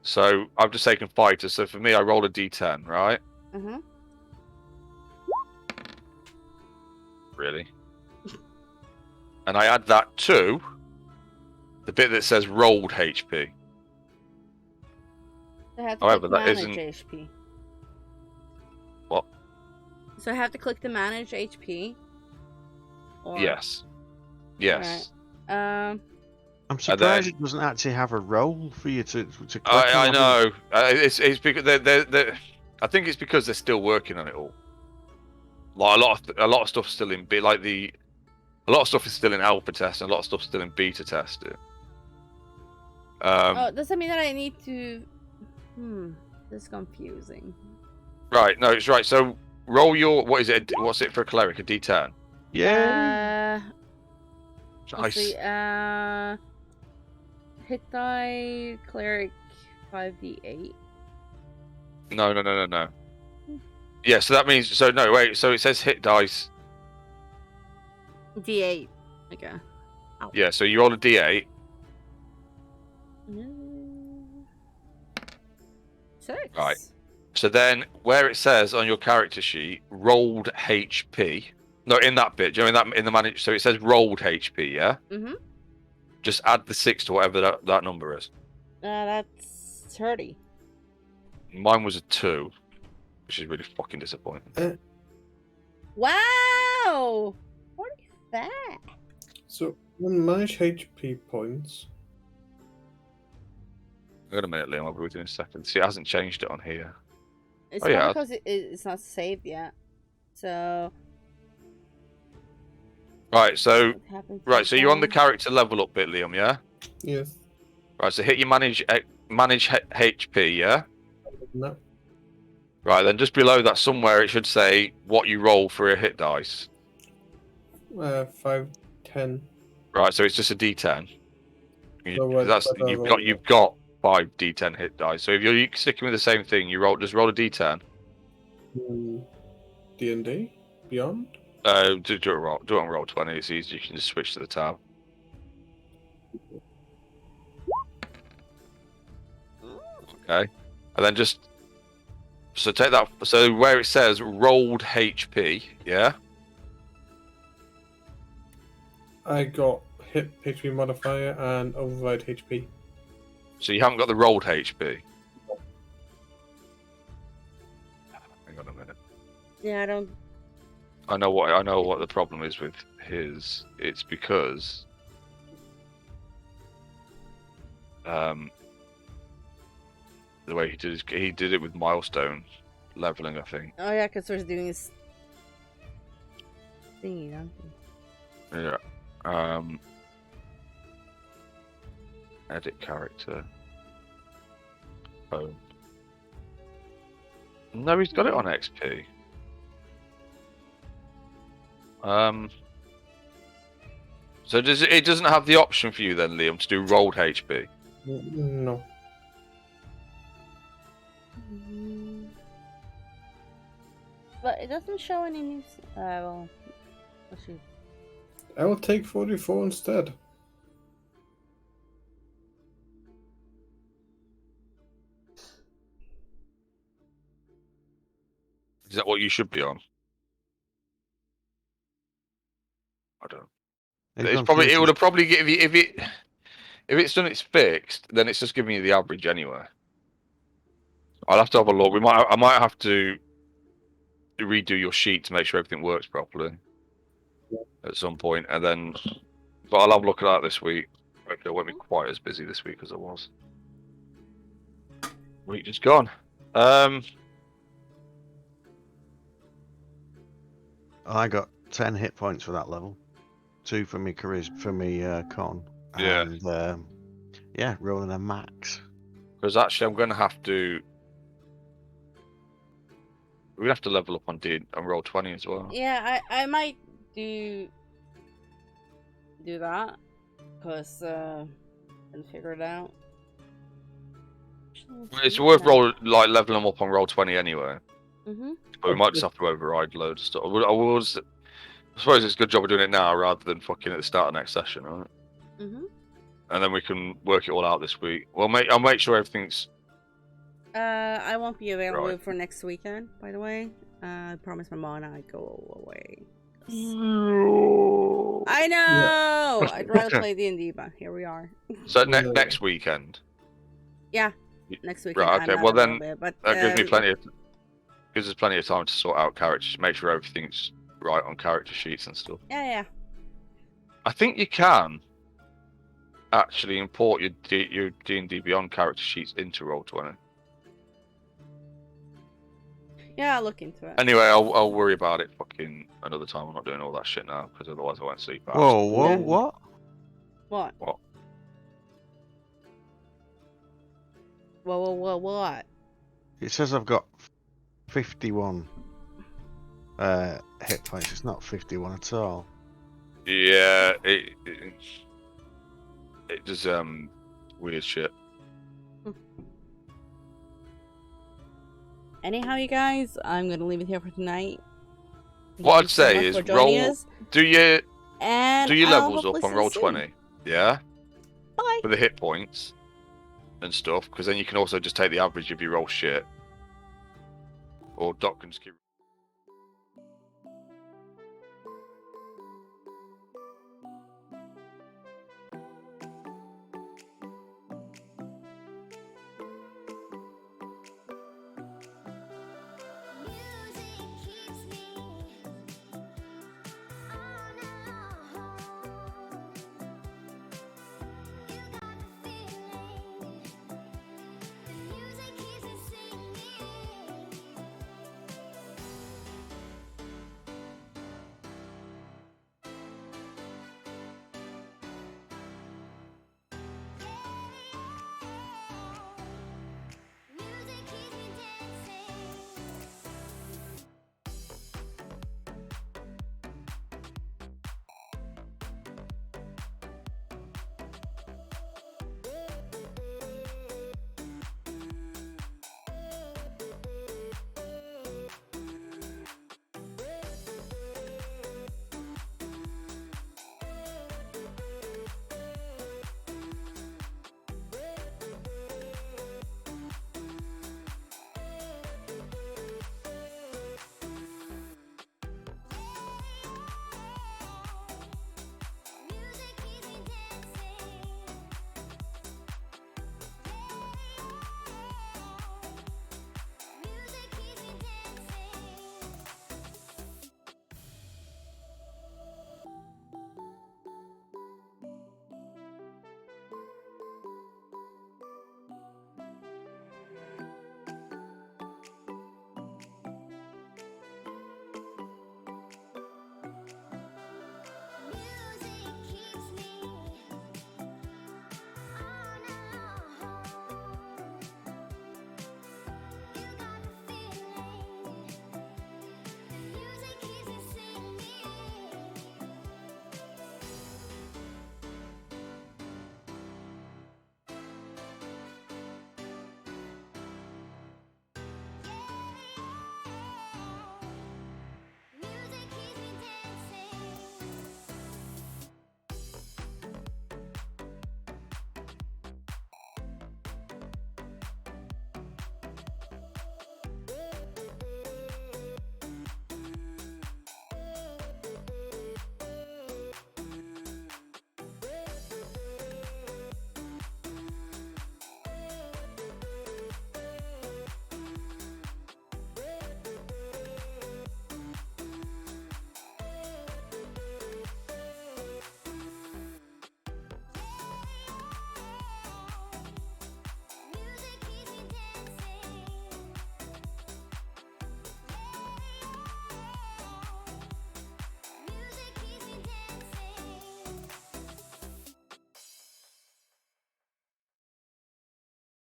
So I've just taken 5. So for me, I roll a d10, right? Mm-hmm. Really? And I add that to the bit that says rolled HP. So I have to However, click that manage isn't- HP. What? So I have to click the manage HP. Or... Yes. Yes. Alright. I'm surprised it doesn't actually have a role for you to click I on. know. It's because they're I think it's because they're still working on it all. Like a lot of stuff's still in a lot of stuff is still in alpha test, and a lot of stuff's still in beta test. Oh, does that mean that I need to... This is confusing. Right, no, it's right. So roll your what's it for a cleric? A D10. Yeah. Let's Nice. see, hit die, cleric, 5d8. No. Yeah, so that means so it says hit dice. D8. Okay. Yeah, so you roll a D8. 6. Right. So then, where it says on your character sheet, rolled HP. No, in that bit, do you know in the manage? So it says rolled HP, yeah. Mhm. Just add the 6 to whatever that number is. That's 30. Mine was a 2, which is really fucking disappointing. Wow! What is that? So, when manage HP points, Wait a minute, Liam. I'll be with you in a second. See, it hasn't changed it on here. It's Oh, yeah. probably because it's not saved yet. So. Right. So what happened to right. So you're on the that? character level up bit, Liam. Yeah. yes. Right. So hit your manage HP. Yeah. No. Right. Then just below that somewhere it should say what you roll for a hit dice. 5, 10. Right. So it's just a D10. So what- That's what I roll? you've got 5 D10 hit dice. So if you're sticking with the same thing, you just roll a D10. D&D? Beyond? Do it on roll 20. It's easy. You can just switch to the tab. Okay, and then just take that. So where it says rolled HP, yeah. I got hit HP modifier and override HP. So you haven't got the rolled HP. Hang on a minute. Yeah, I don't. I know what the problem is with his. It's because the way he did it with milestone leveling, I think. Oh yeah, because we're doing this thingy, don't we? Yeah. Edit character. Oh. No, he's got it on XP. So it doesn't have the option for you then, Liam, to do rolled HP? No. But it doesn't show any news. Well, let's see. I will take 44 instead. Is that what you should be on? I don't know. He's on It 30. would have probably give you if it's done it's fixed, then it's just giving you the average anyway. I'll have to have a look. I might have to redo your sheet to make sure everything works properly at some point, and then. But I'll have a look at that this week. Hopefully, I won't be quite as busy this week as I was. Week just gone. I got 10 hit points for that level. 2 for me con. Yeah. And yeah, rolling a max. Because actually, I'm going to have to. We have to level up on roll 20 as well. Yeah, I might do that because and figure it out. It's worth leveling them up on roll 20 anyway. But we might just have to override loads of stuff. I suppose it's a good job of doing it now rather than fucking at the start of next session, right? And then we can work it all out this week. Well, I'll make sure everything's. I won't be available Right. for next weekend, by the way. I promised my mom I'd go away. I know! I'd rather play D&D, but here we are. So next weekend. Yeah, next weekend. Right. I'm Okay. out Well a then, little bit, but, that gives us plenty of time to sort out characters, make sure everything's right on character sheets and stuff. Yeah. I think you can actually import your D&D Beyond character sheets into Roll20. Yeah, I'll look into it. Anyway, I'll worry about it fucking another time. I'm not doing all that shit now because otherwise I won't sleep. Whoa, Yeah. what? What? What? What? It says I've got 51 hit points. It's not 51 at all. Yeah, it does weird shit. Anyhow, you guys, I'm gonna leave it here for tonight. What Thank I'd you so say much is for joining us, do your and do your I'll levels up hopefully on see you soon. Roll20, yeah, Bye. with the hit points and stuff, because then you can also just take the average if you roll shit. Or Doc can just keep.